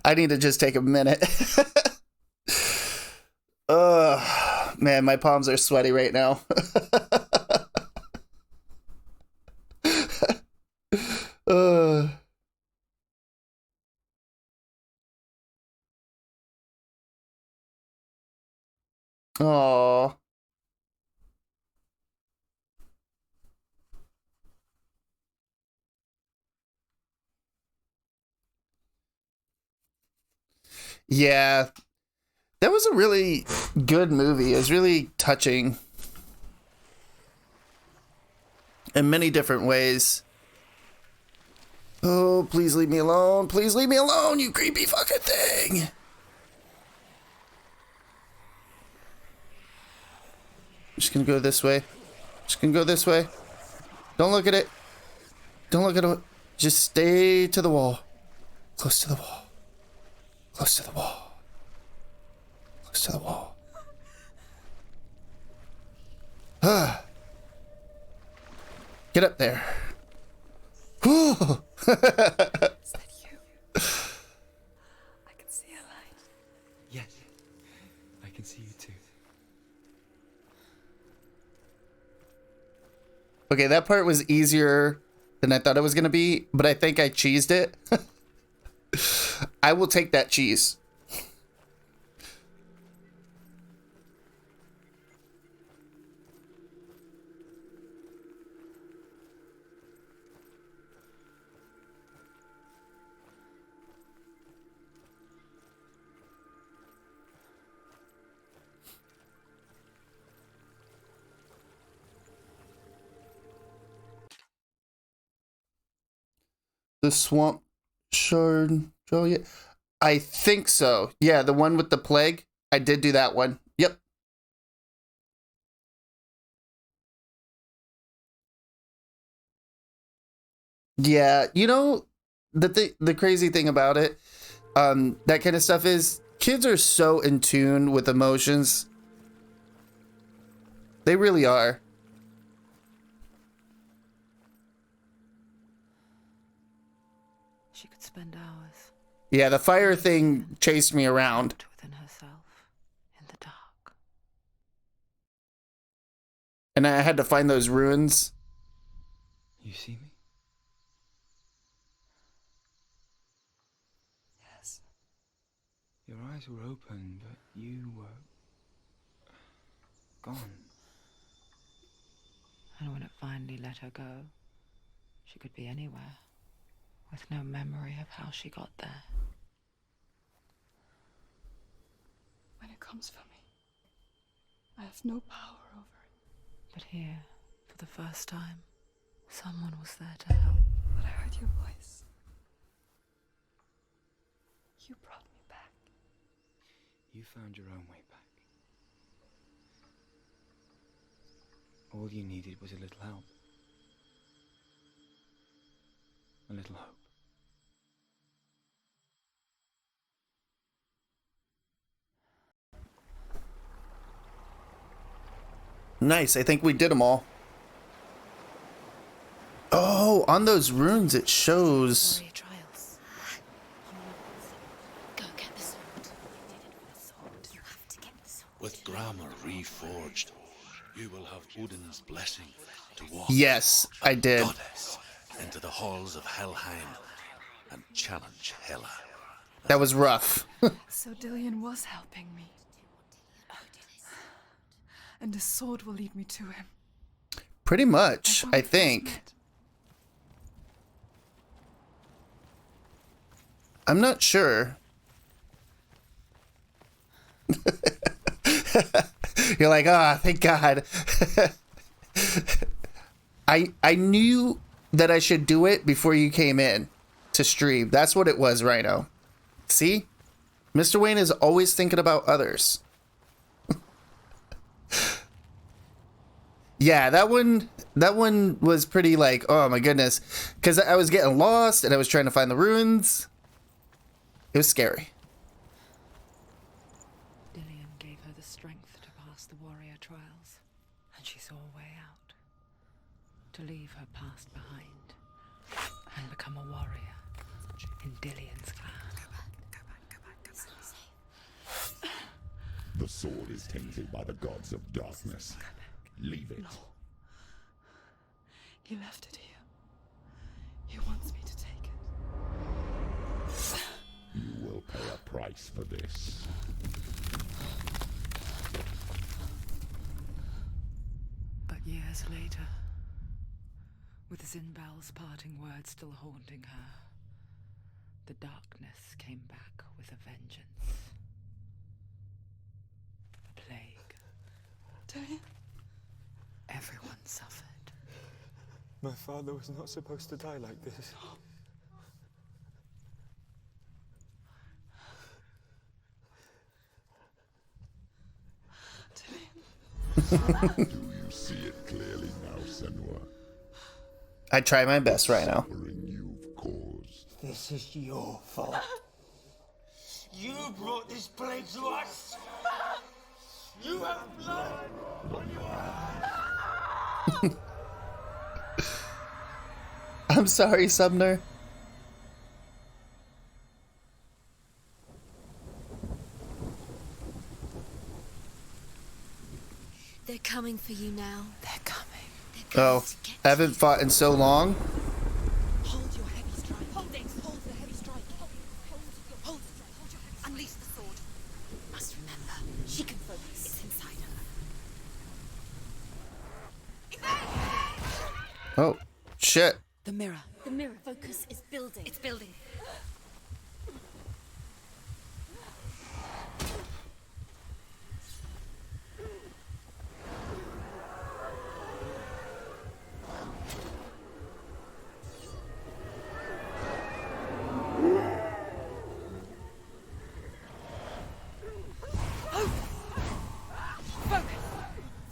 I need to just take a minute. Man, my palms are sweaty right now. Oh. Yeah. That was a really good movie. It was really touching in many different ways. Oh, please leave me alone. Please leave me alone, you creepy fucking thing. I'm just gonna go this way. Just gonna go this way. Don't look at it. Don't look at it. Just stay to the wall. Close to the wall. Close to the wall. Close to the wall. Ah. Get up there. Is that you? I can see a light. Yes, I can see you too. Okay, that part was easier than I thought it was going to be, but I think I cheesed it. I will take that cheese. The swamp shard. Oh, yeah. I think so. Yeah, the one with the plague. I did do that one. Yep. Yeah, you know, the crazy thing about it, that kind of stuff is kids are so in tune with emotions. They really are. She could spend hours Yeah, the fire thing chased me around. Within herself, in the dark. And I had to find those ruins. You see me? Yes. Your eyes were open, but you were gone. And when it finally let her go, she could be anywhere, with no memory of how she got there. When it comes for me, I have no power over it. But here, for the first time, someone was there to help. But I heard your voice. You brought me back. You found your own way back. All you needed was a little help. A little hope. Nice, I think we did them all. Oh, on those runes it shows... Go get the sword. You did it with the sword. You have to get the sword. With grammar reforged, you will have Odin's blessing to walk Yes, I did. goddess into the halls of Helheim and challenge Hela. That was rough. So Dillion was helping me. And the sword will lead me to him. Pretty much, I think. I'm not sure. You're like, ah, thank God. I knew that I should do it before you came in to stream. That's what it was, Rhino. See? Mr. Wayne is always thinking about others. Yeah, that one was pretty like, oh my goodness. Because I was getting lost and I was trying to find the ruins. It was scary. Dillion gave her the strength to pass the warrior trials, and she saw a way out. To leave her past behind and become a warrior in Dillion's clan. The sword is tainted by the gods of darkness. Leave it. No. He left it here. He wants me to take it. You will pay a price for this. But years later, with Zinbal's parting words still haunting her, the darkness came back with a vengeance. A plague. Dillion? Everyone suffered. My father was not supposed to die like this. Do you see it clearly now, Senua? I try my best right now. Suffering you've caused. This is your fault. You brought this plague to us. You have blood on your hands. I'm sorry, Sumner. They're coming for you now. They're coming. Oh, haven't fought in so long. Hold your heavy strike. Hold it. Hold the heavy strike. Hold your heavy. Unleash the sword. Must remember, she can focus. It's inside her. Oh, shit. The mirror. The mirror focus is building. It's building.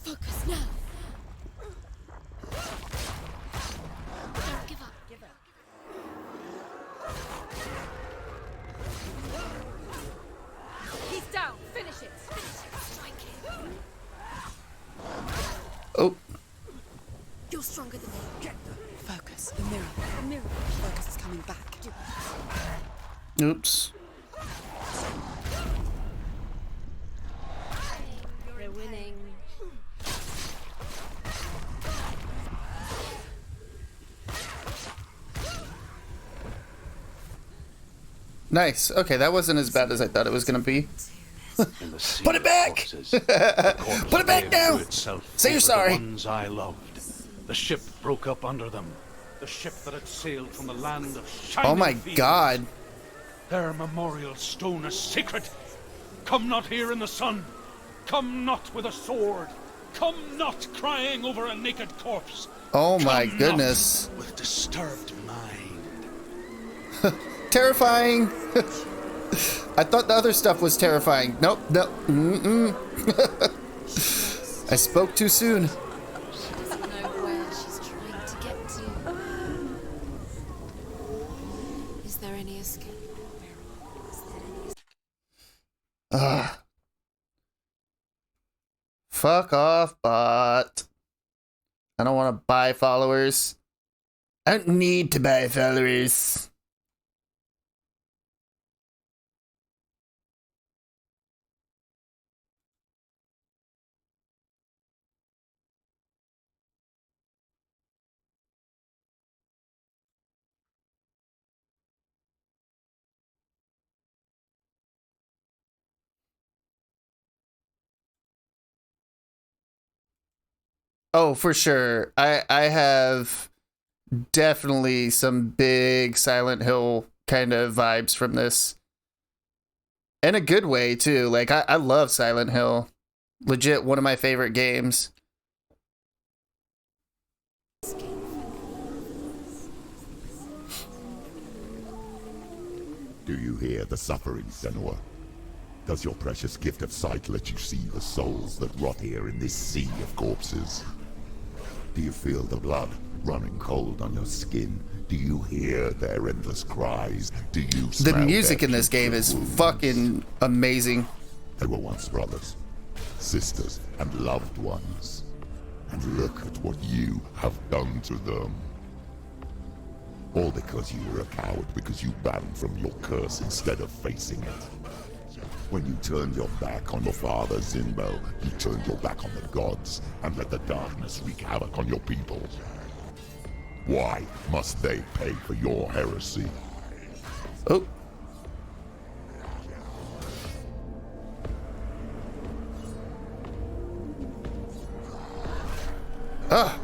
Focus now. Don't give up. Give up. He's down. Finish it. Strike him. Oh. You're stronger than me. Get them. Focus. The mirror. The mirror. Focus is coming back. Oops. They're winning. Nice. Okay, that wasn't as bad as I thought it was gonna be. Put it back! Put it back now! Say you're sorry. The ones I loved. The ship broke up under them. The ship that had sailed from the land of shining Oh my fields. god. Their memorial stone is sacred. Come not here in the sun. Come not with a sword. Come not crying over a naked corpse. Oh my Come goodness. not with disturbed mind. Terrifying. I thought the other stuff was terrifying. Nope, nope. I spoke too soon. She doesn't know where she's trying to get to. Is there any escape? Ugh. Fuck off, bot. I don't want to buy followers. I don't need to buy followers. Oh, for sure. I have definitely some big Silent Hill kind of vibes from this. In a good way, too. Like, I love Silent Hill. Legit one of my favorite games. Do you hear the suffering, Senua? Does your precious gift of sight let you see the souls that rot here in this sea of corpses? Do you feel the blood running cold on your skin? Do you hear their endless cries? Do you The smell music their in this game is wounds? fucking amazing. They were once brothers, sisters, and loved ones. And look at what you have done to them. All because you were a coward, because you ran from your curse instead of facing it. When you turned your back on your father, Zinbo, you turned your back on the gods and let the darkness wreak havoc on your people. Why must they pay for your heresy? Oh. Ah,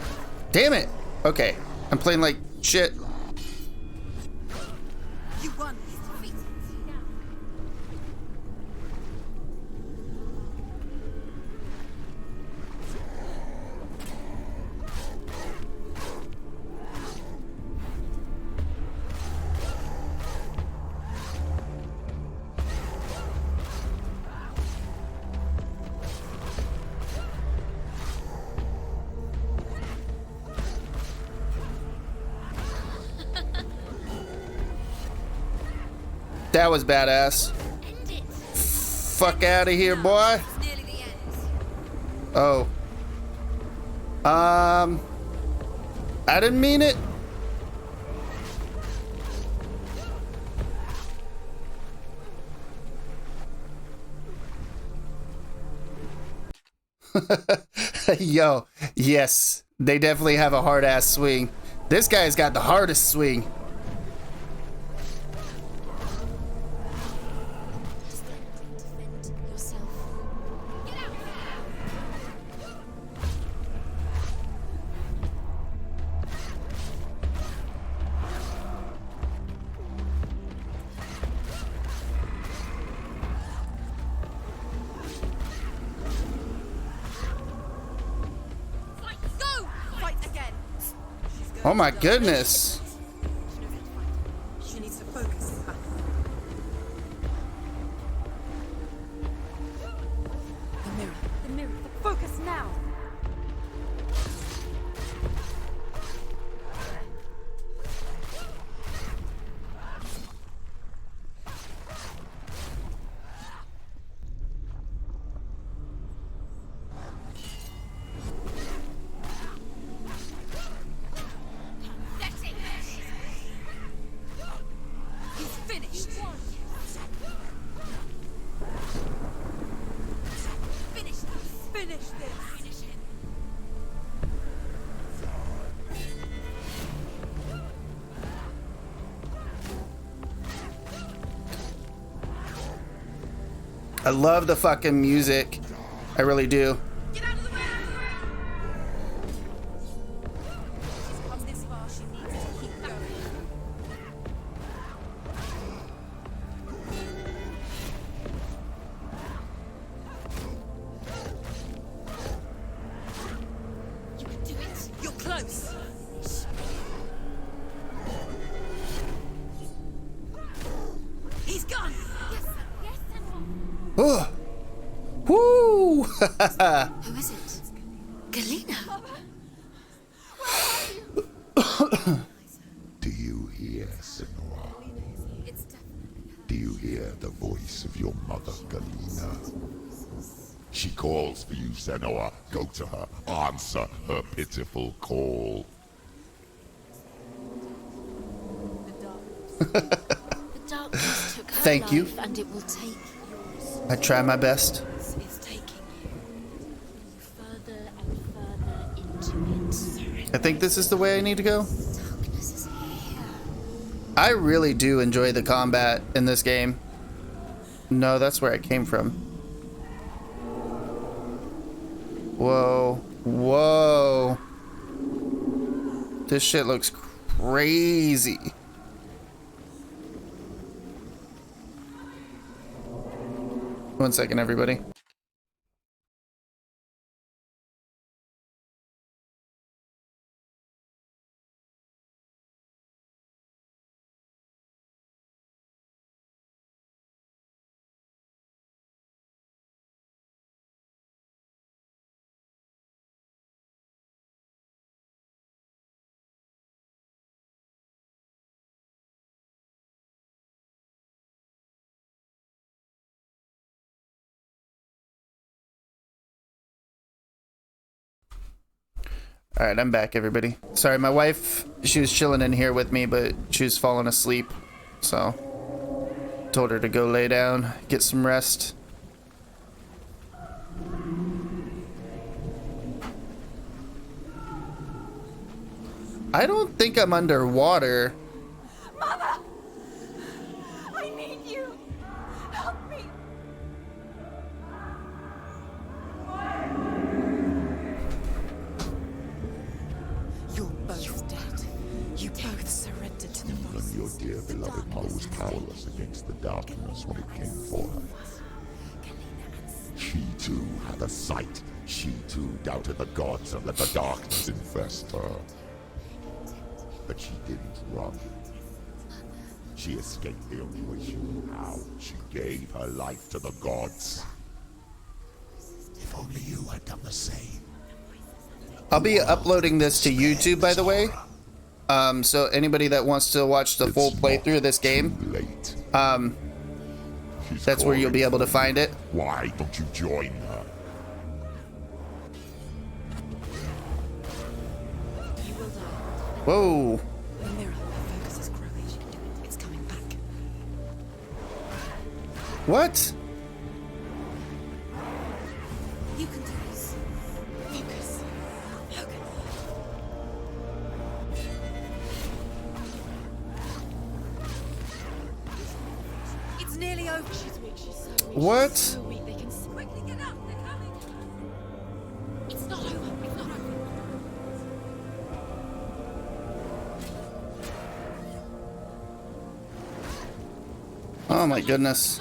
damn it. Okay, I'm playing like shit. You won. He's defeated. That was badass. Fuck out of here, boy. Oh. I didn't mean it. Yo, yes, they definitely have a hard ass swing. This guy's got the hardest swing. Oh my goodness. She needs to focus. The mirror. The mirror. Focus now. I love the fucking music. I really do. Oh, woo! Who is it? Galena. Do you hear, Senua? Do you hear the voice of your mother, Galena? She calls for you, Senua. Go to her. Answer her pitiful call. The darkness took her Thank you. life, and it will take yours. I try my best. It's taking you further and further into it. I think this is the way I need to go. Darkness is here. I really do enjoy the combat in this game. No, that's where I came from. Whoa. Whoa. This shit looks crazy. One second, everybody. All right, I'm back, everybody. Sorry, my wife, she was chilling in here with me, but she was falling asleep. So, told her to go lay down, get some rest. I don't think I'm underwater. Mother! I need you! Help me! You're both dead. You both surrendered to the Even your dear beloved mother was powerless against the darkness when it came for her. She too had a sight. She too doubted the gods and let the darkness infest her. But she didn't run. She escaped the only way she knew how. She gave her life to the gods. If only you had done the same. I'll be uploading this to YouTube, by the way. So anybody that wants to watch the full playthrough of this game, that's where you'll be able to find it. Why don't you join her? Whoa. The mirror, the focus is growing. It's coming back. What? You can do this. Focus. Focus. It's nearly over. She's weak. She's so weak. What? She's so weak. They can quickly get up. They're coming. It's not over. It's not over. Oh my goodness.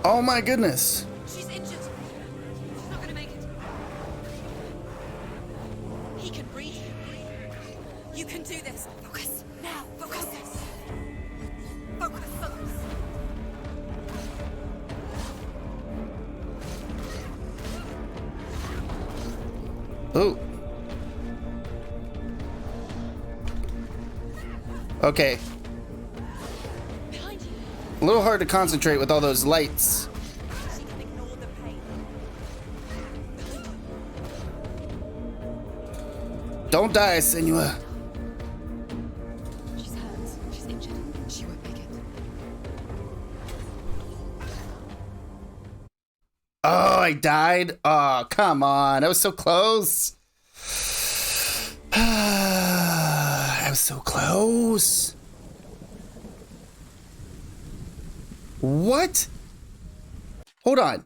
Oh my goodness. She's injured. She's not gonna make it. He can breathe. You can do this. Focus. Now. Focus. Focus. Focus. Oh. Okay. A little hard to concentrate with all those lights. Don't die, Senua. She's hurt. She's injured. She won't make it. Oh, I died? Oh, come on. I was so close. I was so close. What? Hold on.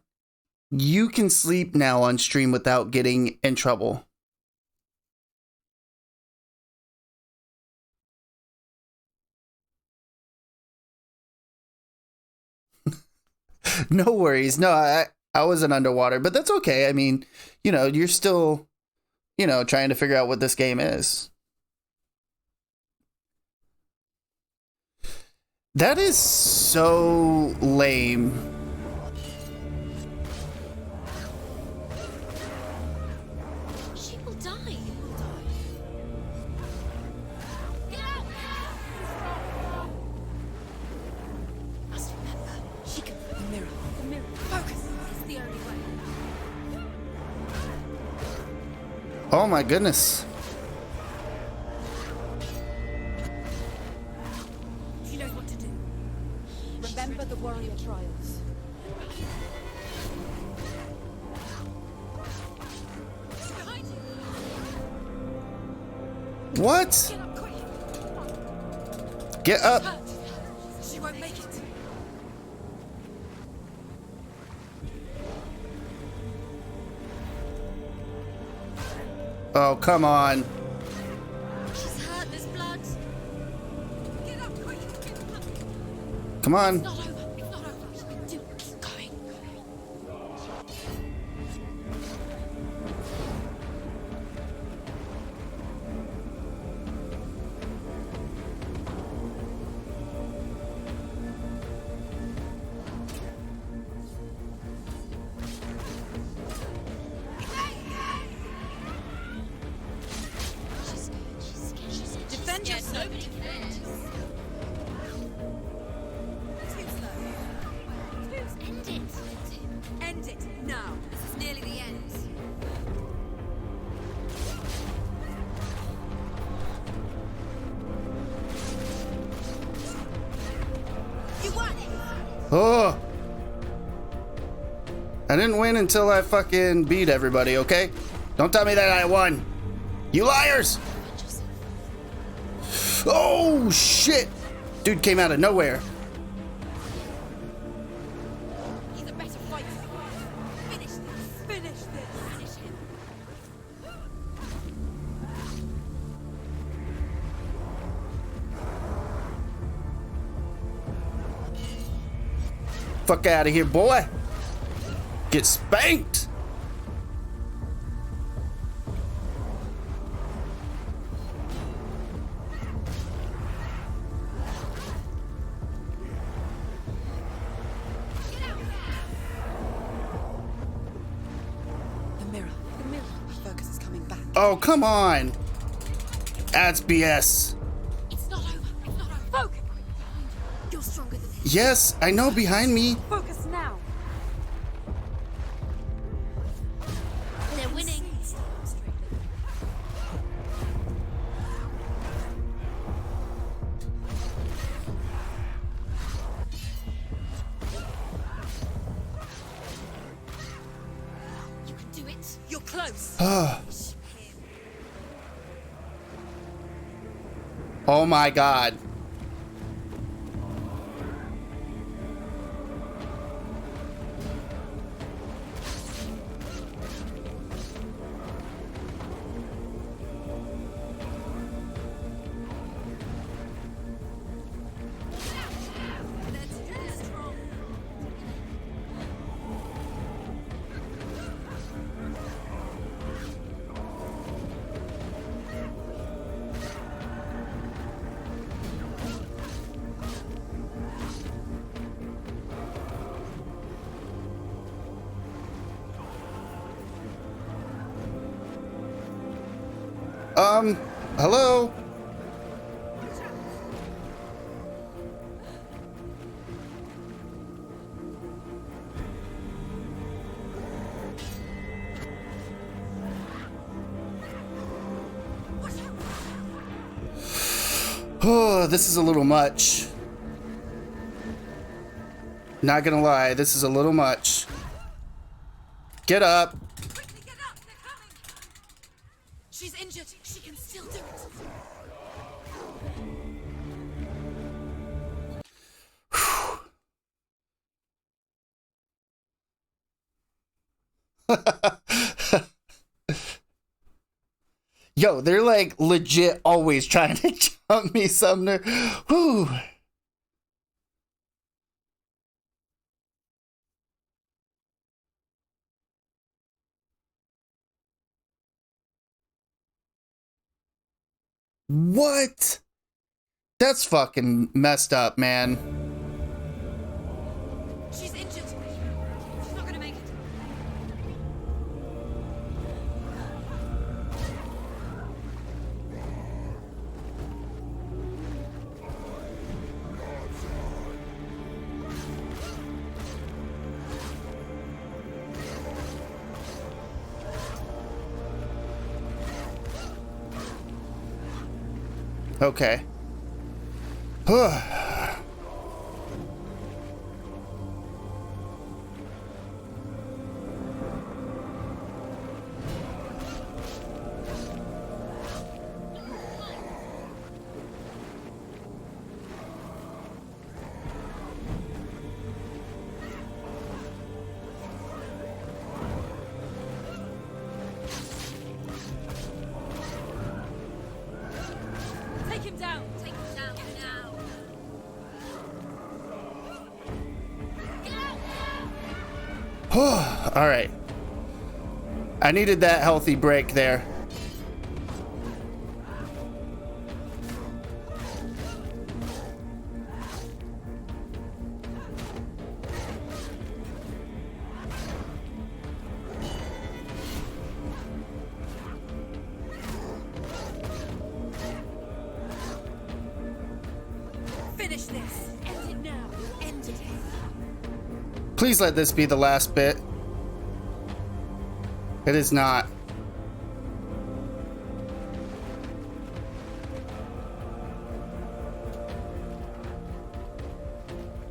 You can sleep now on stream without getting in trouble. No worries. No, I wasn't underwater, but that's okay. I mean, you know, you're still, you know, trying to figure out what this game is. That is so lame. She will die. Get out! Must remember, she can. The mirror. The mirror. Focus. It's the only way. Oh my goodness. She knows what to do. Remember the warrior trials. Behind you. What? Get up quick. Get up. She won't make it. Oh, come on. She's hurt. There's blood. Get up quick. Come on. It's not over. It's not over. You can do it. Keep going. Defend yourself. Nobody cares. Too slow. End it. End it now. This is nearly the end. You won it. Oh. I didn't win until I fucking beat everybody, okay? Don't tell me that I won. You liars! Oh, shit! Dude came out of nowhere. He's a better fighter. Finish this. Finish this. Finish him. Fuck out of here, boy. Get spanked. The mirror. The mirror. Focus is coming back. Oh, come on. That's BS. It's not over. It's not over. Focus. You're stronger than this. Yes, I know behind me. Focus now. They're winning. You can do it. You're close. Oh my god. Hello? Oh, this is a little much. Not gonna lie, this is a little much. Get up. Quickly get up. They're coming. She's injured. She can still do it. Yo, they're like legit always trying to jump me, Sumner. Whew. What? That's fucking messed up, man. She's injured. She's not gonna make it. Okay. Take him down. Take him down now. All right. I needed that healthy break there. Finish this. End it now. End it. Please let this be the last bit. It is not.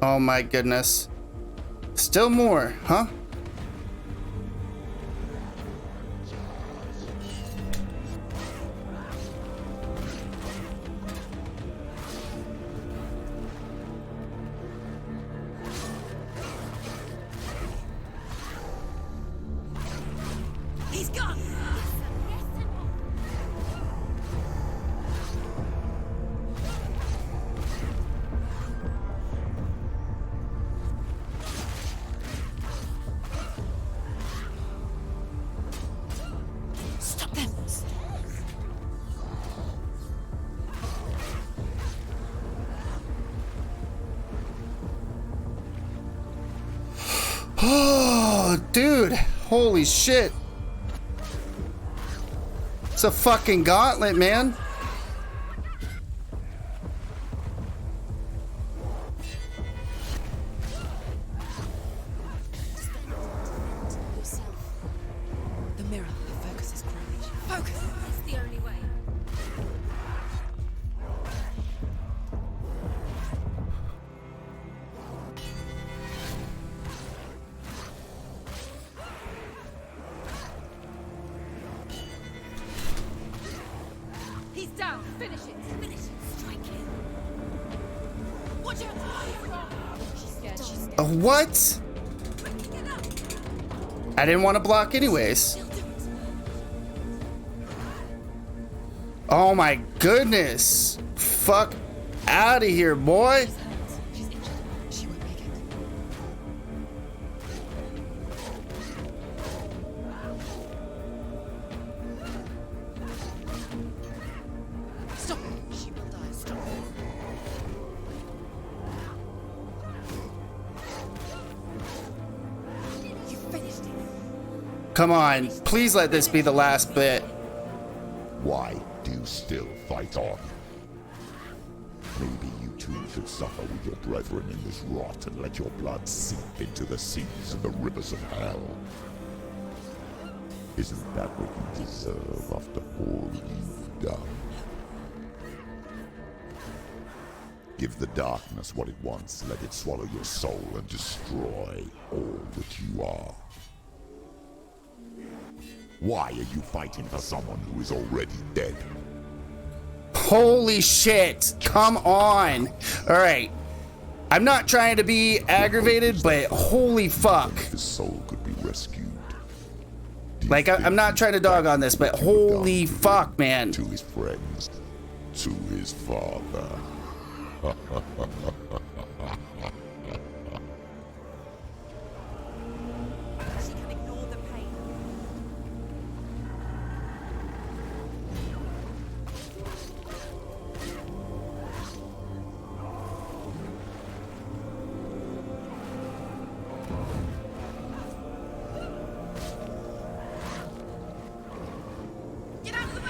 Oh my goodness. Still more, huh? He's gone. Stop them. Oh, dude. Holy shit. It's a fucking gauntlet, man. The mirror. The focus is courage. Focus. It's the only way. He's down. Finish it. Finish it. Strike it. Watch out. She's scared. She's scared. What? I didn't want to block anyways. Oh my goodness. Fuck out of here, boy. She's injured. She won't make it. Stop. She will die. Stop. You finished it. Come on. Please let this be the last bit. Why do you still fight on? Maybe you too should suffer with your brethren in this rot and let your blood seep into the seas and the rivers of hell. Isn't that what you deserve after all you've done? Give the darkness what it wants, let it swallow your soul and destroy all that you are. Why are you fighting for someone who is already dead? Holy shit. Come on. All right. I'm not trying to be aggravated, but holy fuck. His soul could be rescued. Like, I'm not trying to dog on this, but holy fuck, man. To his friends, to his father. She can ignore the pain. Get out of the way!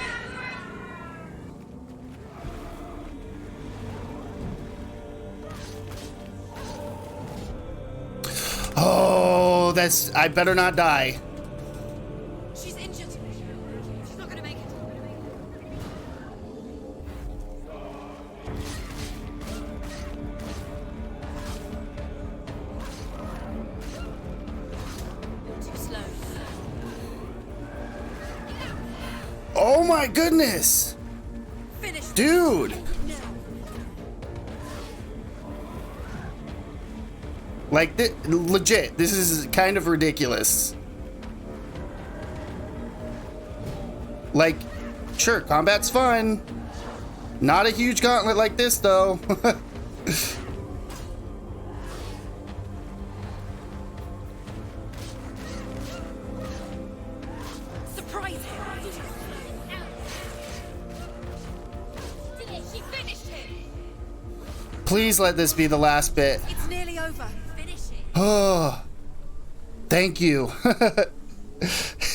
Oh, I better not die. She's injured. She's not gonna make it. Too slow. Oh my goodness. Finish. Dude. Like, legit, this is kind of ridiculous. Like, sure, combat's fun. Not a huge gauntlet like this, though. Surprise him. She finished him. Please let this be the last bit. It's nearly over. Finish it. Oh, thank you.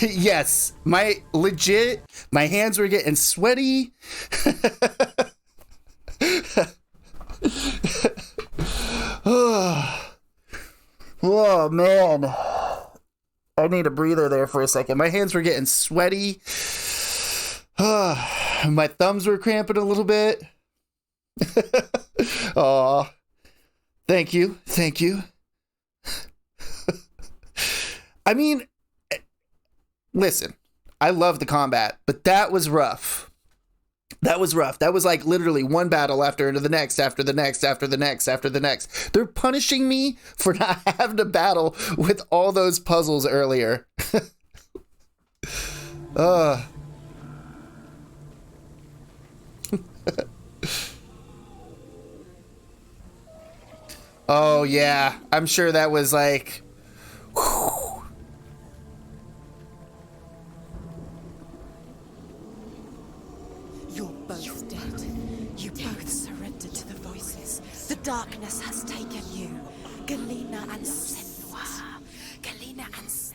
Yes, my hands were getting sweaty. Oh man, I need a breather there for a second. My hands were getting sweaty. My thumbs were cramping a little bit. Oh, thank you. I mean, listen, I love the combat, but that was rough. That was like literally one battle after the next, after the next, after the next, after the next. They're punishing me for not having to battle with all those puzzles earlier. Oh yeah, I'm sure that was like... Whew. You're both dead. You both surrendered to the voices. The darkness has taken you. Galena and Senua. Galena and Senua.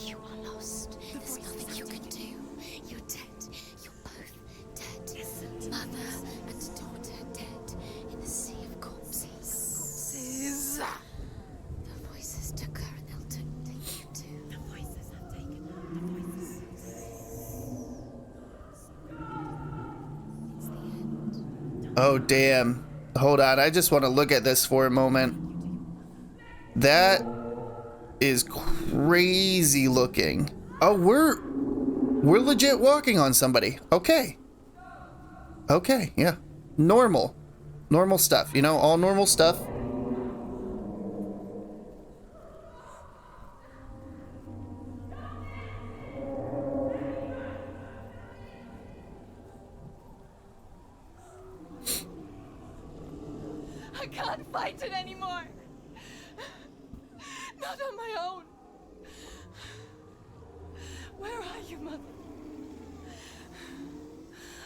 You are lost. There's nothing you can do. You're dead. You're both dead. Mother and daughter dead in the sea of corpses. The voices took her and they'll take you too. The voices have taken her. The voices. It's the end. Oh damn. Hold on, I just want to look at this for a moment. That is crazy looking. Oh, we're legit walking on somebody. Okay, yeah. Normal stuff, you know, all normal stuff. I can't fight it anymore. Not on my own. Where are you, Mother?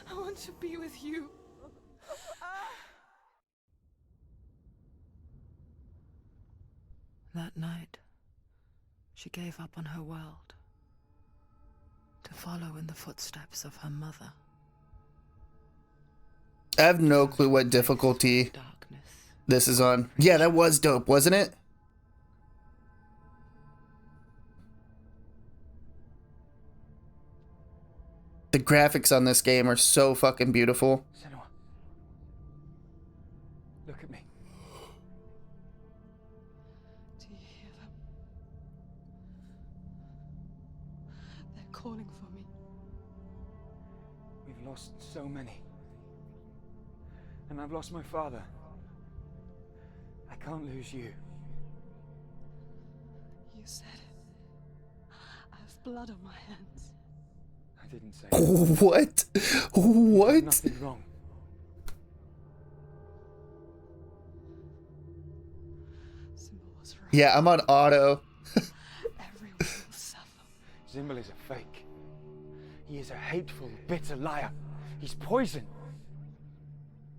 I want to be with you. That night, she gave up on her world to follow in the footsteps of her mother. I have no clue what difficulty this is on. Yeah, that was dope, wasn't it? The graphics on this game are so fucking beautiful. Senua, look at me. Do you hear them? They're calling for me. We've lost so many. And I've lost my father. I can't lose you. You said it. I have blood on my hands. I didn't say What? What? nothing wrong. Symbol was right. Yeah, I'm on auto. Everyone will suffer. Zimbel is a fake. He is a hateful, bitter liar. He's poison.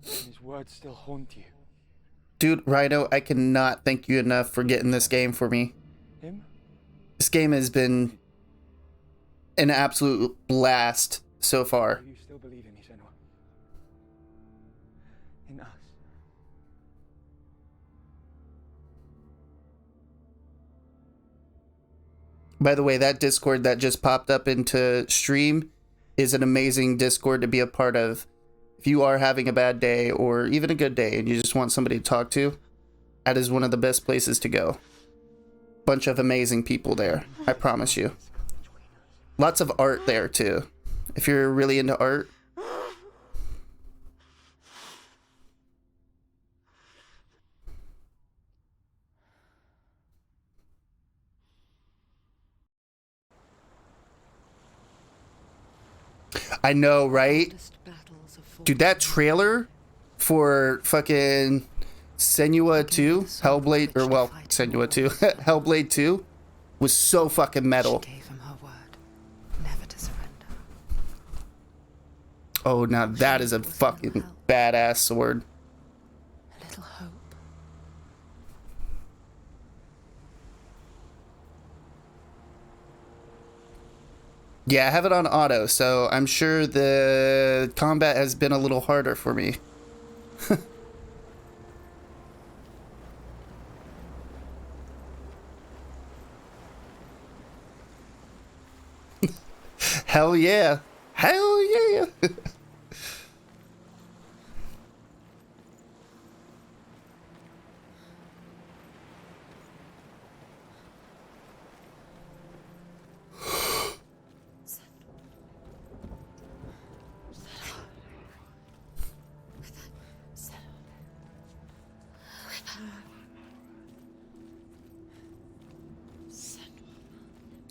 And his words still haunt you. Dude, Rhino, I cannot thank you enough for getting this game for me. Him? This game has been an absolute blast so far. Do you still believe in me, Senua? In us? By the way, that Discord that just popped up into stream is an amazing Discord to be a part of. If you are having a bad day or even a good day and you just want somebody to talk to, that is one of the best places to go. Bunch of amazing people there, I promise you. Lots of art there too. If you're really into art. I know, right? Dude, that trailer for fucking Senua 2, Hellblade, or well, Senua 2, Hellblade 2 was so fucking metal. She gave him her word, never to surrender. Oh, now that is a fucking badass sword. A little hope. Yeah, I have it on auto, so I'm sure the combat has been a little harder for me. Hell yeah. Hell yeah.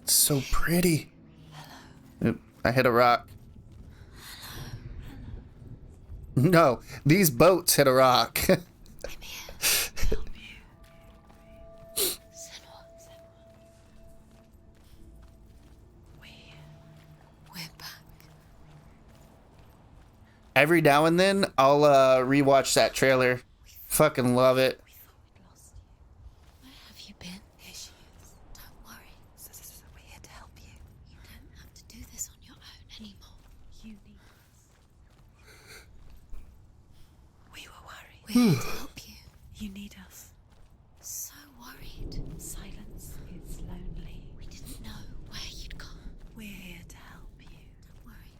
So pretty. Oop, I hit a rock. No, these boats hit a rock. Every now and then, I'll rewatch that trailer. Fucking love it. Where have you been? Here she is. Don't worry. We're here to help you. You don't have to do this on your own anymore. You need us. We were worried. We're here to help you. You need us. So worried. Silence is lonely. We didn't know where you'd gone. We're here to help you. Don't worry.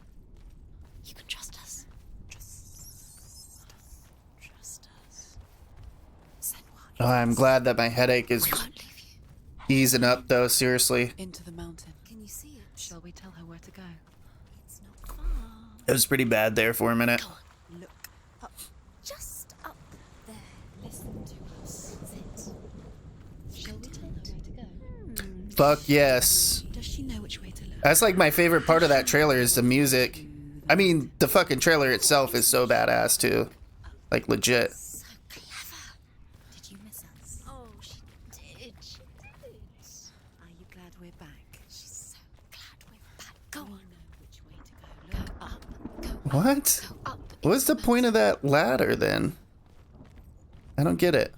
You can trust us. Trust us. Senua. Oh, I'm glad that my headache is easing up, though, seriously. Into the mountain. Can you see it? Shall we tell her where to go? It's not far. It was pretty bad there for a minute. Go on. Look. Up. Just up there. Listen to us. Sit. Shall we tell her where to go? Fuck yes. Does she know which way to look? That's like my favorite part of that trailer is the music. I mean, the fucking trailer itself is so badass, too. Like, legit. So clever. Did you miss us? Oh, she did. She did. Are you glad we're back? She's so glad we're back. Go We on. know which way to go. Go up. Go What? up. What's the point of that ladder, then? I don't get it.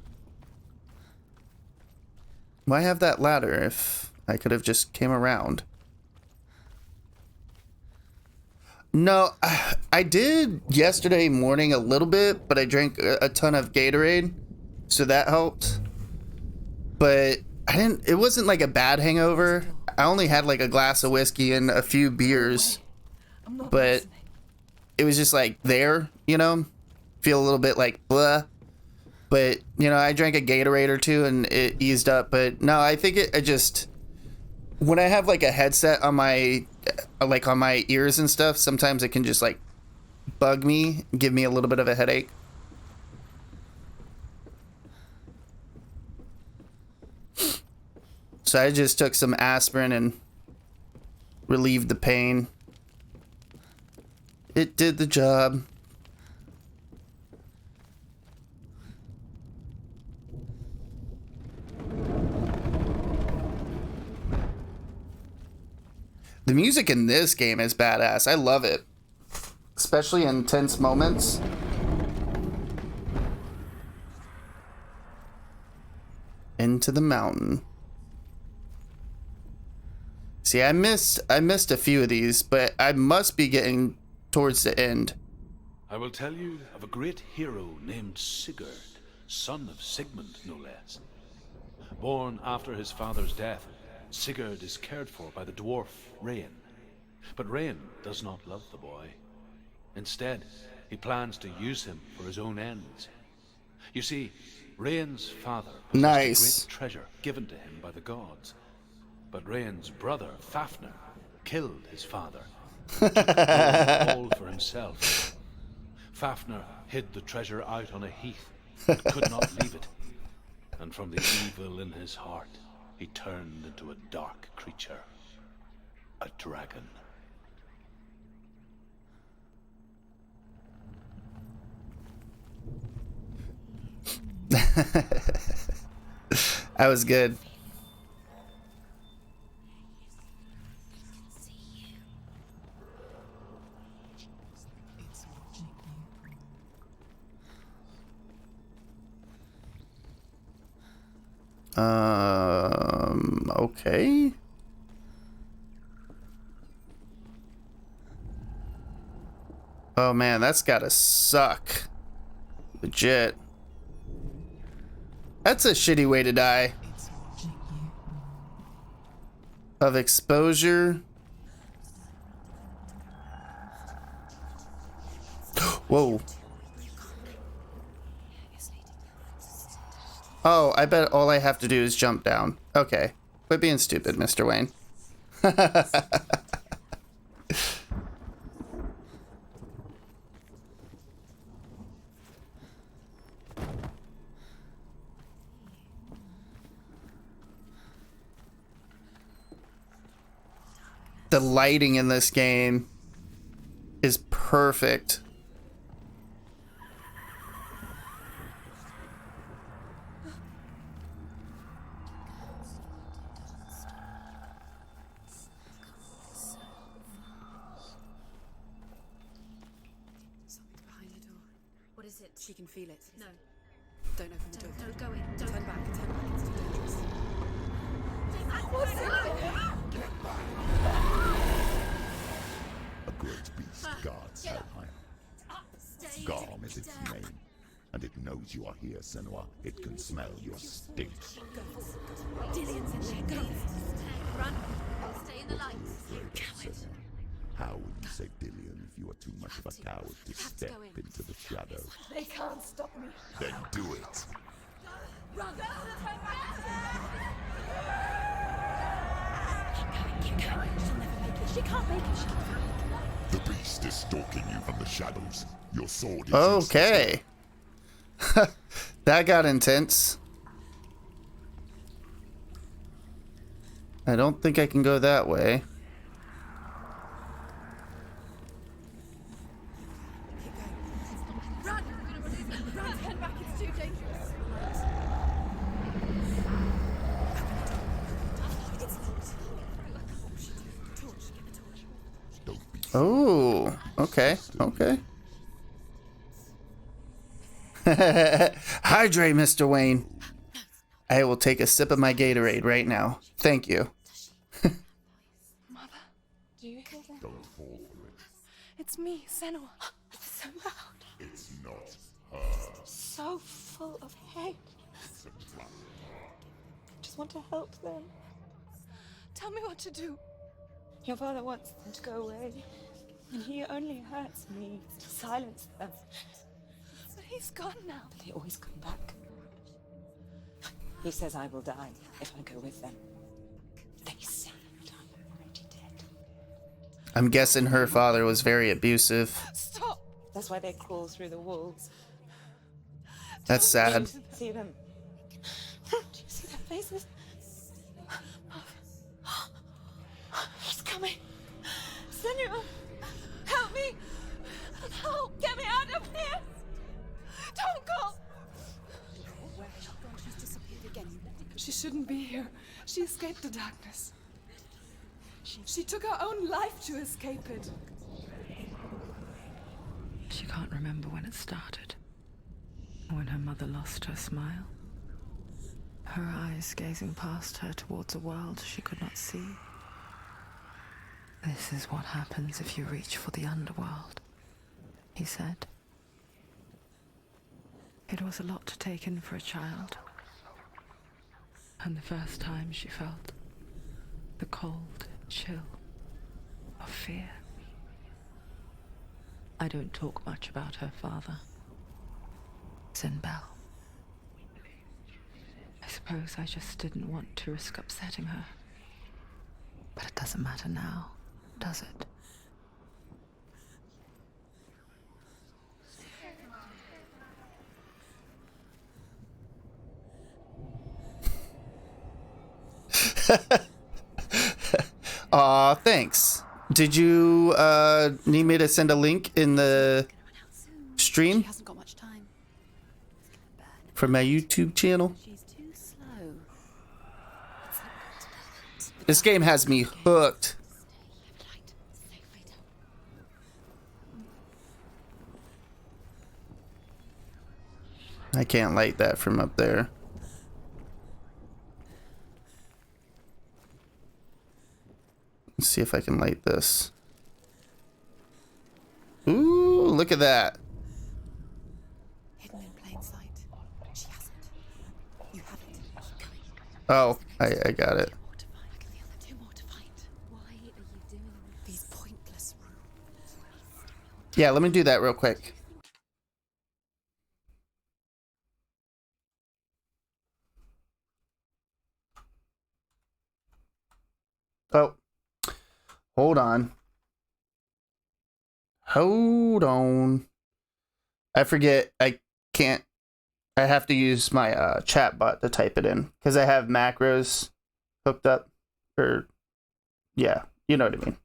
Why have that ladder if I could have just came around? No, I did yesterday morning a little bit, but I drank a ton of Gatorade, so that helped. But I didn't, it wasn't like a bad hangover. I only had like a glass of whiskey and a few beers, but it was just like there, you know, feel a little bit like blah. But, you know, I drank a Gatorade or two and it eased up. But no, I think it just, when I have like a headset on my, like on my ears and stuff, sometimes it can just like bug me, give me a little bit of a headache. So I just took some aspirin and relieved the pain. It did the job. The music in this game is badass. I love it. Especially in tense moments. Into the mountain. See, I missed a few of these, but I must be getting towards the end. I will tell you of a great hero named Sigurd, son of Sigmund, no less. Born after his father's death, Sigurd is cared for by the dwarf Rain. But Rain does not love the boy. Instead, he plans to use him for his own ends. You see, Rain's father possessed a great treasure given to him by the gods. But Rain's brother, Fafnir, killed his father. Took all for himself. Fafnir hid the treasure out on a heath, but could not leave it. And from the evil in his heart, he turned into a dark creature. A dragon. That was good. Okay. Oh man, that's gotta suck. Legit. That's a shitty way to die. Of exposure. Whoa. Oh, I bet all I have to do is jump down. Okay. Quit being stupid, Mr. Wayne. The lighting in this game is perfect. Something's behind the door. What is it? She can feel it. No. Don't open the door. Don't go in. Don't. Turn back. Turn back. It's too dangerous. What's it? A great beast guards Hellfire. Garm is its name, and it knows you are here, Senua. It can smell your stink. Dillian's in there. Go. Run. Stay in the light. You coward. How will you save Dillian if you are too much of a coward to step into the shadow? They can't stop me. Then do it. Run! Keep going. She'll never make it. She can't make it. She can't. The beast is stalking you from the shadows. Your sword is Okay. That got intense. I don't think I can go that way. Run! Run! Turn back. It's too dangerous. Oh, okay, okay. Hydrate, Mr. Wayne. I will take a sip of my Gatorade right now. Thank you. Mother, do you hear that? Don't fall for it. It's me, Senua. It's so loud. It's not her. So full of hate. It's a trap. Just want to help them. Tell me what to do. Your father wants them to go away. And he only hurts me to silence them. But he's gone now. But they always come back. He says I will die if I go with them. They say that I'm already dead. I'm guessing her father was very abusive. Stop! That's why they crawl through the walls. That's sad. See them. Do you see their faces? me. Senua, help me. Help, get me out of here. Don't go. Where has she gone? She's disappeared again. She shouldn't be here. She escaped the darkness. She took her own life to escape it. She can't remember when it started. When her mother lost her smile. Her eyes gazing past her towards a world she could not see. This is what happens if you reach for the underworld, he said. It was a lot to take in for a child. And the first time she felt the cold chill of fear. I don't talk much about her father, Zinbel. I suppose I just didn't want to risk upsetting her. But it doesn't matter now, does it? Aw, thanks. Did you need me to send a link in the stream? She hasn't got much time. From my YouTube channel? She's too slow. This game has me hooked. I can't light that from up there. Let's see if I can light this. Ooh, look at that. Hidden in plain sight. She hasn't. You haven't. Keep going. Oh, I got it. Two more to find. Why are you doing these pointless rules? Yeah, let me do that real quick. Oh. Hold on. Hold on. I forget. I can't. I have to use my chat bot to type it in because I have macros hooked up. Or, yeah, you know what I mean.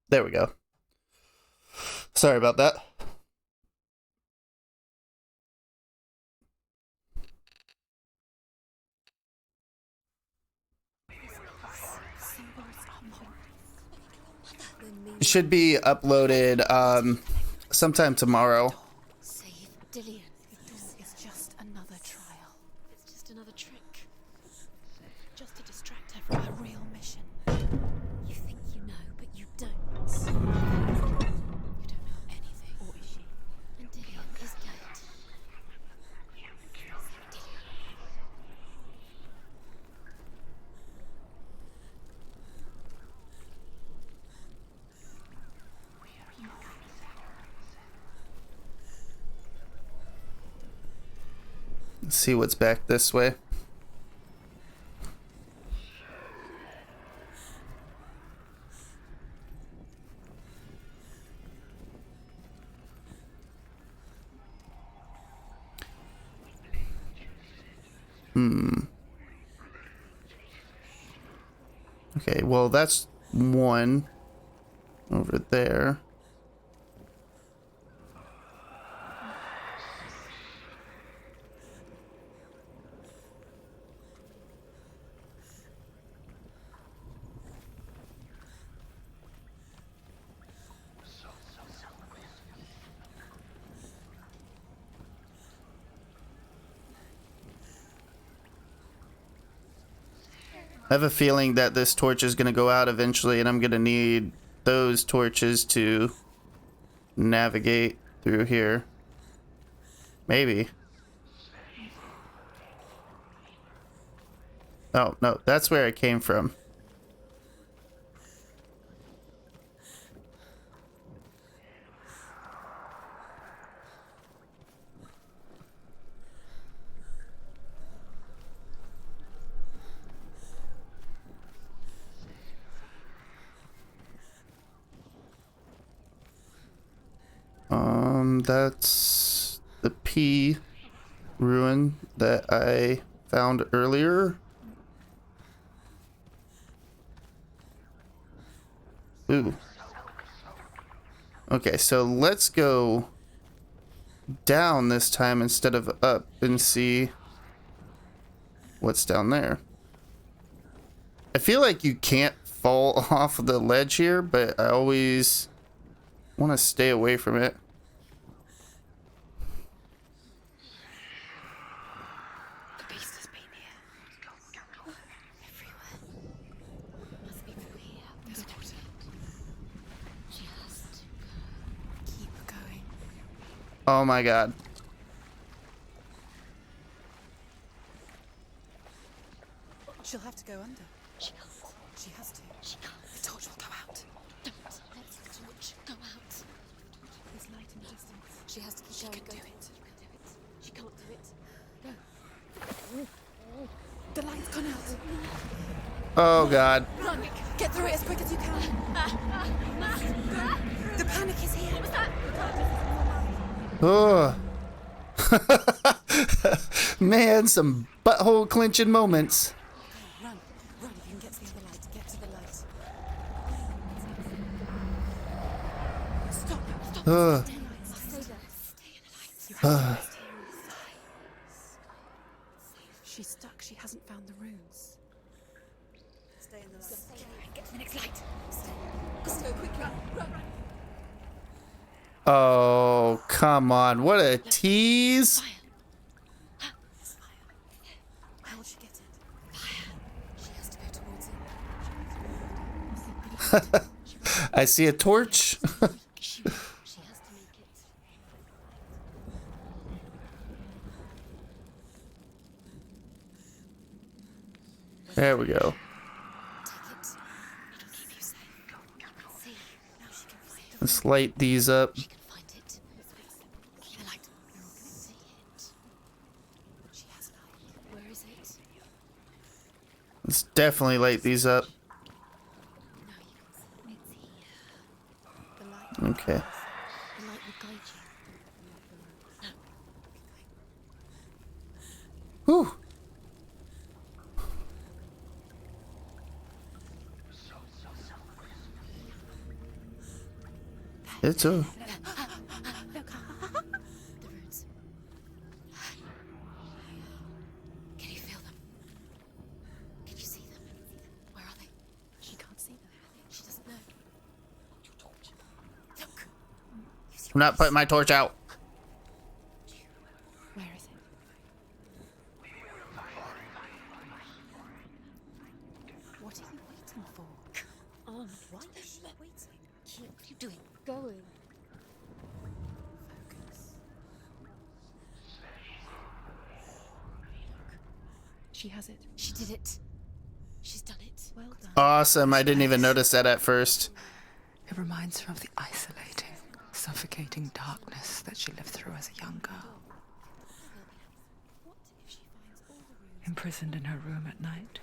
There we go. Sorry about that. It should be uploaded sometime tomorrow. Save Dillian. It's just another trial. It's just another trick. Just to distract her from her real mission. You think you know, but you don't. You don't know anything. Or is she? And Dillian is dead. Let's see what's back this way. Okay, well, that's one over there. I have a feeling that this torch is going to go out eventually, and I'm going to need those torches to navigate through here. Maybe. Oh, no, that's where I came from. That's the P ruin that I found earlier. Ooh. Okay, so let's go down this time instead of up and see what's down there. I feel like you can't fall off the ledge here, but I always want to stay away from it. The beast has been here. Everywhere. Must be through here. There's water. She has to go. Keep going. Oh my god. She'll have to go under. She can't. She has to. She can't. The torch will go out. Don't let the torch go out. There's light in the distance. She has to keep going. She can do it. You can do it. She can't do it. Go. The light's gone out. Oh god. Run. Get through it as quick as you can. The panic is here. What was that? Oh. Man, some butthole clenching moments. Run. Run. You can get to the other light. Get to the light. Stop. Stop. Ugh. Stay there. Stay in the light. You have to stay inside. She's stuck. She hasn't found the runes. Stay in the light. Get to the next light. Let's go quickly. Run. Oh, come on. What a tease. How will she get it? Fire. She has to go towards it. I see a torch. She has to make it. There we go. Take it. It'll keep you safe. See, now she can find it. Let's light these up. She can find it. The light. See it. She has light. Where is it? Let's definitely light these up. Now you can see. It's here. The light. Okay. The light will guide you. Whew. It's a... Look. The runes. Can you feel them? Can you see them? Where are they? She can't see them. She doesn't know. Hold your torch. Look. I'm not putting my torch out. Where is it? What are you waiting for? Come on. What are you waiting? What are you doing? Going. Focus. She has it. She did it. She's done it. Well done. Awesome. I didn't even notice that at first. It reminds her of the isolating, suffocating darkness that she lived through as a young girl. What if she finds all the runes? Imprisoned in her room at night,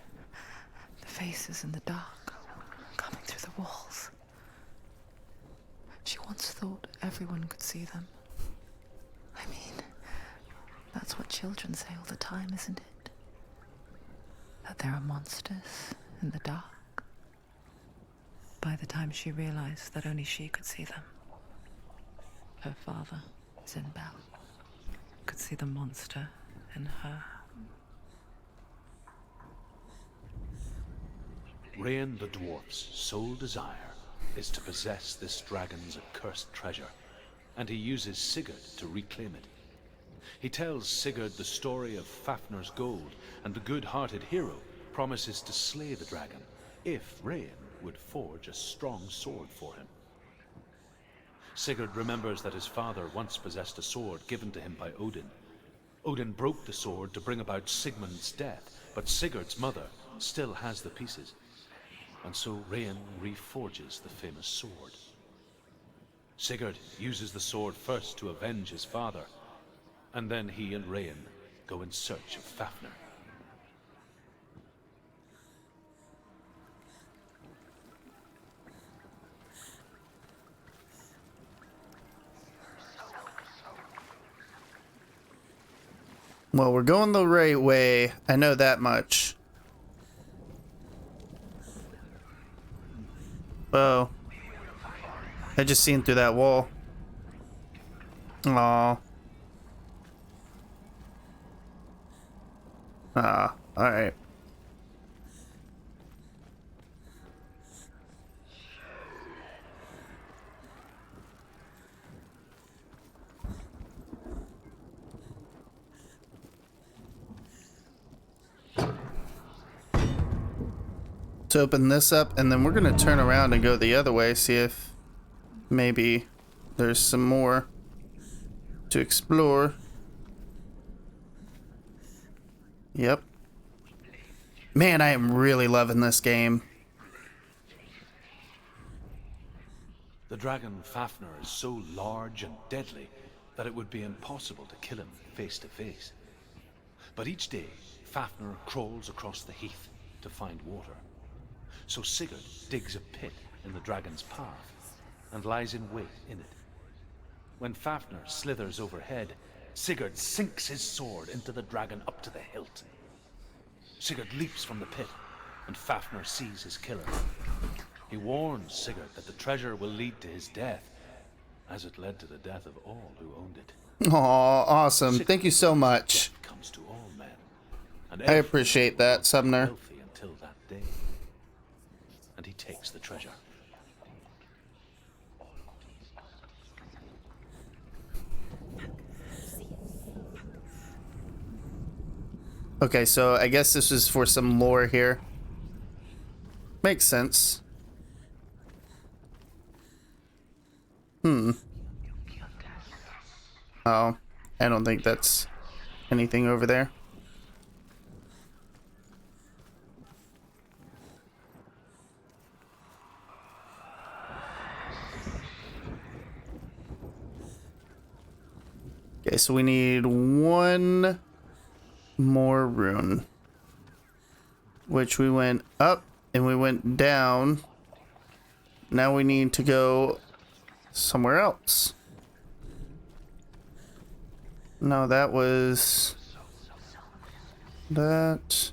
the faces in the dark, coming through the walls. She once thought everyone could see them. I mean, that's what children say all the time, isn't it? That there are monsters in the dark. By the time she realized that only she could see them, her father, Zinbel, could see the monster in her. Rain the dwarf's sole desire is to possess this dragon's accursed treasure, and he uses Sigurd to reclaim it. He tells Sigurd the story of Fafnir's gold, and the good-hearted hero promises to slay the dragon if Rain would forge a strong sword for him. Sigurd remembers that his father once possessed a sword given to him by Odin. Odin broke the sword to bring about Sigmund's death, but Sigurd's mother still has the pieces. And so Rain reforges the famous sword. Sigurd uses the sword first to avenge his father, and then he and Rain go in search of Fafnir. Well, we're going the right way. I know that much. Oh. I just seen through that wall. Aw. Ah, alright. To open this up, and then we're gonna turn around and go the other way, see if maybe there's some more to explore. Yep. Man, I am really loving this game. The dragon Fafnir is so large and deadly that it would be impossible to kill him face to face. But each day, Fafnir crawls across the heath to find water. So Sigurd digs a pit in the dragon's path and lies in wait in it. When Fafnir slithers overhead, Sigurd sinks his sword into the dragon up to the hilt. Sigurd leaps from the pit, and Fafnir sees his killer. He warns Sigurd that the treasure will lead to his death, as it led to the death of all who owned it. Aw, awesome. Thank you so much. Death comes to all men, and I appreciate that, Sumner. healthy until that day. And he takes the treasure. Okay, so I guess this is for some lore here. Makes sense. Oh, I don't think that's anything over there. Okay, so we need one more rune, which we went up and we went down. Now we need to go somewhere else. No, that was that.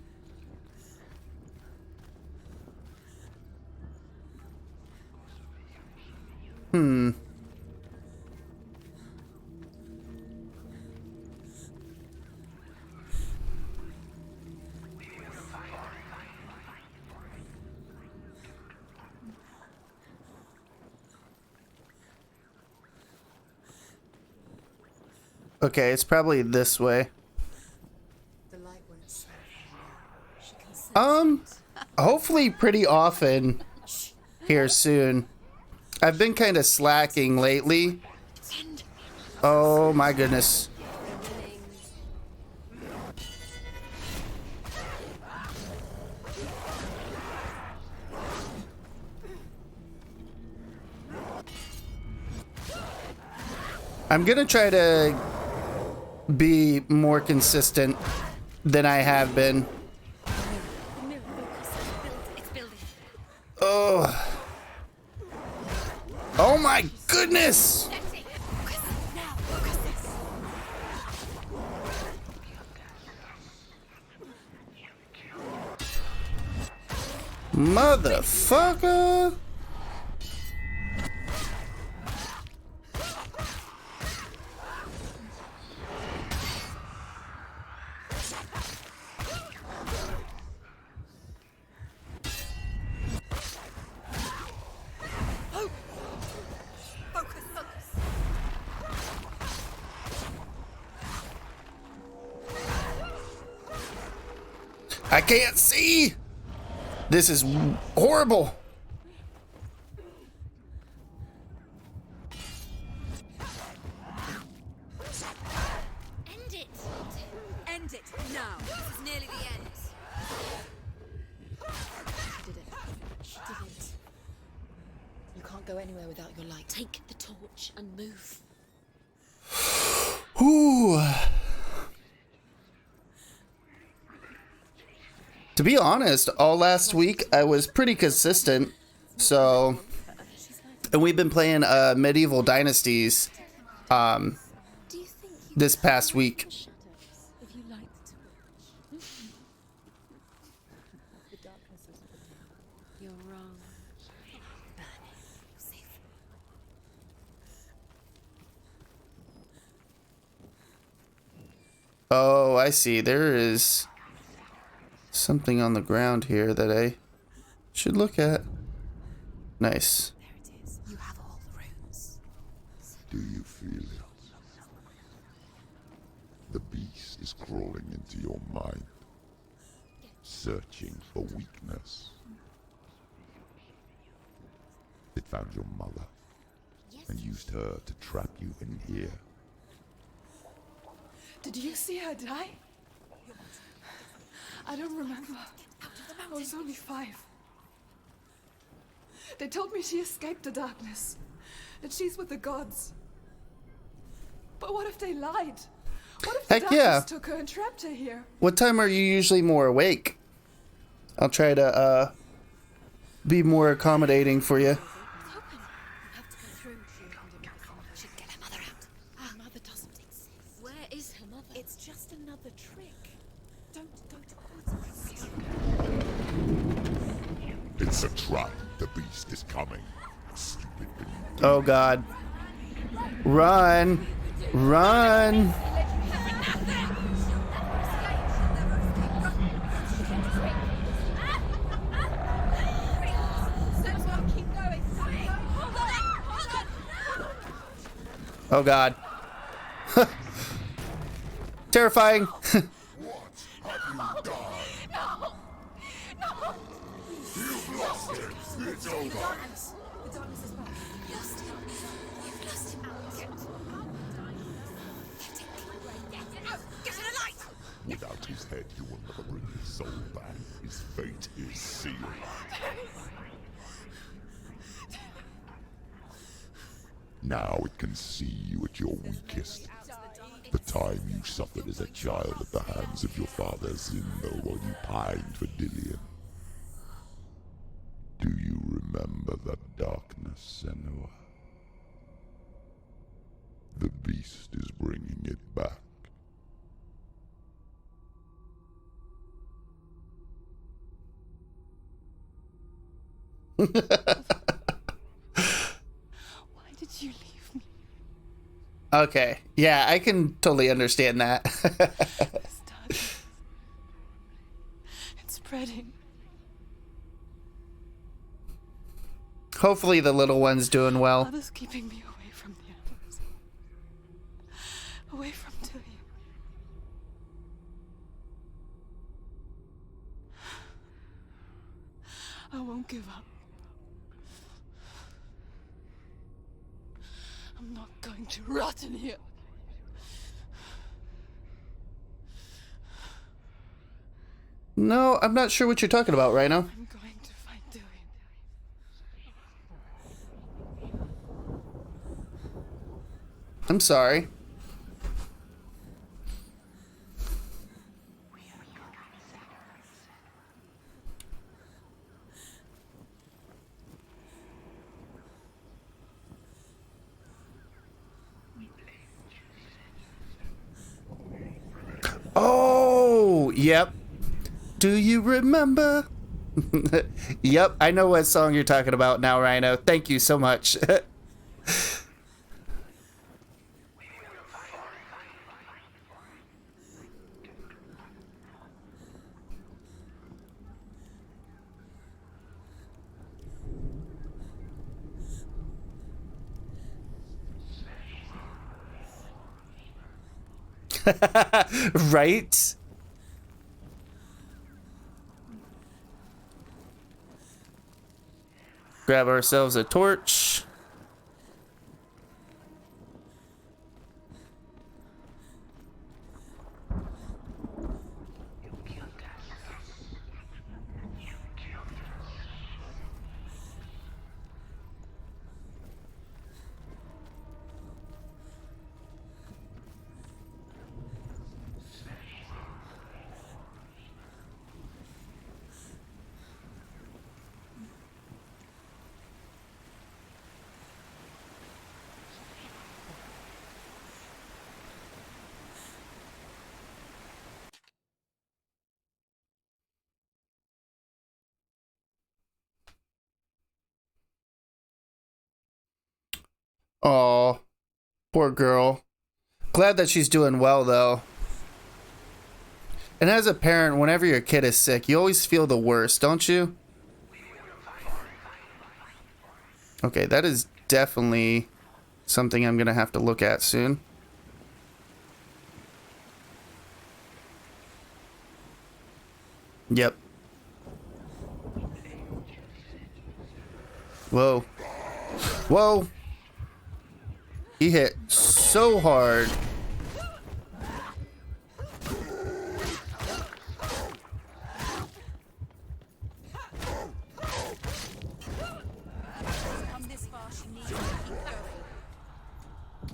Okay, it's probably this way. Hopefully pretty often here soon. I've been kind of slacking lately. Oh my goodness. I'm gonna try to be more consistent than I have been. Oh. Oh my goodness. Motherfucker. I can't see. This is horrible. End it! End it now! This is nearly the end. She did it. She did it. You can't go anywhere without your light. Take the torch and move. Ooh. To be honest, all last week I was pretty consistent. So, and we've been playing Medieval Dynasties this past week. If you Oh, I see. There is something on the ground here that I should look at. Nice. There it is. You have all the runes. Do you feel it? The beast is crawling into your mind, searching for weakness. It found your mother and used her to trap you in here. Did you see her die? I don't remember. I was only 5. They told me she escaped the darkness, that she's with the gods. But what if they lied? What if the Heck darkness yeah. took her and trapped her here? What time are you usually more awake? I'll try to be more accommodating for you. Should get her mother out. Her mother doesn't exist. Where is her mother? It's just another trick. Don't go towards her. It's a trap. The beast is coming. Stupid thing. Oh god. Run! Run! Oh god. Terrifying. You've lost it. It's over. The darkness is back. Lost him. You've lost him. Get out. Get to the light. Without his head, you will never bring his soul back. His fate is sealed. Now it can see you at your weakest. The time you suffered as a child at the hands of your father Zindo while you pined for Dillian. Do you remember that darkness, Senua? The beast is bringing it back. Why did you leave me? Okay. Yeah, I can totally understand that. This darkness. It's spreading. Hopefully the little one's doing well. Mother's keeping me away from the others. Away from Tilly. I won't give up. I'm not going to rot in here. No, I'm not sure what you're talking about, Rhino. I'm going to find Tilly. I'm sorry. Oh, yep. Do you remember? Yep, I know what song you're talking about now, Rhino. Thank you so much. Right? Grab ourselves a torch. Oh, poor girl. Glad that she's doing well, though. And as a parent, whenever your kid is sick, you always feel the worst, don't you? Okay, that is definitely something I'm gonna have to look at soon. Yep. Whoa. Whoa! He hit so hard.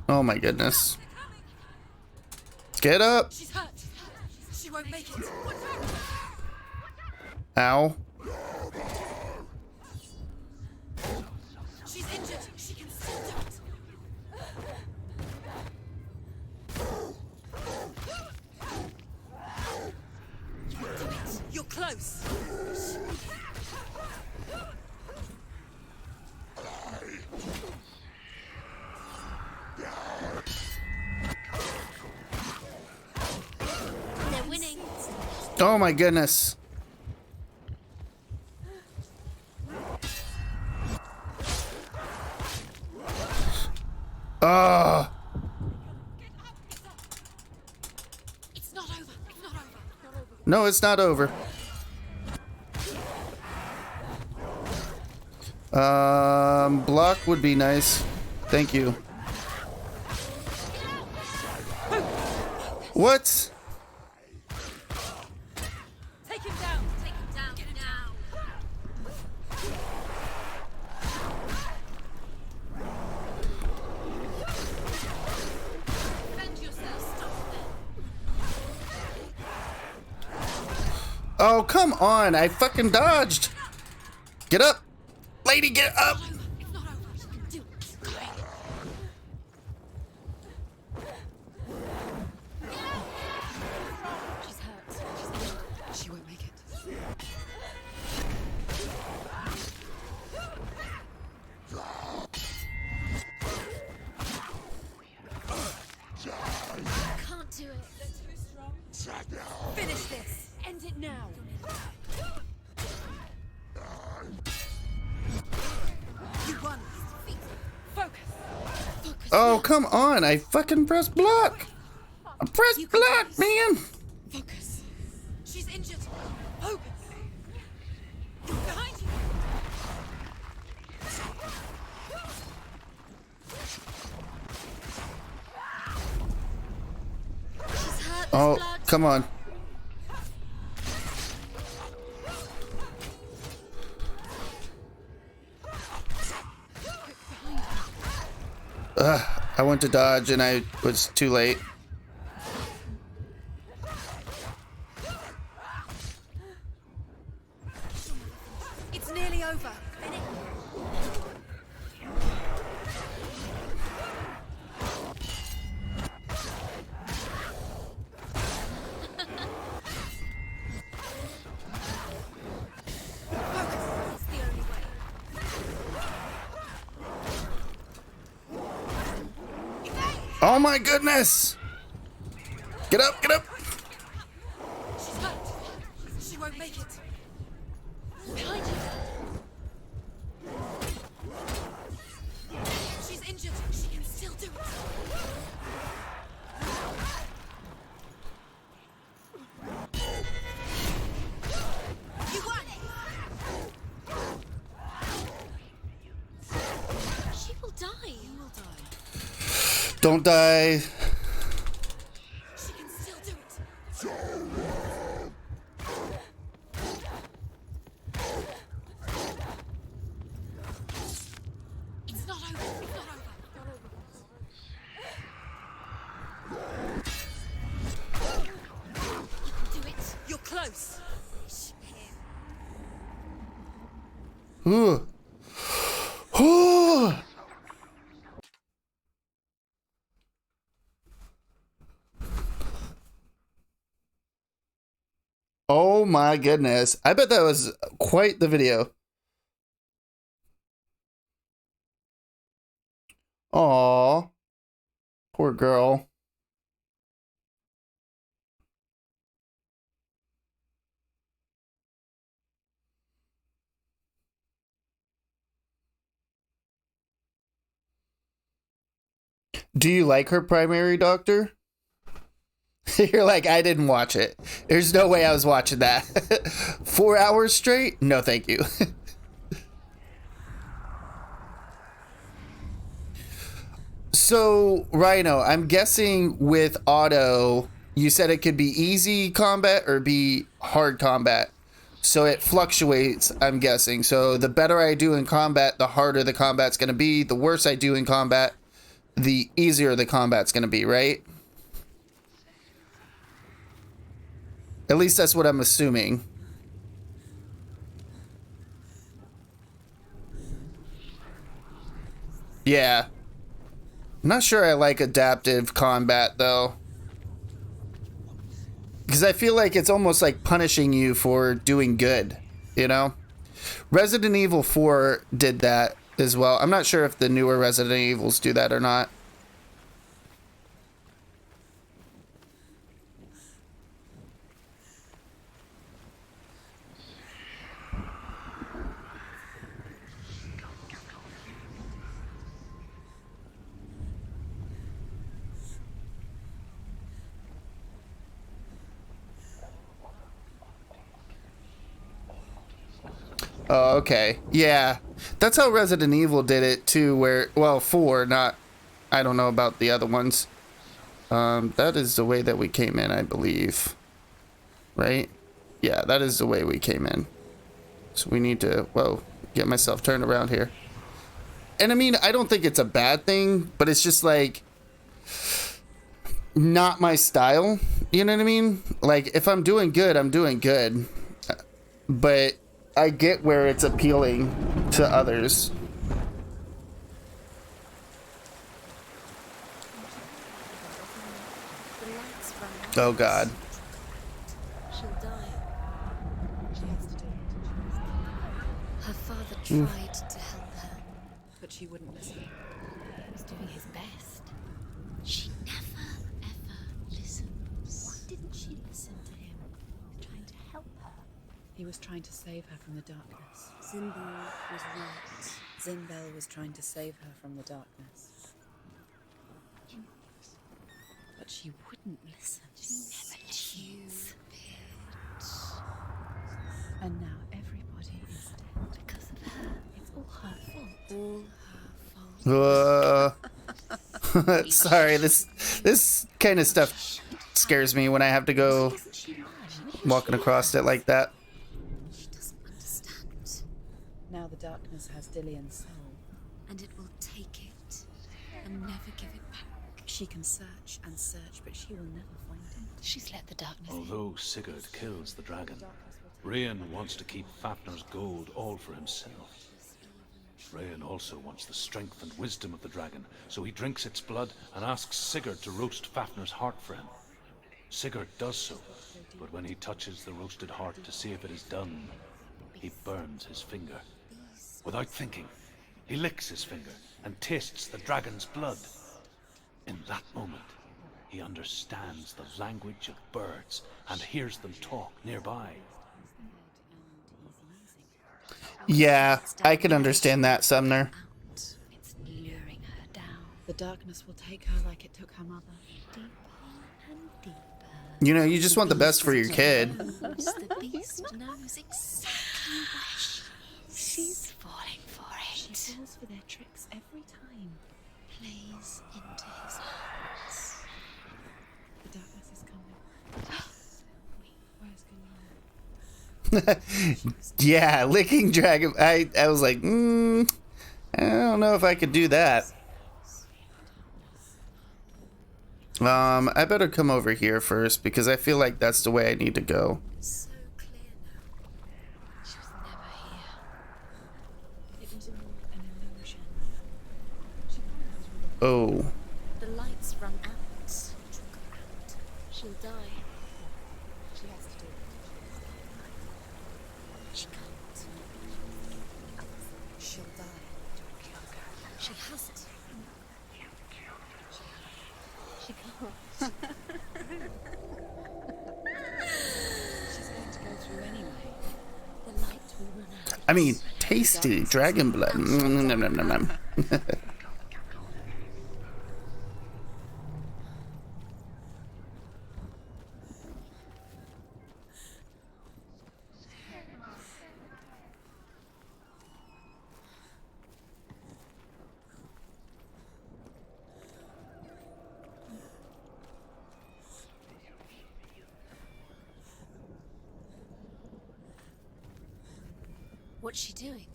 Oh my goodness. Get up! She's hurt. She won't make it. Ow. She's injured. She can still do it. You can do it. You're close. They're winning. Oh my goodness. Ah. It's not over. It's not over. No, it's not over. Block would be nice. Thank you. What? Take him down. Take him down. Get him down. Defend yourself. Stop them. Oh, come on. I fucking dodged. Get up. Lady, get up. It's not over. You can do it. Go ahead. She's hurt. She's injured. She won't make it. Can't do it. They're too strong. Finish this. End it now. You won. Focus. Focus. Oh, come on. I fucking pressed block. I pressed block, man. Focus. She's injured. Focus. Behind you. She's hurt. Oh, Blood. come on. I went to dodge and I was too late. It's nearly over. It's the only way. Oh my goodness. Get up, get up. She's hurt. She won't make it. Behind you. She's injured. She can still do it. You won. She will die. You will die. Don't die. She can still do it. It's not over. It's not over. You can do it. You're close. Ooh. Ooh. Oh my goodness. I bet that was quite the video. Aw. Poor girl. Do you like her primary doctor? You're like, I didn't watch it. There's no way I was watching that. 4 hours straight? No, thank you. So, Rhino, I'm guessing with auto, you said it could be easy combat or be hard combat. So it fluctuates, I'm guessing. So the better I do in combat, the harder the combat's going to be. The worse I do in combat, the easier the combat's going to be, right? At least that's what I'm assuming. Yeah. I'm not sure I like adaptive combat, though. Because I feel like it's almost like punishing you for doing good, you know? Resident Evil 4 did that as well. I'm not sure if the newer Resident Evils do that or not. Oh, okay. Yeah. That's how Resident Evil did it too, where, well, 4, not, I don't know about the other ones. That is the way that we came in, I believe. Right? Yeah, that is the way we came in. So we need to, whoa, get myself turned around here. And I mean, I don't think it's a bad thing, but it's just like, not my style. You know what I mean? Like, if I'm doing good, I'm doing good. But I get where it's appealing to others. Oh God. She'll die. She has to do it. Her father tried to help her, But she wouldn't listen. he was doing his best. She never, ever listens. Why didn't she listen to him? Trying to help her. He was trying to save her from the darkness. Zimbel was right. Zimbel was trying to save her from the darkness. But she wouldn't listen. She never listens. And now everybody is dead. Because of her. It's all her fault. All her fault. Sorry, this kind of stuff scares me when I have to go walking across it like that. She doesn't understand. Now the darkness has Dillian's soul. And it will take it and never give it back. She can search and search, but she will never find it. She's let the darkness in. Although Sigurd kills the dragon, Rayan wants to keep Fafnir's gold all for himself. Rayan also wants the strength and wisdom of the dragon, so he drinks its blood and asks Sigurd to roast Fafnir's heart for him. Sigurd does so, but when he touches the roasted heart to see if it is done, he burns his finger. Without thinking, he licks his finger and tastes the dragon's blood. In that moment, he understands the language of birds and hears them talk nearby. Yeah, I can understand that, Sumner. It's luring her down. The darkness will take her like it took her mother. Deeper and deeper. You know, you just want the best for your kid. The beast knows exactly where she is. She's falling for it. She falls for their tricks every time. Plays into his hearts. The darkness is coming. Where's Gillian? Yeah, licking dragon. I was like, I don't know if I could do that. I better come over here first because I feel like that's the way I need to go. So clear now. She was never here. It was all an illusion. Oh. The lights run out. She'll die. She has to do it. She can't. She'll die. She has to. She can't. She's going to go through anyway. The light will run out. I mean, tasty dragon blood. What's she doing?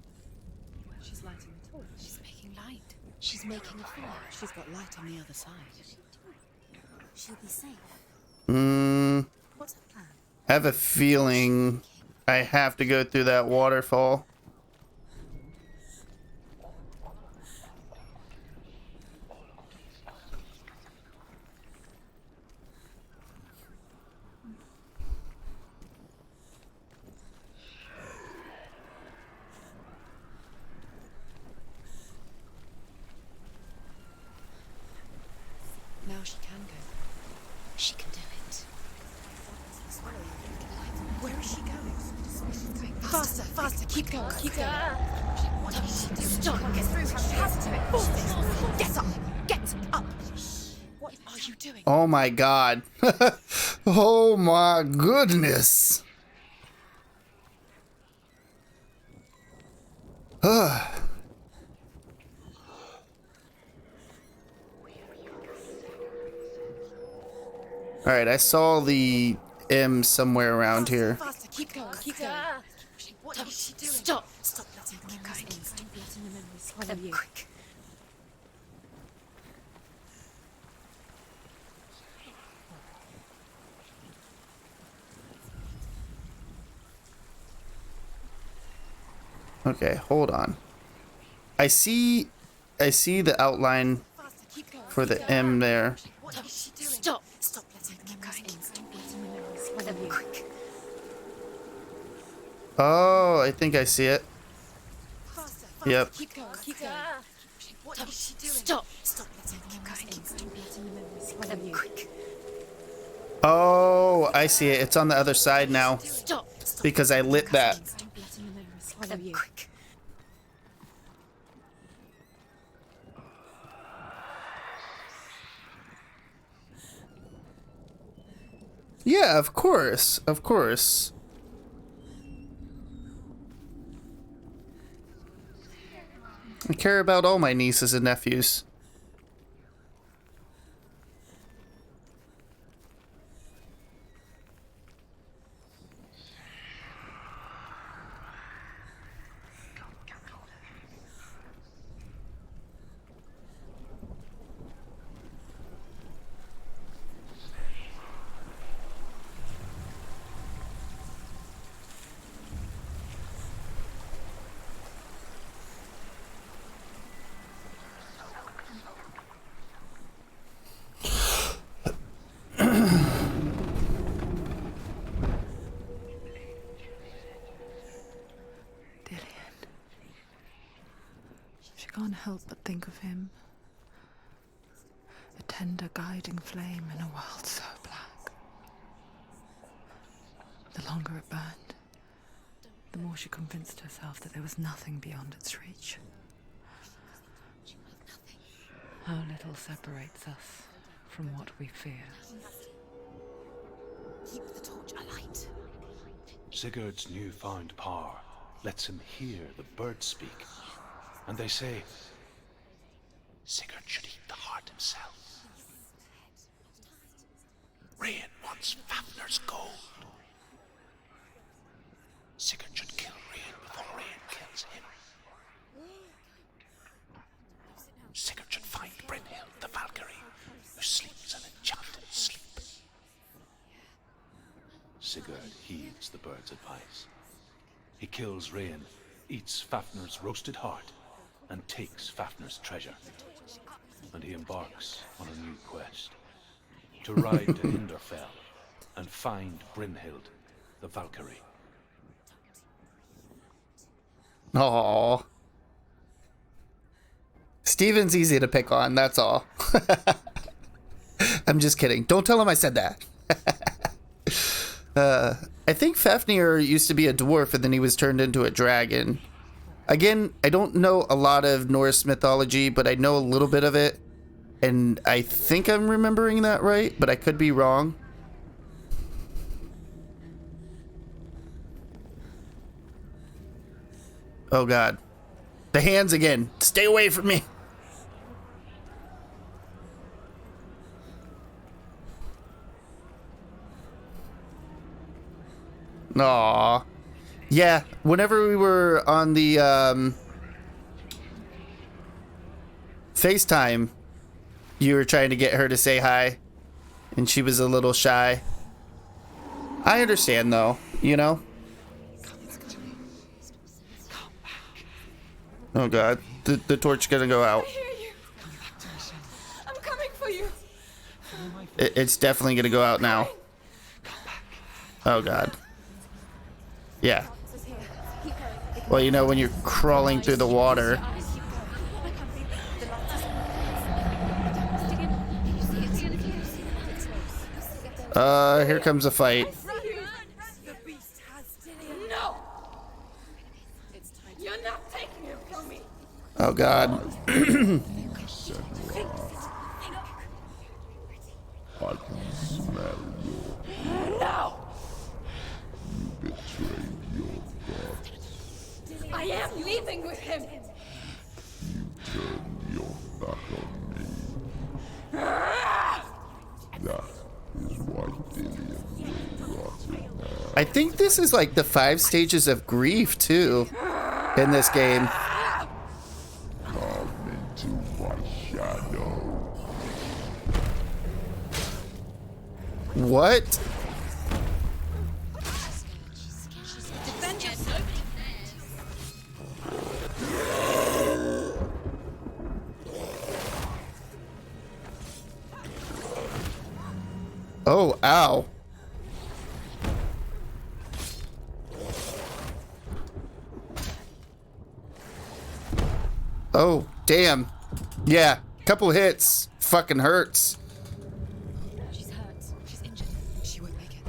She's lighting a torch. She's making light. She's making a fire. She's got light on the other side. She'll be safe. What's her plan? I have a feeling I have to go through that waterfall. Now she can go. She can do it. Where is she going? Faster, faster, keep going, keep going. Stop! Get through her. She has to. Get up! Get up! What are you doing? Oh my god. Oh my goodness. Alright, I saw the M somewhere around here. Faster, keep going, keep going. What is she doing? Stop! Stop letting them go. Letting the memories swallow Them you. quick. Okay, hold on. I see the outline for the M there. What is she doing? Stop! Stop letting them go. Them quick. Oh, I think I see it. Yep. Keep going, keep going. What is she doing? Stop! Stop letting them go. Them quick. Oh, I see it. It's on the other side now. Stop! Stop Because I lit that. them quick. Yeah, of course. Of course. I care about all my nieces and nephews. She can't help but think of him. A tender guiding flame in a world so black. The longer it burned, the more she convinced herself that there was nothing beyond its reach. How little separates us from what we fear. Keep the torch alight. Sigurd's newfound power lets him hear the birds speak. And they say, Sigurd should eat the heart himself. Rain wants Fafnir's gold. Sigurd should kill Rain before Rain kills him. Sigurd should find Brynhild the Valkyrie, who sleeps an enchanted sleep. Sigurd heeds the bird's advice. He kills Rain, eats Fafnir's roasted heart, and takes Fafnir's treasure. And he embarks on a new quest. To ride to Hinderfell and find Brynhild the Valkyrie. Aww. Steven's easy to pick on, that's all. I'm just kidding. Don't tell him I said that. I think Fafnir used to be a dwarf and then he was turned into a dragon. Again, I don't know a lot of Norse mythology, but I know a little bit of it. And I think I'm remembering that right, but I could be wrong. Oh god. The hands again. Stay away from me. Aww. Yeah, whenever we were on the FaceTime, you were trying to get her to say hi, and she was a little shy. I understand, though, you know? Oh, God. The torch gonna go out. I hear you. I'm coming for you. It's definitely gonna go out now. Oh, God. Yeah. Well, you know, when you're crawling through the water. Here comes a fight. No! You're not taking him from me. Oh, God. I can smell your... No! You betrayed your gods. I am leaving with him. You turned your back on me. That is why Dillian will rot in hell. I think this is like the 5 stages of grief, too, in this game. Come into my shadow. What? Oh, ow. Oh, damn. Yeah, couple hits. Fucking hurts. She's hurt. She's injured. She won't make it. He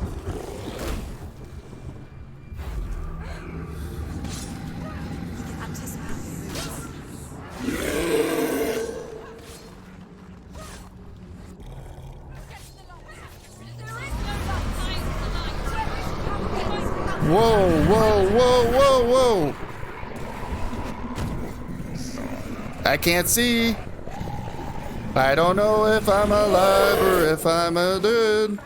can anticipate the moves. Whoa, whoa, whoa, whoa, whoa. I can't see. I don't know if I'm alive or if I'm a dead.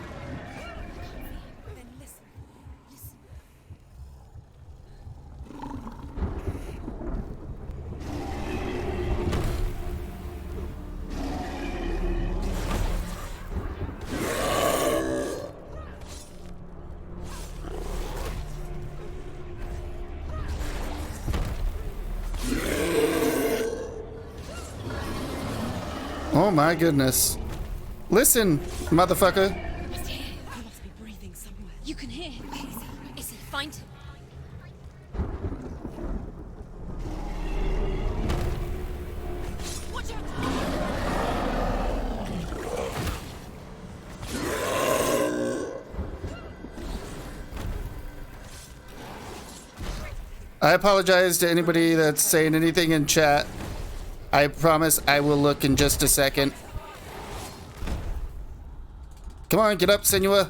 Oh my goodness. Listen, motherfucker. He's here. He must be breathing somewhere. You can hear him. Is he? Find him. Watch out! I apologize to anybody that's saying anything in chat. I promise I will look in just a second. Come on, get up, Senua.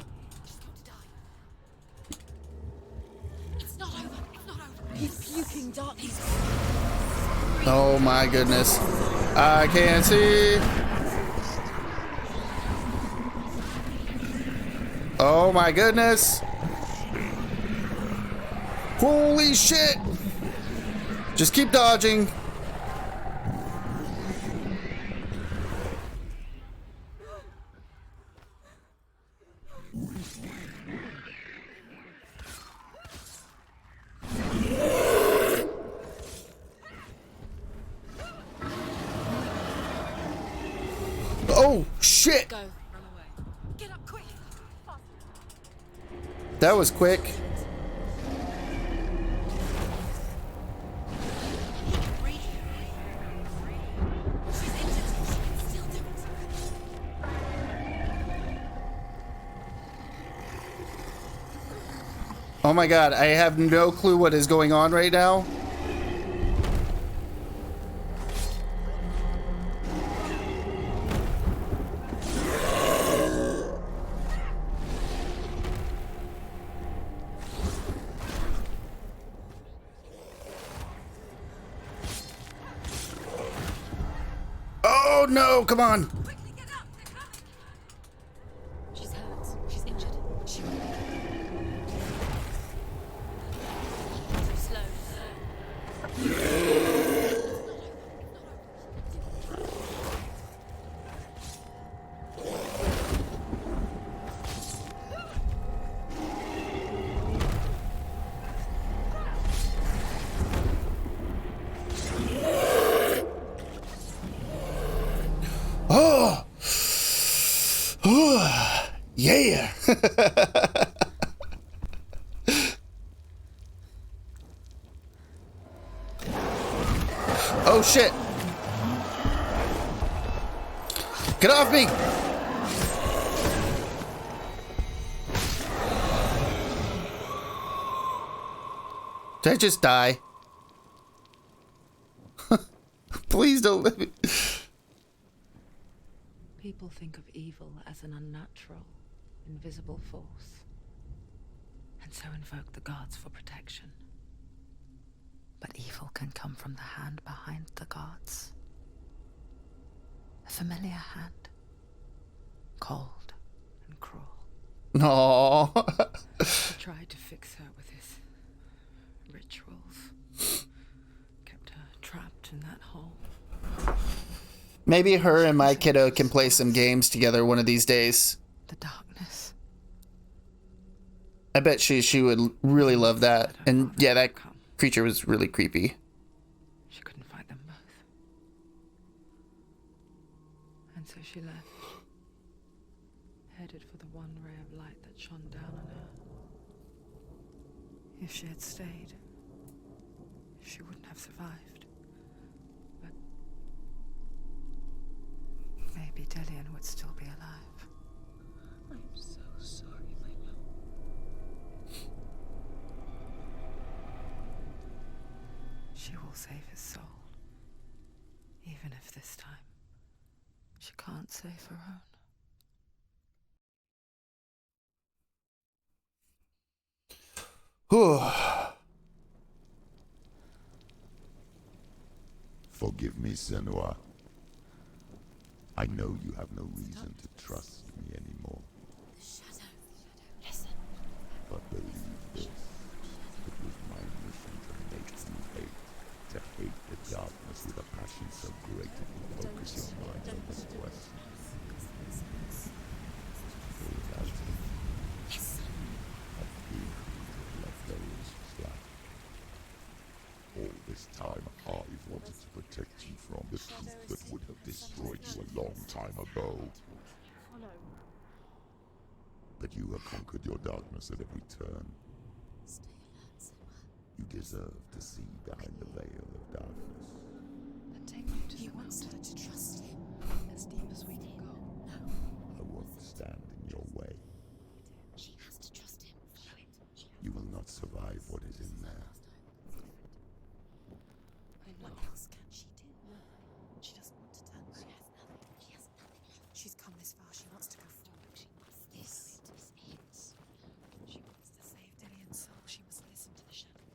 It's not over. It's not over. He's puking darkness. Oh my goodness. I can't see. Oh my goodness. Holy shit. Just keep dodging. Oh shit. Go. Run away. Get up quick. That was quick. Oh my god, I have no clue what is going on right now. Oh no, come on. She's hurt. She's injured. She won't make it. Yeah. Oh shit. Get off me. Did I just die? Please don't let me. People think of evil as an unnatural, invisible force, and so invoke the gods for protection. But evil can come from the hand behind the gods. A familiar hand. Cold and cruel. No. He tried to fix her with his rituals. Kept her trapped in that hole. Maybe her and my kiddo can play some games together one of these days. The darkness. I bet she would really love that. And yeah, that creature was really creepy. She couldn't fight them both. And so she left. Headed for the one ray of light that shone down on her. If she had stayed, she wouldn't have survived. But maybe Dillian would still be alive. I'm so sorry, my love. She will save his soul. Even if this time she can't save her own. Forgive me, Senua. I know you have no reason to trust me anymore. The shadow. Listen. But believe this. It was my mission to make you hate. To hate the darkness with a passion so great it will focus your mind on the quest. Without it, a few left those flat. All this time, I've wanted to protect you from the truth that would have destroyed you a long time ago. But you have conquered your darkness at every turn. You deserve to see behind the veil of darkness. And take me to the mountain. Her to trust him as deep as we can go. No. I won't stand in your way. She has to trust him. Follow it. You will not survive what is in there. What else can she do? She doesn't want to turn back. She has nothing. She has nothing left. She's come this far. She wants to go forward. She must. This is it. She wants to save Dillian's soul. She must listen to the shadow.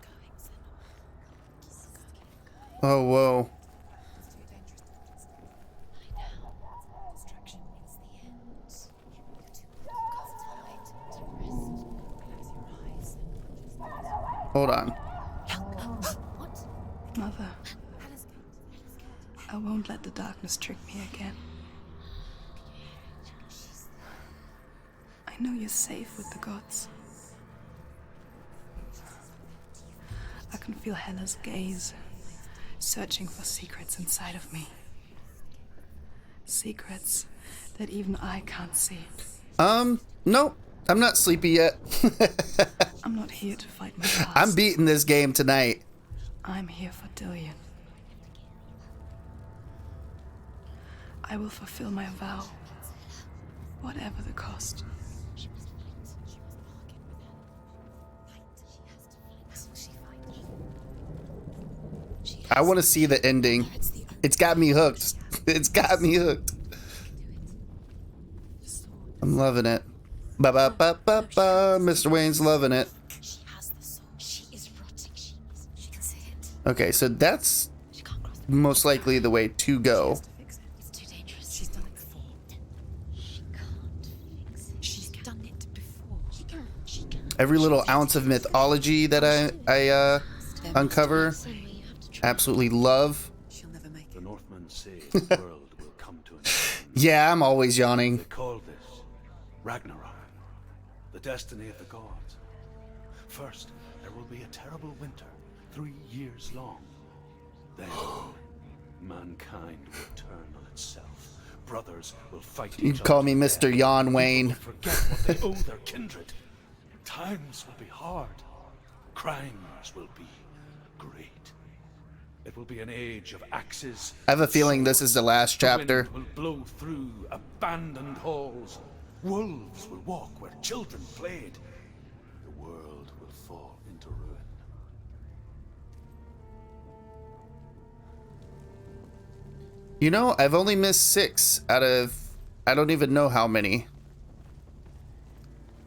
Keep going, Senua. Keep going. Oh, whoa. It's too dangerous to trust him. I know. Distraction is the end. You're too tired to rest. Close your eyes and Hold on. What? Mother, Hannah's gate. I won't let the darkness trick me again. I know you're safe with the gods. I can feel Hela's gaze, searching for secrets inside of me. Secrets that even I can't see. Nope. I'm not sleepy yet. I'm not here to fight my past. I'm beating this game tonight. I'm here for Dillian. I will fulfill my vow, whatever the cost. She must fight. She must bargain with Hannah. Fight. She has to fight. How will she fight? I want to see the ending. It's got me hooked. It's got me hooked. I'm loving it. Ba ba ba ba ba. Mr. Wayne's loving it. She has the soul. She is rotting. She can see it. Okay, so that's most likely the way to go. It's too dangerous. She's done it before. She can't fix it. She's done it before. She can. She can. Every little ounce of mythology that I uncover, absolutely love. She'll never make The Northmen say the world will come to an end. Yeah, I'm always yawning. They call this Ragnarok, the destiny of the gods. First, there will be a terrible winter, 3 years long. Then, Mankind will turn on itself. Brothers will fight You each can call other me to Mr. death. Yon People Wayne. will forget what they owe their kindred. Times will be hard. Crimes will be great. It will be an age of axes. I have a feeling this is the last chapter. The wind will blow through abandoned halls. Wolves will walk where children played. The world will fall into ruin. You know, I've only missed 6 out of I don't even know how many.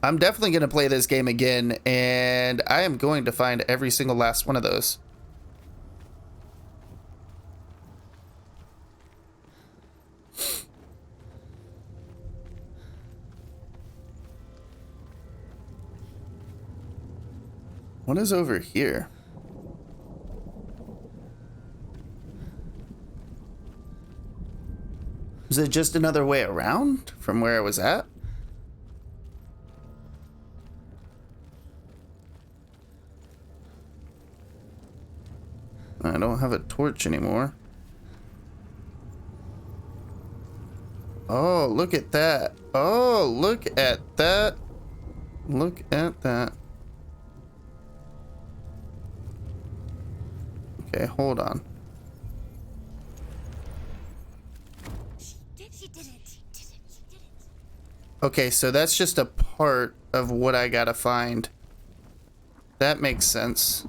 I'm definitely going to play this game again, and I am going to find every single last one of those. What is over here? Is it just another way around from where I was at? I don't have a torch anymore. Oh, look at that. Oh, look at that. Look at that. Okay, hold on. She did it. Okay, so that's just a part of what I gotta find. That makes sense.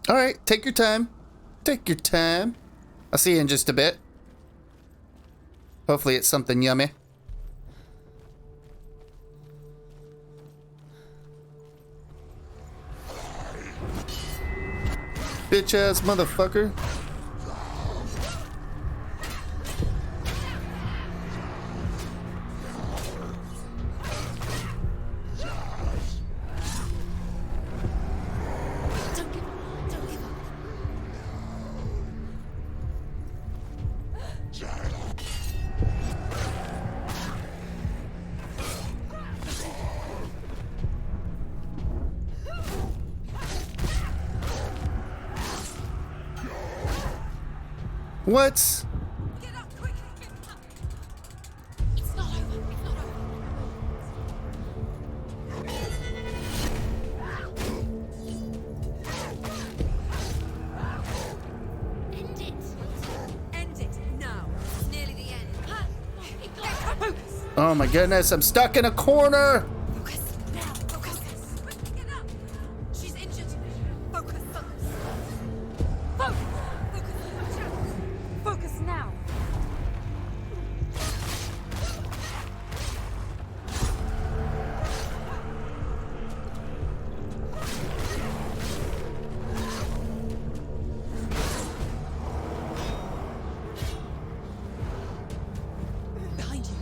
Alright, take your time. Take your time. I'll see you in just a bit. Hopefully it's something yummy. Bitch ass motherfucker. What? It's not over. It's not over. End it. End it now. It's nearly the end. Focus. Oh my goodness, I'm stuck in a corner. Focus now. Focus. Get up. She's injured. Focus. Focus. Focus now. Behind you.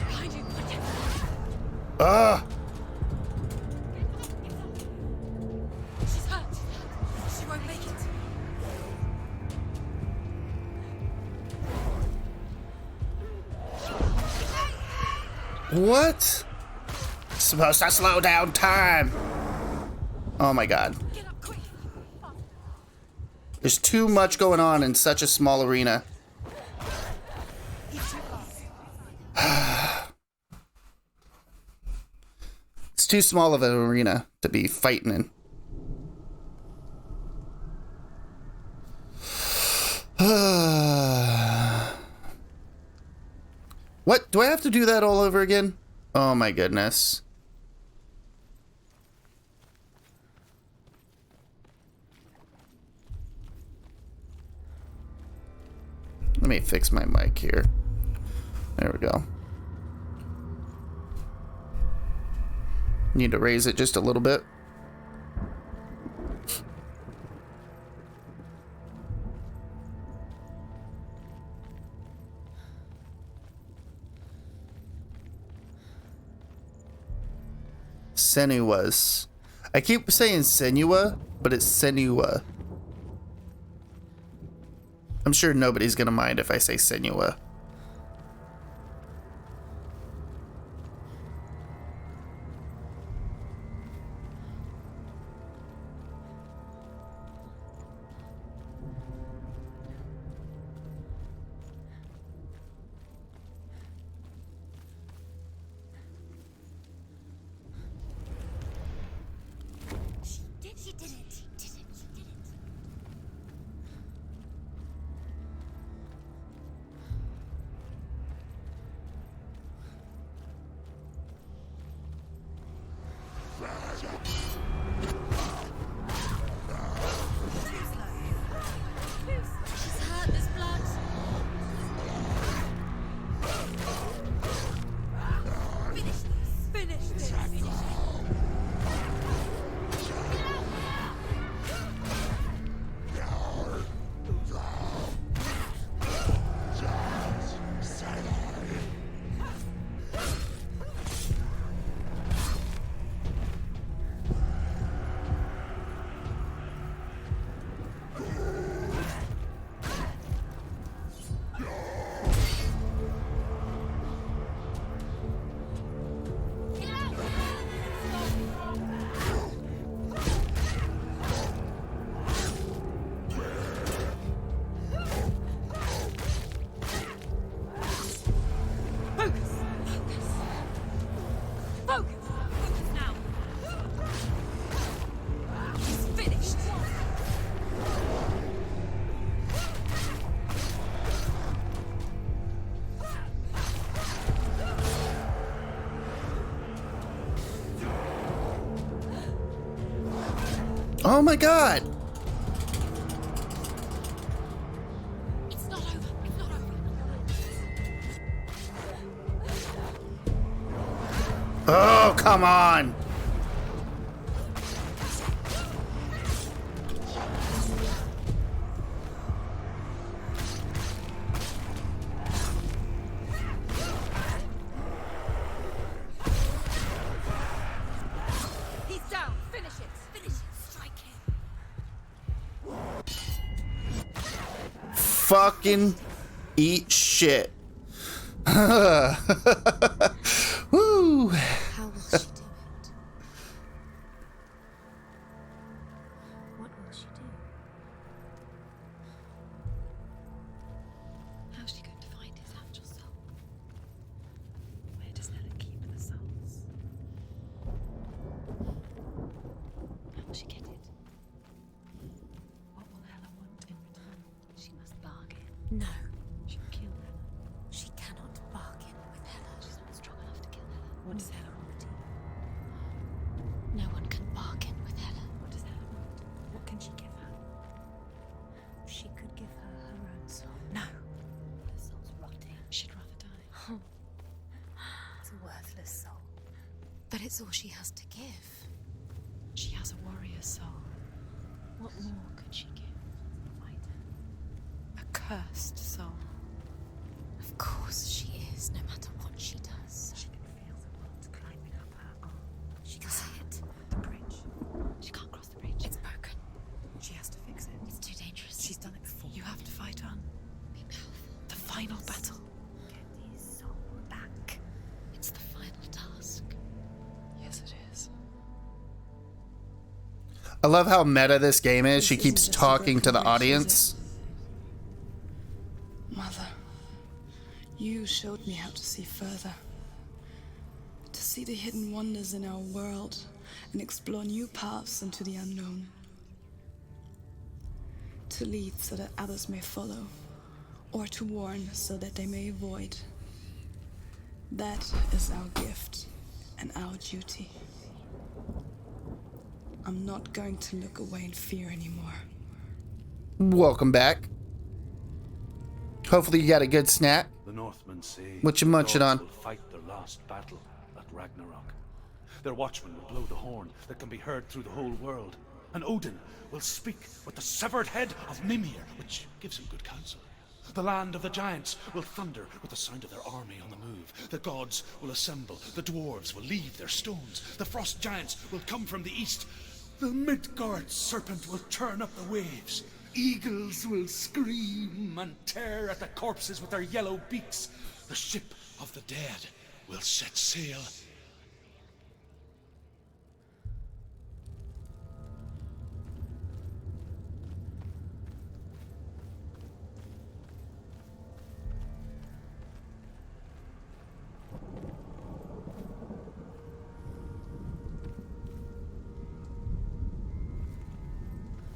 Behind you. Ah. She's hurt. She won't make it. What? Supposed to slow down time. Oh my god. Get up quick. There's too much going on in such a small arena. It's too small of an arena to be fighting in. What? Do I have to do that all over again? Oh my goodness. Let me fix my mic here. There we go. Need to raise it just a little bit. Senua's. I keep saying Senua, but it's Senua. I'm sure nobody's gonna mind if I say Senua. She's hurt. There's blood. Finish this. Finish this. Oh my god! It's not over. It's not over. Oh, come on! He's down. Finish it. Finish it. Strike him. Fucking eat shit. Woo! How will she do it? What will she do? How's she going to find his actual soul? Where does Hella keep the souls? How will she get it? What will Hella want in return? She must bargain. No. She'll kill Hella. She cannot bargain with Hella. She's not strong enough to kill Hella. What does Hella want? No one can bargain with Hella. What does Hella want? What can she give her? She could give her her own soul. No. Her soul's rotting. She'd rather die. It's a worthless soul. But it's all she has to give. She has a warrior soul. What more could she give? A fighter. A cursed soul. Of course she is, no matter what she does. She can feel the world climbing up her arm. She can see it. The bridge. She can't cross the bridge. It's broken. She has to fix it. It's too dangerous. She's done it before. You have to fight on. Be powerful. The final battle. Get his soul back. It's the final task. Yes, it is. I love how meta this game is. She keeps talking to the audience. Mother, you showed me how to see further. To see the hidden wonders in our world and explore new paths into the unknown. To lead so that others may follow, or to warn so that they may avoid. That is our gift and our duty. I'm not going to look away in fear anymore. Welcome back. Hopefully you got a good snack. The Northmen say What you munching the on? gods will fight their last battle at Ragnarok. Their watchmen will blow the horn that can be heard through the whole world, and Odin will speak with the severed head of Mimir, which gives him good counsel. The land of the giants will thunder with the sound of their army on the move. The gods will assemble. The dwarves will leave their stones. The frost giants will come from the east. The Midgard serpent will turn up the waves. Eagles will scream and tear at the corpses with their yellow beaks. The ship of the dead will set sail.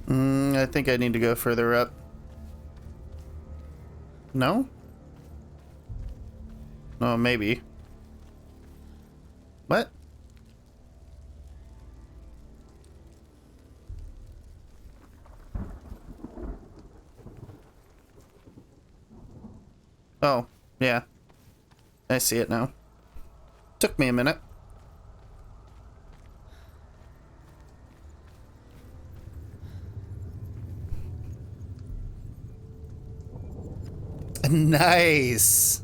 I think I need to go further up. No? Oh, maybe. What? Oh, yeah. I see it now. Took me a minute. Nice.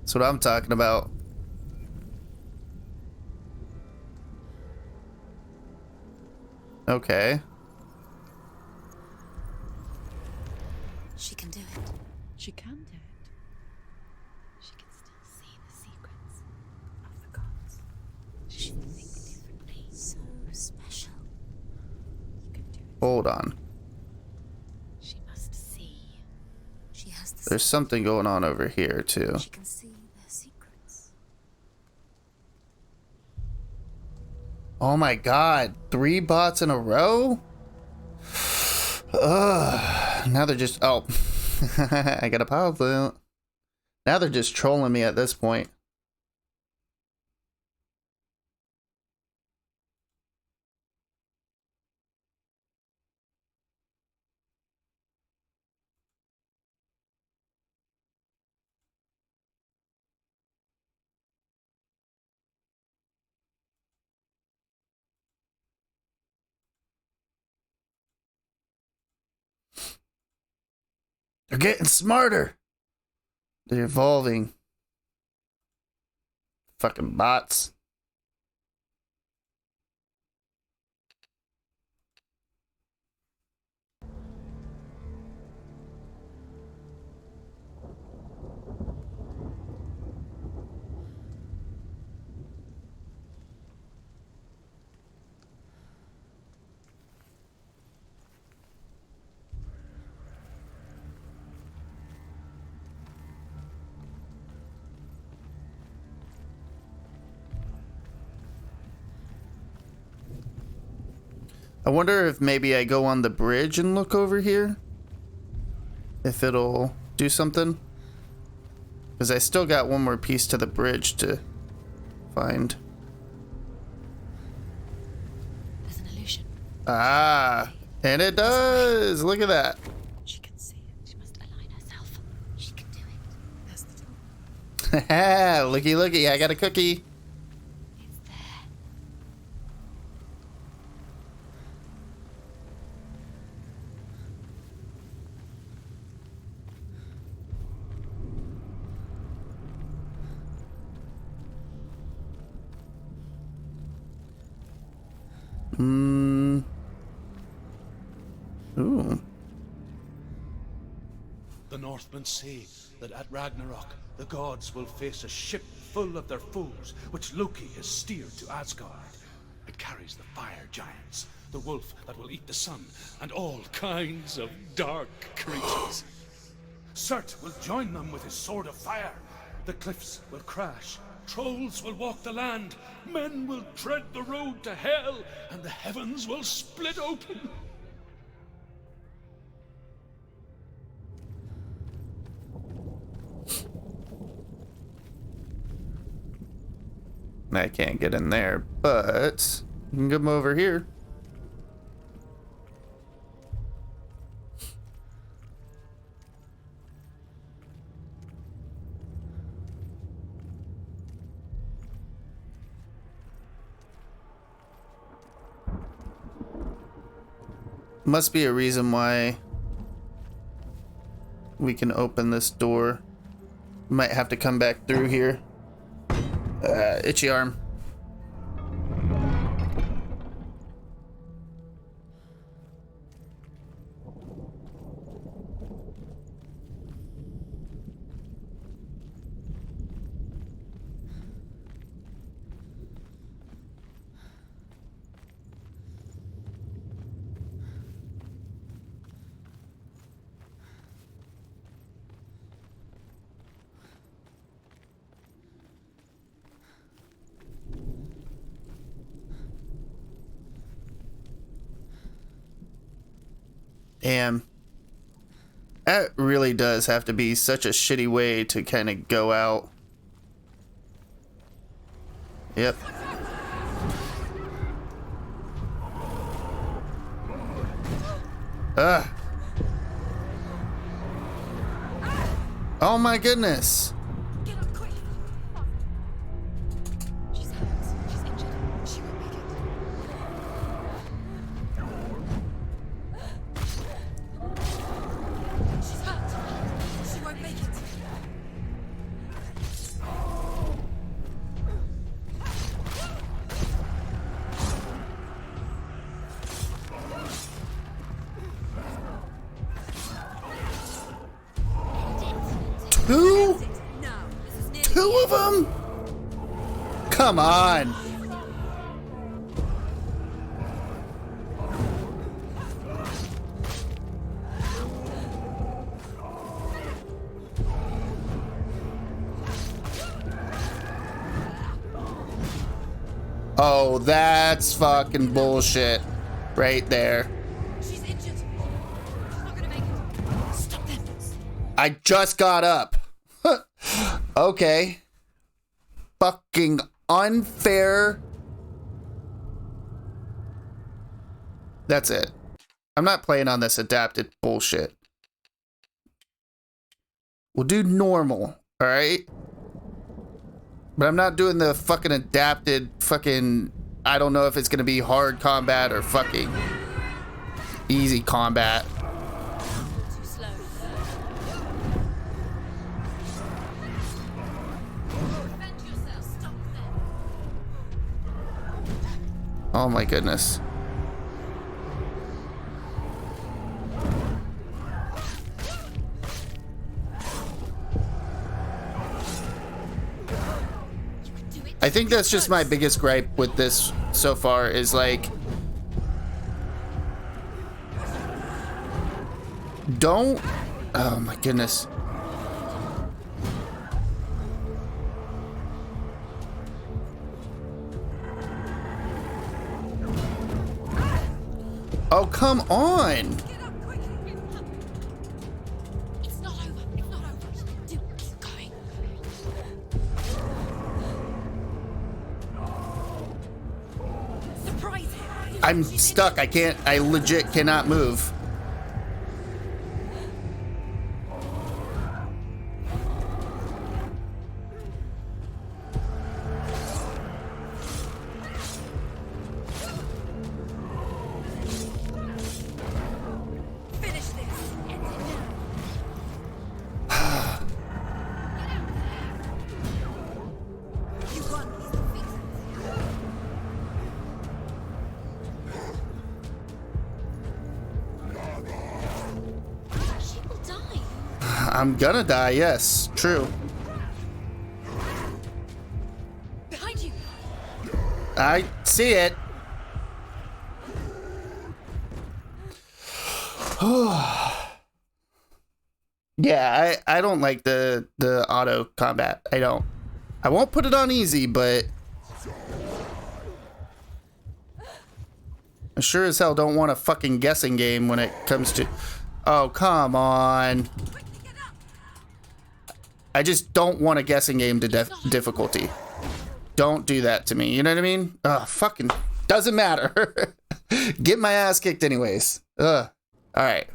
That's what I'm talking about. Okay. She can do it. She can do it. She can still see the secrets of the gods. She will think differently. So special. You can do it. Hold on. She must see. She has the There's something going on over here, too. She can see their secrets. Oh my god. 3 bots in a row? Ugh. Now they're just... Oh. I got a power plant. Now they're just trolling me at this point. They're getting smarter. They're evolving. Fucking bots. I wonder if maybe I go on the bridge and look over here. If it'll do something. Because I still got one more piece to the bridge to find. There's an illusion. Ah, and it does. Look at that. She can see it. She must align herself. She can do it. There's the door. Haha, looky looky, I got a cookie. It's there. Ooh. The Northmen say that at Ragnarok, the gods will face a ship full of their foes, which Loki has steered to Asgard. It carries the fire giants, the wolf that will eat the sun, and all kinds of dark creatures. Surt will join them with his sword of fire. The cliffs will crash, trolls will walk the land, men will tread the road to hell, and the heavens will split open. I can't get in there, but you can come over here. Must be a reason why we can open this door. Might have to come back through here. Itchy arm. Damn. That really does have to be such a shitty way to kind of go out. Yep. Ugh. Oh my goodness. Get up quick! She's hurt. She's injured. She won't make it. She's hurt. She won't make it. Two? Two of them? Come on. Oh, that's fucking bullshit right there. She's injured. She's not gonna make it. Stop them. I just got up. Okay. Fucking unfair. That's it. I'm not playing on this adapted bullshit. We'll do normal, alright? But I'm not doing the fucking adapted fucking... I don't know if it's gonna be hard combat or fucking easy combat. Too slow. Defend yourself. Stop them. Oh my goodness. I think that's just my biggest gripe with this so far is like, don't, oh my goodness. Oh, come on. It's not over. It's not over. Do keep going. Surprise him. I'm stuck. I legit cannot move. Finish this. End it now. You won. He's defeated. She will die. I'm gonna die, yes. True. Behind you. I see it. Yeah, I don't like the auto combat. I don't. I won't put it on easy, but I sure as hell don't want a fucking guessing game when it comes to... Oh, come on. I just don't want a guessing game to difficulty. Don't do that to me, you know what I mean? Ugh, fucking doesn't matter. Get my ass kicked anyways. Ugh. All right.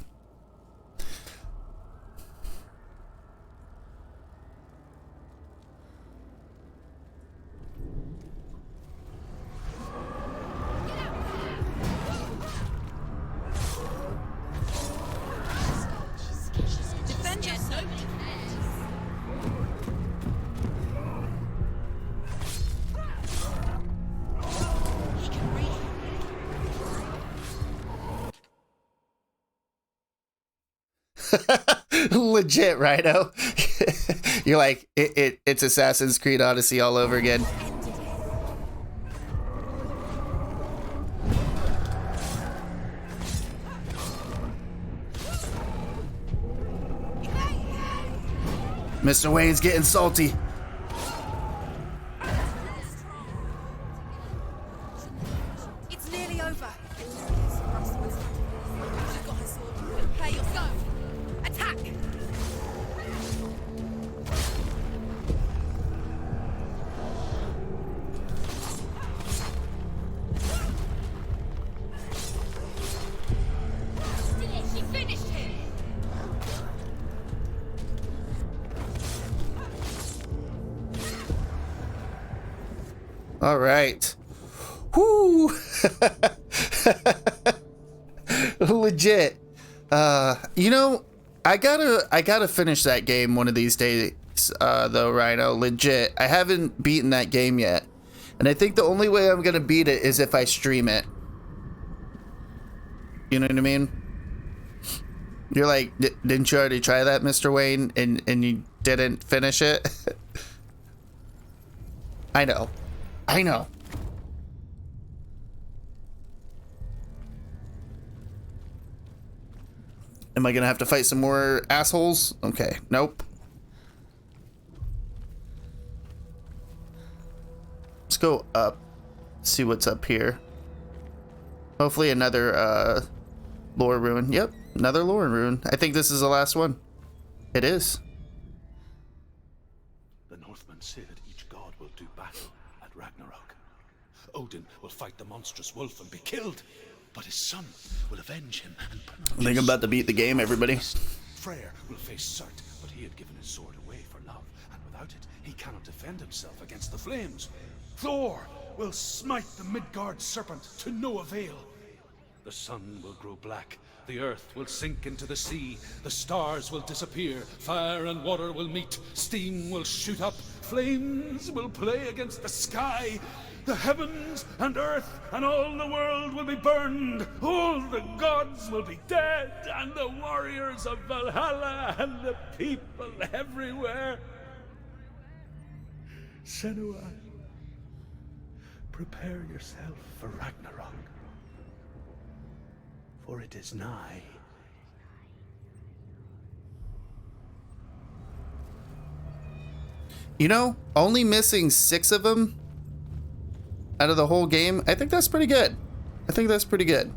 Defend yourself. He can breathe. Legit, Rhino. You're like, it's Assassin's Creed Odyssey all over again. Mr. Wayne's getting salty. It's nearly over. I've got her sword. Play your go. Attack. She finished him. All right. Whoo! Legit. You know, I gotta finish that game one of these days, though, Rhino. Legit. I haven't beaten that game yet. And I think the only way I'm gonna beat it is if I stream it. You know what I mean? You're like, didn't you already try that, Mr. Wayne, and you didn't finish it? I know. I know. Am I gonna have to fight some more assholes? Okay, nope. Let's go up, see what's up here. Hopefully another lore ruin. Yep, another lore ruin. I think this is the last one. It is. The Northmen say that each god will do battle at Ragnarok. Odin will fight the monstrous wolf and be killed, but his son will avenge him and pronounce. I think I'm about to beat the game, everybody. Freyr will face Surt, but he had given his sword away for love, and without it, he cannot defend himself against the flames. Thor will smite the Midgard serpent to no avail. The sun will grow black, the earth will sink into the sea, the stars will disappear, fire and water will meet, steam will shoot up, flames will play against the sky, the heavens and earth and all the world will be burned, all the gods will be dead, and the warriors of Valhalla and the people everywhere. Senua, prepare yourself for Ragnarok, for it is nigh. You know, only missing 6 of them out of the whole game. I think that's pretty good. I think that's pretty good.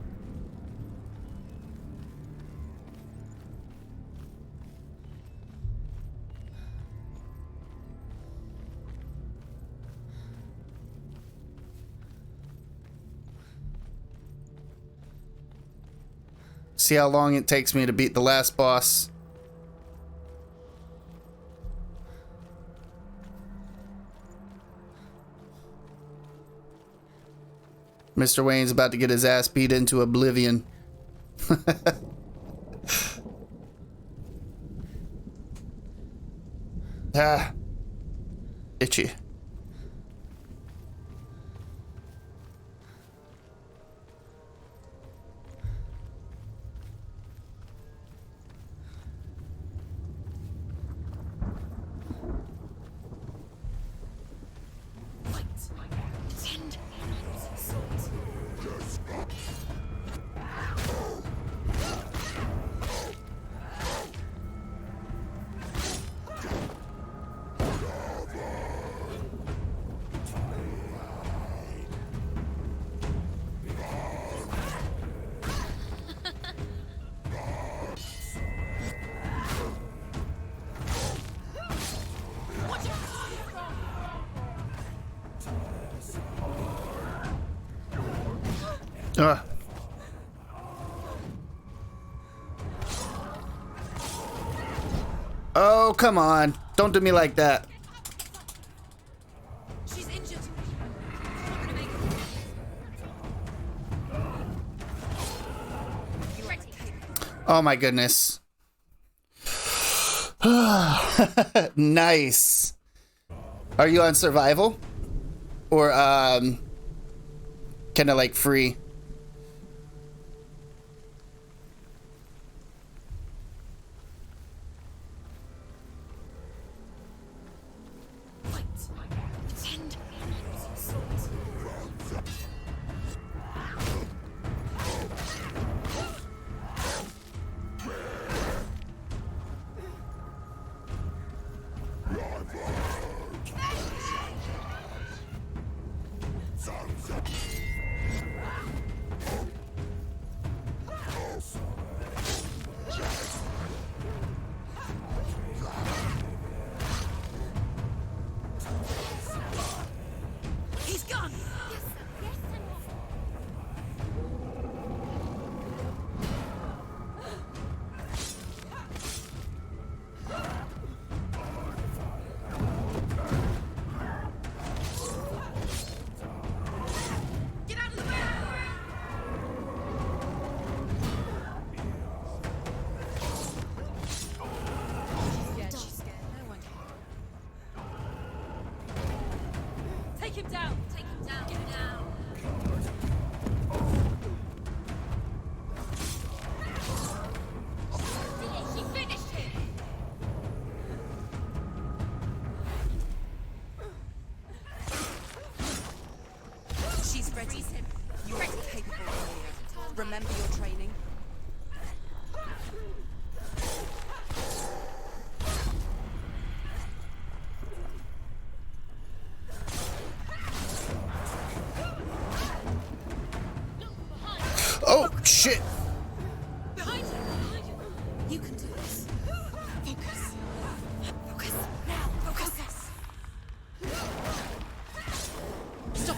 See how long it takes me to beat the last boss. Mr. Wayne's about to get his ass beat into oblivion. Ah. Itchy. Oh, come on. Don't do me like that. She's injured. Oh my goodness. Nice. Are you on survival? Or kind of like free? Take him down! Take him down! Get down! She finished him! She's ready. You're capable, warrior. Remember your training. Oh, shit! Behind you! You can do this. Focus. Focus. Now. Focus. Stop. Stop.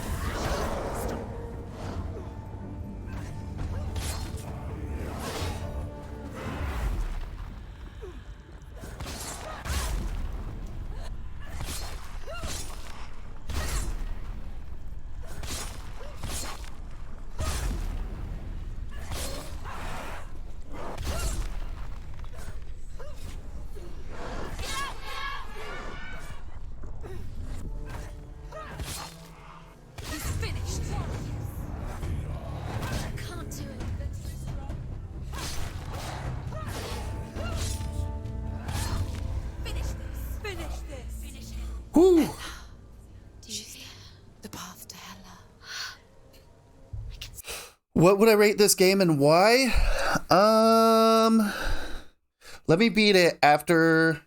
He's finished! I can't do it. Finish this! Finish this! Finish him! Whew. Do you see the path to Hela? What would I rate this game and why? Let me beat it after.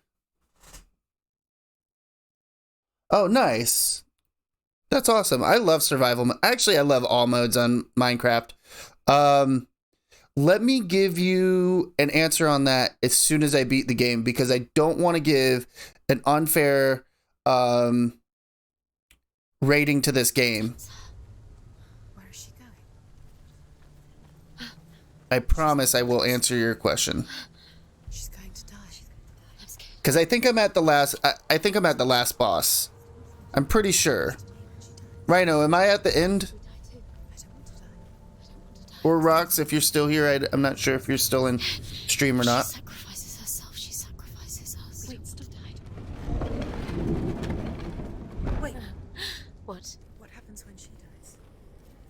Oh, nice. That's awesome. I love survival. Actually, I love all modes on Minecraft. Let me give you an answer on that as soon as I beat the game, because I don't want to give an unfair rating to this game. Where is she going? I promise I will answer your question. She's going to die. I'm scared. Because I think I'm at the last. I think I'm at the last boss. I'm pretty sure. Rhino, am I at the end? Or Rox, if you're still here, I'm not sure if you're still in stream or not. She sacrifices herself. She sacrifices us. Wait, stop. Wait. What? What happens when she dies?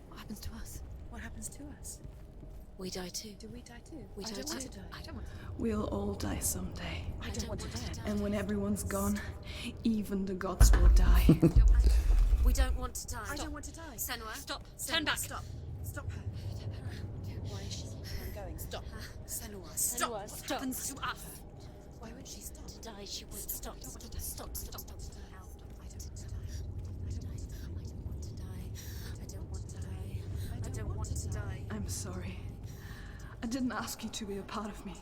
What happens to us? What happens to us? We die too. Do we die too? We I die don't want too. to die. I don't want to. We'll all die someday. I don't want to die. And when everyone's gone, even the gods will die. We don't want to die. I don't want to die. Senua, Stop. Turn back. Stop. Stop her. Why is she going? Stop. Senua, Stop. What Stop. happens to us? Why would she stop? To die, she won't stop. Stop. Stop. Stop. I don't want to die. I don't want to die. I'm sorry. I didn't ask you to be a part of me.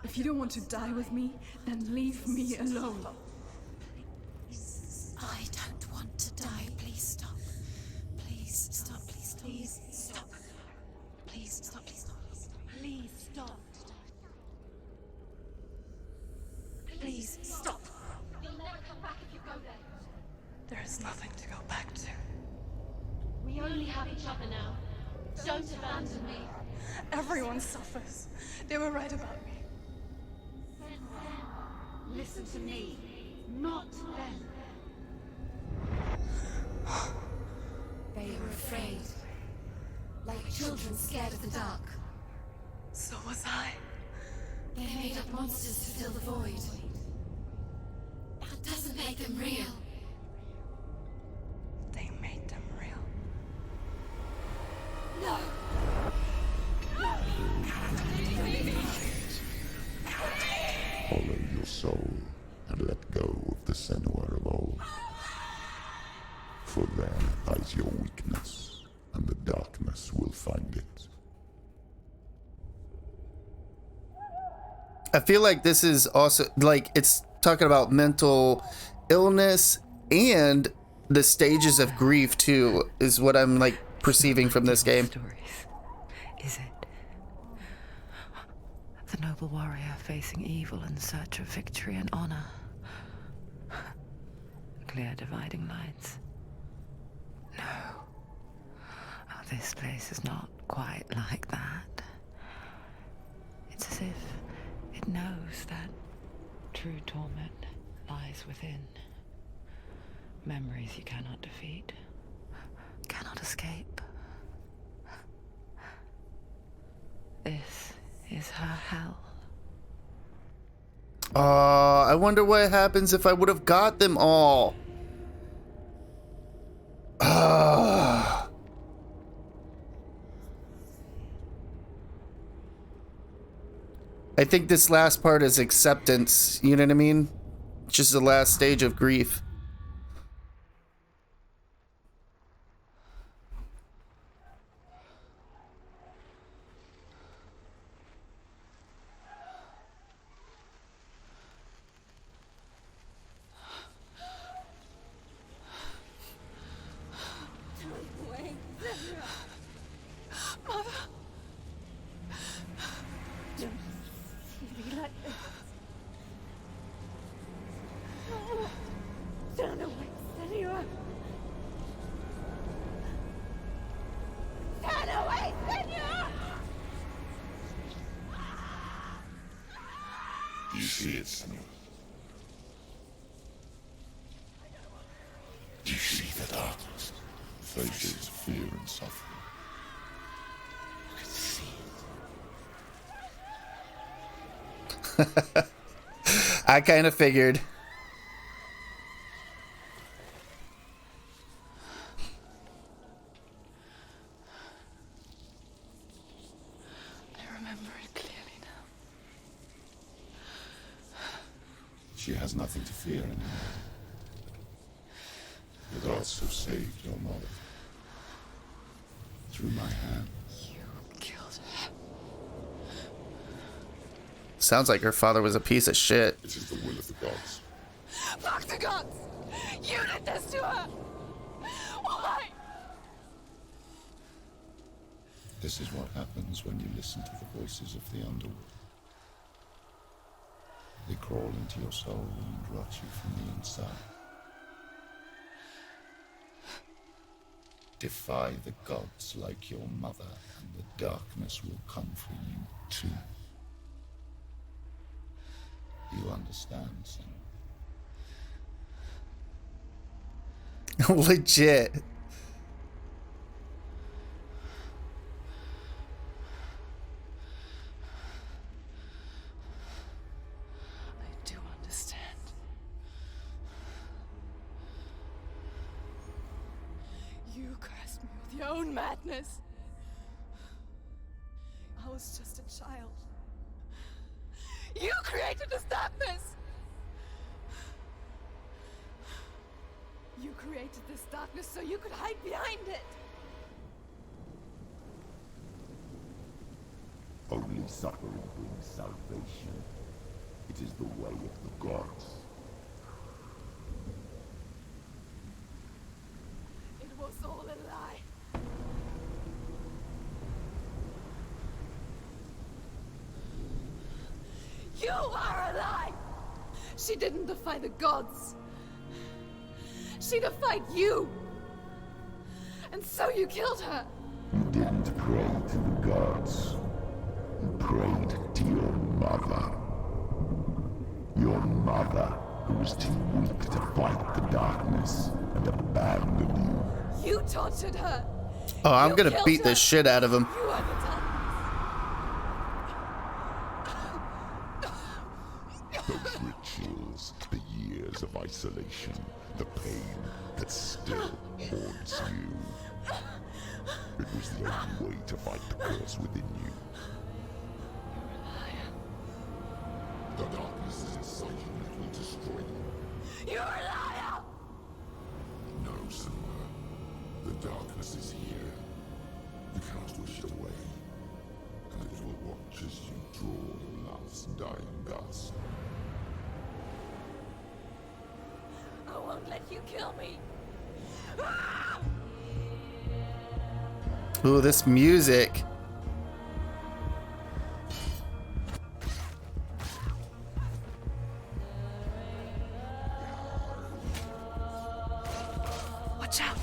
If you don't want to die with me, then leave me alone. I don't want to die. Please stop. Please stop. Please stop. Please stop. Please stop. Please stop. Please stop. Please stop. You'll never come back if you go there. There is nothing to go back to. We only have each other now. Don't abandon me. Everyone suffers. They were right about me. Listen to me, not them. They were afraid. Like children scared of the dark. So was I. They made up monsters to fill the void. That doesn't make them real. They made them real. No! Follow your soul and let go of the Senua of old. For there lies your weakness, and the darkness will find it. I feel like this is also like it's talking about mental illness and the stages of grief too, is what I'm like perceiving from this game. Stories, is it? The noble warrior facing evil in search of victory and honor. Clear dividing lines. No. Oh, this place is not quite like that. It's as if it knows that true torment lies within. Memories you cannot defeat, cannot escape. This is her hell. I wonder what happens if I would have got them all. I think this last part is acceptance, you know what I mean? Just the last stage of grief. Do you see it, Senor? Do you see the darkness? Faces of fear and suffering. I can see it. I kind of figured. I remember it clearly now. She has nothing to fear anymore. The gods have saved your mother. Through my hand. You killed her. Sounds like her father was a piece of shit. It is the will of the gods. Fuck the gods! You did this to her! Why? This is what happens when you listen to the voices of the underworld. They crawl into your soul and rot you from the inside. Defy the gods like your mother, and the darkness will come for you too. You understand, son? Legit. I do understand. You cursed me with your own madness. I was just a child. You created this darkness! You created this darkness so you could hide behind it! Only suffering brings salvation. It is the way of the gods. It was all a lie. You are a lie! She didn't defy the gods. She defied you! And so you killed her! You didn't pray to the gods. You prayed to your mother. Your mother, who was too weak to fight the darkness and abandoned you. You tortured her! Oh, I'm You gonna killed beat the her. shit out of him. You are the darkness! Those rituals, the years of isolation, the pain that still haunts you. It was the only way to fight the curse within you. The darkness is inside you and it will destroy you. You're a liar! No, Senor. The darkness is here. You cannot wish it away. And it will watch as you draw your last dying gasp. I won't let you kill me! Ooh, this music. Watch out!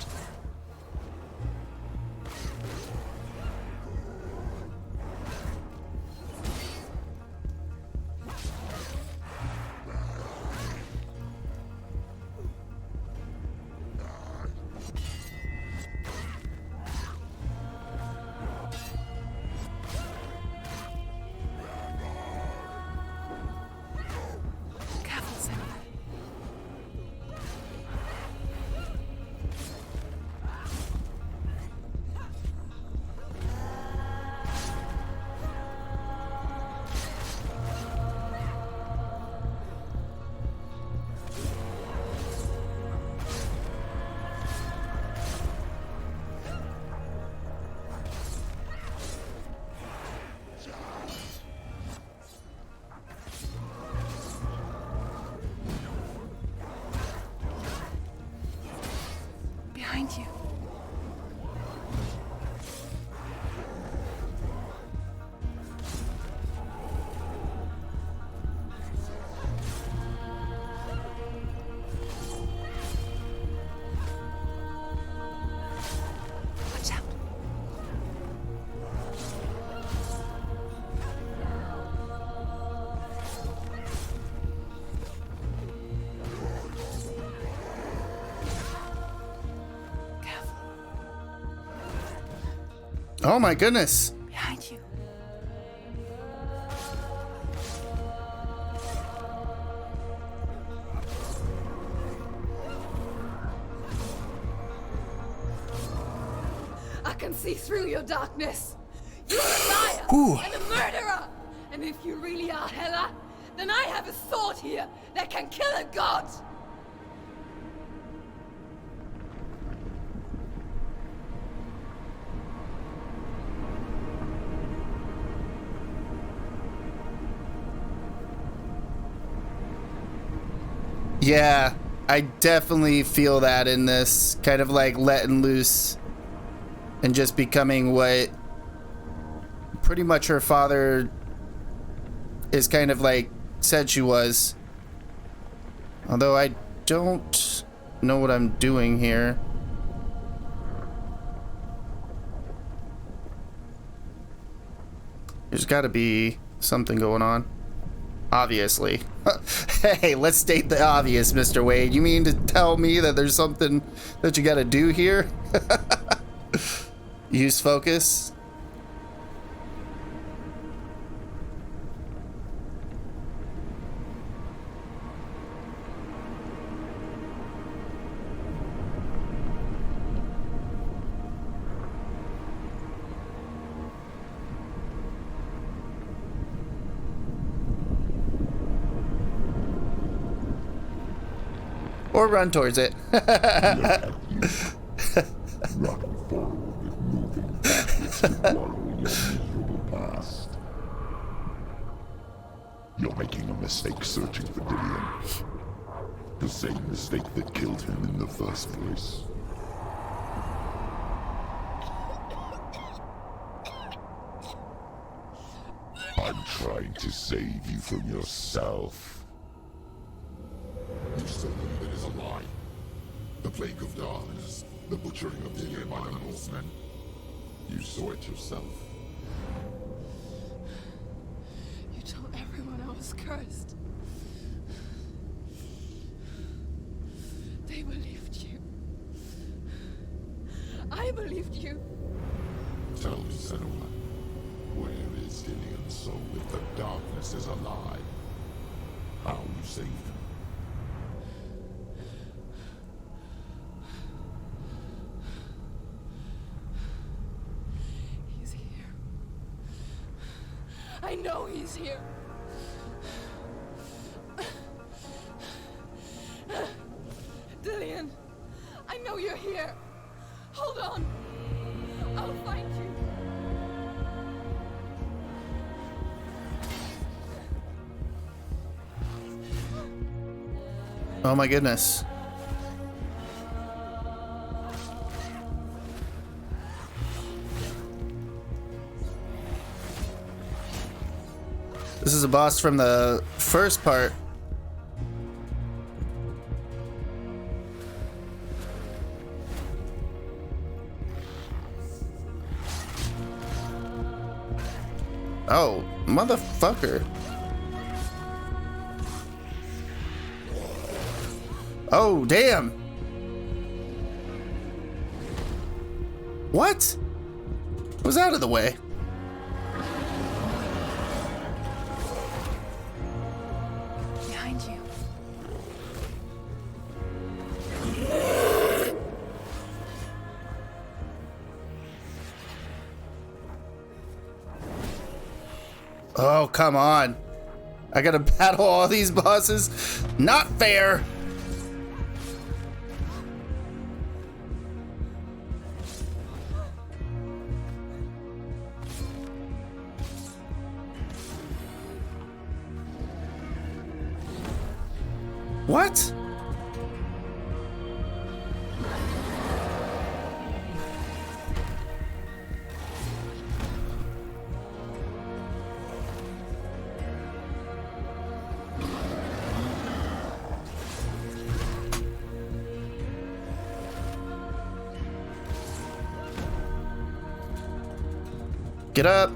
Behind you. Watch out. Oh my goodness. Behind you. I can see through your darkness. You're a liar Ooh. and a murderer. And if you really are Hela, then I have a sword here that can kill a god. Yeah, I definitely feel that in this, kind of like letting loose and just becoming what pretty much her father is kind of like said she was. Although I don't know what I'm doing here. There's got to be something going on. Obviously. Hey, let's state the obvious, Mr. Wade. You mean to tell me that there's something that you gotta do here? Use focus. Or run towards it. Run forward, moving backwards to wallow in your miserable past. You're making a mistake searching for Dillian. The same mistake that killed him in the first place. I'm trying to save you from yourself. You said that it is a lie. The plague of darkness, the butchering of Dillian by the Northmen. You saw it yourself. You told everyone I was cursed. They believed you. I believed you. Tell me, Senua, where is Dillian's soul if the darkness is alive? How you saved him? He's here. I know he's here. Dillian, I know you're here. Hold on. I'll find you. Oh my goodness. This is a boss from the first part. Oh, motherfucker. Oh, damn. What? Was out of the way. Behind you. Oh, come on. I gotta battle all these bosses? Not fair. What? Get up.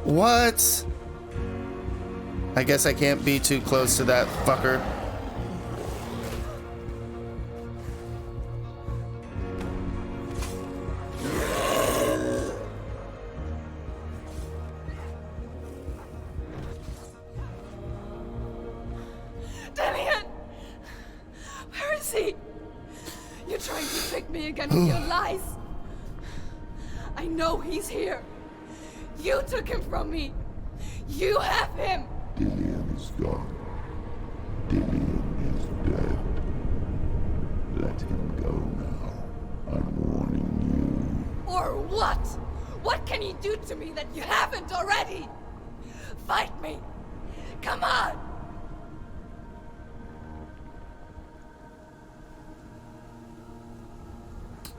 What? I guess I can't be too close to that fucker. Dillian! Where is he? You're trying to trick me again with your lies. I know he's here. You took him from me. You have him. Dillian is gone. Dillian is dead. Let him go now. I'm warning you. Or what? What can he do to me that you haven't already? Fight me. Come on.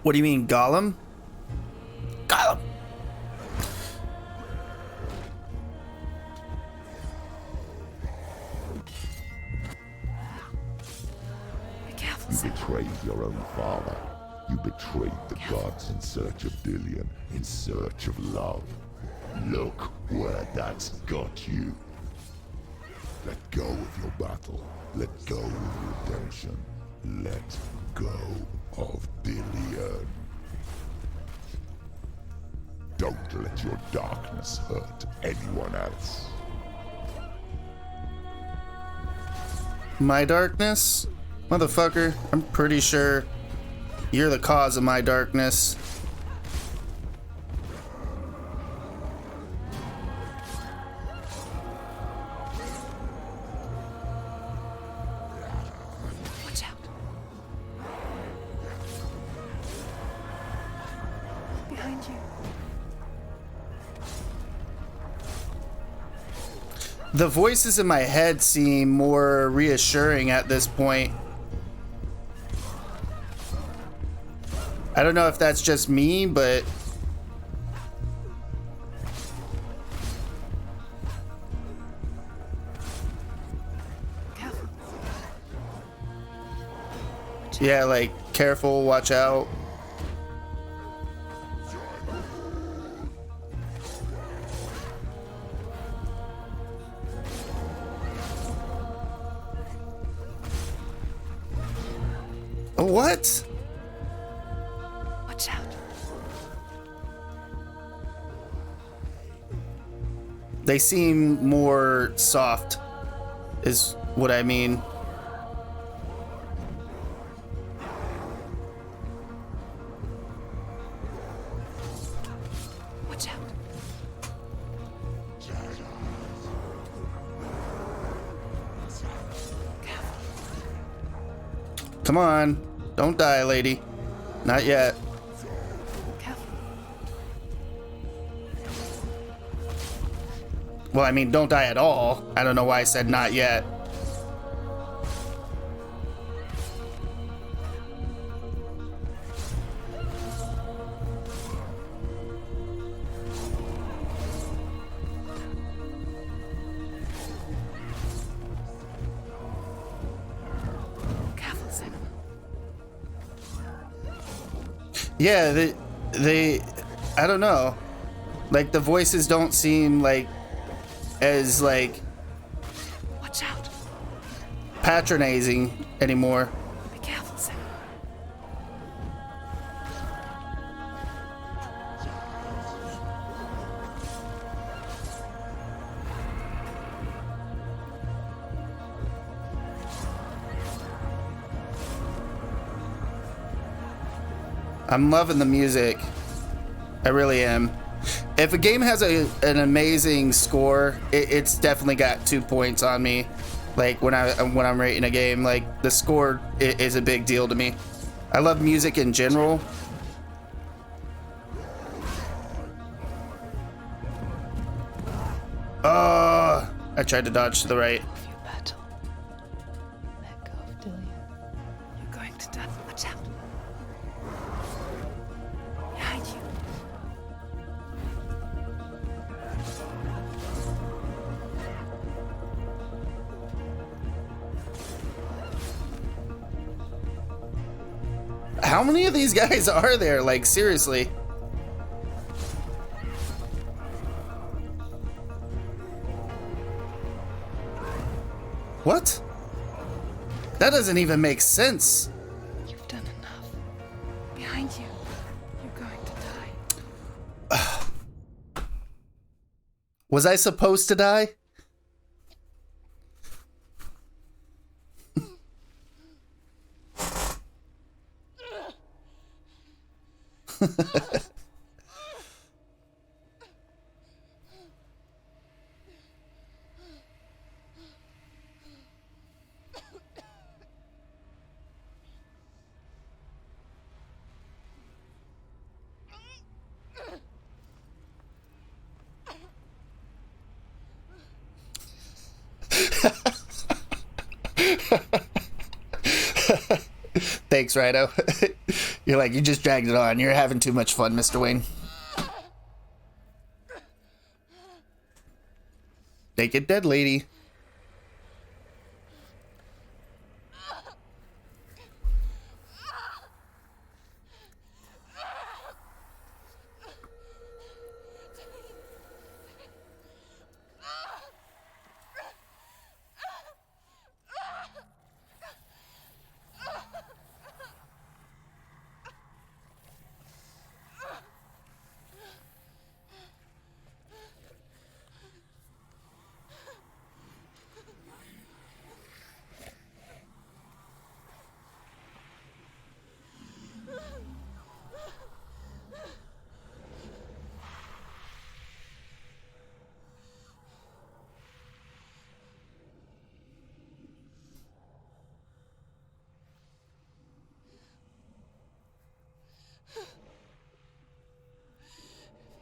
What do you mean, Gollum? Gollum! You betrayed your own father. You betrayed the gods in search of Dillian, in search of love. Look where that's got you. Let go of your battle. Let go of redemption. Let go of Dillian. Don't let your darkness hurt anyone else. My darkness? Motherfucker, I'm pretty sure you're the cause of my darkness. Watch out. Behind you. The voices in my head seem more reassuring at this point. I don't know if that's just me, but Careful. yeah, like careful, watch out. What? Watch out. They seem more soft, is what I mean. Watch out. Come on, don't die, lady. Not yet. Careful. Well, I mean, don't die at all. I don't know why I said not yet. Careful, Simon. Yeah, they, I don't know. Like, the voices don't seem like as like Watch out. patronizing anymore. Be careful, Simon. I'm loving the music. I really am. If a game has an amazing score, it's definitely got 2 points on me. Like when I'm rating a game, like the score is a big deal to me. I love music in general. I tried to dodge to the right. Of your battle. Let go of Dillian. You're going to die. Watch out. Behind you. How many of these guys are there? Like, seriously. What? That doesn't even make sense. You've done enough. Behind you. You're going to die. Was I supposed to die? Thanks, Rhino. You're like, you just dragged it on. You're having too much fun, Mr. Wayne. Naked dead lady.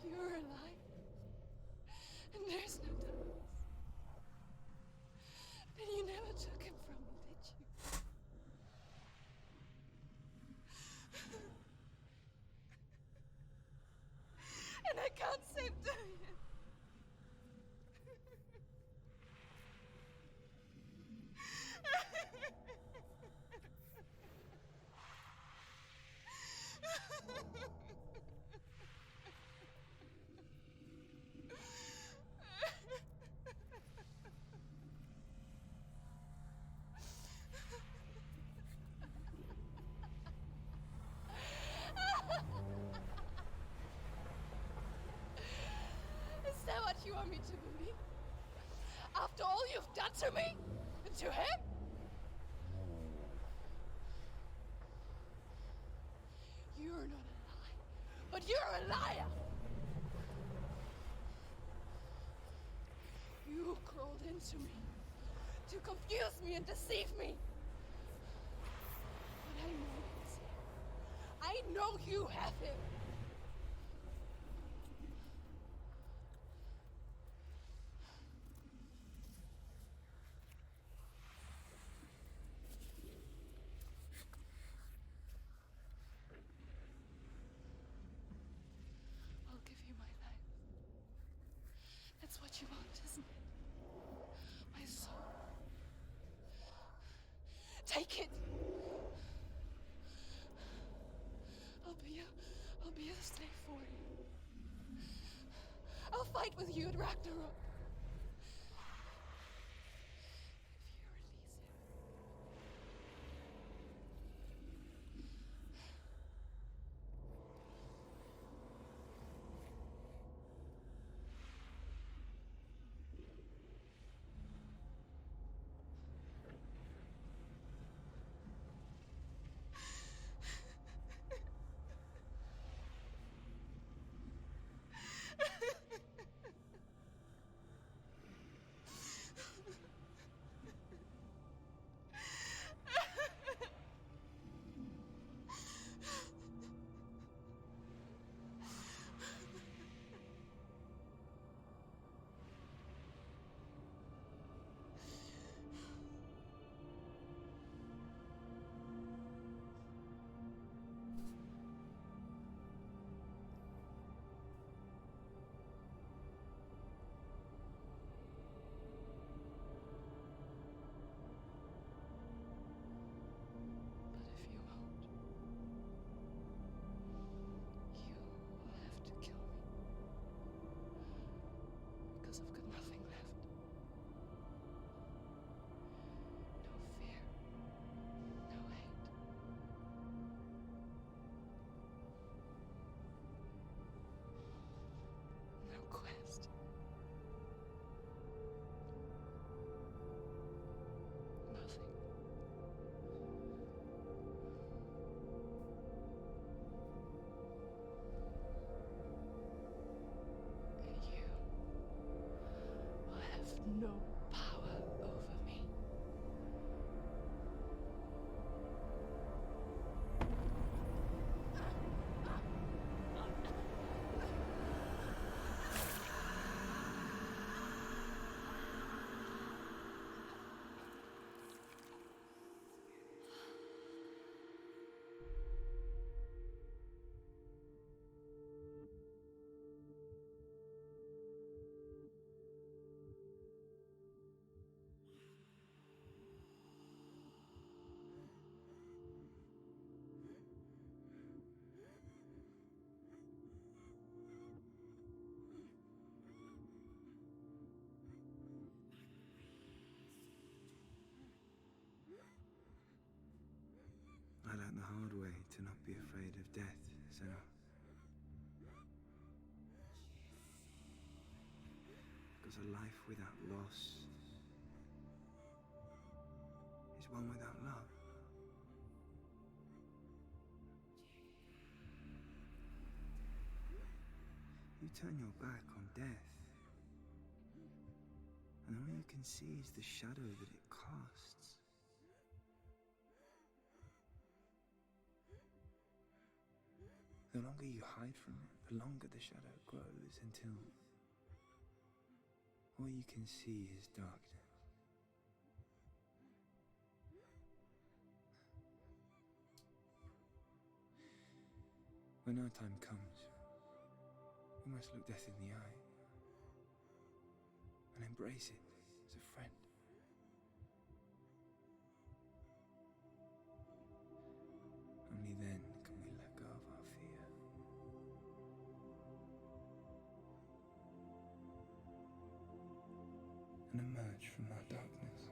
You're alive. And there's no doubt. Then you never took him from me, did you? And I can't save Darian. Is that what you want me to believe? After all you've done to me? And to him? You're not a lie, but you're a liar! You crawled into me to confuse me and deceive me. But I know he's here. I know you have him. I'll give you my life. That's what you want, isn't it? My soul. Take it. I'll be a slave for you. I'll fight with you at Ragnarok. no power over me. I learned the hard way to not be afraid of death, Senna. Because a life without loss is one without love. You turn your back on death, and all you can see is the shadow that it casts. The longer you hide from it, the longer the shadow grows until all you can see is darkness. When our time comes, we must look death in the eye and embrace it as a friend. Only then can we let go of our fear. And emerge from our darkness.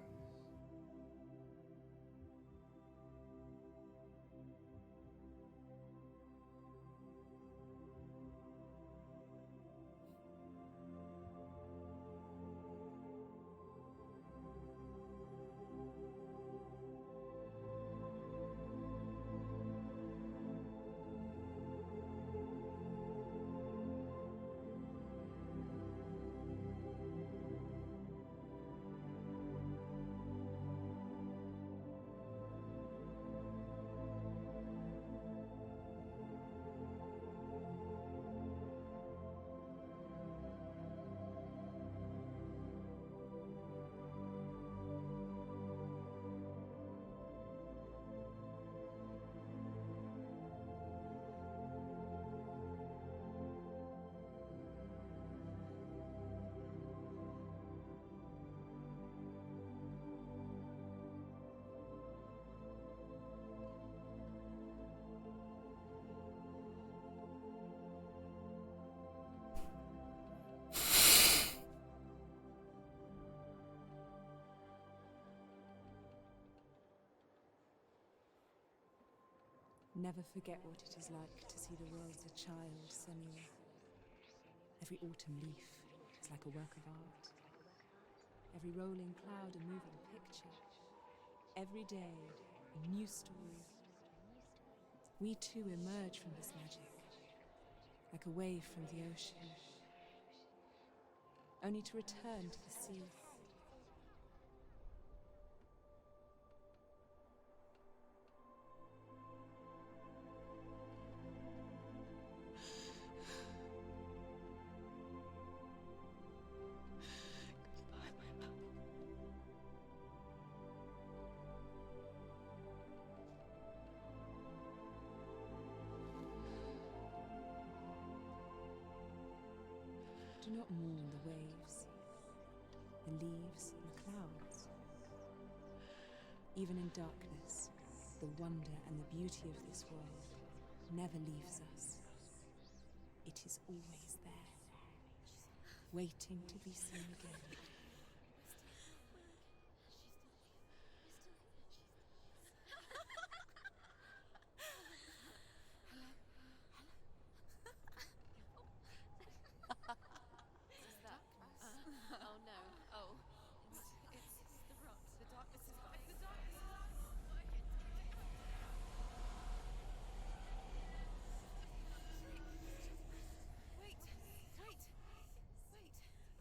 Never forget what it is like to see the world as a child, Samuel. Every autumn leaf is like a work of art. Every rolling cloud a moving picture. Every day a new story. We too emerge from this magic, like a wave from the ocean, only to return to the sea. Do not mourn the waves, the leaves, and the clouds. Even in darkness, the wonder and the beauty of this world never leaves us. It is always there, waiting to be seen again. Oh no. Oh. It's the rot. The darkness is back. The darkness is back. Wait. Wait. Wait.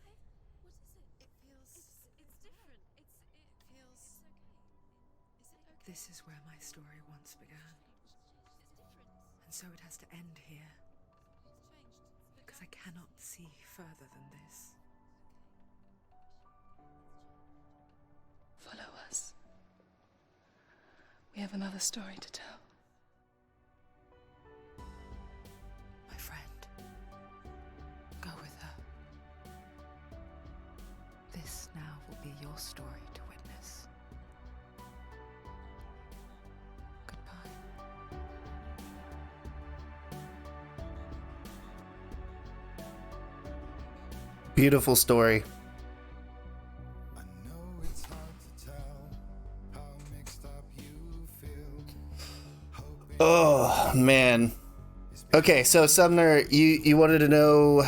What is it? This is where my story once began. And so it has to end here. Because I cannot see further than this. Follow us. We have another story to tell. My friend, go with her. This now will be your story to witness. Goodbye. Beautiful story. Oh man. Okay, so Sumner, you wanted to know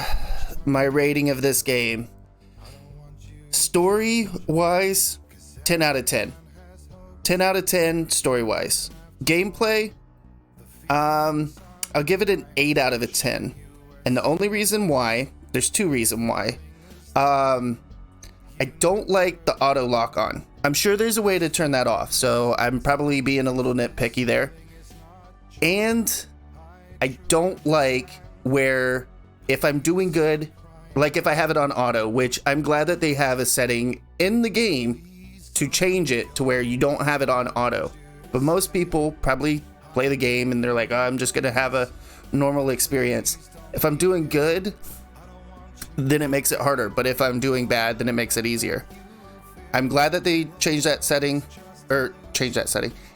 my rating of this game. Story wise, 10 out of 10. 10 out of 10 story wise. Gameplay, I'll give it an 8 out of a 10. And the only reason why, there's two reasons why. I don't like the auto lock on. I'm sure there's a way to turn that off, so I'm probably being a little nitpicky there. And I don't like where if I'm doing good, like if I have it on auto, which I'm glad that they have a setting in the game to change it to where you don't have it on auto. But most people probably play the game and they're like, oh, I'm just going to have a normal experience. If I'm doing good, then it makes it harder. But if I'm doing bad, then it makes it easier. I'm glad that they changed that setting,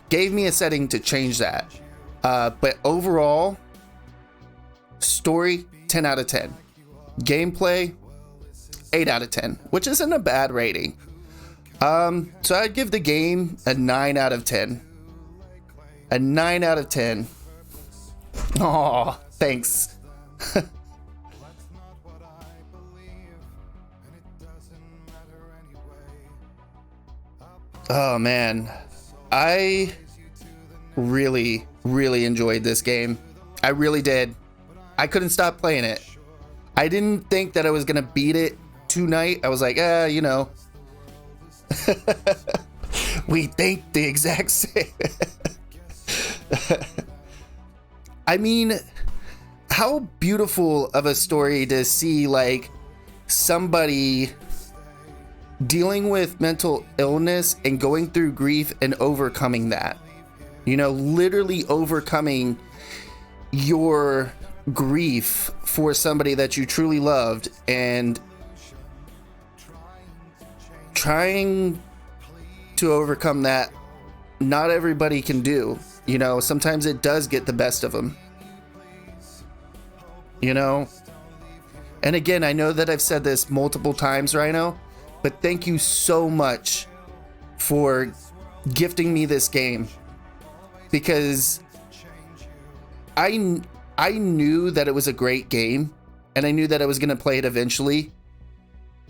gave me a setting to change that. But overall, story, 10 out of 10. Gameplay, 8 out of 10, which isn't a bad rating. So I'd give the game a 9 out of 10. A 9 out of 10. Aw, thanks. Oh man, I really enjoyed this game. I really did. I couldn't stop playing it. I didn't think that I was gonna beat it tonight. I was like, you know. We think the exact same. I mean, how beautiful of a story to see, like, somebody dealing with mental illness and going through grief and overcoming that. You know, literally overcoming your grief for somebody that you truly loved and trying to overcome that. Not everybody can do. You know, sometimes it does get the best of them. You know? And again, I know that I've said this multiple times, Rhino, but thank you so much for gifting me this game. Because I knew that it was a great game, and I knew that I was going to play it eventually.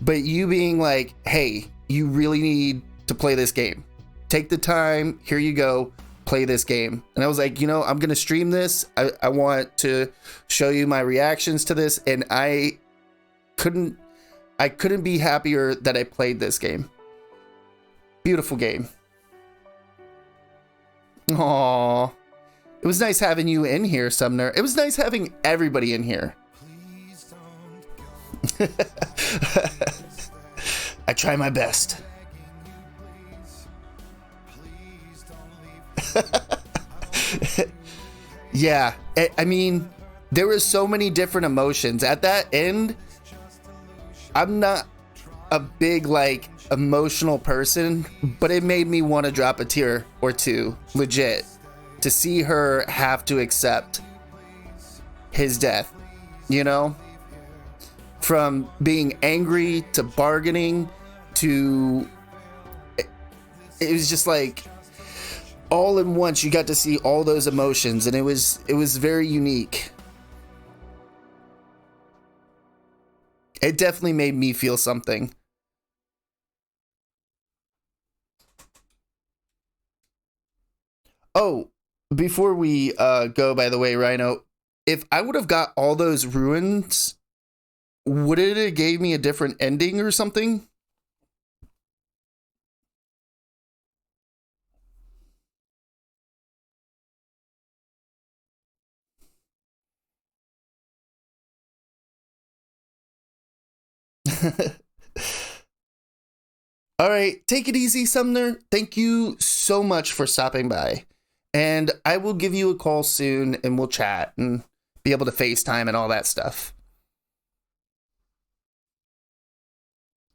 But you being like, hey, you really need to play this game. Take the time. Here you go. Play this game. And I was like, you know, I'm going to stream this. I want to show you my reactions to this. And I couldn't be happier that I played this game. Beautiful game. Aww. It was nice having you in here, Sumner. It was nice having everybody in here. I try my best. Yeah, I mean, there were so many different emotions. At that end, I'm not a big, like, emotional person, but it made me want to drop a tear or two, legit, to see her have to accept his death, you know? From being angry to bargaining to... It was just like... all in once, you got to see all those emotions, and it was very unique. It definitely made me feel something. Oh, before we go, by the way, Rhino, if I would have got all those ruins, would it have gave me a different ending or something? All right, take it easy, Sumner. Thank you so much for stopping by. And I will give you a call soon and we'll chat and be able to FaceTime and all that stuff.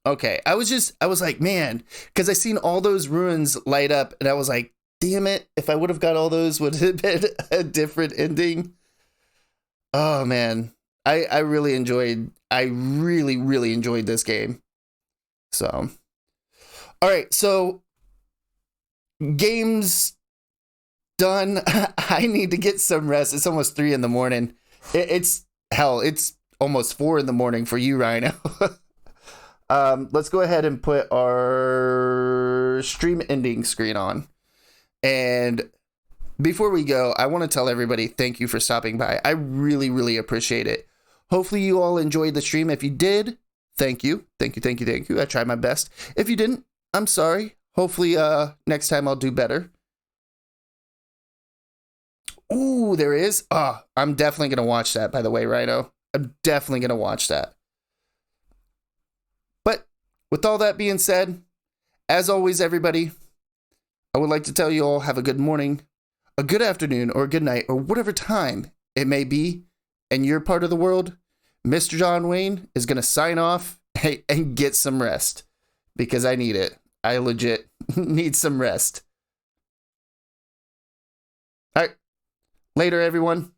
Okay, I was like, man, because I seen all those ruins light up and I was like, damn it, if I would have got all those, would it have been a different ending? Oh, man. I really enjoyed this game. So, all right, so game's done. I need to get some rest. It's almost 3 a.m. It's almost 4 a.m. for you, Rhino. Let's go ahead and put our stream ending screen on. And before we go, I want to tell everybody thank you for stopping by. I really, really appreciate it. Hopefully you all enjoyed the stream. If you did, thank you. Thank you. I tried my best. If you didn't, I'm sorry. Hopefully next time I'll do better. Ooh, there is. I'm definitely going to watch that, by the way, Rhino. I'm definitely going to watch that. But with all that being said, as always, everybody, I would like to tell you all have a good morning, a good afternoon, or a good night, or whatever time it may be in your part of the world. Mr. John Wayne is going to sign off and get some rest because I need it. I legit need some rest. All right. Later, everyone.